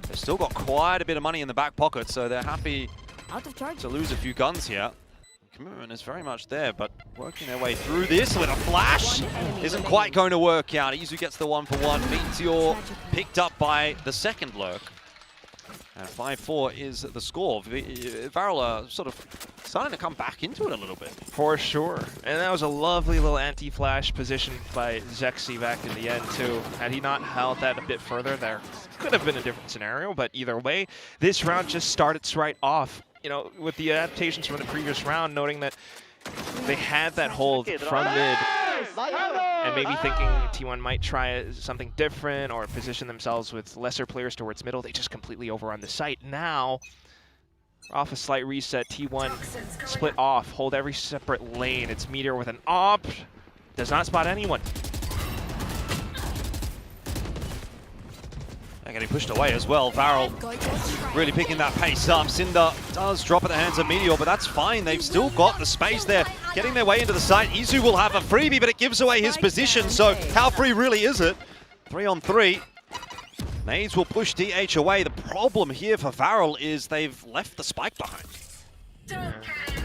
[SPEAKER 5] They've still got quite a bit of money in the back pocket, so they're happy to lose a few guns here. Commitment is very much there, but working their way through this with a flash isn't quite going to work out. Izu gets the 1-for-1. Meteor picked up by the second lurk. And 5-4 is the score. Varel are sort of starting to come back into it a little bit.
[SPEAKER 6] For sure. And that was a lovely little anti-flash position by Zexy back in the end, too. Had he not held that a bit further, there could have been a different scenario. But either way, this round just started right off. You know, with the adaptations from the previous round, noting that they had that hold from mid, and maybe thinking T1 might try something different or position themselves with lesser players towards middle. They just completely overrun the site. Now, off a slight reset, T1 split off, hold every separate lane. It's Meteor with an op, does not spot anyone.
[SPEAKER 5] They're getting pushed away as well. Varel really picking that pace up. Cinder does drop at the hands of Meteor, but that's fine. They've still got the space there. Getting their way into the site. Izu will have a freebie, but it gives away his position. So how free really is it? 3 on 3. Nades will push DH away. The problem here for Varel is they've left the spike behind.
[SPEAKER 6] Yeah,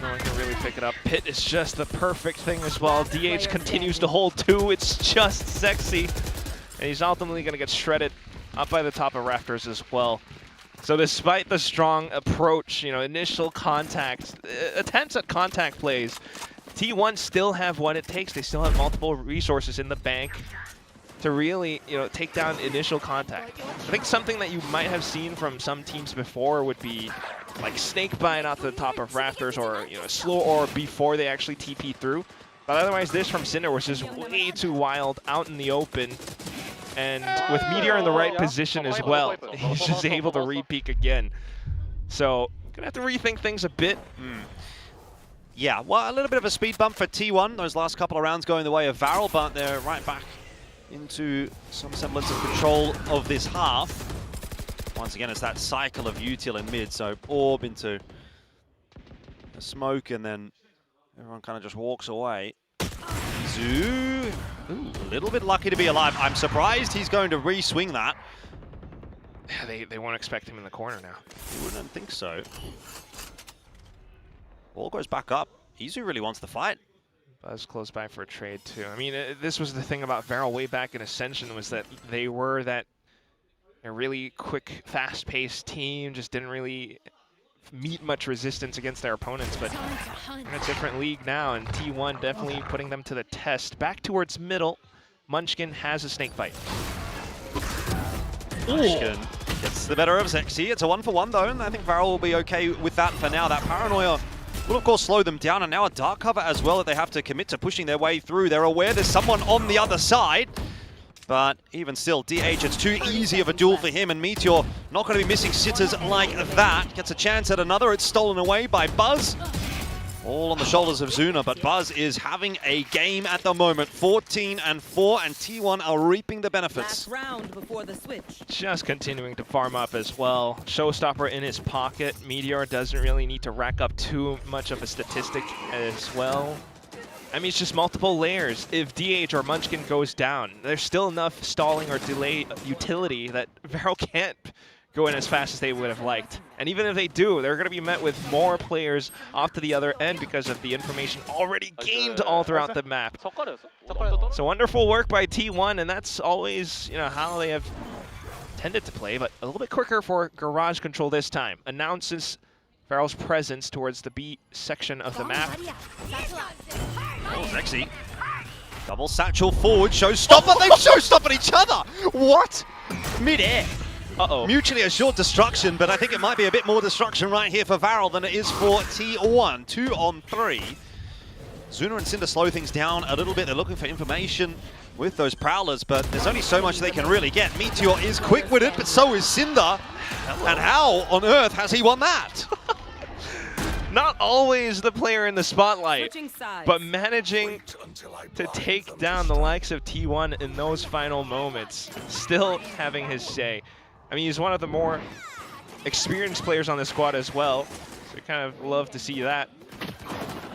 [SPEAKER 6] no one can really pick it up. Pit is just the perfect thing as well. DH continues to hold 2. It's just Sexy. And he's ultimately going to get shredded up by the top of rafters as well. So despite the strong approach, you know, initial contact, attempts at contact plays, T1 still have what it takes. They still have multiple resources in the bank to really, you know, take down initial contact. I think something that you might have seen from some teams before would be like snakebite off the top of rafters, or, you know, slow or before they actually TP through. But otherwise, this from Cinder was just way too wild out in the open. And with Meteor in the right position as well, he's just able to re-peek again. So, gonna have to rethink things a bit.
[SPEAKER 5] Yeah, well, a little bit of a speed bump for T1. Those last couple of rounds going the way of Varel, but they're right back into some semblance of control of this half. Once again, it's that cycle of util in mid, so orb into the smoke, and then everyone kind of just walks away. Izu, a little bit lucky to be alive. I'm surprised he's going to re-swing that.
[SPEAKER 6] Yeah, they won't expect him in the corner now.
[SPEAKER 5] You wouldn't think so. Ball goes back up. Izu really wants the fight.
[SPEAKER 6] Buzz close by for a trade too. I mean, this was the thing about VALORANT way back in Ascension, was that they were that a really quick, fast-paced team, just didn't really meet much resistance against their opponents. But in a different league now, and T1 definitely putting them to the test. Back towards middle, Munchkin has a snake bite.
[SPEAKER 5] Munchkin gets the better of Zexy. It's a 1-for-1 though, and I think VALORANT will be okay with that for now. That paranoia will of course slow them down, and now a dark cover as well that they have to commit to pushing their way through. They're aware there's someone on the other side, but even still, DH, it's too easy of a duel for him, and Meteor not going to be missing sitters like that. Gets a chance at another. It's stolen away by Buzz. All on the shoulders of Zuna, but Buzz is having a game at the moment. 14-4, and T1 are reaping the benefits.
[SPEAKER 3] Last round before the switch.
[SPEAKER 6] Just continuing to farm up as well. Showstopper in his pocket. Meteor doesn't really need to rack up too much of a statistic as well. I mean, it's just multiple layers. If DH or Munchkin goes down, there's still enough stalling or delay utility that VALORANT can't go in as fast as they would have liked. And even if they do, they're going to be met with more players off to the other end because of the information already gained all throughout the map. So wonderful work by T1, and that's always, you know, how they have tended to play, but a little bit quicker for Garage Control this time. Announces VALORANT's presence towards the B section of the map.
[SPEAKER 5] Oh, Zexy. Double satchel forward, showstopper. They've showstoppered each other. What? Mid-air.
[SPEAKER 6] Uh-oh.
[SPEAKER 5] Mutually assured destruction, but I think it might be a bit more destruction right here for VALORANT than it is for T1. 2-on-3. Zuna and Cinder slow things down a little bit. They're looking for information with those Prowlers, but there's only so much they can really get. Meteor is quick-witted, but so is Cinder. And how on earth has he won that?
[SPEAKER 6] Not always the player in the spotlight, but managing to take down the likes of T1 in those final moments, still having his say. I mean, he's one of the more experienced players on the squad as well, so I kind of love to see that.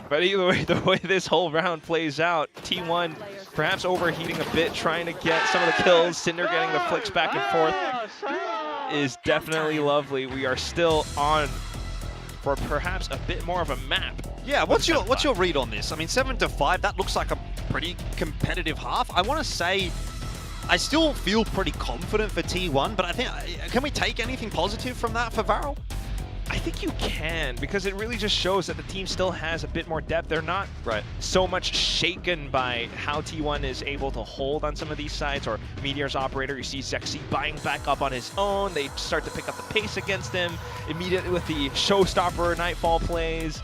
[SPEAKER 6] But either way, the way this whole round plays out, T1 perhaps overheating a bit, trying to get some of the kills, Cinder getting the flicks back and forth, is definitely lovely. We are still on for perhaps a bit more of a map.
[SPEAKER 5] Yeah, what's your read on this? I mean, 7-5, that looks like a pretty competitive half. I want to say I still feel pretty confident for T1, but I think, can we take anything positive from that for VALORANT?
[SPEAKER 6] I think you can, because it really just shows that the team still has a bit more depth. They're not so much shaken by how T1 is able to hold on some of these sides, or Meteor's operator. You see Zexy buying back up on his own. They start to pick up the pace against him immediately with the showstopper Nightfall plays.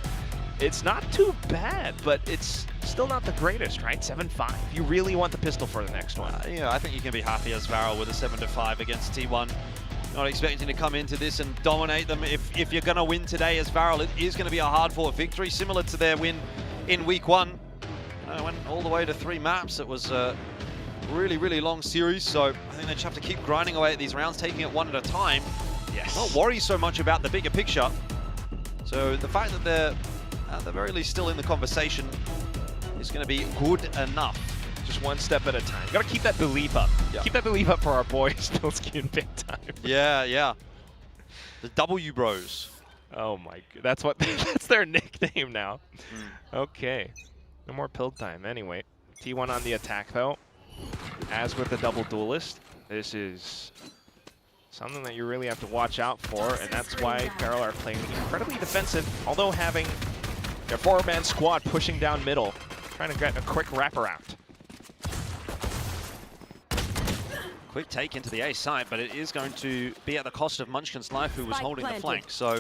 [SPEAKER 6] It's not too bad, but it's still not the greatest, right? 7-5. You really want the pistol for the next one.
[SPEAKER 5] Yeah, I think you can be happy as VALORANT with a 7-5 against T1. Not expecting to come into this and dominate them. If you're going to win today as VALORANT, it is going to be a hard-fought victory, similar to their win in week 1. Went all the way to 3 maps. It was a really, really long series, so I think they just have to keep grinding away at these rounds, taking it one at a time.
[SPEAKER 6] Yes.
[SPEAKER 5] Not worry so much about the bigger picture. So the fact that they're at the very least still in the conversation is going to be good enough.
[SPEAKER 6] Just one step at a time. Gotta keep that belief up. Yeah. Keep that belief up for our boys, Bilski and Big Time.
[SPEAKER 5] Yeah. The W Bros.
[SPEAKER 6] Oh my god, that's their nickname now. Okay. No more pill time. Anyway, T1 on the attack though. As with the double duelist, this is something that you really have to watch out for, and that's why VALORANT are playing incredibly defensive, although having their 4-man squad pushing down middle, trying to get a quick wraparound.
[SPEAKER 5] Quick take into the A side, but it is going to be at the cost of Munchkin's life, who was holding the flank. So,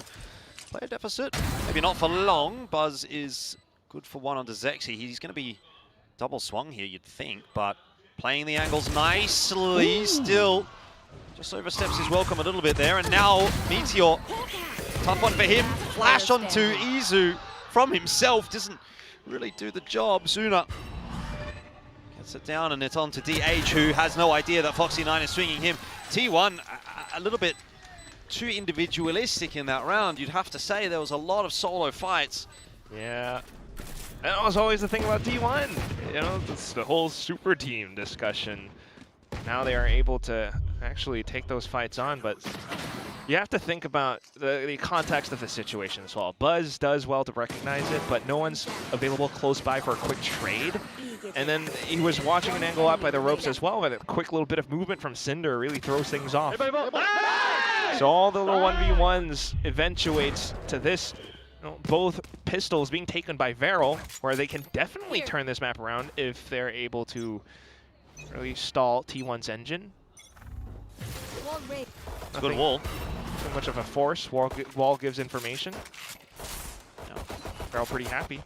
[SPEAKER 5] player deficit, maybe not for long. Buzz is good for 1 onto Zexy. He's going to be double swung here, you'd think, but playing the angles nicely. Ooh. Still just oversteps his welcome a little bit there. And now Meteor, tough one for him. Flash onto Izu from himself, doesn't really do the job. Zuna gets it down, and it's on to DH, who has no idea that Foxy9 is swinging him. T1, a little bit too individualistic in that round. You'd have to say there was a lot of solo fights.
[SPEAKER 6] Yeah. That was always the thing about T1. You know, it's the whole super team discussion. Now they are able to actually take those fights on, but you have to think about the context of the situation as well. Buzz does well to recognize it, but no one's available close by for a quick trade. And then he was watching an angle up by the ropes as well, but a quick little bit of movement from Cinder really throws things off. So all the little 1v1s eventuates to this, both pistols being taken by Varel, where they can definitely turn this map around if they're able to really stall T1's engine.
[SPEAKER 5] It's a good wall.
[SPEAKER 6] Too much of a force. Wall gives information. No. Varel pretty happy.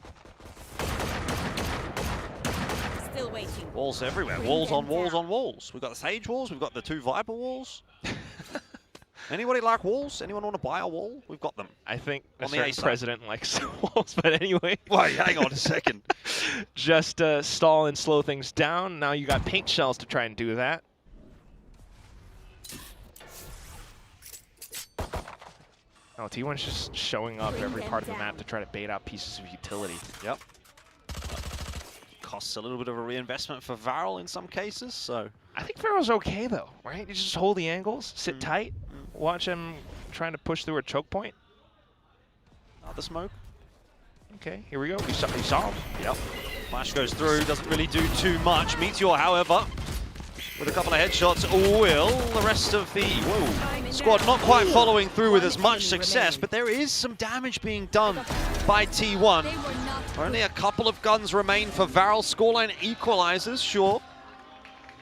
[SPEAKER 2] Still waiting.
[SPEAKER 5] Walls everywhere. Walls on walls on walls. We've got the Sage walls. We've got the 2 Viper walls. Anybody like walls? Anyone want to buy a wall? We've got them.
[SPEAKER 6] I think
[SPEAKER 5] on
[SPEAKER 6] the president likes walls, but anyway.
[SPEAKER 5] Wait, hang on a second.
[SPEAKER 6] Just stall and slow things down. Now you got paint shells to try and do that. Oh, T1's just showing up every part of the map to try to bait out pieces of utility.
[SPEAKER 5] Yep. Costs a little bit of a reinvestment for Varel in some cases, so.
[SPEAKER 6] I think Varel's okay though, right? You just hold the angles, sit tight, watch him trying to push through a choke point.
[SPEAKER 5] Another smoke.
[SPEAKER 6] Okay, here we go. We saw him.
[SPEAKER 5] Yep. Flash goes through, doesn't really do too much. Meteor, however, with a couple of headshots, will the rest of the squad not quite following through with as much success, but there is some damage being done by T1. Only a couple of guns remain for Varel. Scoreline equalizes, sure.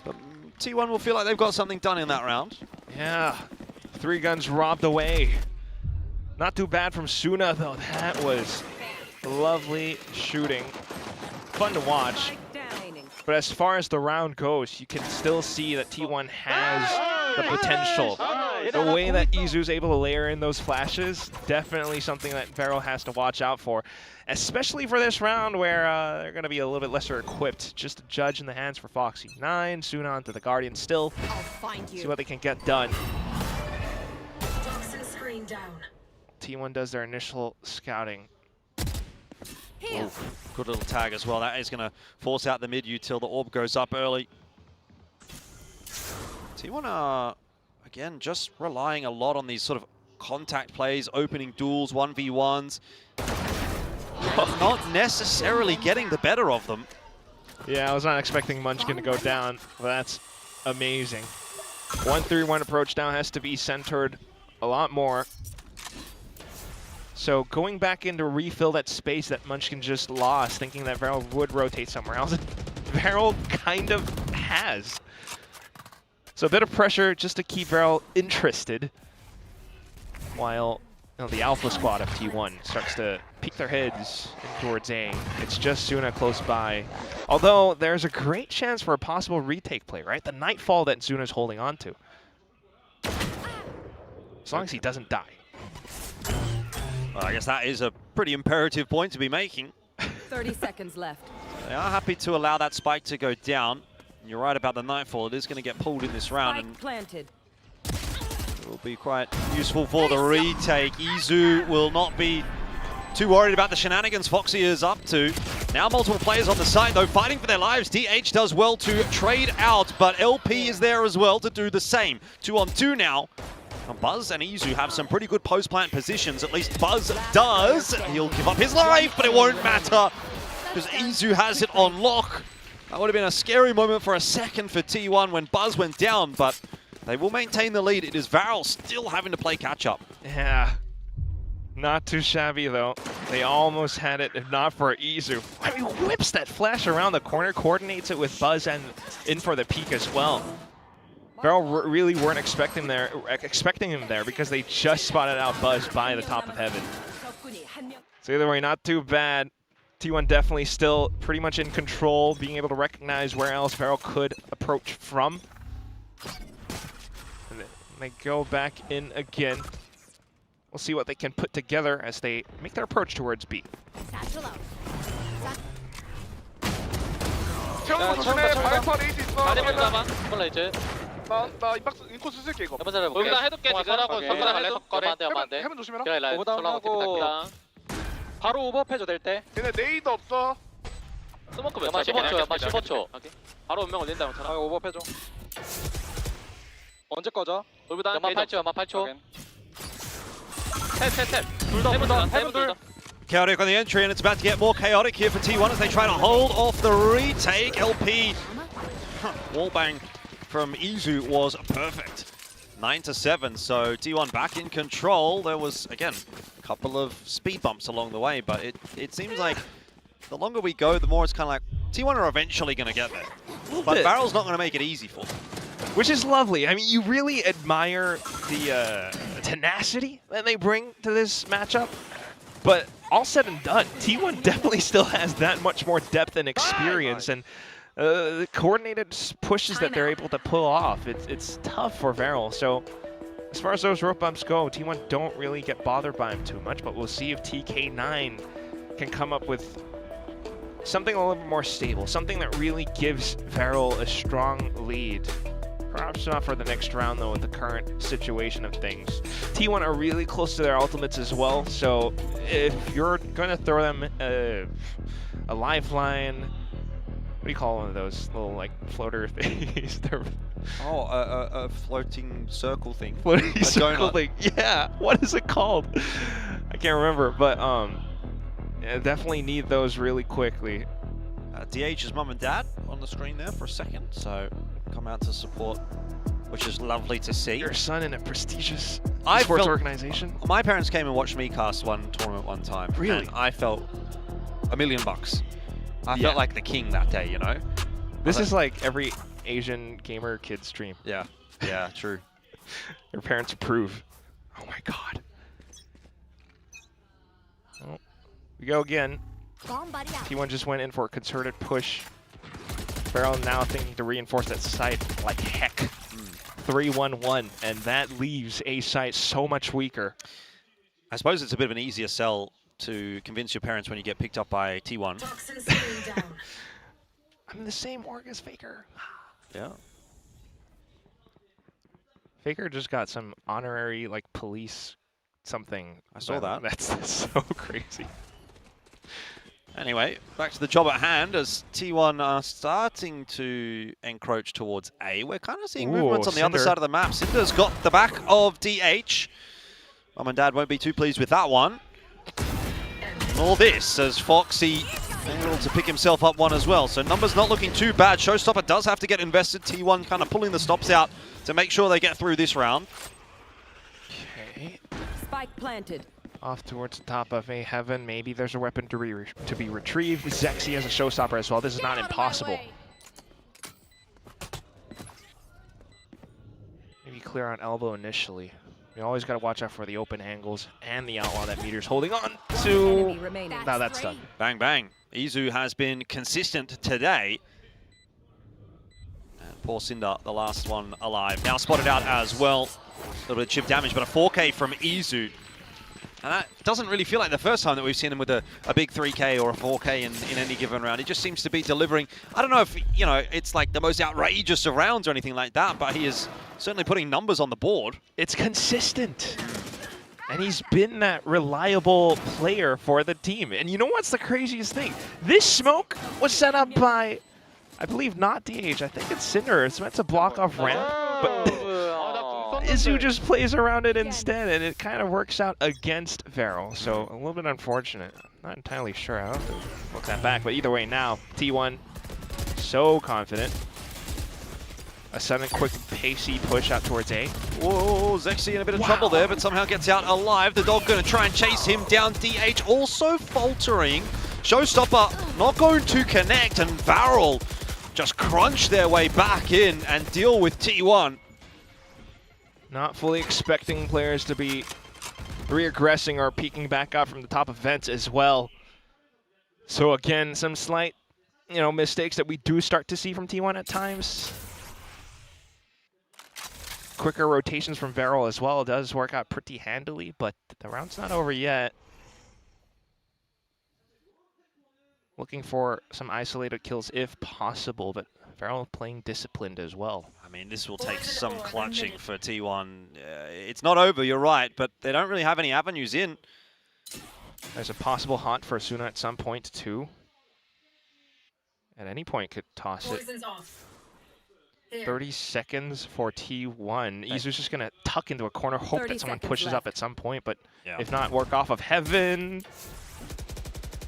[SPEAKER 5] But T1 will feel like they've got something done in that round.
[SPEAKER 6] Yeah, 3 guns robbed away. Not too bad from Suna, though. That was lovely shooting. Fun to watch. But as far as the round goes, you can still see that T1 has the potential. The way that Izu's able to layer in those flashes, definitely something that Varel has to watch out for. Especially for this round where they're going to be a little bit lesser equipped. Just a judge in the hands for Foxy9. Suna onto the Guardian still. See what they can get done. T1 does their initial scouting.
[SPEAKER 5] Oh, good little tag as well. That is going to force out the mid util. The orb goes up early. T1 are, again, just relying a lot on these sort of contact plays, opening duels, 1v1s. Not necessarily getting the better of them.
[SPEAKER 6] Yeah, I was not expecting Munchkin to go down. But that's amazing. 1-3-1 approach now has to be centered a lot more. So going back in to refill that space that Munchkin just lost, thinking that Varel would rotate somewhere else, Varel kind of has. So a bit of pressure just to keep Varel interested, while the alpha squad of T1 starts to peek their heads in towards A. It's just Suna close by. Although there's a great chance for a possible retake play, right? The Nightfall that Suna's holding on to. As long as he doesn't die.
[SPEAKER 5] Well, I guess that is a pretty imperative point to be making.
[SPEAKER 3] 30 seconds left.
[SPEAKER 5] They are happy to allow that spike to go down. And you're right about the Nightfall. It is going to get pulled in this round.
[SPEAKER 3] Spike planted.
[SPEAKER 5] It will be quite useful for the retake. Izu will not be too worried about the shenanigans Foxy is up to. Now multiple players on the side, though, fighting for their lives. DH does well to trade out, but LP is there as well to do the same. 2-on-2 now. And Buzz and Izu have some pretty good post-plant positions. At least Buzz does. He'll give up his life, but it won't matter because Izu has it on lock. That would have been a scary moment for a second for T1 when Buzz went down, but they will maintain the lead. It is Varel still having to play catch-up.
[SPEAKER 6] Yeah. Not too shabby, though. They almost had it, if not for Izu. I mean, whips that flash around the corner, coordinates it with Buzz and in for the peak as well. Varel really weren't expecting him there because they just spotted out Buzz by the top of heaven. So either way, not too bad. T1 definitely still pretty much in control, being able to recognize where else Varel could approach from. And they go back in again. We'll see what they can put together as they make their approach towards B.
[SPEAKER 12] 나 임박스 인코스 쓸게 이거.
[SPEAKER 4] 일단 해둘게 지금.
[SPEAKER 12] 해븐 조심해라.
[SPEAKER 4] 오버하고
[SPEAKER 12] 바로 오버해줘 될 때. 걔네 네이도 없어.
[SPEAKER 4] 스모크 몇 초? 15초. 바로 운명 올린다 형처럼.
[SPEAKER 12] 오버해줘. 언제 꺼져?
[SPEAKER 4] 연막 8초, 연막 8초. 탭.
[SPEAKER 5] Chaotic on the entry, and it's about to get more chaotic here for T1 as they try to hold off the retake. LP wallbang from Izu was perfect. 9-7, so T1 back in control. There was, again, a couple of speed bumps along the way, but it seems like the longer we go, the more it's kind of like T1 are eventually going to get there. But VALORANT's not going to make it easy for them.
[SPEAKER 6] Which is lovely. I mean, you really admire the tenacity that they bring to this matchup. But all said and done, T1 definitely still has that much more depth and experience, and the coordinated pushes that they're able to pull off. It's tough for VALORANT. So as far as those rope bumps go, T1 don't really get bothered by them too much, but we'll see if TK9 can come up with something a little bit more stable, something that really gives VALORANT a strong lead. Perhaps not for the next round, though, with the current situation of things. T1 are really close to their ultimates as well, so if you're going to throw them a lifeline, what do you call one of those little, like, floater things?
[SPEAKER 5] A floating circle thing.
[SPEAKER 6] Floating circle thing, yeah. What is it called? I can't remember, but yeah, definitely need those really quickly.
[SPEAKER 5] DH's mum and dad on the screen there for a second, so come out to support, which is lovely to see.
[SPEAKER 6] Your son in a prestigious sports organization.
[SPEAKER 5] My parents came and watched me cast one tournament one time.
[SPEAKER 6] Really?
[SPEAKER 5] And I felt $1 million. I felt like the king that day, you know?
[SPEAKER 6] This is like every Asian gamer kid's dream.
[SPEAKER 5] Yeah, true.
[SPEAKER 6] Their parents approve. Oh my god. Oh, we go again. T1 just went in for a concerted push. VALORANT now thinking to reinforce that site like heck. 3-1-1, and that leaves A site so much weaker.
[SPEAKER 5] I suppose it's a bit of an easier sell to convince your parents when you get picked up by T1.
[SPEAKER 6] I'm the same org as Faker.
[SPEAKER 5] Yeah.
[SPEAKER 6] Faker just got some honorary, like, police something.
[SPEAKER 5] I saw that.
[SPEAKER 6] That's so crazy.
[SPEAKER 5] Anyway, back to the job at hand as T1 are starting to encroach towards A. We're kind of seeing movements on the other side of the map. Cinder's got the back of DH. Mum and Dad won't be too pleased with that one. And all this as Foxy able to pick himself up one as well. So numbers not looking too bad. Showstopper does have to get invested. T1 kind of pulling the stops out to make sure they get through this round.
[SPEAKER 3] Okay. Spike planted.
[SPEAKER 6] Off towards the top of A heaven. Maybe there's a weapon to be retrieved. Zexy has a showstopper as well. This is not impossible. Maybe clear on elbow initially. You always got to watch out for the open angles and the outlaw that Meteor's holding on to. Now that's done.
[SPEAKER 5] Bang, bang. Izu has been consistent today. And poor Cinder, the last one alive. Now spotted out as well. A little bit of chip damage, but a 4K from Izu. And that doesn't really feel like the first time that we've seen him with a big 3K or a 4K in any given round. He just seems to be delivering. I don't know if, you know, it's like the most outrageous of rounds or anything like that, but he is certainly putting numbers on the board.
[SPEAKER 6] It's consistent. And he's been that reliable player for the team. And you know what's the craziest thing? This smoke was set up by, I believe, not DH. I think it's Cinder. It's meant to block off ramp. But Izu just plays around it instead, and it kind of works out against VALORANT. So a little bit unfortunate. Not entirely sure. I'll have to look that back. But either way now, T1 so confident. A sudden quick pacey push out towards A.
[SPEAKER 5] Whoa, Zexy in a bit of trouble there, but somehow gets out alive. The dog going to try and chase him down. DH also faltering. Showstopper not going to connect, and VALORANT just crunch their way back in and deal with T1.
[SPEAKER 6] Not fully expecting players to be reaggressing or peeking back out from the top of vents as well. So again, some slight, mistakes that we do start to see from T1 at times. Quicker rotations from VALORANT as well does work out pretty handily, but the round's not over yet. Looking for some isolated kills if possible, but VALORANT playing disciplined as well.
[SPEAKER 5] I mean, this will take some clutching for T1. It's not over, you're right, but they don't really have any avenues in.
[SPEAKER 6] There's a possible haunt for Asuna at some point, too. At any point could toss it. 30 seconds for T1. Izu's just going to tuck into a corner, hope that someone pushes up at some point, but if not, work off of Heaven.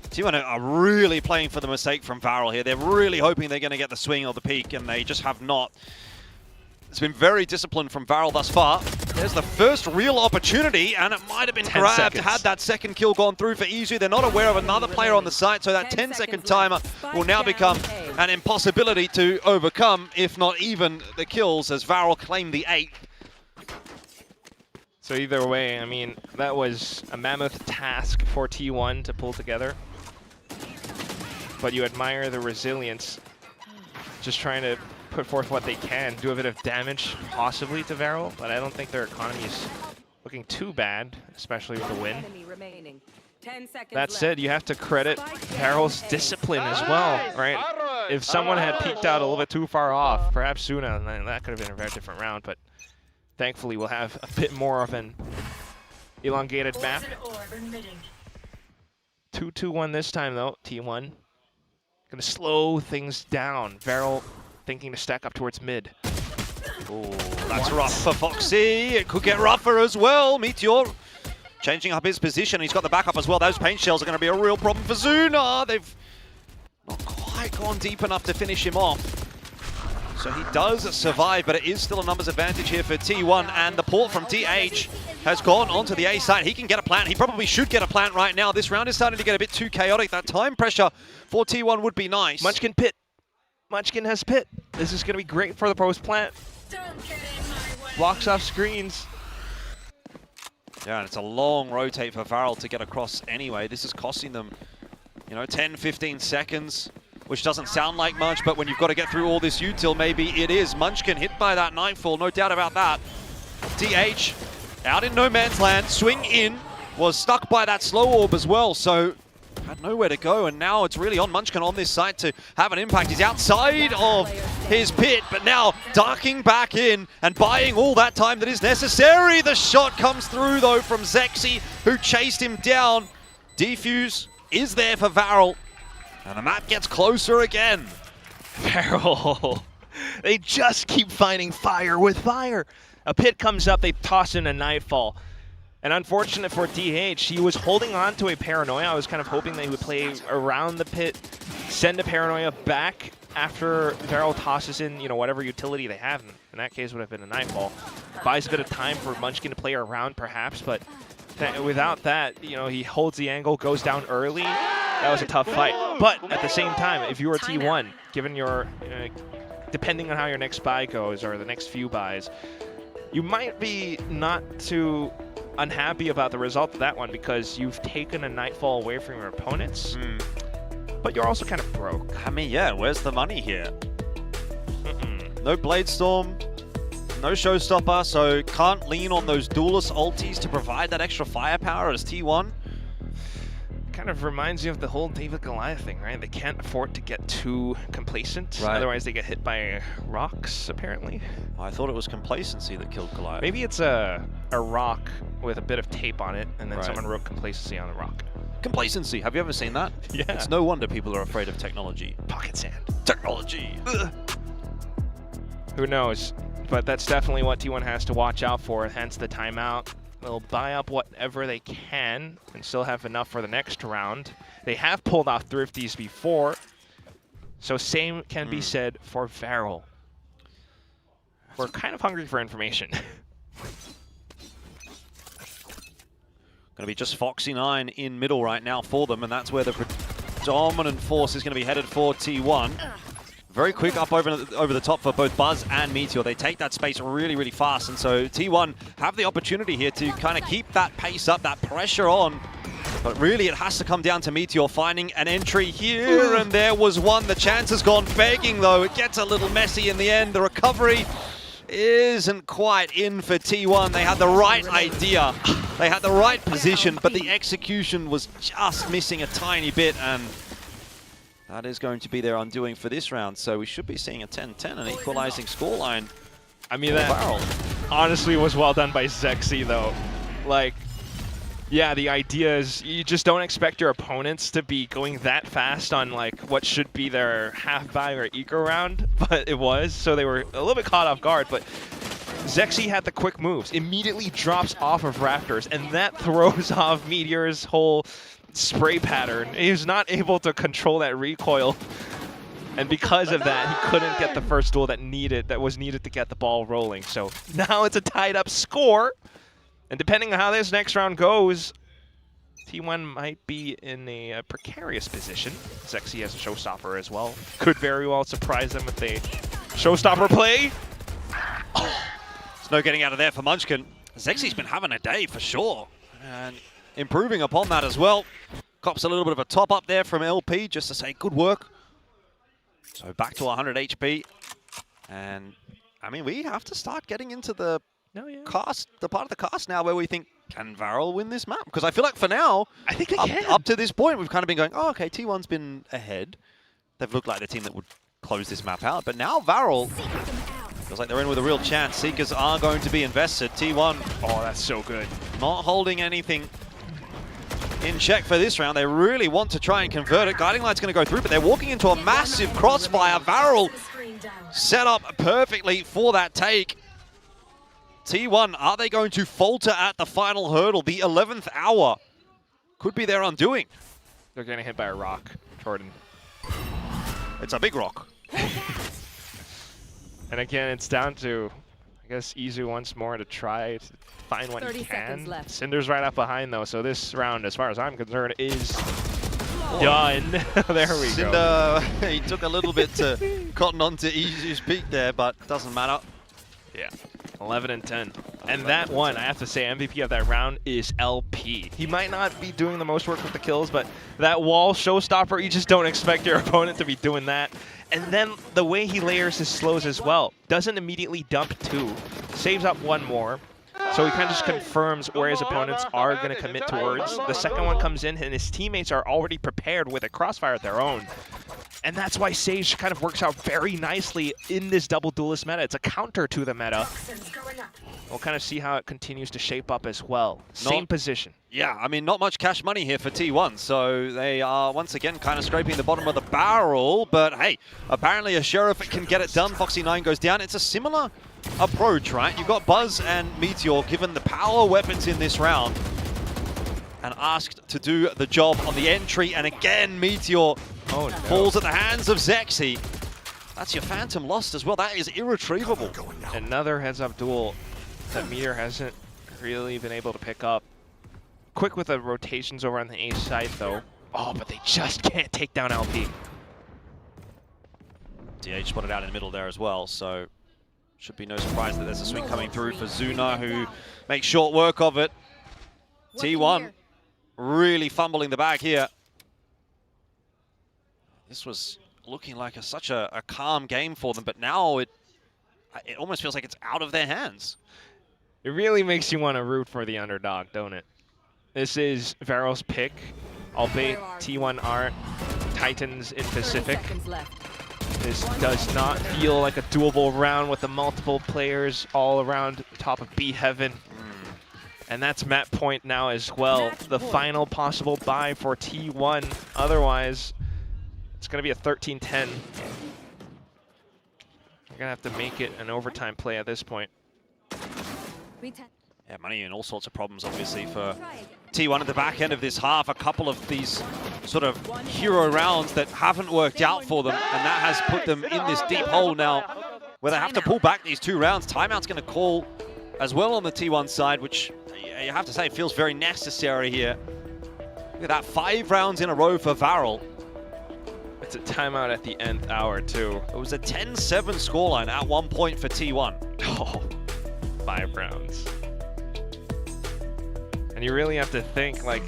[SPEAKER 5] T1 are really playing for the mistake from VALORANT here. They're really hoping they're going to get the swing or the peak, and they just have not. It's been very disciplined from VALORANT thus far. There's the first real opportunity, and it might have been grabbed had that second kill gone through for Izu. They're not aware of another player on the site, so that 10-second timer will now become an impossibility to overcome, if not even the kills, as VALORANT claim the 8th.
[SPEAKER 6] So either way, I mean, that was a mammoth task for T1 to pull together. But you admire the resilience, just trying to put forth what they can, do a bit of damage possibly to VALORANT, but I don't think their economy is looking too bad, especially with the win. That said, you have to credit VALORANT's discipline as well, right? If someone had peeked out a little bit too far off, perhaps Suna, then that could have been a very different round, but thankfully we'll have a bit more of an elongated map. 2-2-1 this time though, T1. Gonna slow things down. VALORANT thinking to stack up towards mid.
[SPEAKER 5] Oh, that's rough for Foxy. It could get rougher as well. Meteor changing up his position. He's got the backup as well. Those paint shells are going to be a real problem for Zuna. They've not quite gone deep enough to finish him off. So he does survive, but it is still a numbers advantage here for T1, and the port from TH has gone onto the A side. He can get a plant. He probably should get a plant right now. This round is starting to get a bit too chaotic. That time pressure for T1 would be nice.
[SPEAKER 6] Munchkin pit. Munchkin has pit. This is going to be great for the post plant. Blocks off screens.
[SPEAKER 5] Yeah, and it's a long rotate for VALORANT to get across anyway. This is costing them, 10, 15 seconds, which doesn't sound like much, but when you've got to get through all this util, maybe it is. Munchkin hit by that Nightfall, no doubt about that. TH out in no man's land, swing in, was stuck by that slow orb as well, so had nowhere to go, and now it's really on Munchkin on this side to have an impact. He's outside of his pit, but now darking back in and buying all that time that is necessary. The shot comes through, though, from Zexy, who chased him down. Defuse is there for VALORANT, and the map gets closer again.
[SPEAKER 6] VALORANT, they just keep finding fire with fire. A pit comes up, they toss in a Nightfall. And unfortunate for TH, he was holding on to a Paranoia. I was kind of hoping that he would play around the pit, send a Paranoia back after VALORANT tosses in, whatever utility they have. In that case, would have been a Nightfall. Buys a bit of time for Munchkin to play around, perhaps, but without that, he holds the angle, goes down early. That was a tough fight. But at the same time, if you were T1, given your, depending on how your next buy goes or the next few buys, you might be not too unhappy about the result of that one because you've taken a Nightfall away from your opponents, but you're also kind of broke.
[SPEAKER 5] I mean, yeah, where's the money here? No Bladestorm, no Showstopper, so can't lean on those Duelist ultis to provide that extra firepower as T1.
[SPEAKER 6] Kind of reminds you of the whole David Goliath thing, right? They can't afford to get too complacent, otherwise they get hit by rocks, apparently.
[SPEAKER 5] I thought it was complacency that killed Goliath.
[SPEAKER 6] Maybe it's a rock with a bit of tape on it, and then someone wrote complacency on the rock.
[SPEAKER 5] Complacency, have you ever seen that?
[SPEAKER 6] Yeah.
[SPEAKER 5] It's no wonder people are afraid of technology.
[SPEAKER 6] Pocket sand.
[SPEAKER 5] Technology! Ugh.
[SPEAKER 6] Who knows? But that's definitely what T1 has to watch out for, hence the timeout. They'll buy up whatever they can and still have enough for the next round. They have pulled off Thrifties before, so same can be said for VALORANT. We're kind of hungry for information.
[SPEAKER 5] Going to be just Foxy9 in middle right now for them, and that's where the predominant force is going to be headed for T1. Very quick up over the top for both Buzz and Meteor. They take that space really, really fast, and so T1 have the opportunity here to kind of keep that pace up, that pressure on. But really, it has to come down to Meteor finding an entry here, and there was one. The chance has gone begging, though. It gets a little messy in the end. The recovery isn't quite in for T1. They had the right idea. They had the right position, but the execution was just missing a tiny bit, and that is going to be their undoing for this round. So we should be seeing a 10-10, an equalizing scoreline.
[SPEAKER 6] I mean, that honestly was well done by Zexy, though. Like, Yeah, the idea is you just don't expect your opponents to be going that fast on like what should be their half buy or eco round, but it was, so they were a little bit caught off guard. But Zexy had the quick moves, immediately drops off of Raptors, and that throws off Meteor's whole spray pattern. He was not able to control that recoil, and because of that, he couldn't get the first duel that was needed to get the ball rolling. So now it's a tied up score. And depending on how this next round goes, T1 might be in a precarious position. Zexy has a showstopper as well. Could very well surprise them with a showstopper play.
[SPEAKER 5] There's no getting out of there for Munchkin. Zexy's been having a day for sure. And improving upon that as well. Cops a little bit of a top up there from LP just to say good work. So back to 100 HP. And I mean, we have to start getting into the cast, the part of the cast now where we think, can Varel win this map? Because I feel like for now,
[SPEAKER 6] I think they can.
[SPEAKER 5] Up to this point, we've kind of been going, oh, okay, T1's been ahead. They've looked like the team that would close this map out. But now Varel feels like they're in with a real chance. Seekers are going to be invested. T1,
[SPEAKER 6] oh, that's so good.
[SPEAKER 5] Not holding anything in check for this round. They really want to try and convert it. Guiding Light's going to go through, but they're walking into a massive crossfire. Varel set up perfectly for that take. T1, are they going to falter at the final hurdle? The 11th hour could be their undoing.
[SPEAKER 6] They're getting hit by a rock, Jordan.
[SPEAKER 5] It's a big rock.
[SPEAKER 6] And again, it's down to, I guess, Izu once more to try to find what he can. Cinder's right up behind, though, so this round, as far as I'm concerned, is done. There we go.
[SPEAKER 5] Cinder, he took a little bit to cotton onto Izu's peak there, but doesn't matter.
[SPEAKER 6] Yeah. 11 and 10. And that one, I have to say, MVP of that round is LP. He might not be doing the most work with the kills, but that wall showstopper, you just don't expect your opponent to be doing that. And then the way he layers his slows as well. Doesn't immediately dump 2. Saves up 1 more. So he kind of just confirms where his opponents are going to commit towards. The second one comes in, and his teammates are already prepared with a crossfire of their own. And that's why Sage kind of works out very nicely in this double duelist meta. It's a counter to the meta. We'll kind of see how it continues to shape up as well. Same position.
[SPEAKER 5] Yeah, I mean, not much cash money here for T1, so they are once again kind of scraping the bottom of the barrel. But hey, apparently a Sheriff can get it done. Foxy9 goes down. It's a similar approach, right? You've got Buzz and Meteor given the power weapons in this round and asked to do the job on the entry. And again, Meteor falls at the hands of Zexy. That's your Phantom lost as well. That is irretrievable.
[SPEAKER 6] Another heads-up duel that Meteor hasn't really been able to pick up. Quick with the rotations over on the A side, though. Oh, but they just can't take down LP.
[SPEAKER 5] DH spotted out in the middle there as well, so should be no surprise that there's a swing coming through for Zuna, who makes short work of it. T1 really fumbling the bag here. This was looking like such a calm game for them, but now it almost feels like it's out of their hands.
[SPEAKER 6] It really makes you want to root for the underdog, don't it? This is Varel's pick, albeit T1 aren't Titans in Pacific. This does not feel like a doable round with the multiple players all around top of B Heaven. And that's map point now as well. The final possible buy for T1. Otherwise, it's going to be a 13-10. You're going to have to make it an overtime play at this point.
[SPEAKER 5] Yeah, money and all sorts of problems, obviously, for T1 at the back end of this half. A couple of these sort of hero rounds that haven't worked out for them, and that has put them in this deep hole now where they have to pull back these 2 rounds. Timeout's going to call as well on the T1 side, which you have to say feels very necessary here. Look at that, 5 rounds in a row for Varel.
[SPEAKER 6] It's a timeout at the nth hour, too.
[SPEAKER 5] It was a 10-7 scoreline at one point for T1.
[SPEAKER 6] Oh, 5 rounds. And you really have to think, like,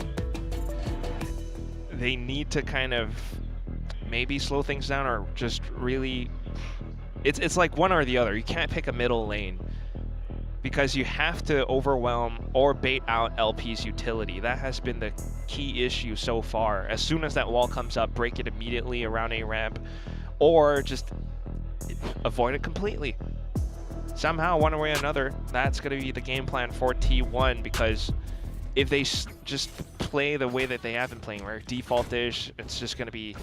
[SPEAKER 6] they need to kind of maybe slow things down or just really... It's like one or the other. You can't pick a middle lane because you have to overwhelm or bait out LP's utility. That has been the key issue so far. As soon as that wall comes up, break it immediately around a ramp or just avoid it completely. Somehow, one way or another, that's going to be the game plan for T1 because if they just play the way that they have been playing, where default is, it's just going to be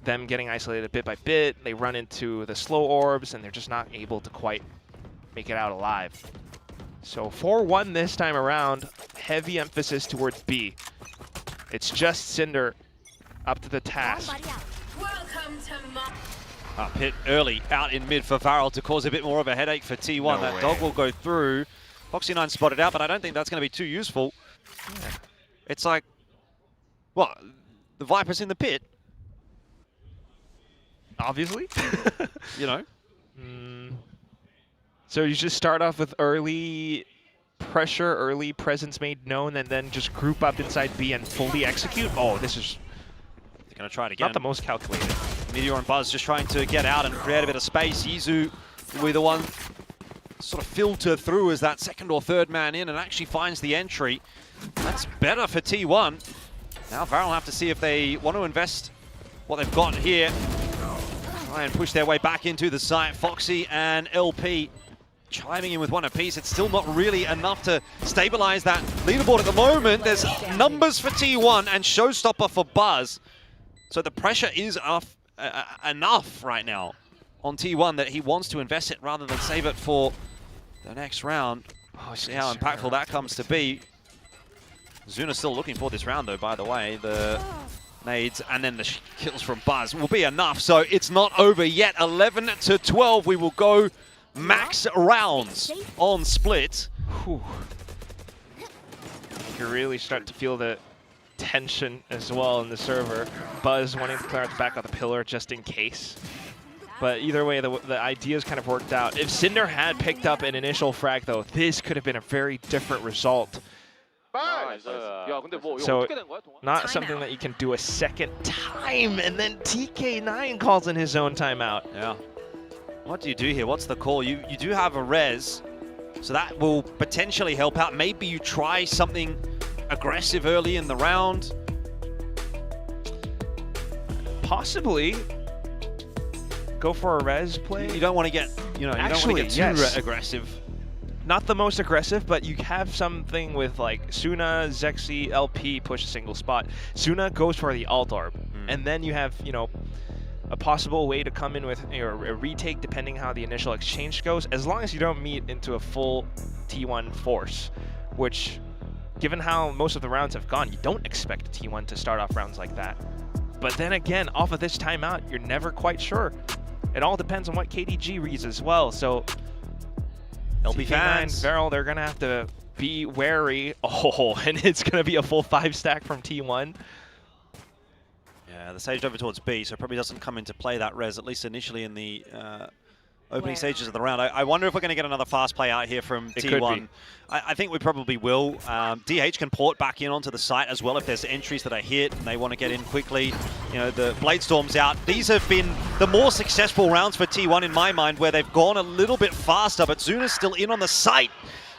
[SPEAKER 6] them getting isolated bit by bit. They run into the slow orbs, and they're just not able to quite make it out alive. So 4-1 this time around, heavy emphasis towards B. It's just Cinder up to the task.
[SPEAKER 5] Up hit early, out in mid for Varel to cause a bit more of a headache for T1.
[SPEAKER 6] No
[SPEAKER 5] That
[SPEAKER 6] way.
[SPEAKER 5] dog will go through. Foxy9 spotted out, but I don't think that's going to be too useful. Yeah. It's like, well, the Viper's in the pit.
[SPEAKER 6] Obviously.
[SPEAKER 5] You know.
[SPEAKER 6] So you just start off with early pressure, early presence made known, and then just group up inside B and fully execute? Oh, this is...
[SPEAKER 5] They're going to try it again.
[SPEAKER 6] Not the most calculated.
[SPEAKER 5] Meteor and Buzz just trying to get out and create a bit of space. Yizu will be the one sort of filter through as that second or third man in and actually finds the entry. That's better for T1. Now Varel have to see if they want to invest what they've got here. Try and push their way back into the site. Foxy and LP chiming in with one apiece. It's still not really enough to stabilize that leaderboard at the moment. There's numbers for T1 and showstopper for Buzz. So the pressure is enough right now on T1 that he wants to invest it rather than save it for the next round. Oh, see how impactful that comes to be. Zuna still looking for this round though, by the way. The nades and then the kills from Buzz will be enough. So it's not over yet. 11-12. We will go max rounds on split.
[SPEAKER 6] Whew. You really start to feel the tension as well in the server. Buzz wanting to clear out the back of the pillar just in case. But either way, the ideas kind of worked out. If Cinder had picked up an initial frag though, this could have been a very different result. So not something that you can do a second time, and then TK9 calls in his own timeout.
[SPEAKER 5] Yeah. What do you do here? What's the call? You do have a res, so that will potentially help out. Maybe you try something aggressive early in the round.
[SPEAKER 6] Possibly. Go for a res play.
[SPEAKER 5] You don't want to get, you know, you don't want to get too aggressive.
[SPEAKER 6] Not the most aggressive, but you have something with like Suna, Zexy, LP push a single spot. Suna goes for the alt orb, and then you have, you know, a possible way to come in with a retake depending how the initial exchange goes, as long as you don't meet into a full T1 force, which, given how most of the rounds have gone, you don't expect T1 to start off rounds like that. But then again, off of this timeout, you're never quite sure. It all depends on what KDG reads as well, so
[SPEAKER 5] LP fans,
[SPEAKER 6] Varel, they're gonna have to be wary. Oh, and it's gonna be a full 5-stack from T1.
[SPEAKER 5] Yeah, the Sage over towards B, so it probably doesn't come into play that res, at least initially in the opening stages of the round. I wonder if we're going to get another fast play out here from T1. I think we probably will. DH can port back in onto the site as well if there's entries that are hit and they want to get in quickly. You know, the Bladestorm's out. These have been the more successful rounds for T1 in my mind, where they've gone a little bit faster, but Zuna's still in on the site.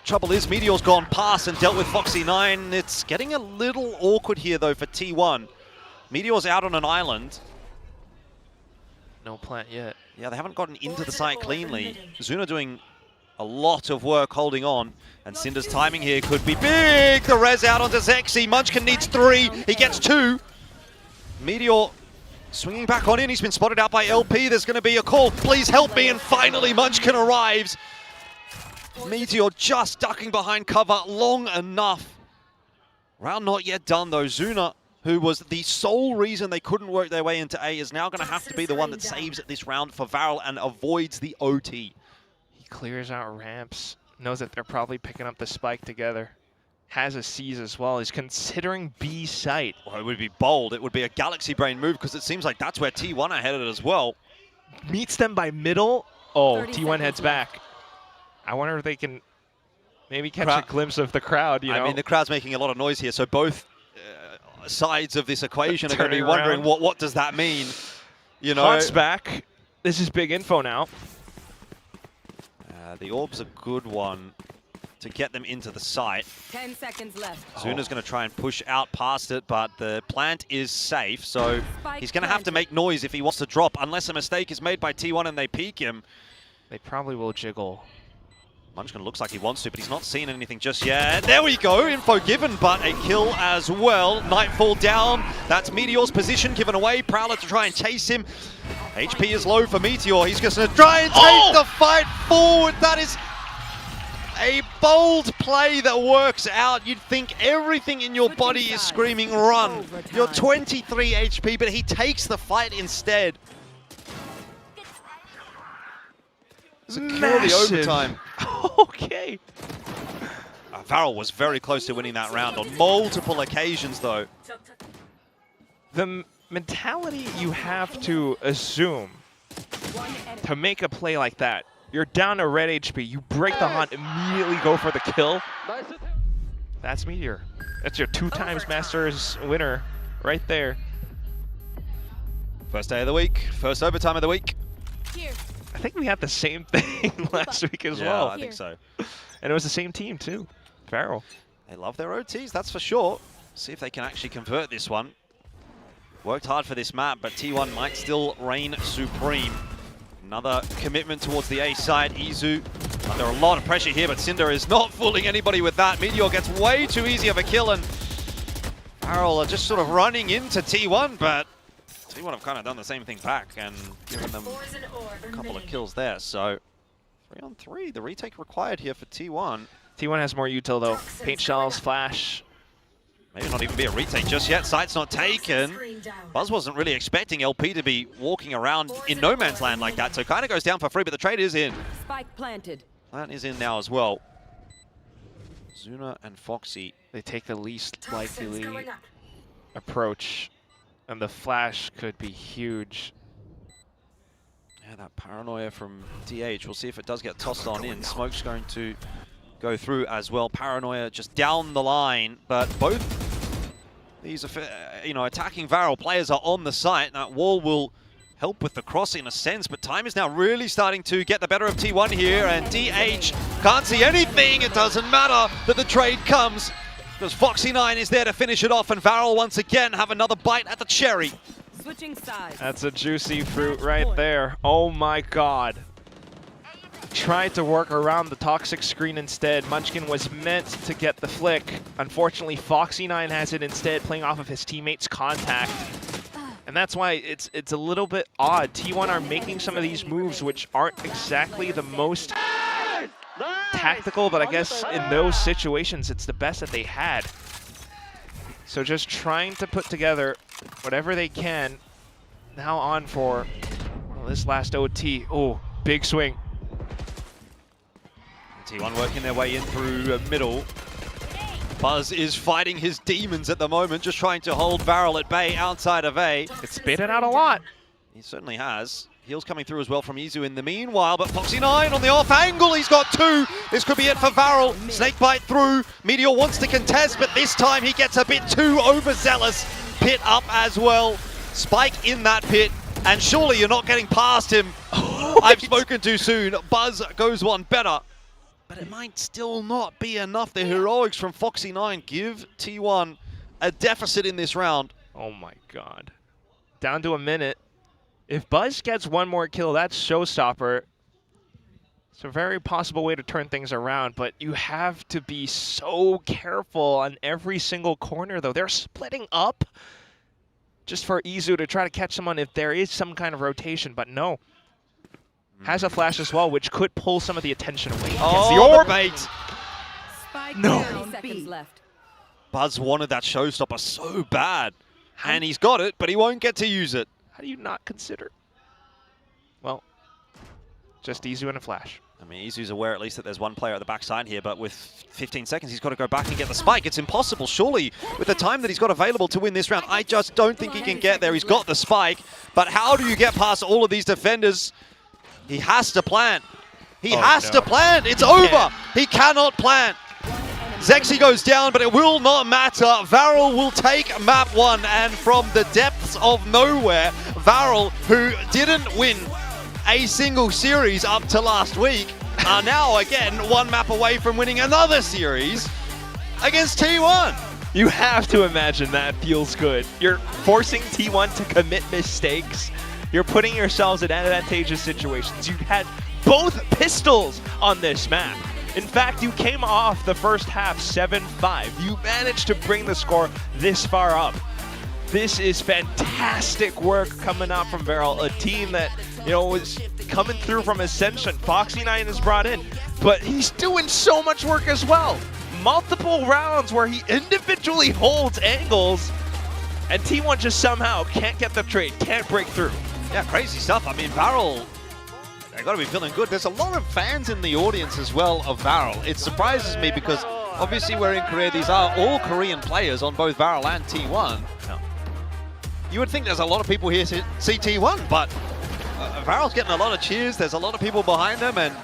[SPEAKER 5] Trouble is, Meteor's gone past and dealt with Foxy9. It's getting a little awkward here, though, for T1. Meteor's out on an island.
[SPEAKER 6] No plant yet.
[SPEAKER 5] Yeah, they haven't gotten into the site cleanly. Zuna doing a lot of work holding on, and Cinder's timing here could be big. The res out onto Zexy. Munchkin needs 3. He gets 2. Meteor swinging back on in. He's been spotted out by LP. There's going to be a call. Please help me. And finally, Munchkin arrives. Meteor just ducking behind cover long enough. Round not yet done, though. Zuna, who was the sole reason they couldn't work their way into A, is now going to have to be the one that saves this round for Varel and avoids the OT.
[SPEAKER 6] He clears out ramps, knows that they're probably picking up the spike together. Has a seize as well. He's considering B site.
[SPEAKER 5] Well, it would be bold. It would be a Galaxy Brain move, because it seems like that's where T1 are headed as well.
[SPEAKER 6] Meets them by middle. Oh, T1 heads back. I wonder if they can maybe catch a glimpse of the crowd. You know?
[SPEAKER 5] I mean, the crowd's making a lot of noise here, so both sides of this equation are going to be wondering what does that mean. You know,
[SPEAKER 6] Hot's back. This is big info now.
[SPEAKER 5] The orb's a good one to get them into the site.
[SPEAKER 2] 10 seconds left.
[SPEAKER 5] Zuna's going to try and push out past it, but the plant is safe, so he's going to have to make noise if he wants to drop, unless a mistake is made by T1 and they peek him.
[SPEAKER 6] They probably will jiggle.
[SPEAKER 5] Munchkin looks like he wants to, but he's not seen anything just yet. There we go, info given, but a kill as well. Nightfall down, that's Meteor's position given away. Prowler to try and chase him. HP is low for Meteor, he's just gonna try and take the fight forward. That is a bold play that works out. You'd think everything in your body is screaming run. You're 23 HP, but he takes the fight instead. Secure the overtime.
[SPEAKER 6] Okay.
[SPEAKER 5] VALORANT was very close to winning that round on multiple occasions, though.
[SPEAKER 6] The mentality you have to assume to make a play like that, you're down to red HP, you break the hunt, immediately go for the kill. That's Meteor. That's your 2x Masters winner right there.
[SPEAKER 5] First day of the week, first overtime of the week.
[SPEAKER 6] I think we had the same thing last week as well.
[SPEAKER 5] Yeah, I think so.
[SPEAKER 6] And it was the same team too, VALORANT.
[SPEAKER 5] They love their OTs, that's for sure. See if they can actually convert this one. Worked hard for this map, but T1 might still reign supreme. Another commitment towards the A side. Izu under a lot of pressure here, but Cinder is not fooling anybody with that. Meteor gets way too easy of a kill, and VALORANT are just sort of running into T1, but T1 have kind of done the same thing back and given them a couple of kills there. So 3-on-3, the retake required here for T1.
[SPEAKER 6] T1 has more util though. Paint shells, flash.
[SPEAKER 5] Maybe not even be a retake just yet. Site's not taken. Buzz wasn't really expecting LP to be walking around in no man's land like that, so kind of goes down for free, but the trade is in.
[SPEAKER 3] Spike planted.
[SPEAKER 5] Plant is in now as well. Zuna and Foxy.
[SPEAKER 6] They take the least likely approach, and the flash could be huge.
[SPEAKER 5] Yeah, that paranoia from DH. We'll see if it does get tossed on in. Smoke's going to go through as well. Paranoia just down the line, but both these attacking VALORANT players are on the site. That wall will help with the cross in a sense, but time is now really starting to get the better of T1 here, and DH can't see anything. It doesn't matter that the trade comes, because Foxy9 is there to finish it off, and VALORANT once again have another bite at the cherry.
[SPEAKER 3] Switching sides.
[SPEAKER 6] That's a juicy fruit right there. Oh my god. Tried to work around the toxic screen instead. Munchkin was meant to get the flick. Unfortunately, Foxy9 has it instead, playing off of his teammate's contact. And that's why it's a little bit odd. T1 are making some of these moves which aren't exactly the most tactical, but I guess in those situations it's the best that they had. So just trying to put together whatever they can. Now on for this last OT. Oh, big swing.
[SPEAKER 5] T1 working their way in through middle. Buzz is fighting his demons at the moment, just trying to hold VALORANT at bay outside of A.
[SPEAKER 6] It's spit it out a lot.
[SPEAKER 5] He certainly has. Heals coming through as well from Izu in the meanwhile, but Foxy9 on the off angle, he's got two. This could be it for VALORANT. Snakebite through. Meteor wants to contest, but this time he gets a bit too overzealous. Pit up as well. Spike in that pit, and surely you're not getting past him. I've spoken too soon. Buzz goes one better. But it might still not be enough. The heroics from Foxy9 give T1 a deficit in this round.
[SPEAKER 6] Oh my god. Down to a minute. If Buzz gets one more kill, that's showstopper. It's a very possible way to turn things around, but you have to be so careful on every single corner, though. They're splitting up just for Izu to try to catch someone if there is some kind of rotation, but no. Has a flash as well, which could pull some of the attention away.
[SPEAKER 5] Oh, the orb bait!
[SPEAKER 6] No.
[SPEAKER 3] 30 seconds left.
[SPEAKER 5] Buzz wanted that showstopper so bad. And he's got it, but he won't get to use it.
[SPEAKER 6] How do you not consider? Well, just Izu and a flash.
[SPEAKER 5] I mean, Izu's aware at least that there's one player at the backside here, but with 15 seconds, he's got to go back and get the spike. It's impossible, surely, with the time that he's got available to win this round. I just don't think he can get there. He's got the spike, but how do you get past all of these defenders? He has to plant. He has to plant. It's over. He cannot plant. Zexy goes down, but it will not matter. VALORANT will take map 1, and from the depths of nowhere, VALORANT, who didn't win a single series up to last week, are now again one map away from winning another series against T1.
[SPEAKER 6] You have to imagine that feels good. You're forcing T1 to commit mistakes. You're putting yourselves in advantageous situations. You've had both pistols on this map. In fact, you came off the first half 7-5. You managed to bring the score this far up. This is fantastic work coming out from VALORANT, a team that, you know, was coming through from Ascension. Foxy9 is brought in, but he's doing so much work as well. Multiple rounds where he individually holds angles, and T1 just somehow can't get the trade, can't break through.
[SPEAKER 5] Yeah, crazy stuff. I mean, VALORANT, they got to be feeling good. There's a lot of fans in the audience as well of VALORANT. It surprises me because obviously we're in Korea. These are all Korean players on both VALORANT and T1.
[SPEAKER 6] No.
[SPEAKER 5] You would think there's a lot of people here to see T1, but VALORANT's getting a lot of cheers. There's a lot of people behind them, and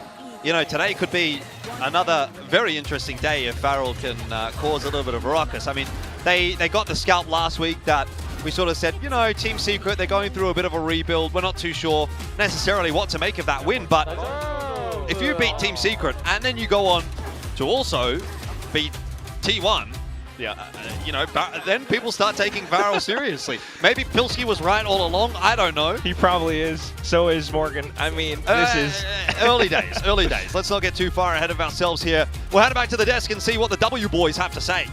[SPEAKER 5] you know, today could be another very interesting day if VALORANT can cause a little bit of a ruckus. I mean, they got the scalp last week that we sort of said, you know, Team Secret, they're going through a bit of a rebuild. We're not too sure necessarily what to make of that win, but if you beat Team Secret and then you go on to also beat T1, you know, then people start taking VALORANT seriously. Maybe Pilsky was right all along. I don't know.
[SPEAKER 6] He probably is. So is Morgan. I mean, this is
[SPEAKER 5] early days. Early days. Let's not get too far ahead of ourselves here. We'll head back to the desk and see what the W boys have to say.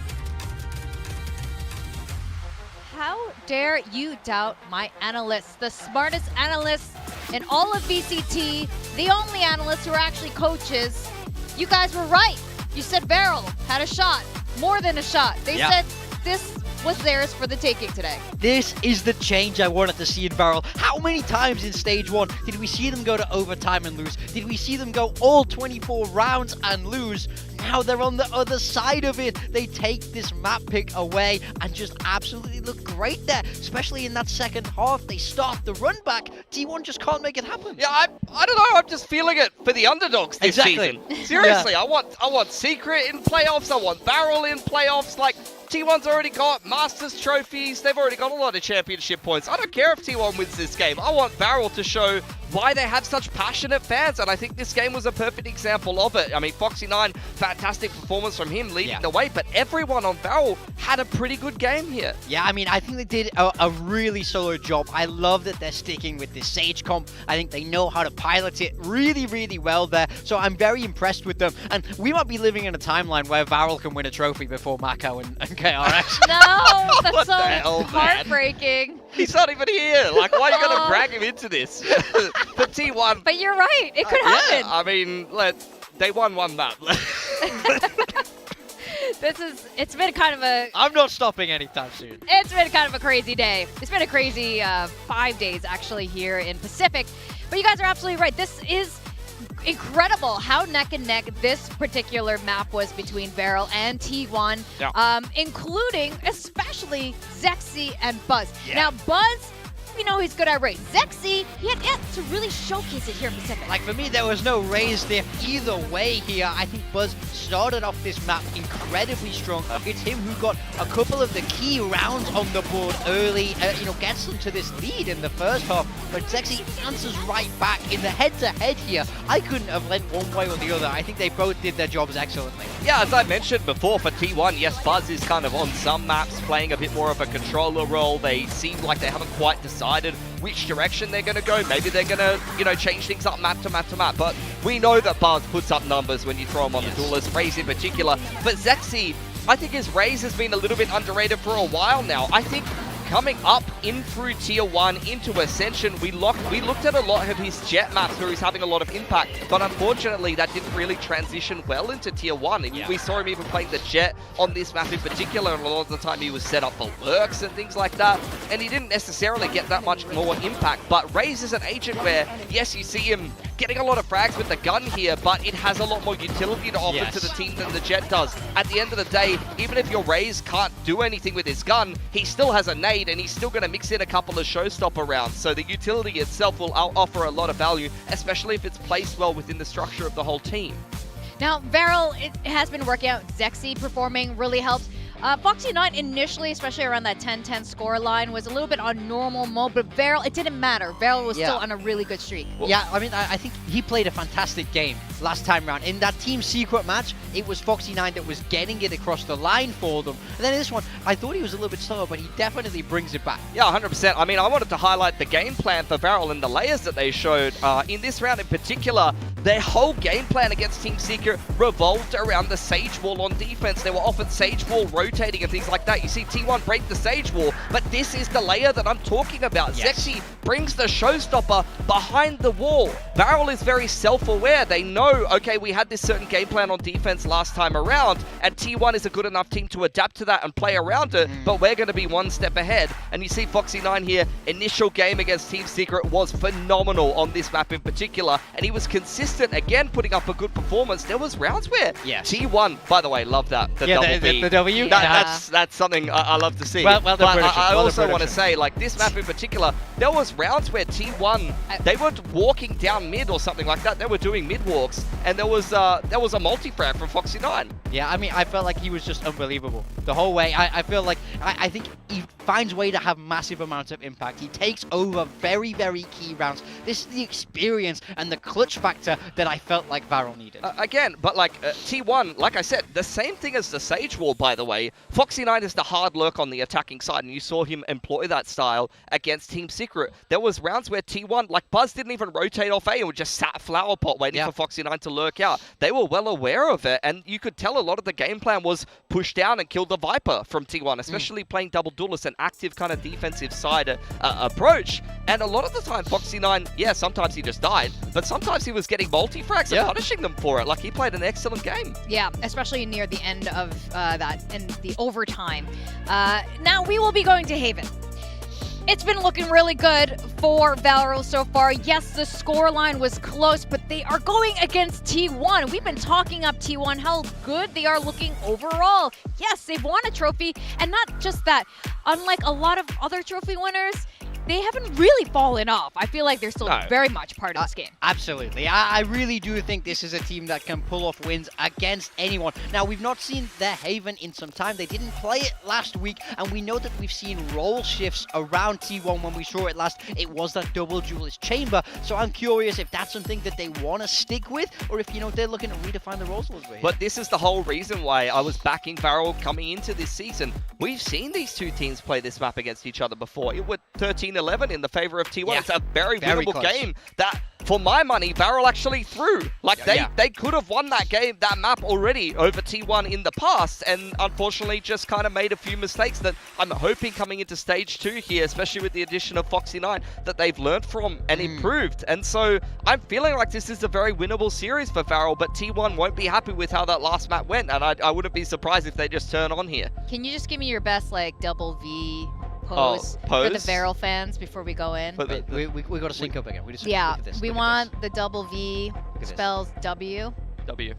[SPEAKER 19] How dare you doubt my analysts, the smartest analysts in all of VCT, the only analysts who are actually coaches. You guys were right. You said VALORANT had a shot. More than a shot. They said this was theirs for the taking today.
[SPEAKER 22] This is the change I wanted to see in VALORANT. How many times in stage 1 did we see them go to overtime and lose? Did we see them go all 24 rounds and lose? Now they're on the other side of it. They take this map pick away and just absolutely look great there, especially in that second half. They start the run back. T1 just can't make it happen.
[SPEAKER 9] Yeah, I don't know. I'm just feeling it for the underdogs this season. Seriously, I want Secret in playoffs. I want VALORANT in playoffs. Like, T1's already got Masters trophies. They've already got a lot of championship points. I don't care if T1 wins this game. I want VALORANT to show why they have such passionate fans, and I think this game was a perfect example of it. I mean, Foxy9, fantastic performance from him leading the way, but everyone on VALORANT had a pretty good game here.
[SPEAKER 22] Yeah, I mean, I think they did a really solid job. I love that they're sticking with this Sage comp. I think they know how to pilot it really, really well there, so I'm very impressed with them. And we might be living in a timeline where VALORANT can win a trophy before Mako and KRX.
[SPEAKER 19] No, that's
[SPEAKER 9] What
[SPEAKER 19] so
[SPEAKER 9] the hell,
[SPEAKER 19] heartbreaking.
[SPEAKER 9] He's not even here. Like, why are you going to drag him into this? For T1.
[SPEAKER 19] But you're right. It could happen.
[SPEAKER 9] Yeah, I mean, they won one map.
[SPEAKER 19] It's been kind of a...
[SPEAKER 22] I'm not stopping anytime soon.
[SPEAKER 19] It's been kind of a crazy day. It's been a crazy 5 days, actually, here in Pacific. But you guys are absolutely right. This is incredible how neck and neck this particular map was between VALORANT and T1, including especially Zexy and Buzz. Now, Buzz, we know he's good at Raze. Zexy, he had yet to really showcase it here in Pacific.
[SPEAKER 22] Like, for me, there was no Raze there either way here. I think Buzz started off this map incredibly strong. It's him who got a couple of the key rounds on the board early, gets them to this lead in the first half. But Zexy answers right back in the head-to-head here. I couldn't have led one way or the other. I think they both did their jobs excellently.
[SPEAKER 9] Yeah, as I mentioned before, for T1, yes, Buzz is kind of on some maps playing a bit more of a controller role. They seem like they haven't quite decided which direction they're going to go. Maybe they're going to, change things up map to map to map. But we know that Buzz puts up numbers when you throw him on the duelist, Raze in particular. But Zexy, I think his Raze has been a little bit underrated for a while now. I think coming up in through Tier 1 into Ascension, we looked at a lot of his Jet maps where he's having a lot of impact, but unfortunately that didn't really transition well into Tier 1. We saw him even playing the Jet on this map in particular, and a lot of the time he was set up for lurks and things like that, and he didn't necessarily get that much more impact. But Raze is an agent where, yes, you see him getting a lot of frags with the gun here, but it has a lot more utility to offer to the team than the Jet does. At the end of the day, even if your Raze can't do anything with his gun, he still has a nade, and he's still going to mix in a couple of showstopper rounds. So the utility itself will offer a lot of value, especially if it's placed well within the structure of the whole team.
[SPEAKER 19] Now, VALORANT, it has been working out. Zexy performing really helps. Foxy9 initially, especially around that 10-10 score line, was a little bit on normal mode, but VALORANT, it didn't matter. VALORANT was still on a really good streak.
[SPEAKER 22] Yeah, I mean, I think he played a fantastic game last time around. In that Team Secret match, it was Foxy9 that was getting it across the line for them. And then in this one, I thought he was a little bit slower, but he definitely brings it back.
[SPEAKER 9] Yeah, 100%. I mean, I wanted to highlight the game plan for VALORANT and the layers that they showed. In this round in particular, their whole game plan against Team Secret revolved around the Sage Wall on defense. They were often Sage Wall rotating and things like that. You see T1 break the Sage Wall, but this is the layer that I'm talking about.
[SPEAKER 22] Yes.
[SPEAKER 9] Zexy brings the showstopper behind the wall. Varel is very self-aware. They know, okay, we had this certain game plan on defense last time around, and T1 is a good enough team to adapt to that and play around it, but we're going to be one step ahead. And you see Foxy9 here, initial game against Team Secret was phenomenal on this map in particular, and he was consistent, again, putting up a good performance. There was rounds where T1, by the way, love that, the double B.
[SPEAKER 22] The W?
[SPEAKER 9] That's something I love to see.
[SPEAKER 22] Well
[SPEAKER 9] but I also want to say, like, this map in particular, there was rounds where T1, they were walking down mid or something like that. They were doing mid walks, and there was a multi-frag from Foxy9.
[SPEAKER 22] Yeah, I mean, I felt like he was just unbelievable the whole way. I feel like, I think he finds a way to have massive amounts of impact. He takes over very, very key rounds. This is the experience and the clutch factor that I felt like Varel needed.
[SPEAKER 9] Again, but like T1, like I said, the same thing as the Sage Wall, by the way. Foxy9 is the hard lurk on the attacking side, and you saw him employ that style against Team Secret. There was rounds where T1, like Buzz didn't even rotate off A and would just sat flower pot waiting for Foxy9 to lurk out. They were well aware of it, and you could tell a lot of the game plan was push down and kill the Viper from T1, especially playing double duelist, an active kind of defensive side approach. And a lot of the time, Foxy9, yeah, sometimes he just died, but sometimes he was getting multi-frags and punishing them for it. Like, he played an excellent game.
[SPEAKER 19] Yeah, especially near the end of that, in the overtime. Now we will be going to Haven. It's been looking really good for Valorant so far. Yes, the scoreline was close, but they are going against T1. We've been talking up T1, how good they are looking overall. Yes, they've won a trophy, and not just that. Unlike a lot of other trophy winners, they haven't really fallen off. I feel like they're still very much part of this game.
[SPEAKER 22] Absolutely. I really do think this is a team that can pull off wins against anyone. Now, we've not seen their Haven in some time. They didn't play it last week, and we know that we've seen role shifts around T1 when we saw it last. It was that double duelist chamber, so I'm curious if that's something that they want to stick with, or if, they're looking to redefine the roles a little bit.
[SPEAKER 9] But this is the whole reason why I was backing Varel coming into this season. We've seen these two teams play this map against each other before. It was 13-11 in the favor of T1. It's a very winnable game that, for my money, Varel actually threw. Like, they could have won that game, that map already over T1 in the past, and unfortunately just kind of made a few mistakes that I'm hoping coming into stage 2 here, especially with the addition of Foxy9, that they've learned from and improved. And so I'm feeling like this is a very winnable series for Varel, but T1 won't be happy with how that last map went, and I wouldn't be surprised if they just turn on here.
[SPEAKER 19] Can you just give me your best, like, double V pose for the Varel fans before we go in?
[SPEAKER 22] We got to sync up again. Look at this.
[SPEAKER 19] We want the double V spells W.
[SPEAKER 9] W.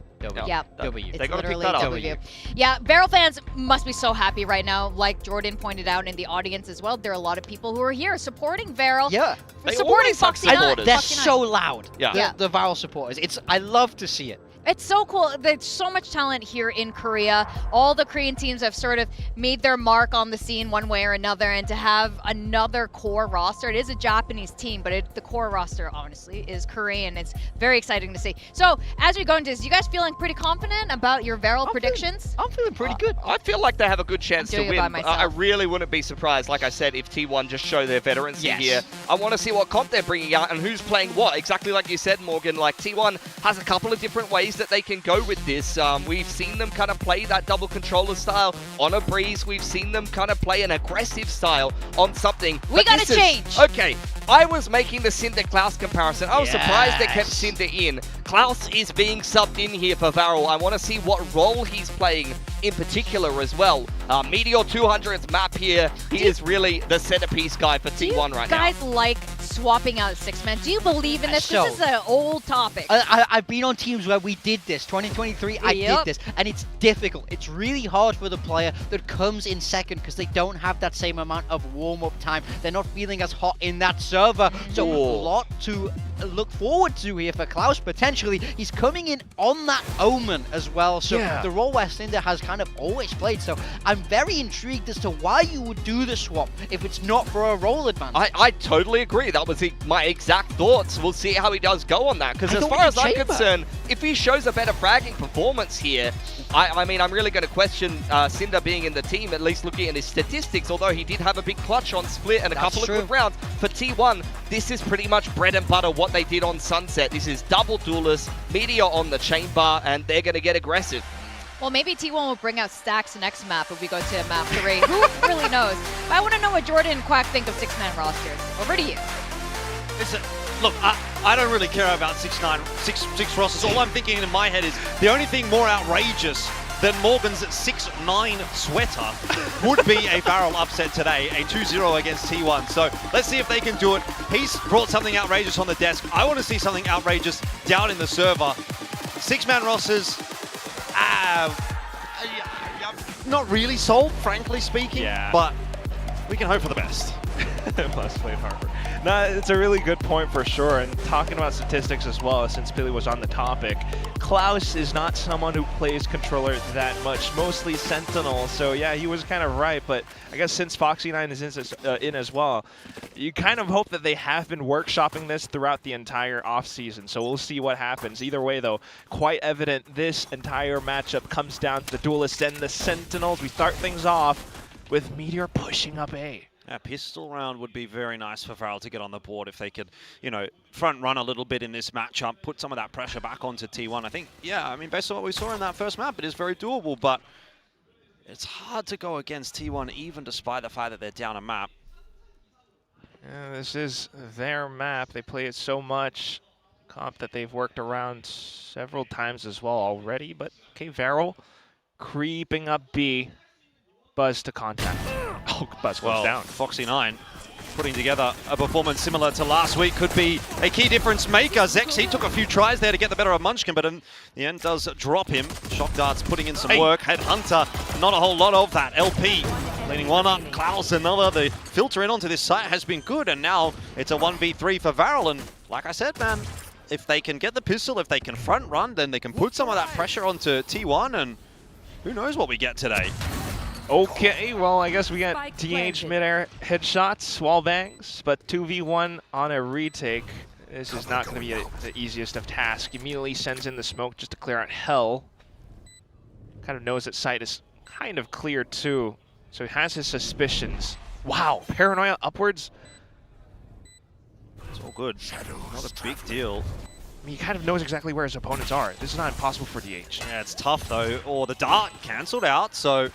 [SPEAKER 19] Yeah,
[SPEAKER 22] W.
[SPEAKER 19] It's
[SPEAKER 9] They gotta pick
[SPEAKER 19] literally
[SPEAKER 9] that up.
[SPEAKER 19] W. Yeah, Varel fans must be so happy right now. Like Jordan pointed out in the audience as well, there are a lot of people who are here supporting Varel.
[SPEAKER 22] Yeah.
[SPEAKER 19] Supporting Foxy9.
[SPEAKER 22] They're so loud.
[SPEAKER 9] Yeah.
[SPEAKER 22] The Varel supporters. I love to see it.
[SPEAKER 19] It's so cool. There's so much talent here in Korea. All the Korean teams have sort of made their mark on the scene one way or another, and to have another core roster, it is a Japanese team, but the core roster, honestly, is Korean. It's very exciting to see. So, as we go into this, you guys feeling pretty confident about your Varel predictions?
[SPEAKER 22] I'm feeling pretty good.
[SPEAKER 9] I feel like they have a good chance to win. I
[SPEAKER 19] myself.
[SPEAKER 9] really wouldn't be surprised, like I said, if T1 just show their veterancy here. I want to see what comp they're bringing out and who's playing what. Exactly like you said, Morgan. Like, T1 has a couple of different ways that they can go with this. We've seen them kind of play that double controller style on a breeze. We've seen them kind of play an aggressive style on something.
[SPEAKER 19] We gotta change.
[SPEAKER 9] Okay, I was making the Cinder Klaus comparison. I was surprised they kept Cinder in. Klaus is being subbed in here for Varel. I want to see what role he's playing in particular as well. Meteor 200th map here. He is really the centerpiece guy for T1 right now.
[SPEAKER 19] Guys like swapping out 6-man. Do you believe in this?
[SPEAKER 22] So,
[SPEAKER 19] this is an old topic.
[SPEAKER 22] I've been on teams where we did this. 2023, I did this. And it's difficult. It's really hard for the player that comes in second because they don't have that same amount of warm-up time. They're not feeling as hot in that server. So a lot to look forward to here for Klaus, potentially. He's coming in on that Omen as well. So the role where Cinder has kind of always played. So I'm very intrigued as to why you would do the swap if it's not for a role advantage.
[SPEAKER 9] I totally agree. That was my exact thoughts. We'll see how he does go on that. Because as far as I'm concerned, if he shows a better fragging performance here, I mean, I'm really going to question Cinder being in the team, at least looking at his statistics, although he did have a big clutch on split and a couple of good rounds. For T1, this is pretty much bread and butter what they did on Sunset. This is double duelist, Meteor on the chamber, and they're going to get aggressive.
[SPEAKER 19] Well, maybe T1 will bring out stacks next map if we go to map 3. Who really knows? But I want to know what Jordan and Quack think of 6-man rosters. Over to you.
[SPEAKER 5] Look, I don't really care about 6 rosters. All I'm thinking in my head is the only thing more outrageous than Morgan's 6-9 sweater would be a Varel upset today, a 2-0 against T1. So let's see if they can do it. He's brought something outrageous on the desk. I want to see something outrageous down in the server. 6-man rosters, not really sold, frankly speaking, but we can hope for the best.
[SPEAKER 6] Plus played Harper. No, it's a really good point for sure. And talking about statistics as well, since Billy was on the topic, Klaus is not someone who plays controller that much, mostly Sentinel. So yeah, he was kind of right. But I guess since Foxy9 is in as well, you kind of hope that they have been workshopping this throughout the entire offseason. So we'll see what happens. Either way, though, quite evident this entire matchup comes down to the Duelists and the Sentinels. We start things off with Meteor pushing up A.
[SPEAKER 5] A pistol round would be very nice for Varel to get on the board if they could, you know, front run a little bit in this matchup, put some of that pressure back onto T1. I think, yeah, I mean, based on what we saw in that first map, it is very doable, but it's hard to go against T1 even despite the fact that they're down a map.
[SPEAKER 6] Yeah, this is their map. They play it so much. Comp that they've worked around several times as well already, but okay, Varel creeping up B. Buzz to contact. Oh, Buzz goes down.
[SPEAKER 5] Foxy9 putting together a performance similar to last week could be a key difference maker. Zexy took a few tries there to get the better of Munchkin, but in the end does drop him. Shock Dart's putting in some work. Headhunter, not a whole lot of that. LP cleaning one up. Klaus another. The filter in onto this site has been good, and now it's a 1v3 for Varel. And like I said, man, if they can get the pistol, if they can front run, then they can put some of that pressure onto T1, and who knows what we get today.
[SPEAKER 6] Okay, well, I guess we got TH mid-air headshots, wall bangs, but 2v1 on a retake. This is not going to be the easiest of tasks. Immediately sends in the smoke just to clear out Hell. Kind of knows that site is kind of clear too, so he has his suspicions. Wow, paranoia upwards.
[SPEAKER 5] It's all good. Not a big deal.
[SPEAKER 6] I mean, he kind of knows exactly where his opponents are. This is not impossible for DH.
[SPEAKER 5] Yeah, it's tough though. Or the dart cancelled out, so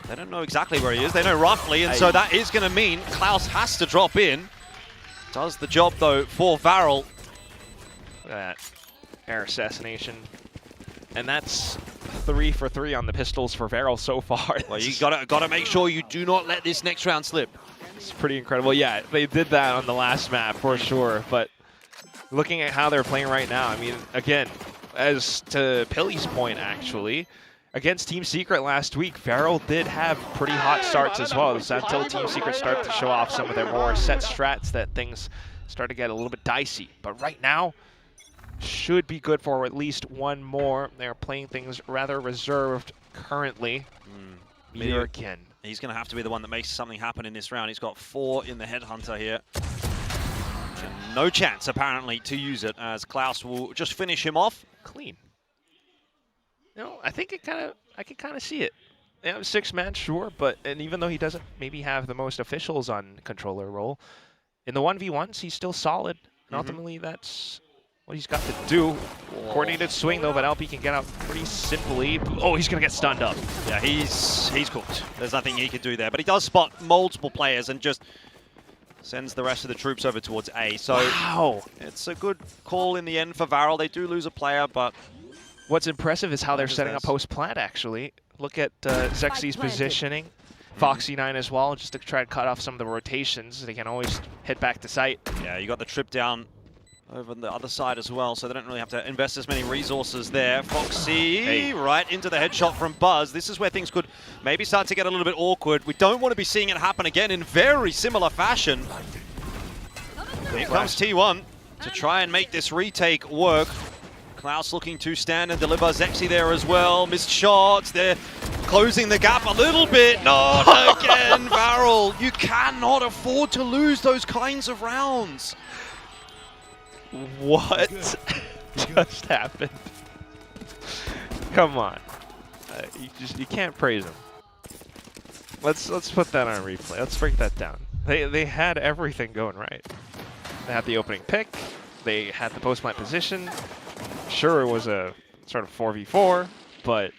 [SPEAKER 5] they don't know exactly where he is. They know roughly, and so that is going to mean Klaus has to drop in. Does the job, though, for Varel.
[SPEAKER 6] Look at that. Air assassination. And that's 3 for 3 on the pistols for Varel so far.
[SPEAKER 5] Well, you gotta make sure you do not let this next round slip.
[SPEAKER 6] It's pretty incredible. Yeah, they did that on the last map for sure, but looking at how they're playing right now, I mean, again, as to Pilly's point, actually, against Team Secret last week, Varel did have pretty hot starts as well. It's until Team Secret started to show off some of their more set strats that things start to get a little bit dicey. But right now, should be good for at least one more. They're playing things rather reserved currently. Meteor again.
[SPEAKER 5] He's going to have to be the one that makes something happen in this round. He's got 4 in the Headhunter here. And no chance, apparently, to use it, as Klaus will just finish him off.
[SPEAKER 6] Clean. No, I think I can kind of see it. Yeah, 6-man, sure, but even though he doesn't maybe have the most officials on controller role, in the 1v1s, he's still solid. And ultimately, that's what he's got to do. Coordinated swing, though, but LP can get out pretty simply. Oh, he's going to get stunned up.
[SPEAKER 5] Yeah, he's cooked. There's nothing he can do there. But he does spot multiple players and just sends the rest of the troops over towards A. So
[SPEAKER 6] wow,
[SPEAKER 5] it's a good call in the end for Varel. They do lose a player, but
[SPEAKER 6] what's impressive is how they're setting up post-plant, actually. Look at Zexy's positioning. Foxy9 as well, just to try to cut off some of the rotations. They can always hit back to site.
[SPEAKER 5] Yeah, you got the trip down over on the other side as well, so they don't really have to invest as many resources there. Foxy right into the headshot from Buzz. This is where things could maybe start to get a little bit awkward. We don't want to be seeing it happen again in very similar fashion. Here comes T1 to try and make this retake work. Klaus looking to stand and deliver. Zexy there as well. Missed shots. They're closing the gap a little bit. Not again, Varel. You cannot afford to lose those kinds of rounds.
[SPEAKER 6] What just happened? Come on. You can't praise him. Let's put that on replay. Let's break that down. They had everything going right. They had the opening pick. They had the post plant position. Sure, it was a sort of 4v4, but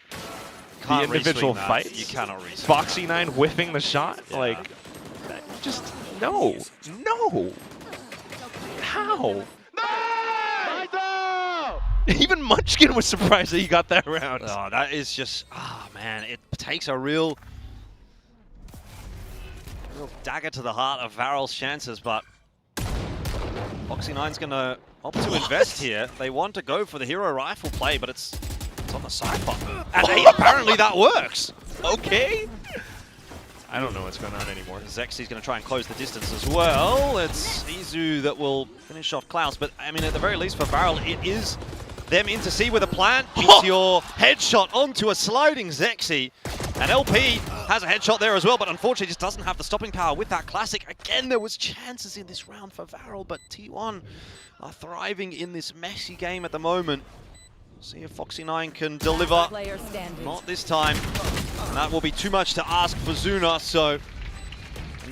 [SPEAKER 6] the individual fights.
[SPEAKER 5] You cannot reswing
[SPEAKER 6] Foxy9 whiffing the shot, like, just no. How? Even Munchkin was surprised that he got that round.
[SPEAKER 5] Oh, that is just, man, it takes a real dagger to the heart of Varel's chances, but Foxy9's going to opt to invest here. They want to go for the hero rifle play, but it's on the Cypher. And apparently that works.
[SPEAKER 6] Okay. I don't know what's going on anymore.
[SPEAKER 5] Zexi's going to try and close the distance as well. It's Izu that will finish off Klaus, but I mean, at the very least for Varel, it is them in to see with a plant. Meteor headshot onto a sliding Zexi. And LP has a headshot there as well, but unfortunately just doesn't have the stopping power with that classic. Again, there was chances in this round for Varel, but T1 are thriving in this messy game at the moment. See if Foxy9 can deliver. Not this time. And that will be too much to ask for Zuna, so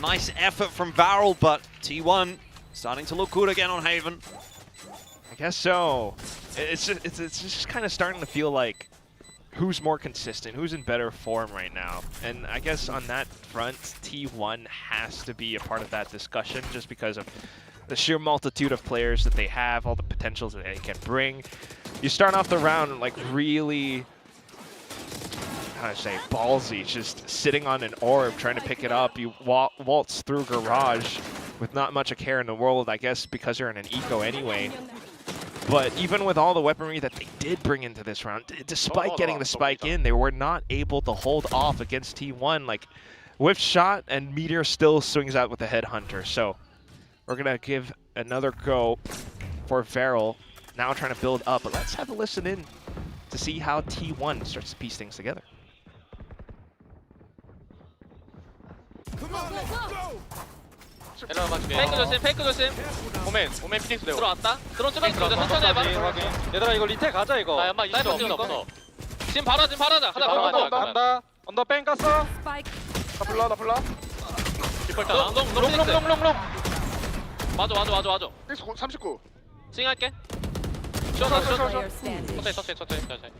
[SPEAKER 5] nice effort from Varel, but T1 starting to look good again on Haven.
[SPEAKER 6] I guess so. It's just kind of starting to feel like who's more consistent, who's in better form right now. And I guess on that front, T1 has to be a part of that discussion just because of the sheer multitude of players that they have, all the potentials that they can bring. You start off the round like really, how do I say, ballsy, just sitting on an orb, trying to pick it up. You waltz through Garage with not much a care in the world, I guess because you're in an eco anyway. But even with all the weaponry that they did bring into this round, despite getting the spike in, they were not able to hold off against T1. Like, whiff shot, and Meteor still swings out with the Headhunter. So we're going to give another go for Varel, now trying to build up. But let's have a listen in to see how T1 starts to piece things together.
[SPEAKER 12] Come on, let's go! 페이크 조심, 페이크 조심. 오멘 피닉스 되고. 들어왔다. 드론 찍었어. 천천히 해봐. 얘들아 이거 리테 가자 이거. 나 연막 있어. 없어. 지금 바로 하자. 가자. 간다. 언더 뺑 깠어. 나 불러. 디폴트. 롱. 맞아. 39. 스윙할게. 쉬어. 천천히.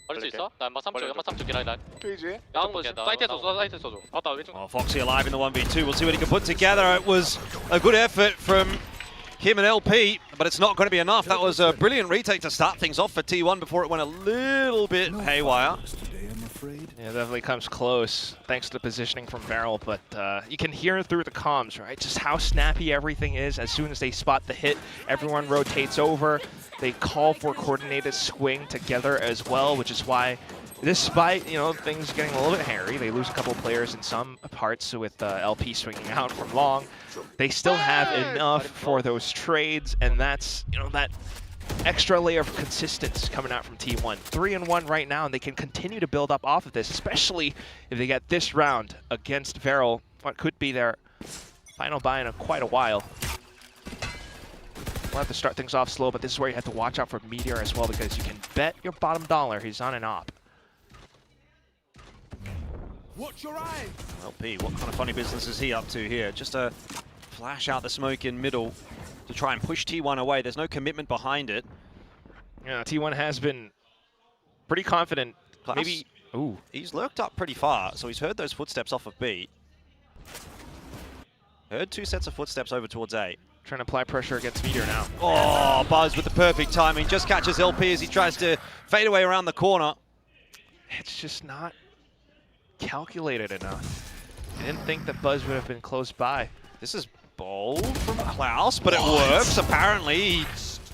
[SPEAKER 12] 버릴 수 있어? 나 연막 3초 기다려. 페이지. 사이트에서 쏘줘. 맞다.
[SPEAKER 5] Foxy alive in the 1v2. We'll see what he can put together. It was a good effort from him and LP, but it's not going to be enough. That was a brilliant retake to start things off for T1 before it went a little bit haywire.
[SPEAKER 6] Yeah, definitely comes close, thanks to the positioning from Varel, but you can hear through the comms, right? Just how snappy everything is. As soon as they spot the hit, everyone rotates over. They call for coordinated swing together as well, which is why, despite, you know, things getting a little bit hairy, they lose a couple players in some parts with LP swinging out from long. They still have enough for those trades, and that's, you know, that extra layer of consistency coming out from T1. 3-1 right now, and they can continue to build up off of this, especially if they get this round against Varel, what could be their final buy in quite a while. We'll have to start things off slow, but this is where you have to watch out for Meteor as well, because you can bet your bottom dollar he's on an op.
[SPEAKER 12] Watch your eyes.
[SPEAKER 5] LP, what kind of funny business is he up to here? Just a flash out the smoke in middle to try and push T1 away. There's no commitment behind it.
[SPEAKER 6] Yeah, T1 has been pretty confident.
[SPEAKER 5] Klaus,
[SPEAKER 6] maybe, ooh.
[SPEAKER 5] He's lurked up pretty far, so he's heard those footsteps off of B. Heard 2 sets of footsteps over towards A.
[SPEAKER 6] Trying to apply pressure against Meteor now.
[SPEAKER 5] Oh, Buzz with the perfect timing. Just catches LP as he tries to fade away around the corner.
[SPEAKER 6] It's just not calculated enough. I didn't think that Buzz would have been close by.
[SPEAKER 5] This is bold from Klaus, but it works. Apparently, he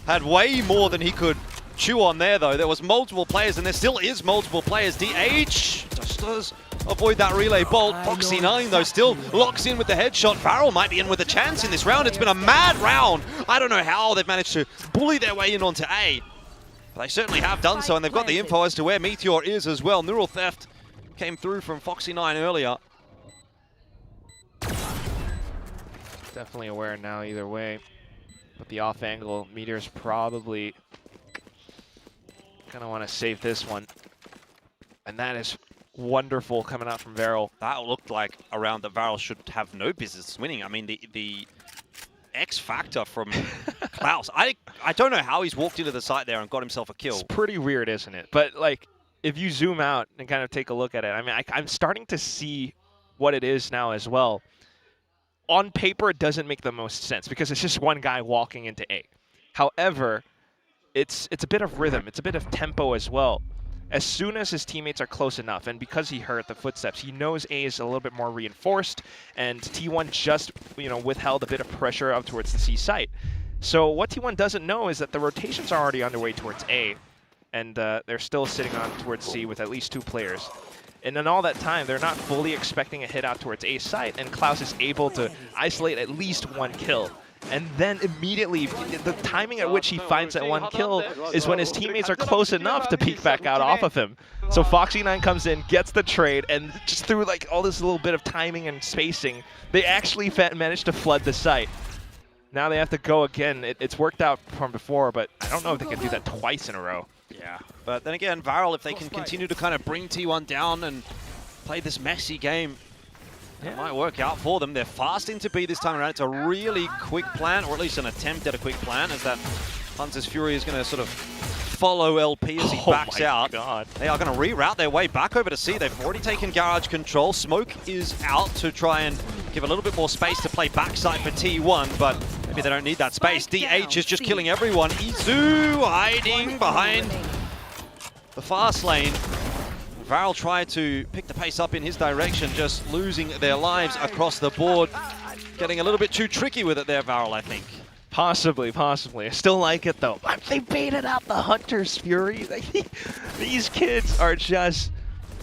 [SPEAKER 5] had way more than he could chew on there, though. There was multiple players, and there still is multiple players. DH just does avoid that relay bolt. Foxy9, though, still locks in with the headshot. Varel might be in with a chance in this round. It's been a mad round. I don't know how they've managed to bully their way in onto A. But they certainly have done so, and they've got the info as to where Meteor is as well. Neural Theft came through from Foxy9 earlier.
[SPEAKER 6] Definitely aware now either way. But the off angle, Meteor's probably gonna want to save this one. And that is wonderful coming out from Varel.
[SPEAKER 5] That looked like a round that Varel should have no business winning. I mean, the X factor from Klaus. I don't know how he's walked into the site there and got himself a kill.
[SPEAKER 6] It's pretty weird, isn't it? But like, if you zoom out and kind of take a look at it, I mean, I'm starting to see what it is now as well. On paper, it doesn't make the most sense because it's just one guy walking into A. However, it's a bit of rhythm. It's a bit of tempo as well. As soon as his teammates are close enough, and because he heard the footsteps, he knows A is a little bit more reinforced, and T1 just, withheld a bit of pressure up towards the C site. So what T1 doesn't know is that the rotations are already underway towards A, and they're still sitting on towards C with at least 2 players. And in all that time, they're not fully expecting a hit out towards A site, and Klaus is able to isolate at least 1 kill. And then immediately, the timing at which he finds that 1 kill is when his teammates are close enough to peek back out off of him. So Foxy9 comes in, gets the trade, and just through like all this little bit of timing and spacing, they actually managed to flood the site. Now they have to go again. It's worked out from before, but I don't know if they can do that twice in a row.
[SPEAKER 5] Yeah, but then again, Varel, if they can continue to kind of bring T1 down and play this messy game, it might work out for them. They're fast into B this time around. It's a really quick plan, or at least an attempt at a quick plan, as that Hunter's Fury is going to sort of follow LP as he backs out.
[SPEAKER 6] God.
[SPEAKER 5] They are going to reroute their way back over to C. They've already taken garage control. Smoke is out to try and give a little bit more space to play backside for T1, but maybe they don't need that space. DH is just killing everyone. Izu hiding behind the fast lane. Varel tried to pick the pace up in his direction, just losing their lives across the board. Getting a little bit too tricky with it there, Varel, I think.
[SPEAKER 6] Possibly. I still like it, though. They baited out the Hunter's Fury. These kids are just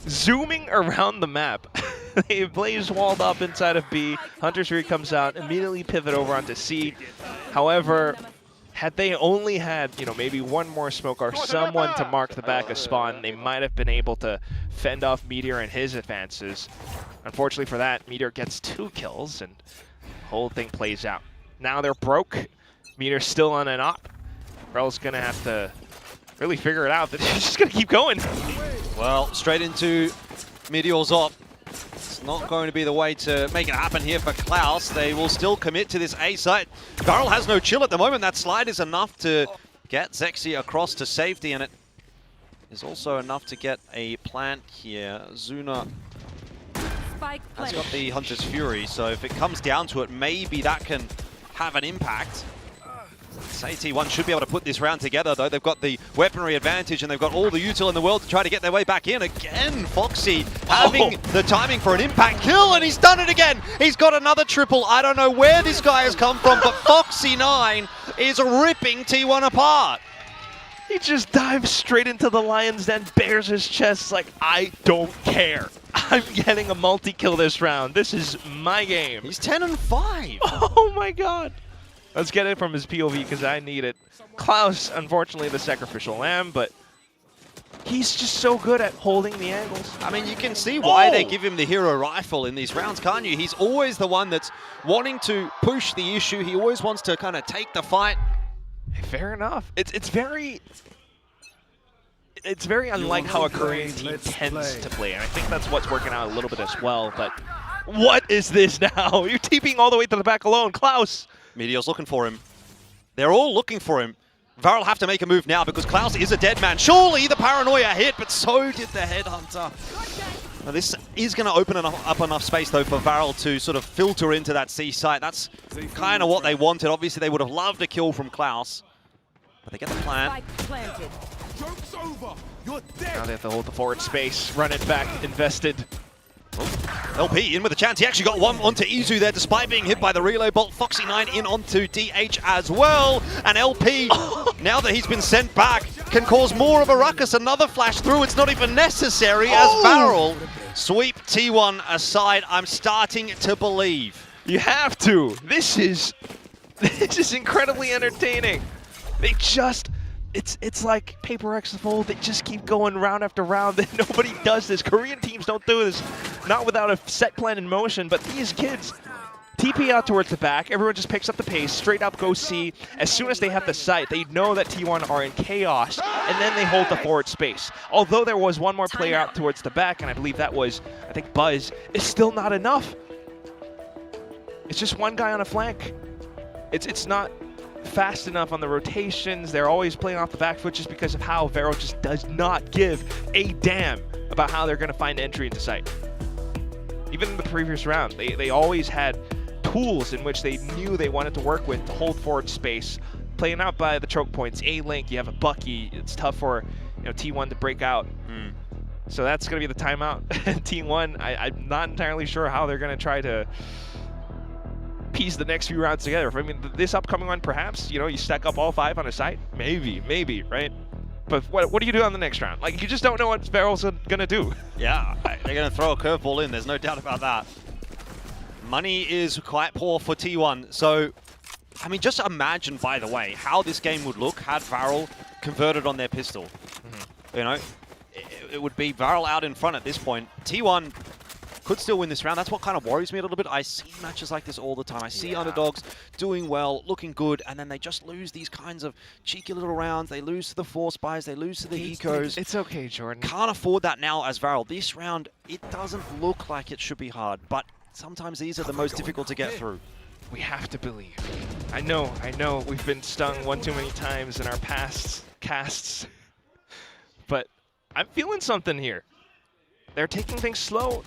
[SPEAKER 6] zooming around the map. They blaze walled up inside of B. Hunter's Fury comes out, immediately pivot over onto C. However, had they only had, maybe 1 more smoke or someone to mark the back of spawn, they might have been able to fend off Meteor and his advances. Unfortunately for that, Meteor gets 2 kills, and the whole thing plays out. Now they're broke. Meteor's still on an op. Rel's going to have to really figure it out. They're just going to keep going.
[SPEAKER 5] Well, straight into Meteor's op. It's not going to be the way to make it happen here for Klaus. They will still commit to this A site. Varel has no chill at the moment. That slide is enough to get Zexy across to safety, and it is also enough to get a plant here. Zuna has got the Hunter's Fury, so if it comes down to it, maybe that can have an impact. Say T1 should be able to put this round together, though. They've got the weaponry advantage, and they've got all the util in the world to try to get their way back in. Again, Foxy having the timing for an impact kill, and he's done it again. He's got another triple. I don't know where this guy has come from, but Foxy9 is ripping T1 apart.
[SPEAKER 6] He just dives straight into the lion's den, bares his chest like, I don't care. I'm getting a multi-kill this round. This is my game.
[SPEAKER 5] He's 10-5.
[SPEAKER 6] Oh my god. Let's get it from his POV because I need it. Klaus, unfortunately, the sacrificial lamb, but he's just so good at holding the angles.
[SPEAKER 5] I mean, you can see why they give him the hero rifle in these rounds, can't you? He's always the one that's wanting to push the issue. He always wants to kind of take the fight.
[SPEAKER 6] Fair enough. It's very unlike how a Korean team tends to play, and I think that's what's working out a little bit as well. But what is this now? You're TPing all the way to the back alone, Klaus.
[SPEAKER 5] Meteor's looking for him. They're all looking for him. Varel have to make a move now because Klaus is a dead man. Surely the paranoia hit, but so did the headhunter. Now this is going to open up enough space, though, for Varel to sort of filter into that C site. That's kind of what they wanted. Obviously, they would have loved a kill from Klaus. But they get the plan.
[SPEAKER 6] Joke's over. You're dead. Now they have to hold the forward space, run it back, invested.
[SPEAKER 5] Oh, LP in with a chance. He actually got one onto Izu there despite being hit by the relay bolt. Foxy9 in onto DH as well. And LP, now that he's been sent back, can cause more of a ruckus. Another flash through. It's not even necessary as Varel sweep T1 aside. I'm starting to believe.
[SPEAKER 6] You have to. This is incredibly entertaining. They just... It's like Paper X the Fold. They just keep going round after round. Nobody does this. Korean teams don't do this. Not without a set plan in motion, but these kids TP out towards the back. Everyone just picks up the pace. Straight up go C. As soon as they have the sight, they know that T1 are in chaos, and then they hold the forward space. Although there was one more player out towards the back, and I believe that was, I think, Buzz, it's still not enough. It's just one guy on a flank. It's not fast enough on the rotations. They're always playing off the back foot just because of how Vero just does not give a damn about how they're going to find entry into site. Even in the previous round, they always had tools in which they knew they wanted to work with to hold forward space. Playing out by the choke points, A-Link, you have a Bucky. It's tough for T1 to break out. So that's going to be the timeout. T1, I'm not entirely sure how they're going to try to piece the next few rounds together. I mean, this upcoming one, perhaps, you stack up all 5 on a site. Maybe, right? But what do you do on the next round? Like, you just don't know what Vero's going to do.
[SPEAKER 5] Yeah, they're going to throw a curveball in. There's no doubt about that. Money is quite poor for T1. So, I mean, just imagine, by the way, how this game would look had Varel converted on their pistol. It would be Varel out in front at this point. T1 could still win this round. That's what kind of worries me a little bit. I see matches like this all the time. I see underdogs doing well, looking good, and then they just lose these kinds of cheeky little rounds. They lose to the Force Buys, they lose to the Ecos.
[SPEAKER 6] It's okay, Jordan.
[SPEAKER 5] Can't afford that now as Varel. This round, it doesn't look like it should be hard, but sometimes these are the most difficult to get through.
[SPEAKER 6] We have to believe. I know, we've been stung one too many times in our past casts, but I'm feeling something here. They're taking things slow,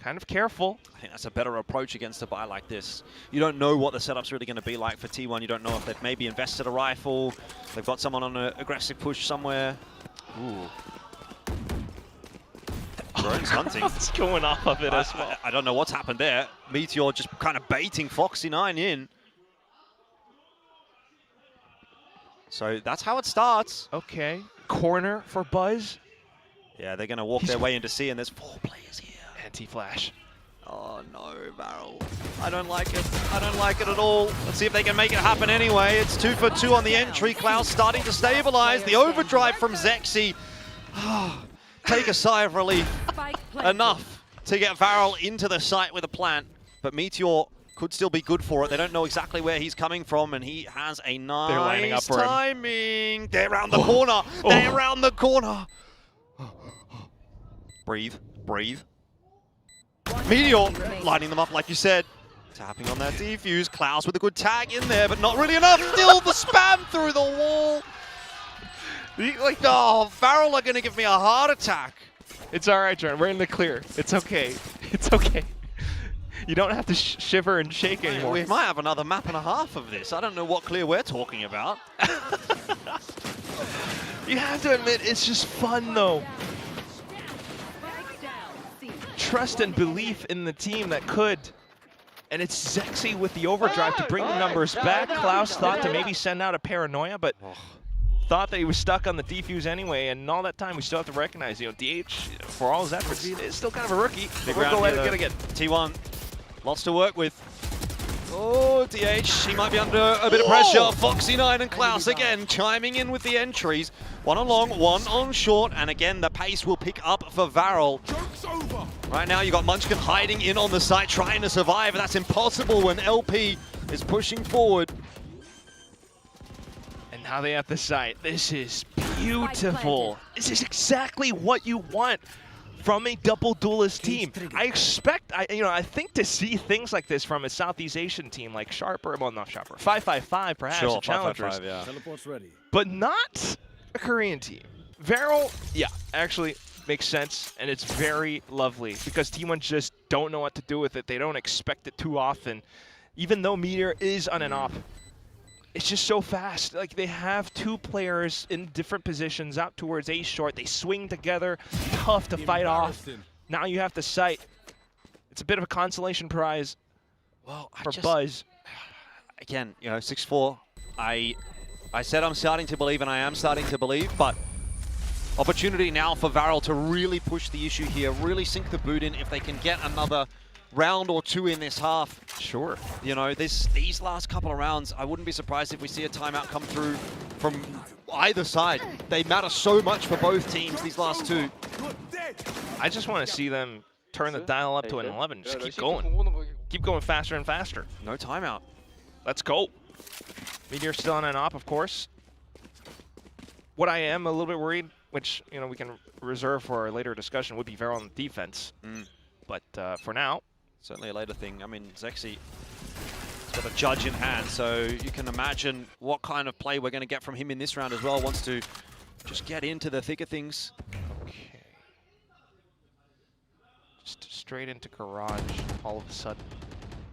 [SPEAKER 6] kind of careful.
[SPEAKER 5] I think that's a better approach against a buy like this. You don't know what the setup's really going to be like for T1. You don't know if they've maybe invested a rifle, they've got someone on an aggressive push somewhere. Ooh. Drone's hunting.
[SPEAKER 6] What's going off of it as well?
[SPEAKER 5] I don't know what's happened there. Meteor just kind of baiting Foxy9 in. So that's how it starts.
[SPEAKER 6] Okay. Corner for Buzz.
[SPEAKER 5] Yeah, they're going to walk their way into C, and there's 4 players here.
[SPEAKER 6] Anti-flash.
[SPEAKER 5] Oh no, Varel. I don't like it. I don't like it at all. Let's see if they can make it happen anyway. It's 2 for 2 on the entry. Klaus starting to stabilize. The overdrive from Zexy. Take a sigh of relief. Enough to get Varel into the site with a plant. But Meteor could still be good for it. They don't know exactly where he's coming from, and he has a nice timing. They're around the corner. They're around the corner. Breathe. Meteor lining them up like you said. Tapping on that defuse. Klaus with a good tag in there, but not really enough. Still the spam through the wall. Varel are going to give me a heart attack.
[SPEAKER 6] It's all right, Jordan. We're in the clear. It's okay. It's okay. You don't have to shiver and shake anymore.
[SPEAKER 5] We might have another map and a half of this. I don't know what clear we're talking about.
[SPEAKER 6] You have to admit, it's just fun, though. Trust and belief in the team that could. And it's Zexy with the overdrive to bring the numbers back. Klaus thought to maybe send out a paranoia, but thought that he was stuck on the defuse anyway, and all that time we still have to recognize, DH, for all his efforts, is still kind of a rookie.
[SPEAKER 5] Big
[SPEAKER 6] We'll go let it again.
[SPEAKER 5] T1, lots to work with. Oh, DH, he might be under a bit of pressure. Foxy9 and Klaus again chiming in with the entries. 1 on long, 1 on short, and again the pace will pick up for Varel. Right now you got Munchkin hiding in on the site, trying to survive. That's impossible when LP is pushing forward.
[SPEAKER 6] Now they have the site. This is beautiful. This is exactly what you want from a double duelist team. I expect, I think to see things like this from a Southeast Asian team like Sharper, well, not Sharper, 555 perhaps,
[SPEAKER 5] sure,
[SPEAKER 6] Challengers.
[SPEAKER 5] 555, yeah.
[SPEAKER 8] Teleport's ready.
[SPEAKER 6] But not a Korean team. Varel, yeah, actually makes sense, and it's very lovely because T1 just don't know what to do with it. They don't expect it too often, even though Meteor is on and off. It's just so fast. Like, they have 2 players in different positions out towards A short. They swing together, tough to fight off. Now you have the sight. It's a bit of a consolation prize for Buzz.
[SPEAKER 5] Again, 6-4. I said I'm starting to believe, and I am starting to believe, but opportunity now for Varel to really push the issue here, really sink the boot in if they can get another round or 2 in this half.
[SPEAKER 6] Sure.
[SPEAKER 5] These last couple of rounds, I wouldn't be surprised if we see a timeout come through from either side. They matter so much for both teams, these last 2.
[SPEAKER 6] I just want to see them turn the dial up to an 11. Just keep going. Keep going faster and faster.
[SPEAKER 5] No timeout.
[SPEAKER 6] Let's go. Meteor still on an op, of course. What I am a little bit worried, which we can reserve for a later discussion, would be Varel on defense. But for now,
[SPEAKER 5] certainly a later thing. I mean, Zexy got a judge in hand, so you can imagine what kind of play we're going to get from him in this round as well. Wants to just get into the thick of things.
[SPEAKER 6] Okay. Just straight into garage all of a sudden.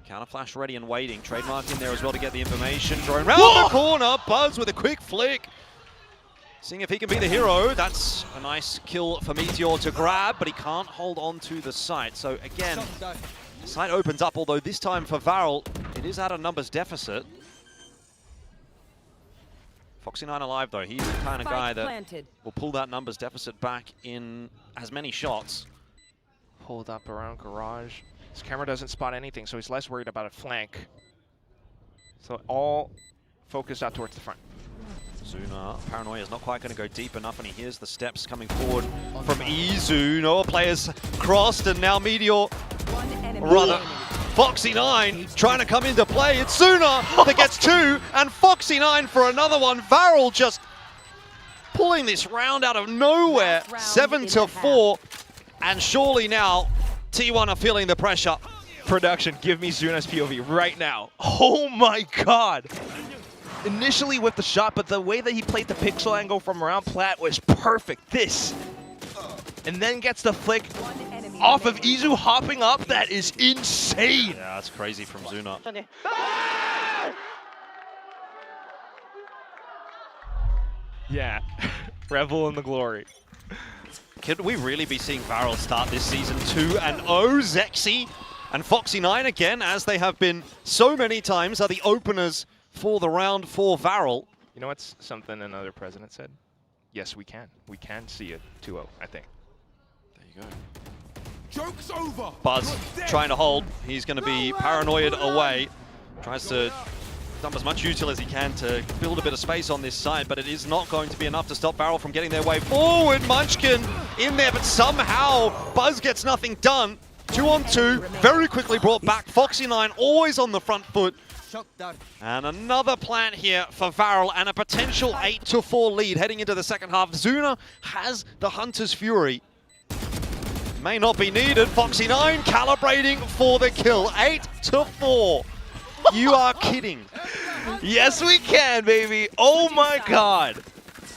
[SPEAKER 5] Counter flash ready and waiting. Trademark in there as well to get the information. Drone round the corner. Buzz with a quick flick. Seeing if he can be the hero. That's a nice kill for Meteor to grab, but he can't hold on to the site. So again, the site opens up, although this time for Varel, it is at a numbers deficit. Foxy9 alive though. He's the kind of guy that will pull that numbers deficit back in as many shots.
[SPEAKER 6] Hold up around garage. His camera doesn't spot anything, so he's less worried about a flank. So all focused out towards the front.
[SPEAKER 5] Zuna, Paranoia is not quite going to go deep enough, and he hears the steps coming forward from Izu. No players crossed, and now Meteor, rather, Foxy9 trying to come into play. It's Zuna that gets 2, and Foxy9 for another one. Varel just pulling this round out of nowhere. 7-4, and surely now T1 are feeling the pressure.
[SPEAKER 6] Production, give me Zuna's POV right now. Oh my god! Initially with the shot, but the way that he played the pixel angle from around plat was perfect. This. And then gets the flick off of Izu hopping up. That is insane.
[SPEAKER 5] Yeah, that's crazy from Zuna.
[SPEAKER 6] Yeah, revel in the glory.
[SPEAKER 5] Could we really be seeing Varel start this season 2-0? Zexy and Foxy9 again, as they have been so many times, are the openers for the round for Varel.
[SPEAKER 6] You know what's something another president said? Yes, we can. We can see it 2-0, I think.
[SPEAKER 5] There you go. Joke's over. Buzz trying to hold. He's going to be paranoid away. Tries to dump as much util as he can to build a bit of space on this side, but it is not going to be enough to stop Varel from getting their way forward. Munchkin in there, but somehow Buzz gets nothing done. 2-on-2, very quickly brought back. Foxy9 always on the front foot. And another plant here for Varel, and a potential 8-4 lead heading into the second half. Zuna has the Hunter's Fury. May not be needed. Foxy9 calibrating for the kill. 8-4. You are kidding.
[SPEAKER 6] Yes, we can, baby. Oh my god.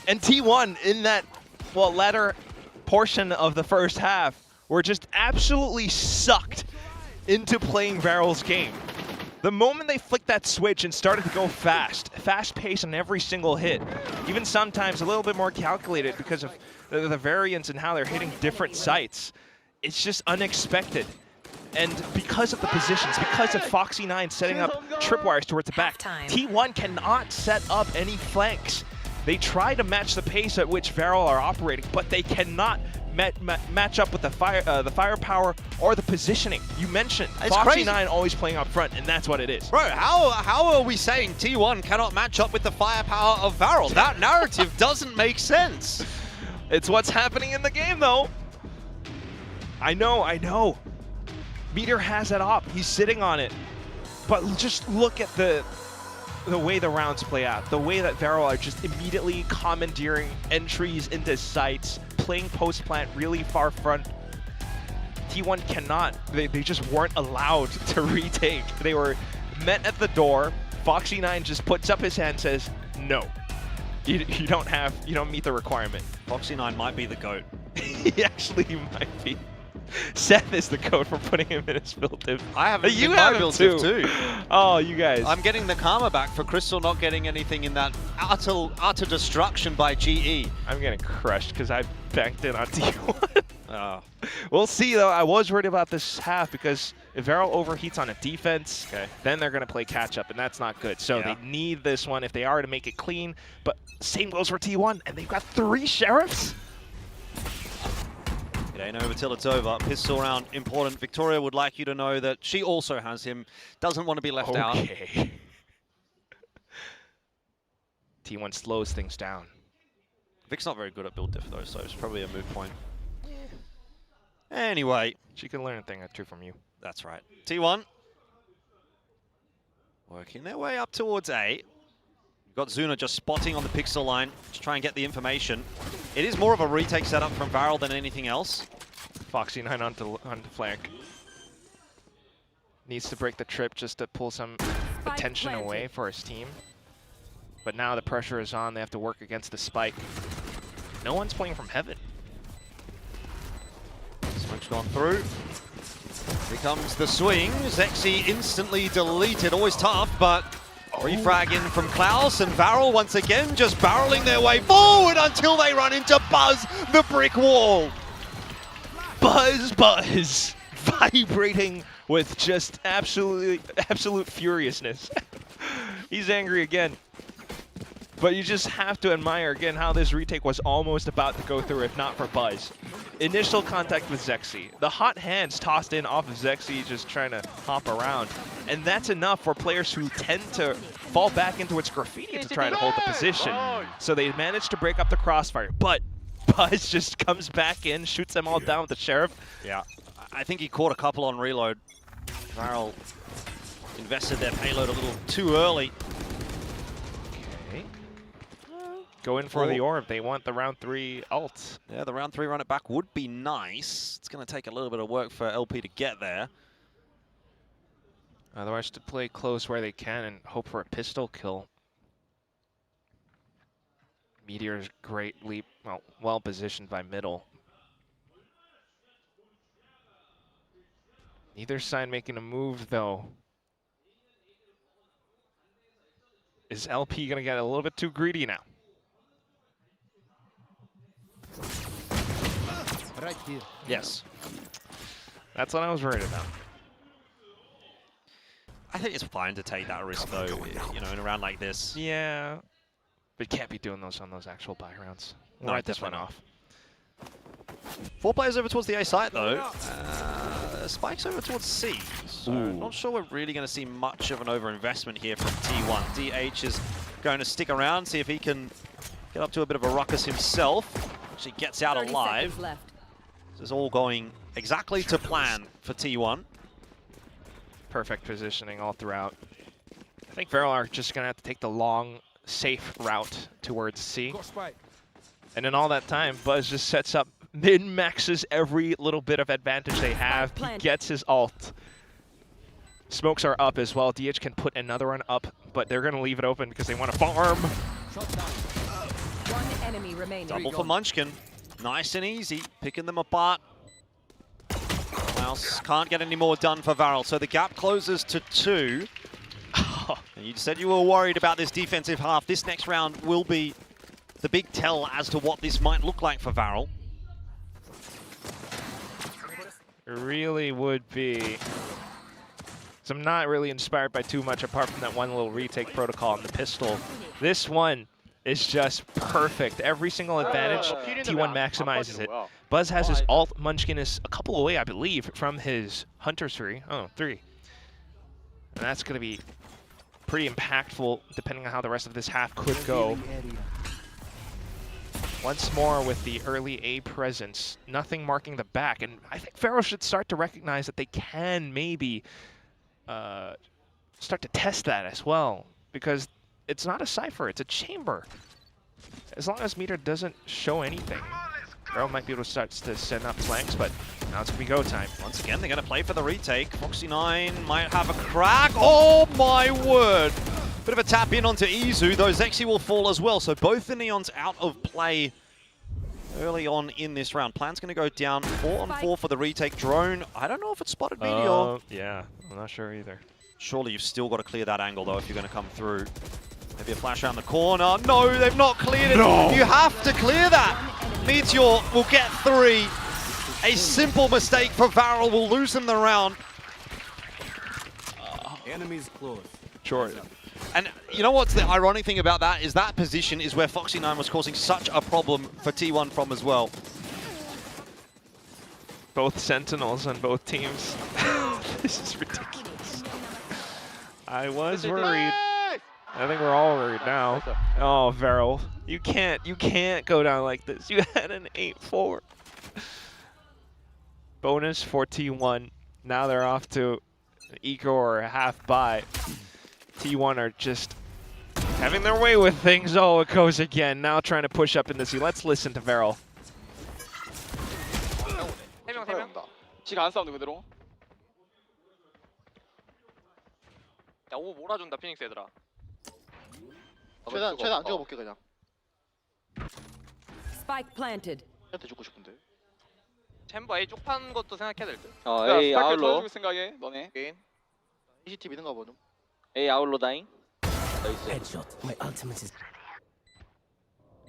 [SPEAKER 6] And T1 in that, well, latter portion of the first half were just absolutely sucked into playing Varel's game. The moment they flicked that switch and started to go fast pace on every single hit, even sometimes a little bit more calculated because of the variance in how they're hitting different sites, it's just unexpected. And because of the positions, because of Foxy9 setting up tripwires towards the back, T1 cannot set up any flanks. They try to match the pace at which Varel are operating, but they cannot match up with the firepower or the positioning. You mentioned Foxy9 always playing up front, and that's what it is.
[SPEAKER 5] Bro, how are we saying T1 cannot match up with the firepower of Varel? That narrative doesn't make sense.
[SPEAKER 6] It's what's happening in the game, though. I know. Meteor has that op. He's sitting on it. But just look at the way the rounds play out. The way that Varel are just immediately commandeering entries into sites, playing post-plant really far front. T1 cannot. They just weren't allowed to retake. They were met at the door. Foxy9 just puts up his hand and says, no. You don't meet the requirement.
[SPEAKER 5] Foxy9 might be the GOAT.
[SPEAKER 6] He actually might be. Seth is the code for putting him in his build div.
[SPEAKER 5] I have him in my build div too.
[SPEAKER 6] Oh, you guys.
[SPEAKER 5] I'm getting the karma back for Crystal not getting anything in that utter destruction by GE.
[SPEAKER 6] I'm getting crushed because I banked in on T1. Oh. We'll see though. I was worried about this half because if Varel overheats on a defense, then they're going to play catch up, and that's not good. So they need this one if they are to make it clean. But same goes for T1, and they've got 3 sheriffs.
[SPEAKER 5] It ain't over till it's over. Pistol round important. Victoria would like you to know that she also has him. Doesn't want to be left out.
[SPEAKER 6] Okay. T1 slows things down.
[SPEAKER 5] Vic's not very good at build diff though, so it's probably a moot point. Anyway.
[SPEAKER 6] She can learn a thing or two from you.
[SPEAKER 5] That's right. T1. Working their way up towards A. We've got Zuna just spotting on the pixel line to try and get the information. It is more of a retake setup from Varel than anything else.
[SPEAKER 6] Foxy9 onto flank. Needs to break the trip just to pull some attention away for his team. But now the pressure is on. They have to work against the spike. No one's playing from heaven.
[SPEAKER 5] Smoke's gone through. Here comes the swing. Zexy instantly deleted. Always tough, but refrag in from Klaus, and VALORANT once again just barreling their way forward until they run into Buzz, the brick wall.
[SPEAKER 6] Buzz vibrating with just absolute furiousness. He's angry again. But you just have to admire again how this retake was almost about to go through if not for Buzz. Initial contact with Zexy. The hot hands tossed in off of Zexy just trying to hop around. And that's enough for players who tend to fall back into its graffiti to try to hold the position. So they managed to break up the crossfire. But Buzz just comes back in, shoots them all down with the Sheriff.
[SPEAKER 5] Yeah, I think he caught a couple on reload. VALORANT invested their payload a little too early.
[SPEAKER 6] Go in for the orb. They want the round 3 ult.
[SPEAKER 5] Yeah, the round 3 run it back would be nice. It's going to take a little bit of work for LP to get there.
[SPEAKER 6] Otherwise, to play close where they can and hope for a pistol kill. Meteor's great leap, well positioned by middle. Neither side making a move, though. Is LP going to get a little bit too greedy now?
[SPEAKER 8] Right here.
[SPEAKER 5] Yes.
[SPEAKER 6] That's what I was worried about.
[SPEAKER 5] I think it's fine to take that risk, though, you know, in a round like this.
[SPEAKER 6] Yeah. But can't be doing those on those actual buy rounds. We'll write this one off.
[SPEAKER 5] 4 players over towards the A site, though. Spike's over towards C. So not sure we're really going to see much of an overinvestment here from T1. DH is going to stick around, see if he can get up to a bit of a ruckus himself. Actually gets out alive. This is all going exactly to plan for T1.
[SPEAKER 6] Perfect positioning all throughout. I think VALORANT are just going to have to take the long, safe route towards C. And in all that time, Buzz just sets up, min-maxes every little bit of advantage they have. He gets his ult. Smokes are up as well. DH can put another one up, but they're going to leave it open because they want to farm.
[SPEAKER 3] One enemy remaining.
[SPEAKER 5] Double for Munchkin. Nice and easy, picking them apart. Klaus can't get any more done for VALORANT, so the gap closes to 2. And you said you were worried about this defensive half. This next round will be the big tell as to what this might look like for VALORANT.
[SPEAKER 6] It really would be. So I'm not really inspired by too much apart from that one little retake protocol on the pistol. This one is just perfect. Every single advantage, T1 maximizes it. Buzz has his ult. Munchkin is a couple away, I believe, from his Hunter's 3. Oh, 3. And that's going to be pretty impactful, depending on how the rest of this half could go. Once more with the early A presence, nothing marking the back. And I think VALORANT should start to recognize that they can maybe start to test that as well. Because it's not a Cypher, it's a chamber. As long as Meter doesn't show anything, VALORANT might be able to start to send up flanks, but now it's going to be go time.
[SPEAKER 5] Once again, they're going to play for the retake. Foxy9 might have a crack. Oh my word! Bit of a tap in onto Izu, though Zexy will fall as well. So both the Neons out of play early on in this round. Plan's going to go down 4-on-4 for the retake. Drone, I don't know if it's spotted Meteor.
[SPEAKER 6] Yeah, I'm not sure either.
[SPEAKER 5] Surely you've still got to clear that angle, though, if you're going to come through. Maybe a flash around the corner. No, they've not cleared it. No. You have to clear that. Meteor will get 3. A simple mistake for VALORANT will lose them the round.
[SPEAKER 8] Enemies close.
[SPEAKER 6] Sure.
[SPEAKER 5] And you know what's the ironic thing about that is that position is where Foxy9 was causing such a problem for T1 from as well.
[SPEAKER 6] Both Sentinels on both teams. This is ridiculous. I was worried. I think we're all worried now. Oh, VALORANT, you can't go down like this. You had an 8-4. Bonus for T1. Now they're off to an eco or a half buy. T1 are just having their way with things. Oh, it goes again. Now trying to push up in the C. Let's listen to VALORANT.
[SPEAKER 12] 지가 안 싸우는 그대로. 야, 오 몰아준다 피닉스 얘들아.
[SPEAKER 23] 최대한 안 찍어볼게 그냥.
[SPEAKER 3] Spike planted.
[SPEAKER 23] 한테 죽고 싶은데.
[SPEAKER 12] 챔버 A 쪽판 것도 생각해야 될 듯.
[SPEAKER 23] A
[SPEAKER 12] 스파이크
[SPEAKER 23] 아울러.
[SPEAKER 12] 돌아줄 생각해 너네. 게임.
[SPEAKER 23] VCT 믿는가 보죠.
[SPEAKER 12] A 아울러 다잉.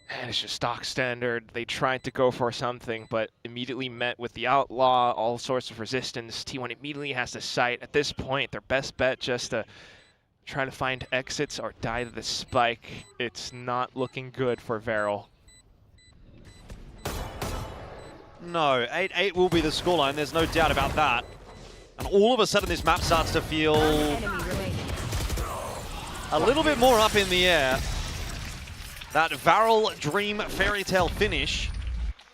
[SPEAKER 6] And it's just stock standard. They tried to go for something, but immediately met with the outlaw, all sorts of resistance. T1 immediately has to sight. At this point, their best bet just to try to find exits or die to the spike. It's not looking good for Varel.
[SPEAKER 5] No, 8-8 will be the scoreline, there's no doubt about that. And all of a sudden this map starts to feel a little bit more up in the air. That Varel Dream Fairy Tale finish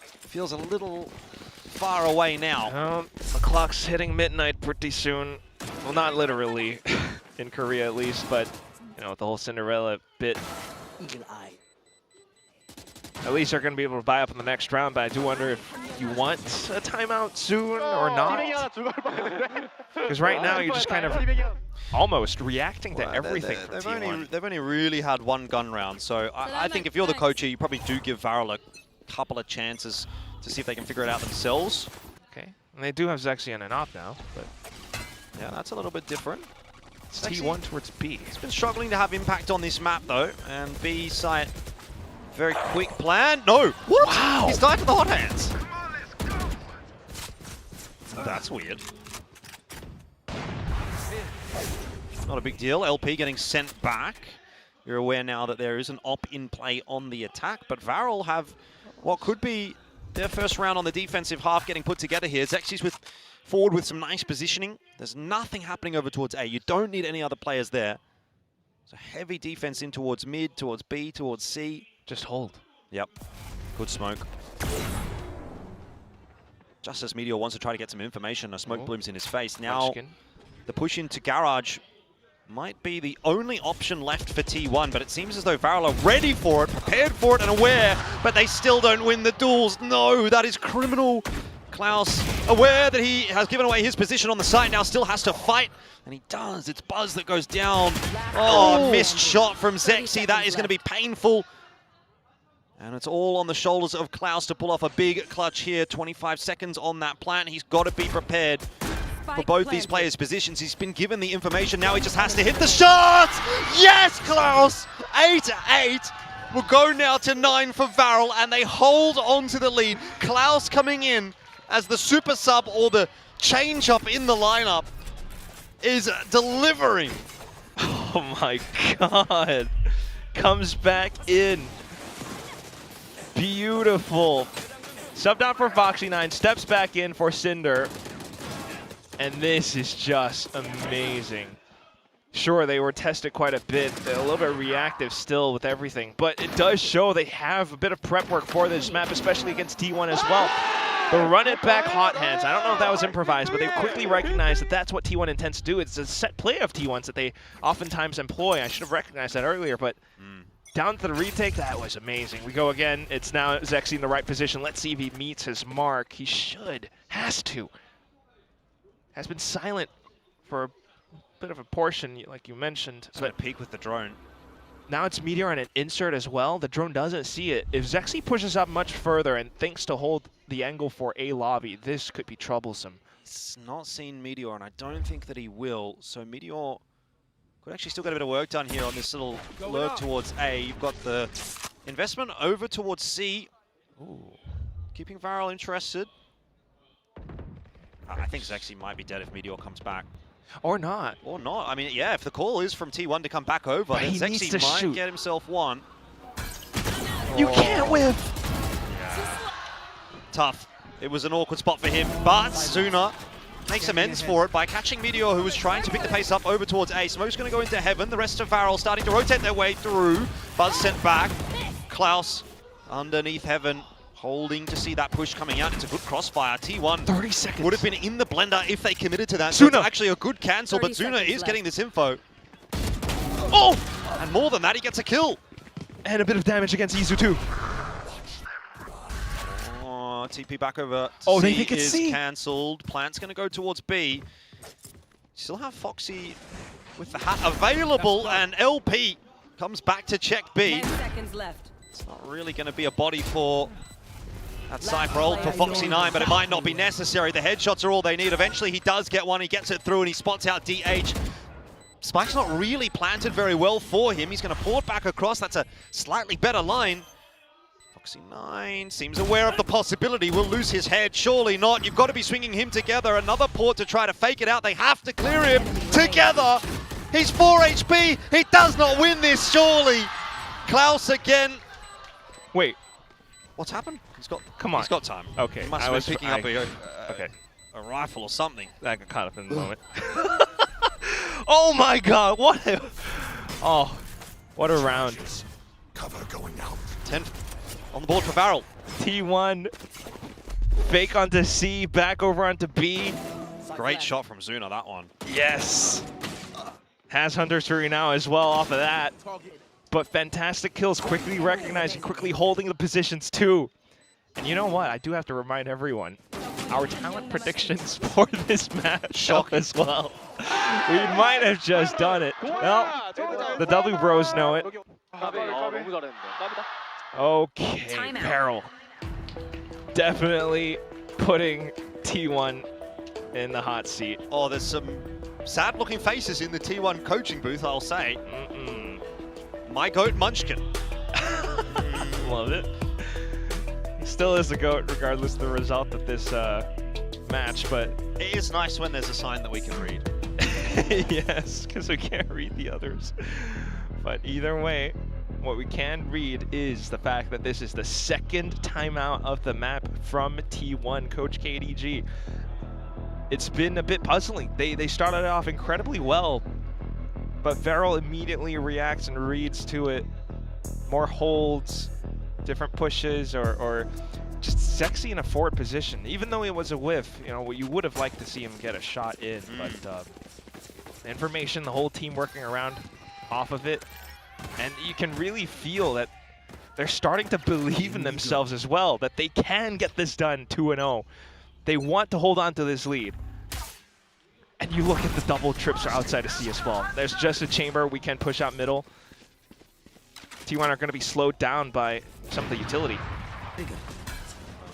[SPEAKER 5] feels a little far away now.
[SPEAKER 6] Well, the clock's hitting midnight pretty soon. Well, not literally, in Korea at least, but you know, with the whole Cinderella bit. At least they're going to be able to buy up in the next round, but I do wonder if you want a timeout soon or not. Because right now you're just kind of almost reacting to everything from T1.
[SPEAKER 5] They've only really had one gun round, so I think if you're the coach here, you probably do give Varel a couple of chances to see if they can figure it out themselves.
[SPEAKER 6] Okay, and they do have Zexi and an op now, but
[SPEAKER 5] yeah, that's a little bit different.
[SPEAKER 6] It's T1 towards B.
[SPEAKER 5] He's been struggling to have impact on this map though, and B site, very quick plan. No! What? Wow! He's died to the hot hands. That's weird. Not a big deal. LP getting sent back. You're aware now that there is an op in play on the attack, but Varel have what could be their first round on the defensive half getting put together here. Zexi's forward with some nice positioning. There's nothing happening over towards A. You don't need any other players there. So heavy defense in towards mid, towards B, towards C.
[SPEAKER 6] Just hold.
[SPEAKER 5] Yep. Good smoke. Just as Meteor wants to try to get some information, a smoke blooms in his face. Now, the push into Garage might be the only option left for T1, but it seems as though Varel are ready for it, prepared for it and aware, but they still don't win the duels. No, that is criminal. Klaus, aware that he has given away his position on the site, now still has to fight, and he does. It's Buzz that goes down. Oh, missed shot from Zexi. That is going to be painful. And it's all on the shoulders of Klaus to pull off a big clutch here. 25 seconds on that plant. He's got to be prepared for both these players' positions. He's been given the information. Now he just has to hit the shot! Yes, Klaus! 8-8. We'll go now to 9 for Varel, and they hold on to the lead. Klaus coming in as the super sub or the change-up in the lineup is delivering.
[SPEAKER 6] Oh my god. Comes back in. Beautiful. Subbed out for Foxy9, steps back in for Cinder. And this is just amazing. Sure, they were tested quite a bit, a little bit reactive still with everything, but it does show they have a bit of prep work for this map, especially against T1 as well. The run it back hot hands, I don't know if that was improvised, but they quickly recognized that that's what T1 intends to do. It's a set play of T1s that they oftentimes employ. I should have recognized that earlier, but down to the retake, that was amazing. We go again, it's now Zexi in the right position. Let's see if he meets his mark. He should, has to. Has been silent for a bit of a portion, like you mentioned.
[SPEAKER 5] It's a peek with the drone.
[SPEAKER 6] Now it's Meteor and an insert as well. The drone doesn't see it. If Zexi pushes up much further and thinks to hold the angle for A lobby, this could be troublesome.
[SPEAKER 5] He's not seen Meteor, and I don't think that he will. So Meteor could actually still get a bit of work done here on this little lurk towards A. You've got the investment over towards C. Ooh. Keeping Varel interested. I think Zexi might be dead if Meteor comes back.
[SPEAKER 6] Or not.
[SPEAKER 5] Or not. I mean, yeah, if the call is from T1 to come back over, then Zexi might get himself one.
[SPEAKER 6] You can't whiff!
[SPEAKER 5] Yeah. Tough. It was an awkward spot for him, but Suna makes amends for it by catching Meteor, who was trying to pick the pace up over towards A. Smoke's going to go into heaven. The rest of Varel starting to rotate their way through. Buzz sent back. Klaus underneath heaven, holding to see that push coming out. It's a good crossfire. T1
[SPEAKER 6] 30 seconds.
[SPEAKER 5] Would have been in the blender if they committed to that. So it's actually a good cancel, but Zuna is getting this info. Oh! And more than that, he gets a kill.
[SPEAKER 6] And a bit of damage against Izu too.
[SPEAKER 5] Oh, TP back over to
[SPEAKER 6] C
[SPEAKER 5] they think it's cancelled. Plant's going to go towards B. Still have Foxy with the hat available, and LP comes back to check B.
[SPEAKER 3] 10 seconds left.
[SPEAKER 5] It's not really going to be a body for that Cypher ult for Foxy9, but it might not be necessary. The headshots are all they need. Eventually he does get one, he gets it through, and he spots out DH. Spike's not really planted very well for him. He's going to port back across. That's a slightly better line. Foxy9 seems aware of the possibility. Will lose his head. Surely not. You've got to be swinging him together. Another port to try to fake it out. They have to clear him together. He's 4 HP. He does not win this, surely. Klaus again.
[SPEAKER 6] Wait.
[SPEAKER 5] What's happened?
[SPEAKER 6] Come on.
[SPEAKER 5] He's got time.
[SPEAKER 6] Okay.
[SPEAKER 5] He must have been picking up a rifle or something.
[SPEAKER 6] That got caught up in the moment. Oh my god, what a... Oh, what a round.
[SPEAKER 5] Cover going out. 10 on the board for Varel.
[SPEAKER 6] T1, fake onto C, back over onto B.
[SPEAKER 5] Great shot from Zuna, that one.
[SPEAKER 6] Yes. Has Hunter's Fury now as well off of that. But fantastic kills, quickly recognizing, quickly holding the positions too. And you know what? I do have to remind everyone, our talent predictions for this match as well. We might have just done it. Well, the W bros know it. Okay, Peril. Definitely putting T1 in the hot seat.
[SPEAKER 5] Oh, there's some sad-looking faces in the T1 coaching booth, I'll say. My goat Munchkin.
[SPEAKER 6] Love it. He still is the GOAT regardless of the result of this match, but...
[SPEAKER 5] It is nice when there's a sign that we can read.
[SPEAKER 6] Yes, because we can't read the others. But either way, what we can read is the fact that this is the second timeout of the map from T1, Coach KDG. It's been a bit puzzling. They started off incredibly well, but Varel immediately reacts and reads to it. More holds, different pushes, or just sexy in a forward position. Even though it was a whiff, you know, you would have liked to see him get a shot in, but information, the whole team working around off of it. And you can really feel that they're starting to believe in themselves as well, that they can get this done 2-0. They want to hold on to this lead. And you look at the double trips outside of C as well. There's just a chamber, we can push out middle. T1 are going to be slowed down by some of the utility.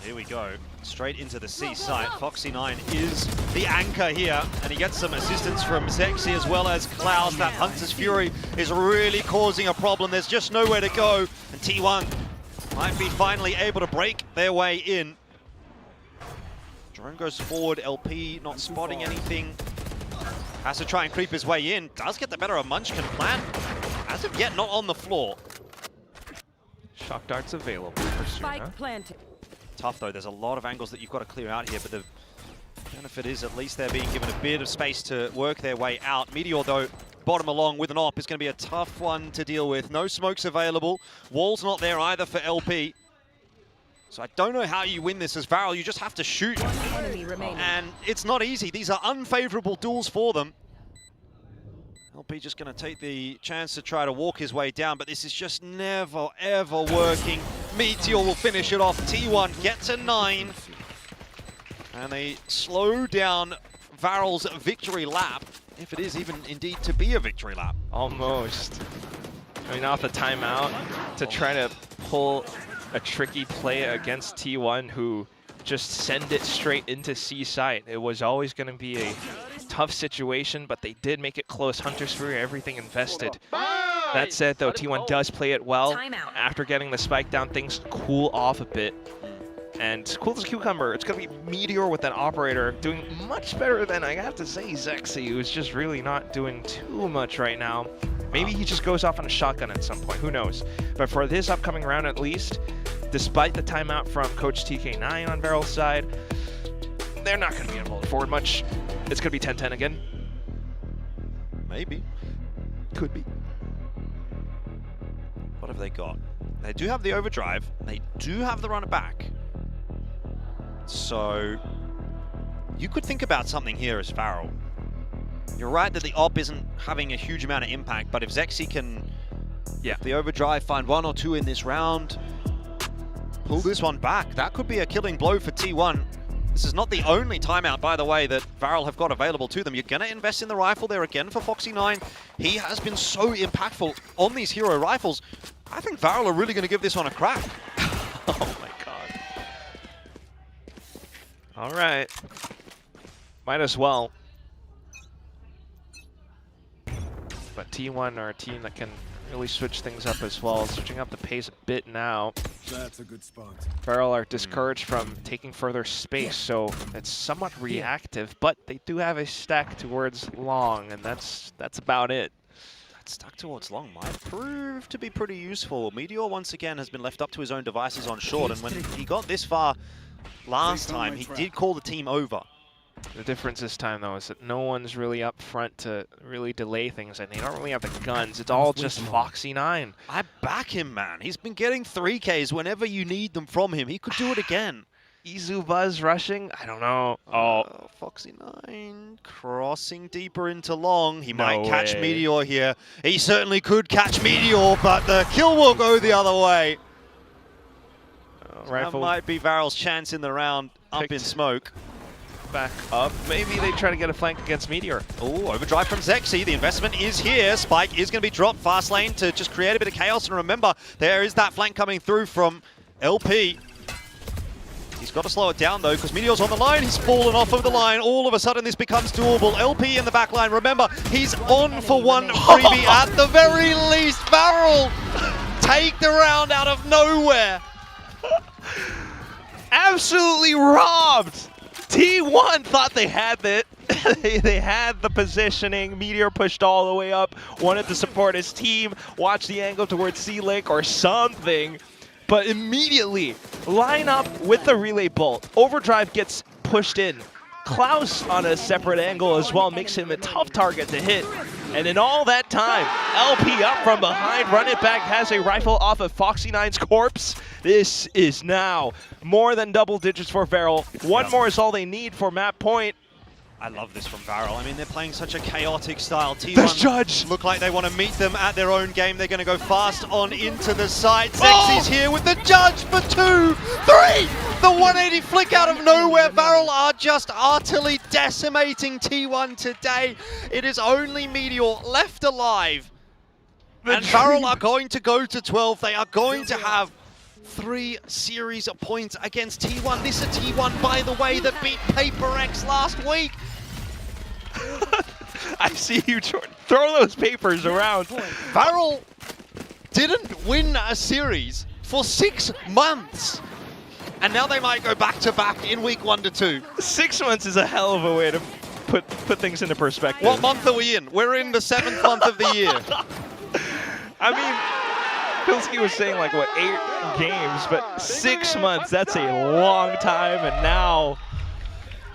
[SPEAKER 5] Here we go. Straight into the C site. Foxy9 is the anchor here, and he gets some assistance from Zexy as well as Klaus. That Hunter's Fury is really causing a problem. There's just nowhere to go, and T1 might be finally able to break their way in. Drone goes forward, LP not spotting anything. Has to try and creep his way in. Does get the better of Munchkin plan. As of yet, not on the floor.
[SPEAKER 6] Shock darts available for
[SPEAKER 3] Spike planted.
[SPEAKER 5] Tough though, there's a lot of angles that you've got to clear out here, but the benefit is at least they're being given a bit of space to work their way out. Meteor though, bottom along with an op is going to be a tough one to deal with. No smokes available. Wall's not there either for LP. So I don't know how you win this as Varel, you just have to shoot.
[SPEAKER 3] Enemy remaining.
[SPEAKER 5] And it's not easy, these are unfavorable duels for them. LP just going to take the chance to try to walk his way down, but this is just never, ever working. Meteor will finish it off. T1 gets a 9. And they slow down Varel's victory lap, if it is even indeed to be a victory lap.
[SPEAKER 6] Almost. I mean, off the timeout to try to pull a tricky play against T1, who just send it straight into C site. It was always going to be a tough situation, but they did make it close. Hunter's Fury, everything invested. That said, though, T1 does play it well. After getting the spike down, things cool off a bit. And cool as a cucumber, it's going to be Meteor with an operator doing much better than, I have to say, Zexy, who's just really not doing too much right now. Maybe he just goes off on a shotgun at some point, who knows. But for this upcoming round at least, despite the timeout from Coach TK9 on Varel's side, they're not going to be involved forward much. It's going to be 10-10 again.
[SPEAKER 5] Maybe.
[SPEAKER 6] Could be.
[SPEAKER 5] What have they got? They do have the overdrive. They do have the runner back. So you could think about something here as Varel. You're right that the op isn't having a huge amount of impact, but if Zexy can, the overdrive, find 1 or 2 in this round, pull this one back, that could be a killing blow for T1. This is not the only timeout, by the way, that VALORANT have got available to them. You're going to invest in the rifle there again for Foxy9. He has been so impactful on these hero rifles. I think VALORANT are really going to give this one a crack.
[SPEAKER 6] Oh my god. All right. Might as well. But T1 are a team that can really switch things up as well, switching up the pace a bit now.
[SPEAKER 8] That's a good spot.
[SPEAKER 6] VALORANT are discouraged from taking further space, so it's somewhat reactive, but they do have a stack towards long, and that's about it.
[SPEAKER 5] That stack towards long might prove to be pretty useful. Meteor once again has been left up to his own devices on short, and when he got this far last time, he did call the team over.
[SPEAKER 6] The difference this time, though, is that no one's really up front to really delay things, and they don't really have the guns. It's all just Foxy9.
[SPEAKER 5] I back him, man. He's been getting 3Ks whenever you need them from him. He could do it again.
[SPEAKER 6] Izu Buzz rushing? I don't know.
[SPEAKER 5] Foxy9 crossing deeper into long. He
[SPEAKER 6] No
[SPEAKER 5] might catch
[SPEAKER 6] way.
[SPEAKER 5] Meteor here. He certainly could catch Meteor, but the kill will go the other way. That might be VALORANT's chance in the round, up in smoke.
[SPEAKER 6] Back up. Maybe they try to get a flank against Meteor.
[SPEAKER 5] Oh, overdrive from Zexy. The investment is here. Spike is going to be dropped. Fast lane to just create a bit of chaos. And remember, there is that flank coming through from LP. He's got to slow it down, though, because Meteor's on the line. He's fallen off of the line. All of a sudden, this becomes doable. LP in the back line. Remember, he's on for one freebie at the very least. VALORANT take the round out of nowhere.
[SPEAKER 6] Absolutely robbed! T1 thought they had it. They had the positioning. Meteor pushed all the way up, wanted to support his team, watch the angle towards C-Link or something, but immediately line up with the relay bolt. Overdrive gets pushed in. Klaus on a separate angle as well makes him a tough target to hit. And in all that time, LP up from behind, run it back, has a rifle off of Foxy9's corpse. This is now more than double digits for VALORANT. One more is all they need for map point.
[SPEAKER 5] I love this from VALORANT. I mean, they're playing such a chaotic style.
[SPEAKER 6] There's Judge!
[SPEAKER 5] Look like they want to meet them at their own game. They're going to go fast on into the site. Zexy's here with the Judge for 2, 3! The 180 flick out of nowhere. VALORANT are just utterly decimating T1 today. It is only Meteor left alive. And VALORANT are going to go to 12. They are going to have 3 series of points against T1. This is T1, by the way, that beat PaperX last week.
[SPEAKER 6] I see you throw those papers around.
[SPEAKER 5] VALORANT didn't win a series for 6 months. And now they might go back-to-back in week 1 to 2.
[SPEAKER 6] 6 months is a hell of a way to put things into perspective.
[SPEAKER 5] What month are we in? We're in the 7th month of the year.
[SPEAKER 6] I mean, Pilsky was saying like, what, 8 games, but 6 months, that's a long time, and now,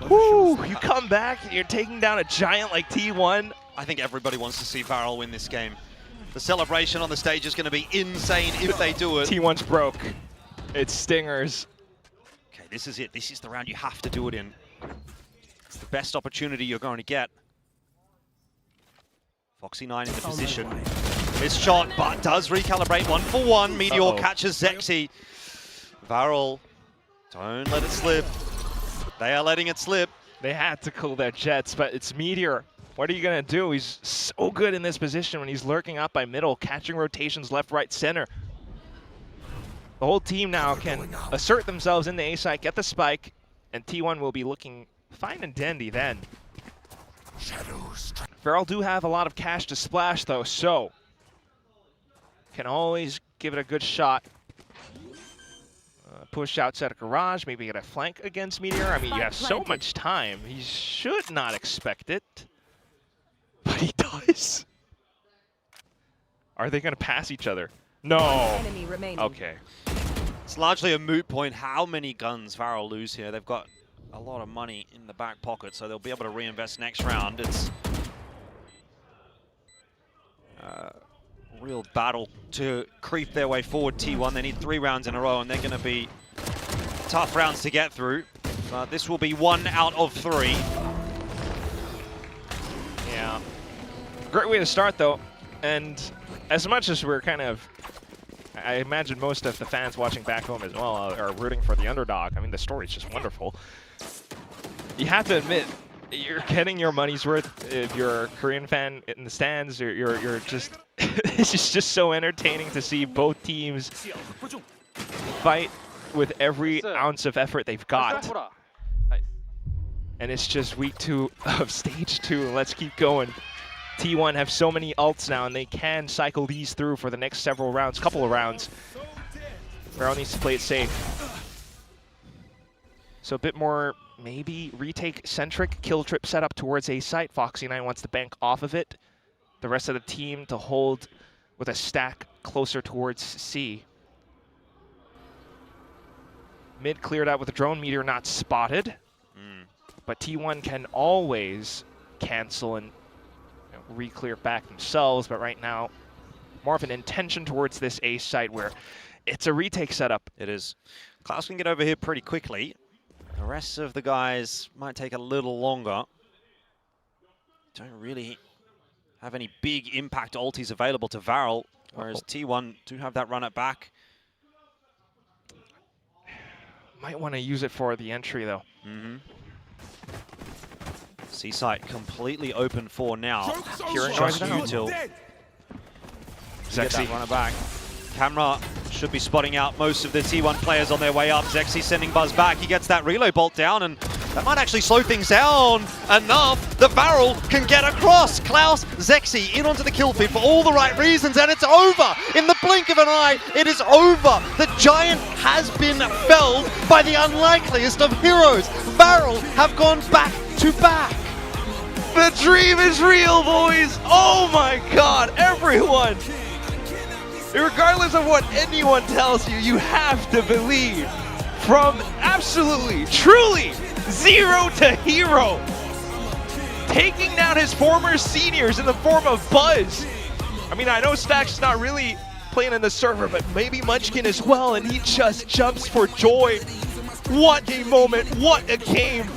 [SPEAKER 6] whoo, you come back and you're taking down a giant like T1.
[SPEAKER 5] I think everybody wants to see VALORANT win this game. The celebration on the stage is going to be insane if they do it.
[SPEAKER 6] T1's broke. It's Stingers.
[SPEAKER 5] Okay, this is it. This is the round you have to do it in. It's the best opportunity you're going to get. Foxy9 in the position. This shot, but does recalibrate 1 for 1. Meteor catches Zexy. VALORANT, don't let it slip. They are letting it slip.
[SPEAKER 6] They had to cool their jets, but it's Meteor. What are you going to do? He's so good in this position when he's lurking up by middle, catching rotations left, right, center. The whole team now can assert themselves in the A site, get the spike, and T1 will be looking fine and dandy then. VALORANT do have a lot of cash to splash though, so can always give it a good shot. Push outside a garage, maybe get a flank against Meteor. I mean, you have so much time. He should not expect it, but he does. Are they going to pass each other? No.
[SPEAKER 3] Enemy remaining.
[SPEAKER 6] Okay.
[SPEAKER 5] It's largely a moot point how many guns VALORANT lose here. They've got a lot of money in the back pocket, so they'll be able to reinvest next round. It's a real battle to creep their way forward, T1. They need 3 rounds in a row, and they're going to be tough rounds to get through. But this will be 1 out of 3.
[SPEAKER 6] Yeah. Great way to start, though. And as much as we're kind of, I imagine most of the fans watching back home as well are rooting for the underdog. I mean, the story's just wonderful. you have to admit, you're getting your money's worth if you're a Korean fan in the stands. You're just it's just so entertaining to see both teams fight with every ounce of effort they've got. And it's just week 2 of stage 2. Let's keep going. T1 have so many ults now, and they can cycle these through for the next several rounds, couple of rounds. Varel needs to play it safe. So a bit more maybe retake-centric kill trip setup towards A site. Foxy9 wants to bank off of it. The rest of the team to hold with a stack closer towards C. Mid cleared out with a drone meteor not spotted. But T1 can always cancel and re-clear back themselves. But right now, more of an intention towards this A site where it's a retake setup.
[SPEAKER 5] It is. Klaus can get over here pretty quickly. The rest of the guys might take a little longer. Don't really have any big impact ultis available to Varel, whereas T1 do have that run it back.
[SPEAKER 6] Might want to use it for the entry, though.
[SPEAKER 5] C-site completely open for now.
[SPEAKER 6] Hearing
[SPEAKER 5] Just
[SPEAKER 6] noise now.
[SPEAKER 5] util.
[SPEAKER 6] Zexy.
[SPEAKER 5] Get that runner back. Camera should be spotting out most of the T1 players on their way up. Zexy sending Buzz back. He gets that reload bolt down, and that might actually slow things down enough. The Varel can get across. Klaus, Zexy in onto the kill feed for all the right reasons, and it's over. In the blink of an eye, it is over. The giant has been felled by the unlikeliest of heroes. Varel have gone back to back.
[SPEAKER 6] The dream is real, boys! Oh my god, everyone! Regardless of what anyone tells you, you have to believe. From absolutely, truly, 0 to hero. Taking down his former seniors in the form of Buzz. I mean, I know Stack's not really playing in the server, but maybe Munchkin as well, and he just jumps for joy. What a moment, what a game.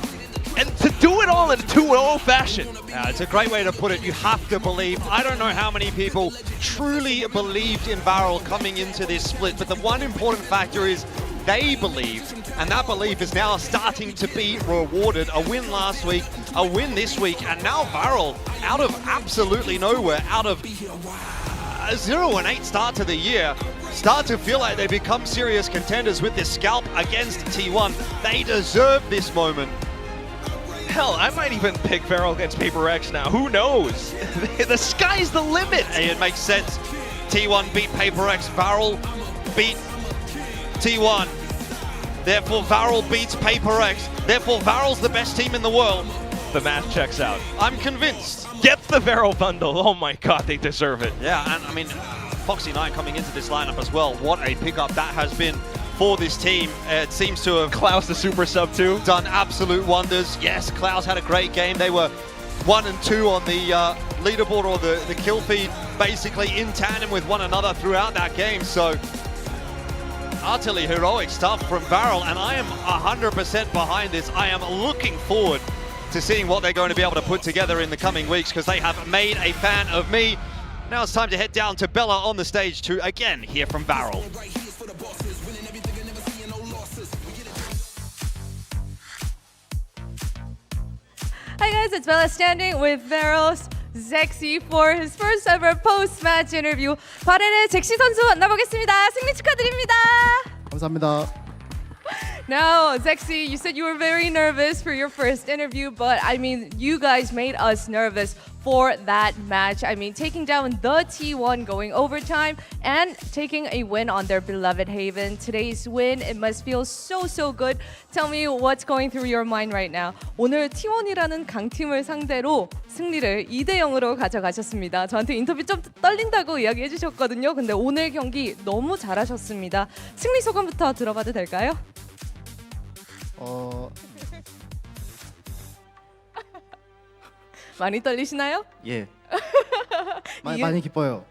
[SPEAKER 6] And to do it all in a 2-0 fashion.
[SPEAKER 5] It's a great way to put it. You have to believe. I don't know how many people truly believed in Varel coming into this split, but the one important factor is they believed, and that belief is now starting to be rewarded. A win last week, a win this week, and now Varel, out of absolutely nowhere, out of a 0-8 start to the year, start to feel like they become serious contenders with this scalp against T1. They deserve this moment.
[SPEAKER 6] Hell, I might even pick Varel against Paper X now. Who knows? The sky's the limit.
[SPEAKER 5] Hey, it makes sense. T1 beat Paper X. Varel beat T1. Therefore, Varel beats Paper X. Therefore, Varel's the best team in the world.
[SPEAKER 6] The math checks out.
[SPEAKER 5] I'm convinced.
[SPEAKER 6] Get the Varel bundle. Oh my god, they deserve it.
[SPEAKER 5] Yeah, and I mean, Foxy9 coming into this lineup as well. What a pickup that has been for this team. It seems to have
[SPEAKER 6] Klaus, the super sub too,
[SPEAKER 5] done absolute wonders. Yes, Klaus had a great game. They were 1 and 2 on the leaderboard, or the kill feed, basically in tandem with one another throughout that game. So utterly heroic stuff from Varel, and I am 100% behind this. I am looking forward to seeing what they're going to be able to put together in the coming weeks, because they have made a fan of me. Now it's time to head down to Bella on the stage to again hear from Varel.
[SPEAKER 7] Hi guys, it's Bella standing with Varel's Zexy for his first ever post-match interview. 바렌의 잭시 선수 만나보겠습니다. 승리 축하드립니다.
[SPEAKER 8] 감사합니다.
[SPEAKER 7] Now, Zexy, you said you were very nervous for your first interview, but I mean, you guys made us nervous for that match. I mean, taking down the T1, going overtime, and taking a win on their beloved Haven. Today's win, it must feel so good. Tell me what's going through your mind right now. 오늘 T1이라는 강팀을 상대로 승리를 2대0으로 가져가셨습니다. 저한테 인터뷰 좀 떨린다고 이야기해 주셨거든요. 근데 오늘 경기 너무 잘하셨습니다. 승리 소감부터 들어봐도 될까요? 많이 떨리시나요?
[SPEAKER 8] 예. 많이 기뻐요.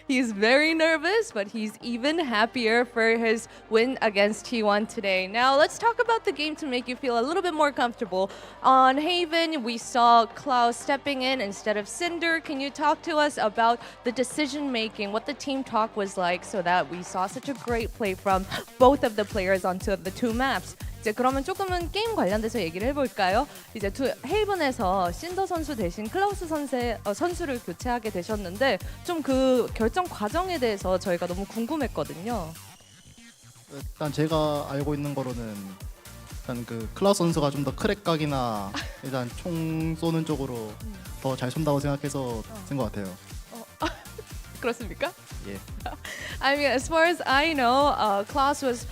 [SPEAKER 7] He's very nervous, but he's even happier for his win against T1 today. Now, let's talk about the game to make you feel a little bit more comfortable. On Haven, we saw Klaus stepping in instead of Cinder. Can you talk to us about the decision-making, what the team talk was like, so that we saw such a great play from both of the players onto the two maps? 이제 그러면 조금은 게임 관련돼서 얘기를 해볼까요? 이제 헤이븐에서 신더 선수 대신 클라우스 선수를 교체하게 되셨는데 좀 그 결정 과정에 대해서 저희가 너무 궁금했거든요.
[SPEAKER 8] 일단 제가 알고 있는 거로는 일단 그 클라우스 선수가 좀 더 크랙각이나 일단 총 쏘는 쪽으로 더 잘 쏜다고 생각해서 쓴 것 같아요.
[SPEAKER 7] 그렇습니까?
[SPEAKER 8] 예.
[SPEAKER 7] I mean, as far as I know, Klaus was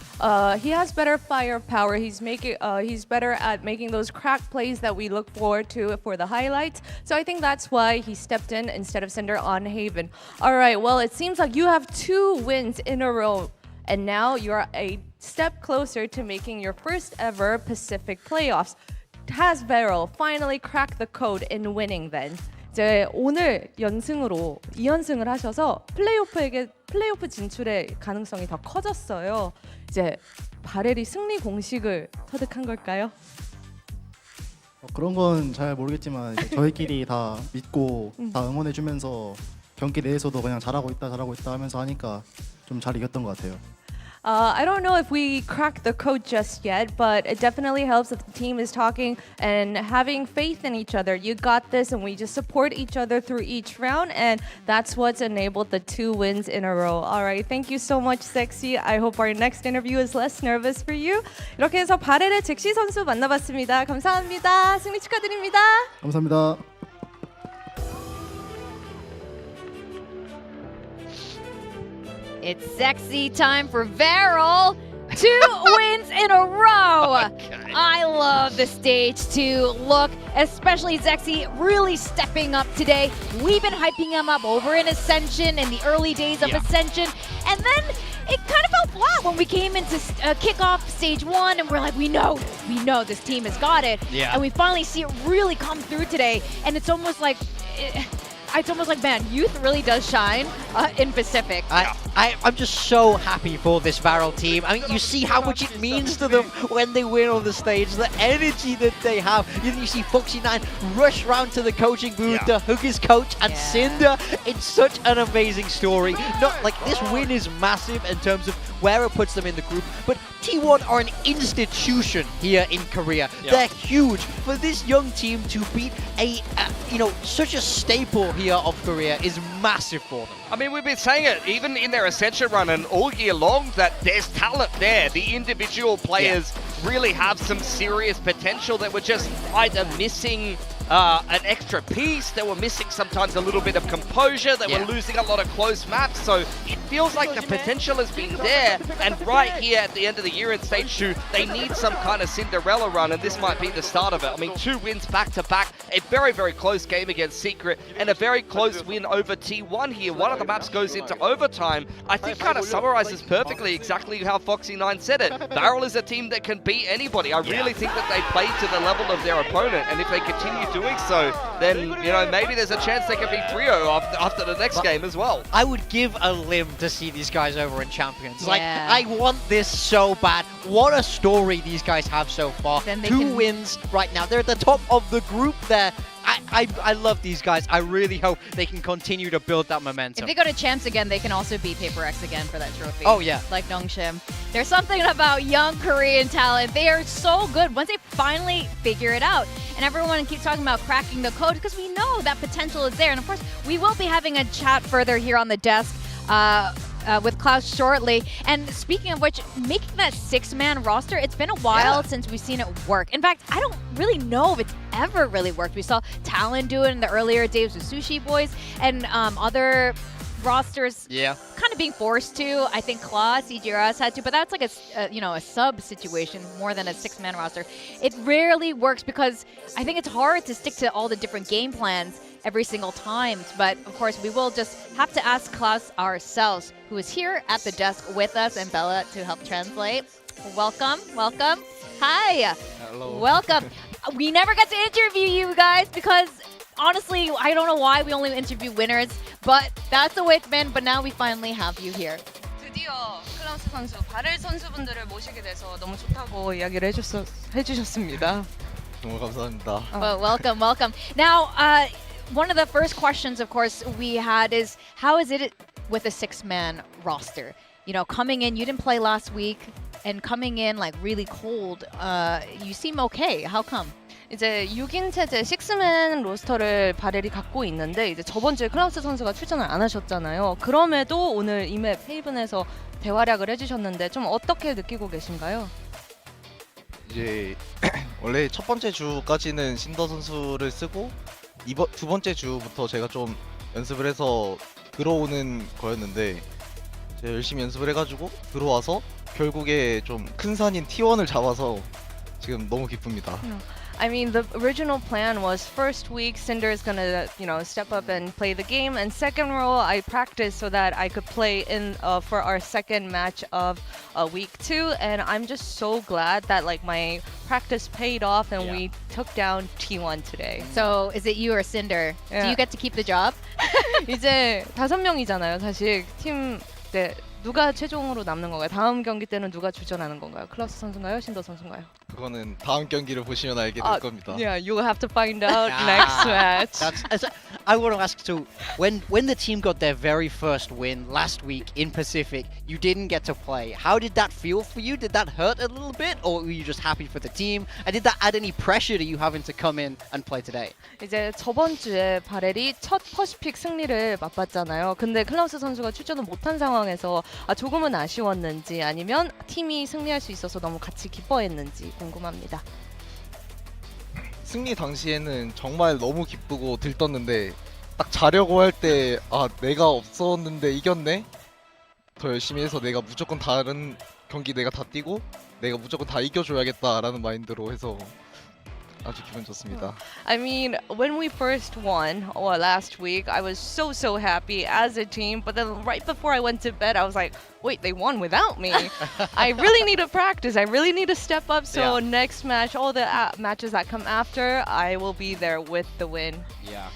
[SPEAKER 7] he has better firepower. He's better at making those crack plays that we look forward to for the highlights. So I think that's why he stepped in instead of Cinder on Haven. All right. Well, it seems like you have 2 wins in a row, and now you're a step closer to making your first ever Pacific playoffs. Has Vero finally cracked the code in winning then? 이제 오늘 연승으로 2연승을 하셔서 플레이오프 진출의 가능성이 더 커졌어요. 이제 바렐이 승리 공식을 터득한 걸까요?
[SPEAKER 8] 그런 건 잘 모르겠지만 이제 저희끼리 다 믿고 다 응원해주면서 경기 내에서도 그냥 잘하고 있다 하면서 하니까 좀 잘 이겼던 것 같아요.
[SPEAKER 7] I don't know if we cracked the code just yet, but it definitely helps that the team is talking and having faith in each other. You got this, and we just support each other through each round, and that's what's enabled the 2 wins in a row. All right, thank you so much, Sexy. I hope our next interview is less nervous for you. 이렇게 해서 바렐의 잭시 선수 만나봤습니다. 감사합니다. 승리 축하드립니다.
[SPEAKER 8] 감사합니다.
[SPEAKER 19] It's sexy time for Varel. 2 wins in a row. I love the stage 2 look, especially Zexy really stepping up today. We've been hyping him up over in Ascension in the early days of Ascension, and then it kind of fell flat when we came into kickoff stage 1, and we're like, we know this team has got it. And we finally see it really come through today, and it's almost like man, youth really does shine in Pacific.
[SPEAKER 22] I'm just so happy for this Varel team. I mean, you see how much it means to them when they win on the stage, the energy that they have. You see Foxy9 rush round to the coaching booth to hug his coach and Cinder. It's such an amazing story. Not like this win is massive in terms of where it puts them in the group, but T1 are an institution here in Korea. They're huge. For this young team to beat such a staple here of Korea is massive for them.
[SPEAKER 21] I mean, we've been saying it even in their Ascension run and all year long that there's talent there. The individual players really have some serious potential that were just either missing an extra piece, they were missing sometimes a little bit of composure, they were losing a lot of close maps, so it feels like the potential has been there, and right here at the end of the year in stage 2, they need some kind of Cinderella run, and this might be the start of it. I mean, 2 wins back to back, a very, very close game against Secret, and a very close win over T1 here. One of the maps goes into overtime. I think kind of summarizes perfectly exactly how Foxy9 said it. Varel is a team that can beat anybody. I really think that they play to the level of their opponent, and if they continue doing so, then, maybe there's a chance they can be 3-0 after the next game as well.
[SPEAKER 22] I would give a limb to see these guys over in Champions. Like, I want this so bad. What a story these guys have so far. 2 wins right now. They're at the top of the group there. I love these guys. I really hope they can continue to build that momentum.
[SPEAKER 19] If they go to Champs again, they can also beat Paper X again for that trophy.
[SPEAKER 22] Oh, yeah.
[SPEAKER 19] Like Nongshim. There's something about young Korean talent. They are so good once they finally figure it out. And everyone keeps talking about cracking the code because we know that potential is there. And of course, we will be having a chat further here on the desk with Klaus shortly. And speaking of which, making that 6-man roster, it's been a while since we've seen it work. In fact, I don't really know if it's ever really worked. We saw Talon do it in the earlier days with Sushi Boys and other rosters kind of being forced to. I think Klaus, CGRS had to, but that's like a sub situation more than a 6-man roster. It rarely works because I think it's hard to stick to all the different game plans every single time. But of course, we will just have to ask Klaus ourselves, who is here at the desk with us, and Bella to help translate. Welcome. Hi.
[SPEAKER 13] Hello.
[SPEAKER 19] Welcome. We never got to interview you guys because honestly, I don't know why we only interview winners, but that's the way it's been. But now we finally have you here.
[SPEAKER 7] 드디어 클라우스 선수, 바렐 선수분들을 모시게 돼서 너무 좋다고 이야기를 해주셨습니다.
[SPEAKER 13] 너무 감사합니다.
[SPEAKER 19] Well, welcome. Now, one of the first questions, of course, we had is, how is it with a 6-man roster? Coming in, you didn't play last week. and coming in like really cold, you seem okay. How come?
[SPEAKER 7] 이제 6인 체제 6맨 로스터를 바렐이 갖고 있는데 이제 저번 주에 클라우스 선수가 출전을 안 하셨잖아요. 그럼에도 오늘 이맵 헤이븐에서 대활약을 해주셨는데 좀 어떻게 느끼고 계신가요?
[SPEAKER 13] 이제 원래 첫 번째 주까지는 신더 선수를 쓰고 두 번째 주부터 제가 좀 연습을 해서 들어오는 거였는데 제가 열심히 연습을 해가지고 들어와서 결국에 좀 큰 산인 T1을 잡아서 지금 너무 기쁩니다.
[SPEAKER 7] I mean, the original plan was first week Cinder is gonna, step up and play the game, and second role I practiced so that I could play in for our second match of week 2, and I'm just so glad that like my practice paid off and we took down T1 today.
[SPEAKER 19] So is it you or Cinder? Do you get to keep the job?
[SPEAKER 7] 이제 5명이잖아요, 사실 팀. 네, 누가 최종으로 남는 건가요? 다음 경기 때는 누가 출전하는 건가요? 클라우스 선수인가요? 신더 선수인가요?
[SPEAKER 13] 그거는 다음 경기를 보시면 알게 될 겁니다.
[SPEAKER 7] Yeah, you will have to find out next match.
[SPEAKER 22] I want to ask, so when the team got their very first win last week in Pacific, you didn't get to play. How did that feel for you? Did that hurt a little bit, or were you just happy for the team? And did that add any pressure to you having to come in and play today?
[SPEAKER 7] 이제 저번 주에 바렐이 첫 퍼시픽 승리를 맛봤잖아요. 근데 클라우스 선수가 출전을 못한 상황에서 조금은 아쉬웠는지 아니면 팀이 승리할 수 있어서 너무 같이 기뻐했는지 궁금합니다.
[SPEAKER 13] 승리 당시에는 정말 너무 기쁘고 들떴는데 딱 자려고 할 때 내가 없었는데 이겼네? 더 열심히 해서 내가 무조건 다른 경기 내가 다 뛰고 내가 무조건 다 이겨줘야겠다라는 마인드로 해서 아주 기분 좋습니다.
[SPEAKER 7] I mean, when we first won last week, I was so happy as a team. But then right before I went to bed, I was like, wait, they won without me. I really need to practice. I really need to step up. So next match, all the matches that come after, I will be there with the win.
[SPEAKER 22] Yeah.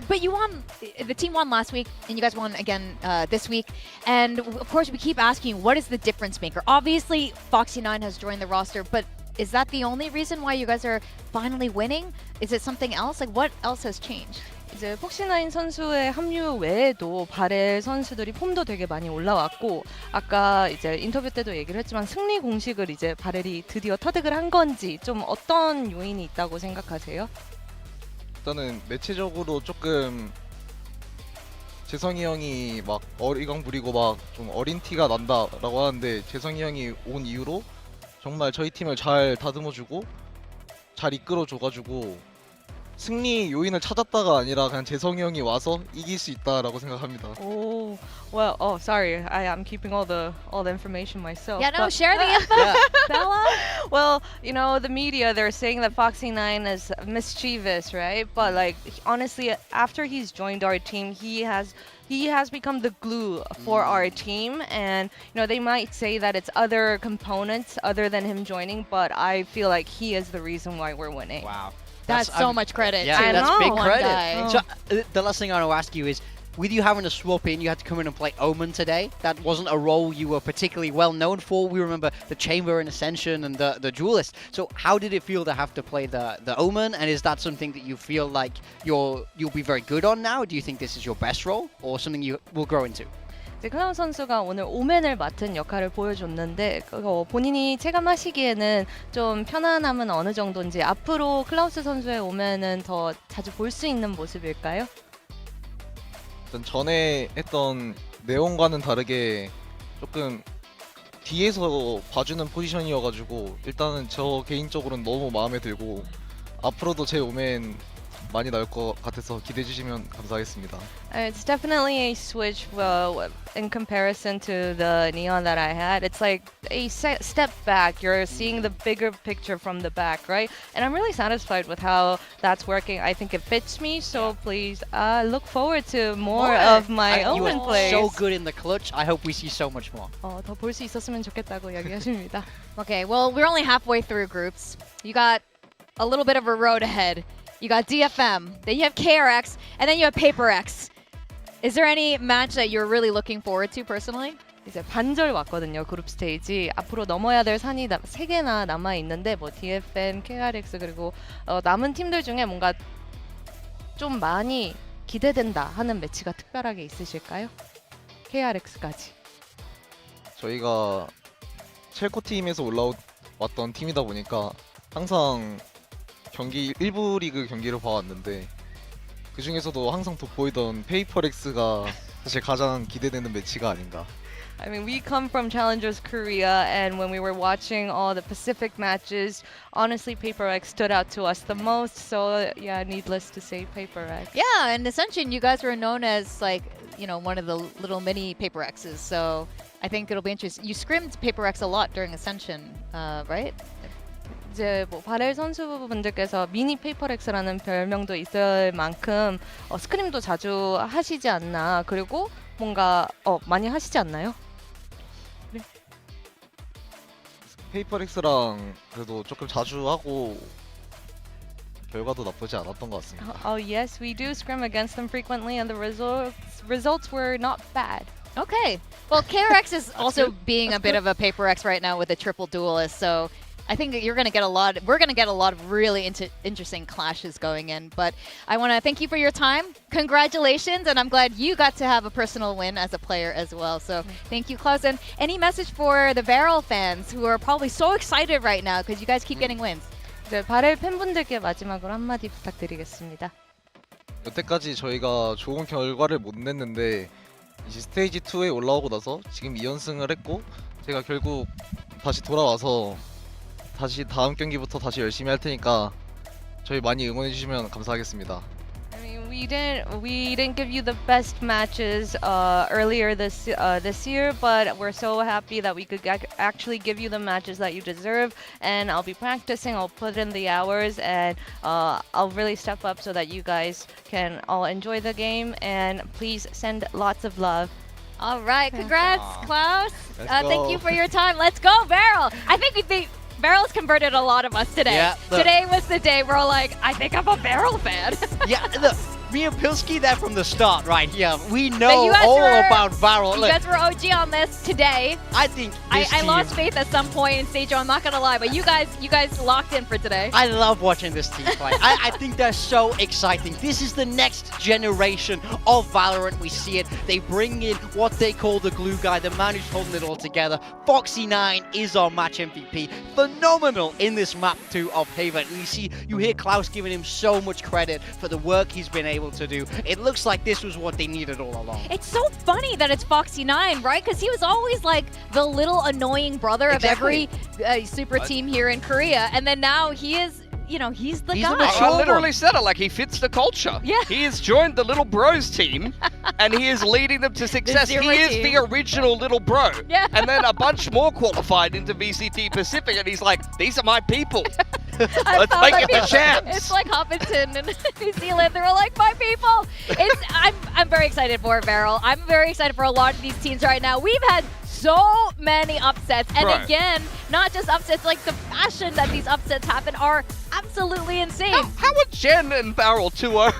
[SPEAKER 19] But you won. The team won last week, and you guys won again this week. And of course, we keep asking, what is the difference maker? Obviously, Foxy9 has joined the roster, but is that the only reason why you guys are finally winning? Is it something else? Like, what else has changed?
[SPEAKER 7] 이제 폭시9 선수의 합류 외에도 바렐 선수들이 폼도 되게 많이 올라왔고 아까 이제 인터뷰 때도 얘기를 했지만 승리 공식을 이제 바렐이 드디어 터득을 한 건지 좀 어떤 요인이 있다고 생각하세요?
[SPEAKER 13] 일단은 매체적으로 조금 재성이 형이 막 어리광 부리고 막 좀 어린 티가 난다라고 하는데 재성이 형이 온 이후로 정말 저희 팀을 잘 다듬어주고 잘 이끌어줘가지고 승리 요인을 찾았다가 아니라 그냥 재성이 형이 와서 이길 수 있다라고 생각합니다.
[SPEAKER 7] Oh, well, sorry, I'm keeping all the information myself.
[SPEAKER 19] Yeah, no, share the info, Bella.
[SPEAKER 7] Well, the media, they're saying that Foxy9 is mischievous, right? But like, honestly, after he's joined our team, he has become the glue for our team, and they might say that it's other components other than him joining, but I feel like he is the reason why we're winning.
[SPEAKER 22] Wow.
[SPEAKER 19] That's so much credit.
[SPEAKER 22] Yeah, that's
[SPEAKER 7] know.
[SPEAKER 22] big
[SPEAKER 7] One
[SPEAKER 22] credit.
[SPEAKER 7] guy.
[SPEAKER 22] So the last thing I want to ask you is, with you having to swap in, you had to come in and play Omen today. That wasn't a role you were particularly well known for. We remember the Chamber in Ascension and the Duelist. So how did it feel to have to play the Omen? And is that something that you feel like you'll be very good on now? Do you think this is your best role, or something you will grow into?
[SPEAKER 7] 클라운 선수가 오늘 오맨을 맡은 역할을 보여줬는데 본인이 체감하시기에는 좀 편안함은 어느 정도인지 앞으로 클라우스 선수의 오맨은 더 자주 볼 수 있는 모습일까요?
[SPEAKER 13] 일단 전에 했던 내용과는 다르게 조금 뒤에서 봐주는 포지션이어가지고 일단은 저 개인적으로는 너무 마음에 들고 앞으로도 제 오맨 많이 나올 것 같아서 기대해 주시면 감사하겠습니다.
[SPEAKER 7] It's definitely a switch in comparison to the Neon that I had. It's like a step back. You're seeing the bigger picture from the back, right? And I'm really satisfied with how that's working. I think it fits me, so please look forward to more of my Omen plays.
[SPEAKER 22] You are so good in the clutch. I hope we see so much more.
[SPEAKER 7] 더 볼 수 있었으면 좋겠다고 이야기하십니다.
[SPEAKER 19] Okay, well, we're only halfway through groups. You got a little bit of a road ahead. You got DFM, then you have KRX, and then you have PaperX. Is there any match that you're really looking forward to personally?
[SPEAKER 7] 이제 반절 왔거든요, 그룹 스테이지. 앞으로 넘어야 될 산이 3개나 남아 있는데 뭐 DFM, KRX 그리고 남은 팀들 중에 뭔가 좀 많이 기대된다 하는 매치가 특별하게 있으실까요? KRX까지.
[SPEAKER 13] 저희가 첼코 팀에서 올라왔던 팀이다 보니까 항상 경기 1부 리그 경기를 봐왔는데 그 중에서도 항상 돋보이던 페이퍼렉스가 사실 가장 기대되는 매치가 아닌가.
[SPEAKER 7] I mean, we come from Challengers Korea, and when we were watching all the Pacific matches, honestly, Paper X stood out to us the most. So, yeah, needless to say, Paper X.
[SPEAKER 19] Yeah, and Ascension, you guys were known as like, you know, one of the little mini Paper X's. So I think it'll be interesting. You scrimmed Paper X a lot during Ascension, right?
[SPEAKER 7] 이제 뭐 바렐 선수분들께서 미니 페이퍼렉스라는 별명도 있을 만큼 스크림도 자주 하시지 않나. 그리고 뭔가 많이 하시지 않나요?
[SPEAKER 13] 페이퍼렉스랑 그래도 조금 자주 하고 결과도 나쁘지 않았던 것 같습니다.
[SPEAKER 7] Oh yes, we do scrim against them frequently, and the results were not bad.
[SPEAKER 19] Okay. Well, KRX is also being a bit of a Paper X right now with a triple duelist, so I think that you're going to get a lot. We're going to get a lot of really interesting clashes going in. But I want to thank you for your time. Congratulations, and I'm glad you got to have a personal win as a player as well. So thank you, Klaus. And any message for the VALORANT fans who are probably so excited right now because you guys keep getting wins?
[SPEAKER 7] 네, 바렐 팬분들께 마지막으로 한마디 부탁드리겠습니다.
[SPEAKER 13] 여태까지 저희가 좋은 결과를 못 냈는데 이제 스테이지 2에 올라오고 나서 지금 2연승을 했고 제가 결국 다시 돌아와서 다시 다음 경기부터 다시 열심히 할 테니까 저희 많이 응원해 주시면 감사하겠습니다.
[SPEAKER 7] I mean, we didn't give you the best matches earlier this year, but we're so happy that we could actually give you the matches that you deserve. And I'll be practicing. I'll put in the hours, and I'll really step up so that you guys can all enjoy the game. And please send lots of love.
[SPEAKER 19] All right, congrats, Klaus.
[SPEAKER 13] Let's
[SPEAKER 19] Thank
[SPEAKER 13] go.
[SPEAKER 19] you for your time. Let's go, Beryl. I think Beryl's converted a lot of us today.
[SPEAKER 22] Yeah, look.
[SPEAKER 19] Today was the day we're like, I think I'm a Beryl fan.
[SPEAKER 22] Yeah, look, me and Pilsky there from the start, right here. We
[SPEAKER 19] But
[SPEAKER 22] know
[SPEAKER 19] you guys
[SPEAKER 22] all
[SPEAKER 19] were-
[SPEAKER 22] about VALORANT.
[SPEAKER 19] You
[SPEAKER 22] Look,
[SPEAKER 19] guys were OG on this today.
[SPEAKER 22] I think this
[SPEAKER 19] I
[SPEAKER 22] team,
[SPEAKER 19] lost faith at some point in stage 1, I'm not gonna lie, but you guys locked in for today.
[SPEAKER 22] I love watching this team play. I think they're so exciting. This is the next generation of VALORANT. We see it. They bring in what they call the glue guy, the man who's holding it all together. Foxy9 is our match MVP. Phenomenal in this map too of Haven. You hear Klaus giving him so much credit for the work he's been able to do. It looks like this was what they needed all along.
[SPEAKER 19] It's so funny that it's Foxy9, right? Because he was always like the little annoying brother
[SPEAKER 22] Exactly.
[SPEAKER 19] of every super team here in Korea. And then now he is, you know, he's the
[SPEAKER 22] He's
[SPEAKER 19] guy.
[SPEAKER 22] the mature
[SPEAKER 21] I literally
[SPEAKER 22] one.
[SPEAKER 21] said it, like he fits the culture.
[SPEAKER 19] Yeah.
[SPEAKER 21] He has joined the little bros team and he is leading them to success. He
[SPEAKER 19] zero
[SPEAKER 21] is
[SPEAKER 19] team.
[SPEAKER 21] the original little bro.
[SPEAKER 19] Yeah.
[SPEAKER 21] And then a bunch more qualified into VCT Pacific and he's like, these are my people. Let's make it the champs.
[SPEAKER 19] It's like Hopkinton in New Zealand. They were like, my people. I'm very excited for Beryl. I'm very excited for a lot of these teams right now. We've had so many upsets. And
[SPEAKER 21] Right.
[SPEAKER 19] again, not just upsets, like the fashion that these upsets happen are absolutely insane.
[SPEAKER 21] How are Jen and Barrel 2-0?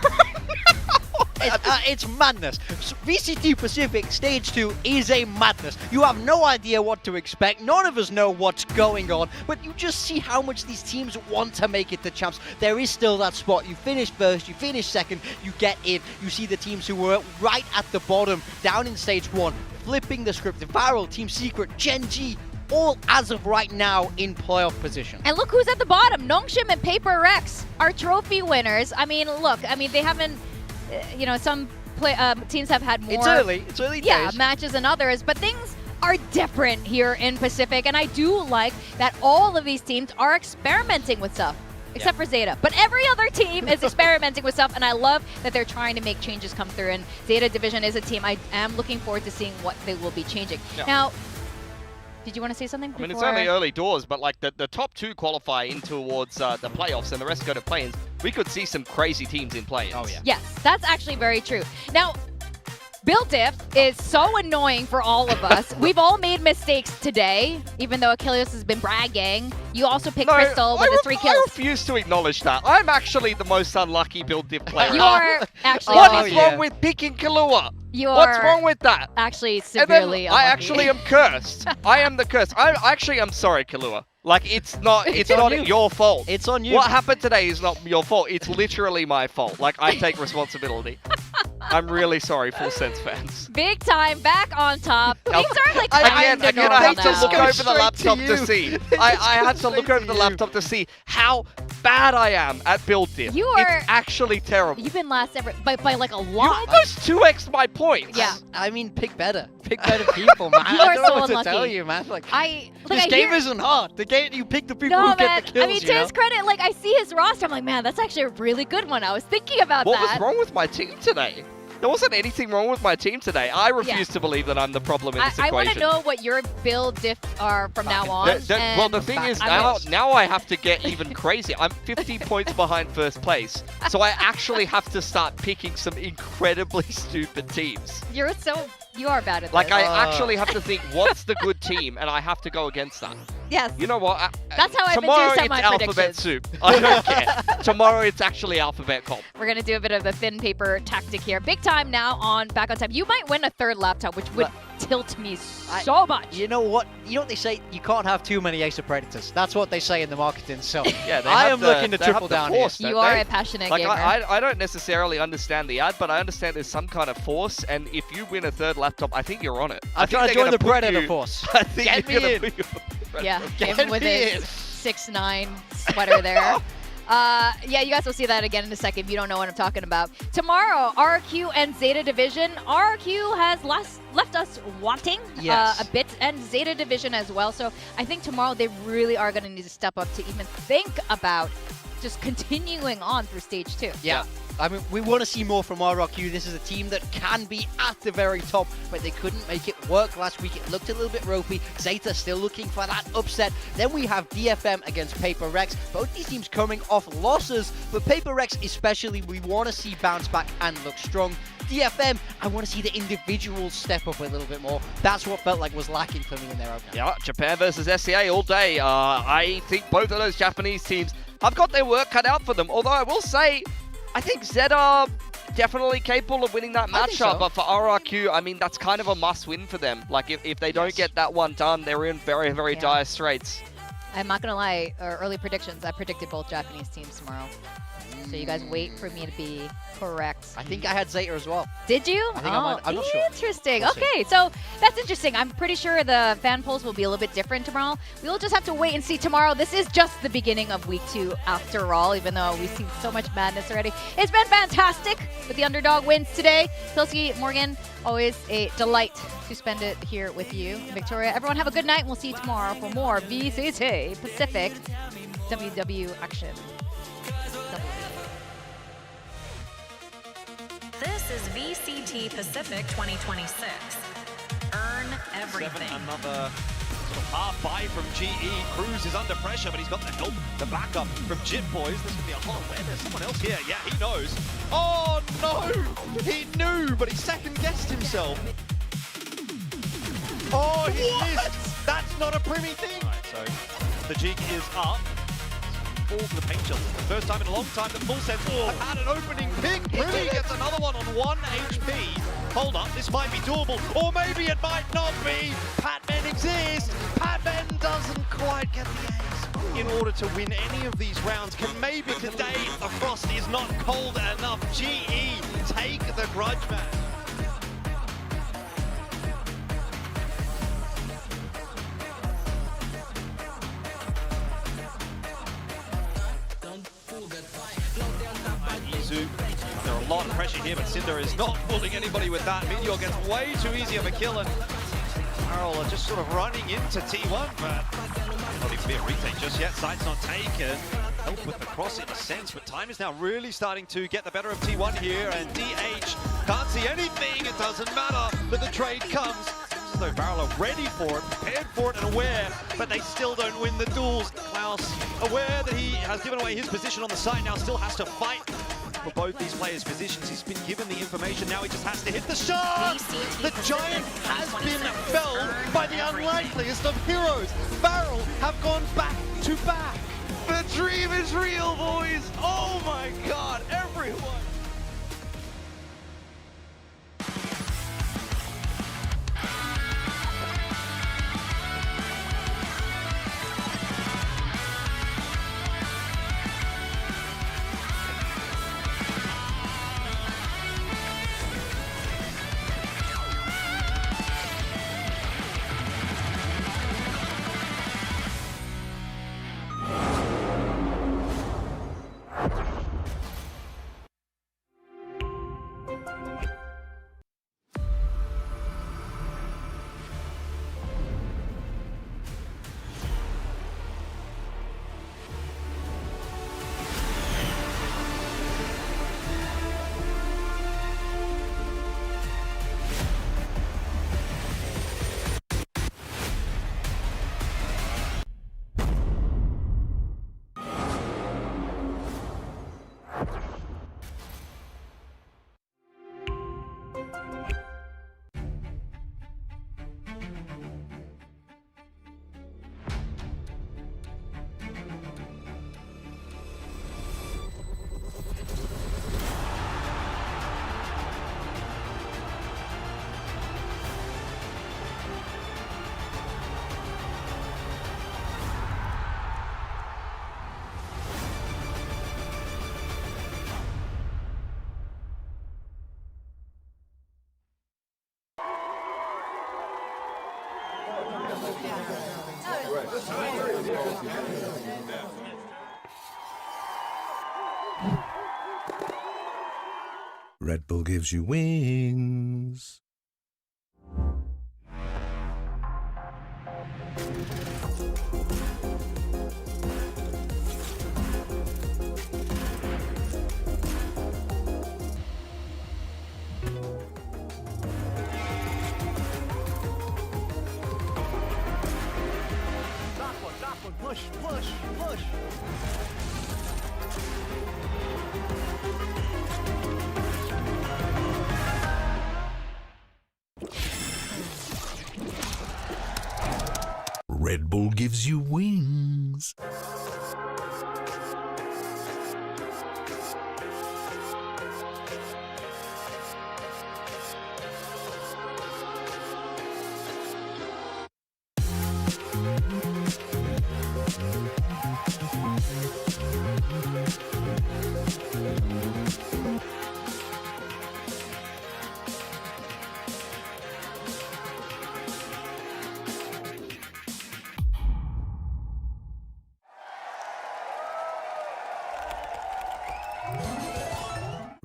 [SPEAKER 22] It's madness. VCT Pacific Stage 2 is a madness. You have no idea what to expect. None of us know what's going on, but you just see how much these teams want to make it to champs. There is still that spot. You finish first, you finish second, you get in. You see the teams who were right at the bottom, down in Stage 1, flipping the script. VALORANT, Team Secret, Gen G, all as of right now in playoff position.
[SPEAKER 19] And look who's at the bottom. Nongshim and Paper Rex are trophy winners. I mean, look, they haven't, you know, some teams have had more.
[SPEAKER 22] It's early
[SPEAKER 19] Yeah,
[SPEAKER 22] days.
[SPEAKER 19] matches than others, but things are different here in Pacific, and I do like that all of these teams are experimenting with stuff. Except for Zeta. But every other team is experimenting with stuff, and I love that they're trying to make changes come through. And Zeta Division is a team I am looking forward to seeing what they will be changing.
[SPEAKER 21] Yeah.
[SPEAKER 19] Now, did you want to say something
[SPEAKER 21] I mean, it's
[SPEAKER 19] before-
[SPEAKER 21] only early doors, but like the top 2 qualify in towards the playoffs and the rest go to play-ins. We could see some crazy teams in play-ins.
[SPEAKER 22] Oh, yeah.
[SPEAKER 19] Yes, that's actually very true. Now, Build Diff is so annoying for all of us. We've all made mistakes today, even though Achilles has been bragging. You also picked Crystal with the 3
[SPEAKER 21] I
[SPEAKER 19] kills.
[SPEAKER 21] refuse to acknowledge that. I'm actually the most unlucky Build Diff player.
[SPEAKER 19] You are actually
[SPEAKER 21] What is
[SPEAKER 19] unlucky.
[SPEAKER 21] wrong with picking Kahlua?
[SPEAKER 19] You
[SPEAKER 21] What's
[SPEAKER 19] are
[SPEAKER 21] wrong with that?
[SPEAKER 19] Actually
[SPEAKER 21] And then
[SPEAKER 19] severely
[SPEAKER 21] I
[SPEAKER 19] unlucky.
[SPEAKER 21] actually am cursed. I am the curse. I'm sorry, Kahlua. Like it's not
[SPEAKER 22] on
[SPEAKER 21] your fault.
[SPEAKER 22] It's on you.
[SPEAKER 21] What happened today is not your fault. It's literally my fault. Like I take responsibility. I'm really sorry, Full Sense fans.
[SPEAKER 19] Big time, back on top. Things are like
[SPEAKER 21] Again,
[SPEAKER 19] kind of
[SPEAKER 21] I had to
[SPEAKER 19] now.
[SPEAKER 21] look over the laptop to see. I had to look over the laptop to see how bad I am at build diff.
[SPEAKER 19] You are
[SPEAKER 21] It's actually terrible.
[SPEAKER 19] You've been last ever by like a lot.
[SPEAKER 21] You almost 2x'd my points.
[SPEAKER 19] Yeah.
[SPEAKER 22] I mean, pick better. Pick better people, man.
[SPEAKER 19] You
[SPEAKER 22] I
[SPEAKER 19] are
[SPEAKER 22] don't know
[SPEAKER 19] so
[SPEAKER 22] what to
[SPEAKER 19] unlucky.
[SPEAKER 22] tell you, man. Like,
[SPEAKER 19] this
[SPEAKER 22] game isn't hard. The game, you pick the people
[SPEAKER 19] No,
[SPEAKER 22] who
[SPEAKER 19] man.
[SPEAKER 22] get the kills.
[SPEAKER 19] I mean, to his credit, like I see his roster, I'm like, man, that's actually a really good one. I was thinking about
[SPEAKER 21] What
[SPEAKER 19] that.
[SPEAKER 21] was wrong with my team today? There wasn't anything wrong with my team today. I refuse to believe that I'm the problem in this
[SPEAKER 19] I want
[SPEAKER 21] equation.
[SPEAKER 19] to know what your build diff are from now on.
[SPEAKER 21] Well, the thing is, now I have to get even crazy. I'm 50 points behind first place, so I actually have to start picking some incredibly stupid teams.
[SPEAKER 19] You are bad at
[SPEAKER 21] Like,
[SPEAKER 19] this.
[SPEAKER 21] I actually have to think, what's the good team, and I have to go against that.
[SPEAKER 19] Yes.
[SPEAKER 21] You know what?
[SPEAKER 19] That's how I've been
[SPEAKER 21] Tomorrow
[SPEAKER 19] doing
[SPEAKER 21] it's
[SPEAKER 19] my
[SPEAKER 21] alphabet
[SPEAKER 19] predictions.
[SPEAKER 21] soup. I don't care. Tomorrow it's actually alphabet comp.
[SPEAKER 19] We're gonna do a bit of the thin paper tactic here. Big time now on back on time. You might win a third laptop, which would tilt me so much.
[SPEAKER 22] You know what? You know what they say? You can't have too many Ace of Predators. That's what they say in the marketing. So
[SPEAKER 21] Yeah, they
[SPEAKER 22] I
[SPEAKER 21] have
[SPEAKER 22] am
[SPEAKER 21] the-
[SPEAKER 22] looking to
[SPEAKER 21] they have
[SPEAKER 22] triple
[SPEAKER 21] the
[SPEAKER 22] down
[SPEAKER 21] force,
[SPEAKER 22] here.
[SPEAKER 19] You
[SPEAKER 21] don't
[SPEAKER 19] are
[SPEAKER 21] they?
[SPEAKER 19] a passionate
[SPEAKER 21] Like,
[SPEAKER 19] gamer.
[SPEAKER 21] I don't necessarily understand the ad, but I understand there's some kind of force, and if you win a third laptop, I think you're on it.
[SPEAKER 22] I'm trying to join the Predator force.
[SPEAKER 21] I think
[SPEAKER 22] Get
[SPEAKER 21] you're
[SPEAKER 22] me
[SPEAKER 21] gonna
[SPEAKER 22] in.
[SPEAKER 21] put you
[SPEAKER 19] Yeah,
[SPEAKER 22] Get
[SPEAKER 19] him with
[SPEAKER 22] me
[SPEAKER 19] his
[SPEAKER 22] in.
[SPEAKER 19] 6'9" sweater there. Yeah, you guys will see that again in a second if you don't know what I'm talking about. Tomorrow, RQ and Zeta Division. RQ has left us wanting
[SPEAKER 22] Yes.
[SPEAKER 19] a bit, and Zeta Division as well. So I think tomorrow they really are going to need to step up to even think about just continuing on through stage 2.
[SPEAKER 22] Yeah. I mean, we want to see more from RRQ. This is a team that can be at the very top, but they couldn't make it work last week. It looked a little bit ropey. Zeta still looking for that upset. Then we have DFM against Paper Rex. Both these teams coming off losses, but Paper Rex especially, we want to see bounce back and look strong. DFM, I want to see the individuals step up a little bit more. That's what felt like was lacking for me in their opener.
[SPEAKER 21] Yeah, Japan versus SCA all day. I think both of those Japanese teams have got their work cut out for them. Although I will say, I think Zeta definitely capable of winning that
[SPEAKER 22] I think
[SPEAKER 21] matchup.
[SPEAKER 22] so.
[SPEAKER 21] But for RRQ, I mean, that's kind of a must-win for them. Like, if they don't get that one done, they're in very, very dire straits.
[SPEAKER 19] I'm not going to lie, early predictions, I predicted both Japanese teams tomorrow. So you guys wait for me to be correct.
[SPEAKER 22] I think I had Zeta as well.
[SPEAKER 19] Did you?
[SPEAKER 22] I think I'm not sure.
[SPEAKER 19] Interesting.
[SPEAKER 22] We'll see.
[SPEAKER 19] Okay, so that's interesting. I'm pretty sure the fan polls will be a little bit different tomorrow. We'll just have to wait and see tomorrow. This is just the beginning of week 2 after all, even though we've seen so much madness already. It's been fantastic with the underdog wins today. Pilsky, Morgan, always a delight to spend it here with you. Victoria, everyone have a good night, and we'll see you tomorrow for more VCT Pacific WW action.
[SPEAKER 14] This is VCT Pacific 2026. Earn everything.
[SPEAKER 5] Another sort of half buy from GE. Cruz is under pressure, but he's got the help, the backup from Jit Boys. This could be a hot win. There's someone else here. Yeah, he knows. Oh no! He knew, but he second guessed himself. Oh, he missed. That's not a Primi thing. Right, so the jig is up. Falls to the paint shelter. The first time in a long time that Full Sense have had an opening pick. Primi gets another one on 1 HP. Hold up, this might be doable, or maybe it might not be. Patman exists. Patman doesn't quite get the ace. In order to win any of these rounds, can maybe today the frost is not cold enough. GE take the grudge match. There are a lot of pressure here, but Cinder is not fooling anybody with that. Meteor gets way too easy of a kill, and Carol are just sort of running into T1, but not even be a retake just yet. Site's not taken. Help with the cross in a sense, but time is now really starting to get the better of T1 here, and DH can't see anything. It doesn't matter that the trade comes. Seems as though Barrel are ready for it, prepared for it, and aware, but they still don't win the duels. Klaus, aware that he has given away his position on the site, now still has to fight for both these players' positions. He's been given the information, now he just has to hit the shot! The Giant has been felled by the unlikeliest of heroes. Barrel have gone back to back. The dream is real, boys! Oh my god, everyone!
[SPEAKER 15] Red Bull gives you wings.
[SPEAKER 17] Push, push, push.
[SPEAKER 15] Red Bull gives you wings.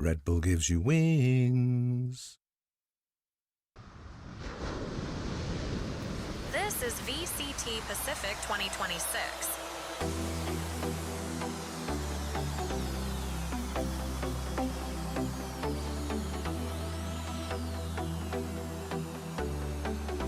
[SPEAKER 15] Red Bull gives you wings.
[SPEAKER 14] This is VCT Pacific 2026.